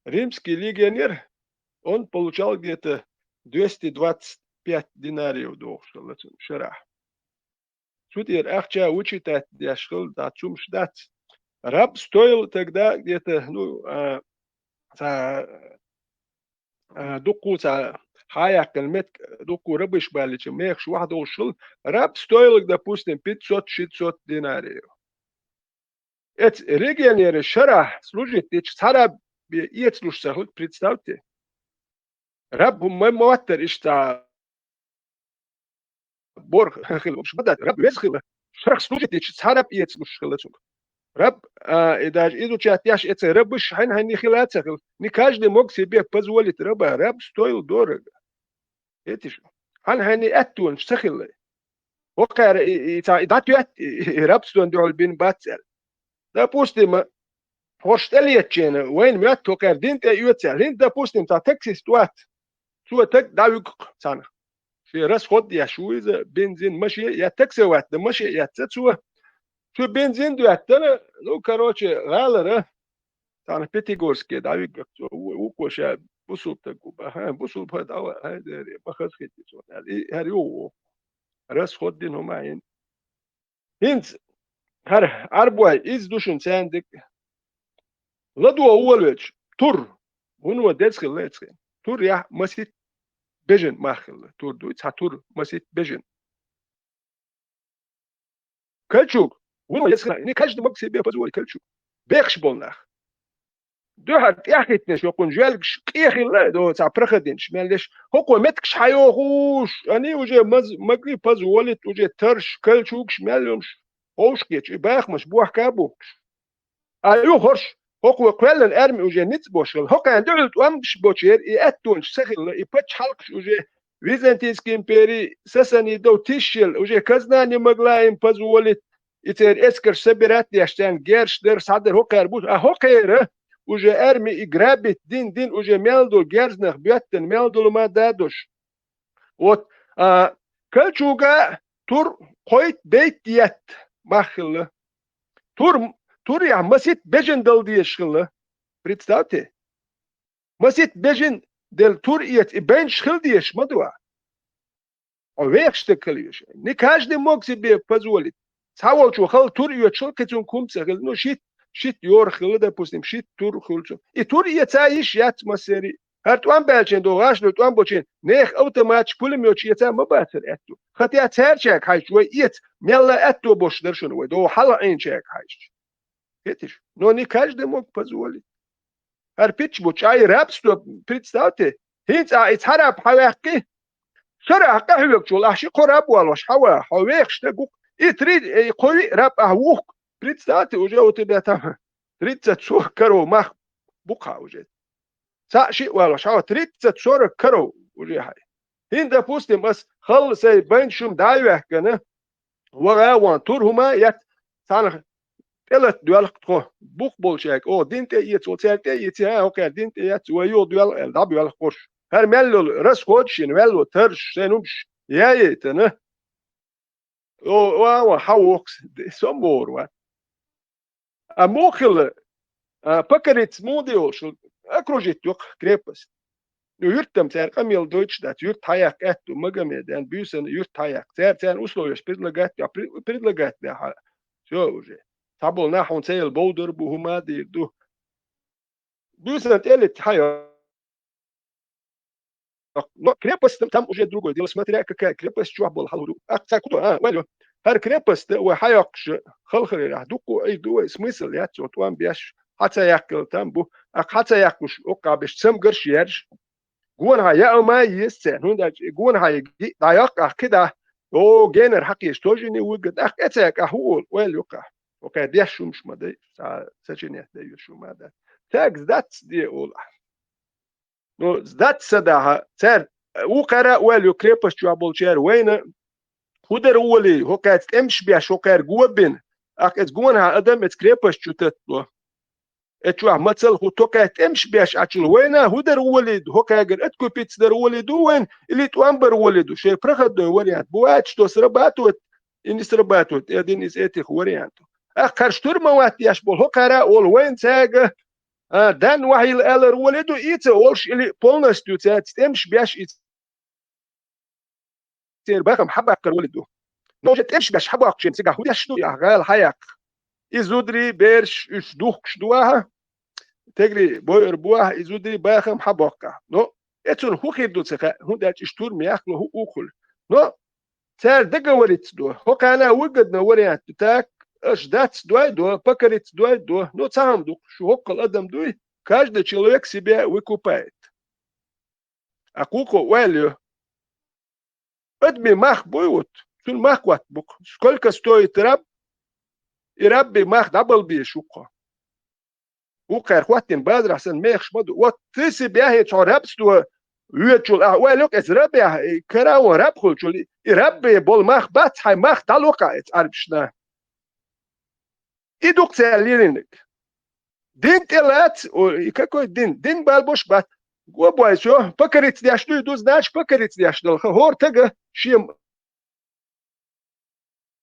римский легионер, он получал где-то 225 динариев до шара. Сутер ахча учит от яшхил да чум шдат. Раб стоил тогда где-то, дуку хаяк кальмет, дуку рабыш баличи, мехш вахда ушел. Раб стоил, допустим, 500-600 динариев. Эти легионеры шара служит, эти цара и служат, представьте. Раб маматер ишта борг хил, раб весхил, шарх служит, эти цара и служат. Раб, и даже изучать яш эти рабы шайн хани хилаться, не каждый мог себе позволить раба, раб стоил дорого. Это что? Хан хани аттун сахил. Окей, и дату раб стоил дорого бин бацер. Допустим, Forstelietchen, وين مات توكر دينت يوتسل هند بوستم تا تكسيس توات شو تك داوك سنة في راس خد يا شو إذا بنزين ماشي يا تكسي وات ده ماشي يا تسوى شو بنزين دو أتنا لو كروتشي غالرة تانا بيتيغورسكي داوك وكوشا بوسوب تكوبا ها بوسوب هذا هذا بخذ خدي سو هريو راس خد دين هم عين هند هر أربعة إز دوشن ساندك لدو أول وجه تور هو ديسخل ليتسخل تور يا مسيت بيجن ماخل تور دو تور مسيت بيجن كلشوك هو ديسخل إني كاش دمك سيبي بزول كلشوك بيخش بولناخ دو هات يحكيتنش يكون جالكش كيخي لا دو تاع برخدينش مالش هو متكش حيوخوش أني وجه مقري بزولت وجه ترش كلشوك شمالهمش هوش كيتش باخ مش بوح كابوكش أيو خرش هو كويلن ارمي وجه نيتس بوشل هو كان دولت وامش بوشير اتونش سخل يبتش حلقش وجه ويزنتيسك امبيري سسني دو تيشل وجه كزناني مغلايم بزولت يتر اسكر سبيرات يشتان جيرش در صدر هو كاربوت هو كيره وجه ارمي اجرابت دين وجه ميلدو جيرزنخ بيتن ميلدو ما دادوش وت كلشوغا تور قويت بيت يت ماخل تور يا مسيت بيجن دل دي شغله представьте مسيت بيجن دل تور يت بين شغل ديش مدوا ويخشتكليش ني каждый мог себе позволить савол чу хал тур ю чул кетун кумса ну шит йор хил допустим шит тур хулчу и тур яцаиш ят масери هرتوان بلچن دو غاش لتوان بوچن نخ اوتوماتيك پولمیوچ یتا مباتر اتو خطیا ترچک هایش و ایت ملا اتو بوشدر شنو دو حالا این چک هایش Видишь? Но не каждый мог позволить. Арпич бучай рабство, представьте. Хинц its хараб хавяки. Шара хавяк чул ахши кораб walаш хава хавяк штагук. И три коли раб ахук. Представьте, уже у тебя там 30-40 коров мах бука уже. Саши walаш хава 30-40 коров уже хай. Хин допустим ас хал сей беншум дайвяк, وغا وان تور هما يت سان ثلاث دوال خو بوك بولشاك او دينت يتوتالت يتها اوكي دينت يت ويو دوال دبل خوش هر ملو راس خودشين ملو ترش سنومش يايتنا او حوكس سمور وا اموخل بكريت موديوش اكروجيت يوك كريبس يurtem ter kamil deutsch dat yurt hayak et magamedan büsen yurt hayak ter uslovish predlagat ja predlagat ja so уже Tabol nahon sel boulder buhuma dir du. Büsen elit hayak. Но крепость там уже другое дело, смотря какая крепость, что был халуду. Валю. Хар крепость وحيقش خلخر يحدوكو اي دو смысл я тотван бяш حتى ياكل там бу حتى ياكش اوقابش سم قرش يرش جون هيا ما يستن هون جون هيا دايق كده او جينر حق يشتوجني وجد اتاك هو ويل يقع اوكي دي شو مش مدى سجنيه دي شو مدى تاكس ذاتس دي اول نو ذاتس ده سر وقرا ويل يكريبس جو ابولشير وين خودر ولي هو كات امش بيا شوكر جوبن اك ات جونها ادم ات كريبس جو تتلو اتوا مثل هو توكات امش بياش اتشل وين هودر ولد هو كاجر اتكو بيتس در ولدو وين اللي توامبر ولدو شي برخد وريانت بوات تو سرباتوت اني سرباتوت ادين از اتي وريانت اخر شترموات يشبل هو كرا اول وين ساجه دان وحيل الر ولدو ايت اولش اللي بولنستو تات امش بياش تير باكم حبق ولدو نو جت امش بياش حبق شي سيغا هو يشتو يا غال حياك izudri bersh üç duhş duaha tegri boyr buah izudri baykham habokka no etun hukhidu tsaka hundat ishtur miyaklo hu ukul no ser dagawarit do hokana wugad na wariat tak ждать do покорить do no сам do shu hokal adam do каждый человек себя выкупает а куко валю адми мах будет тун мах кват бук сколько стоит раб يربي ماخ دبل بيشوقه وقر خواتن بدر حسن ماخش بدو وتسي بيه تشربس دو ويتشول اولوك از ربي كرا ورب خلچول يربي بول ماخ بات هاي ماخ دلوقا اتعربشنا يدوك تسالينك Дин телец, и какой дин? Дин балбош бат. Гобой все, покорить яшну иду, знаешь, покорить яшну. Хор тега, шим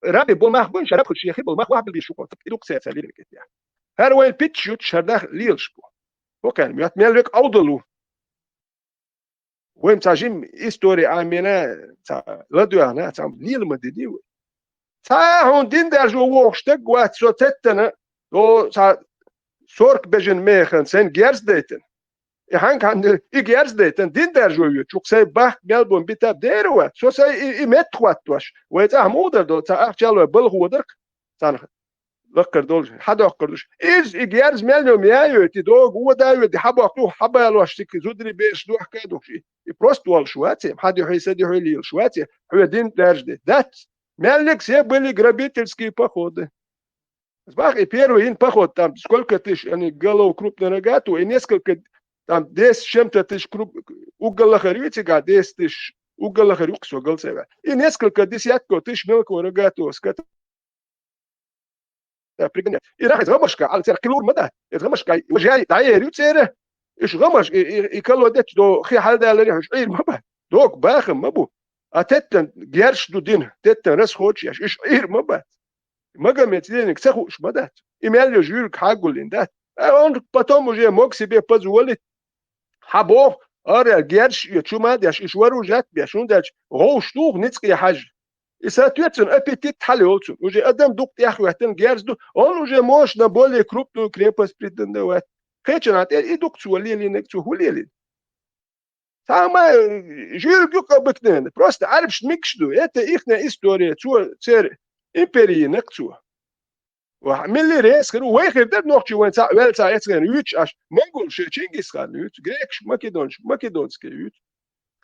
رابي بول ماخ بون شرب خش يخي بول ماخ واحد بيشوف طب إلوك سياسة ليه كده يعني هر وين بيتشوت شرداخ ليلش بو هو كان ميات ميلك أوضلو وين تاجيم إستوري آمينة تا لدو أنا تا ليل مددي تا هون دين درجو ووشتك وات سو تتنا دو تا سورك بجن ميخن سن جيرز ديتن يحن كان يجيرز ديتن دين درجو يشوك سي باخ ميلبون بيتاب ديروا سو سي إمت خواتوش ويتا مودر دو تا أخجلو بلغودرك تا لقر دول حدا أقردوش إيز إجيارز مليون ميايو تدوغ ودايو دي حبا أقلو حبا يلوشتك زودري بيش دوح كادوش يبروست وال شواتي حد يحي سدي حي ليل شواتي حي دين درج دي دات ملك سي بلي грабительский походы сбах и первый поход там сколько тысяч они голов крупно рогату и несколько там 10 чем-то тысяч уголах рютига 10 тысяч уголах рюксо голцева и несколько десятков тысяч мелкого рогатого скота пригонять. И рах из гамашка, а цер килур мада, из гамашка, уже дай рюцере, иш гамаш, и колодет до хихалда ларих, ир маба, док бахам мабу, а теттен герш дудин, теттен рас хочешь, иш ир маба, магамет денег цехуш мадат, и мелью жюрк хагулин дат, а он потом уже мог себе позволить хабо, ара герш, и чумадяш, иш варужат, бяшундач, гоуштух, ницкий хаж. И, соответственно, аппетит халёлцу. Уже адам дук яхватен герзду, он уже может на более крупную крепость претендовать. Хеченат и дук цуалили, не цухулили. Самое жиргюк обыкновенно. Просто арбш микшду. Это их история. Цер империи некцу. وعمل رئيس كانوا واخر ده نوقش وين ساعة وين ساعة كان يوتش عش منقول شيء تشينجيز خان يوتش غريكش ماكيدونس كيوتش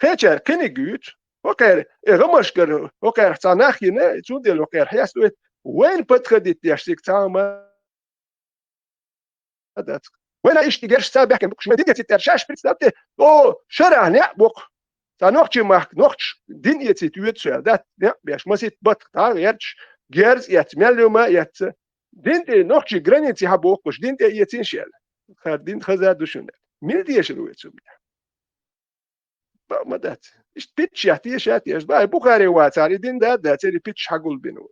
خيتشر كني يوتش وكير غمش كر وكير تناخي نه تودي وكير حياس وين بتخديت ياشتك تاما هذا وين ايش تجرش سابح كان بكش مدينه تترشاش بتستبت او شرع نعبق تنوقش ما نوقش دنيا تتويت ده بيش ما سيت بط تاع يرش جيرز يتملوا ما يت دين نوقش جرانيتي حبوق مش دين يتنشل خدين خزادو شنو ميل شنو يتسمى ما دات ايش بيتش يحتي شاتي ايش باي بوخاري واتاري دين ده تري بيتش حقول بينو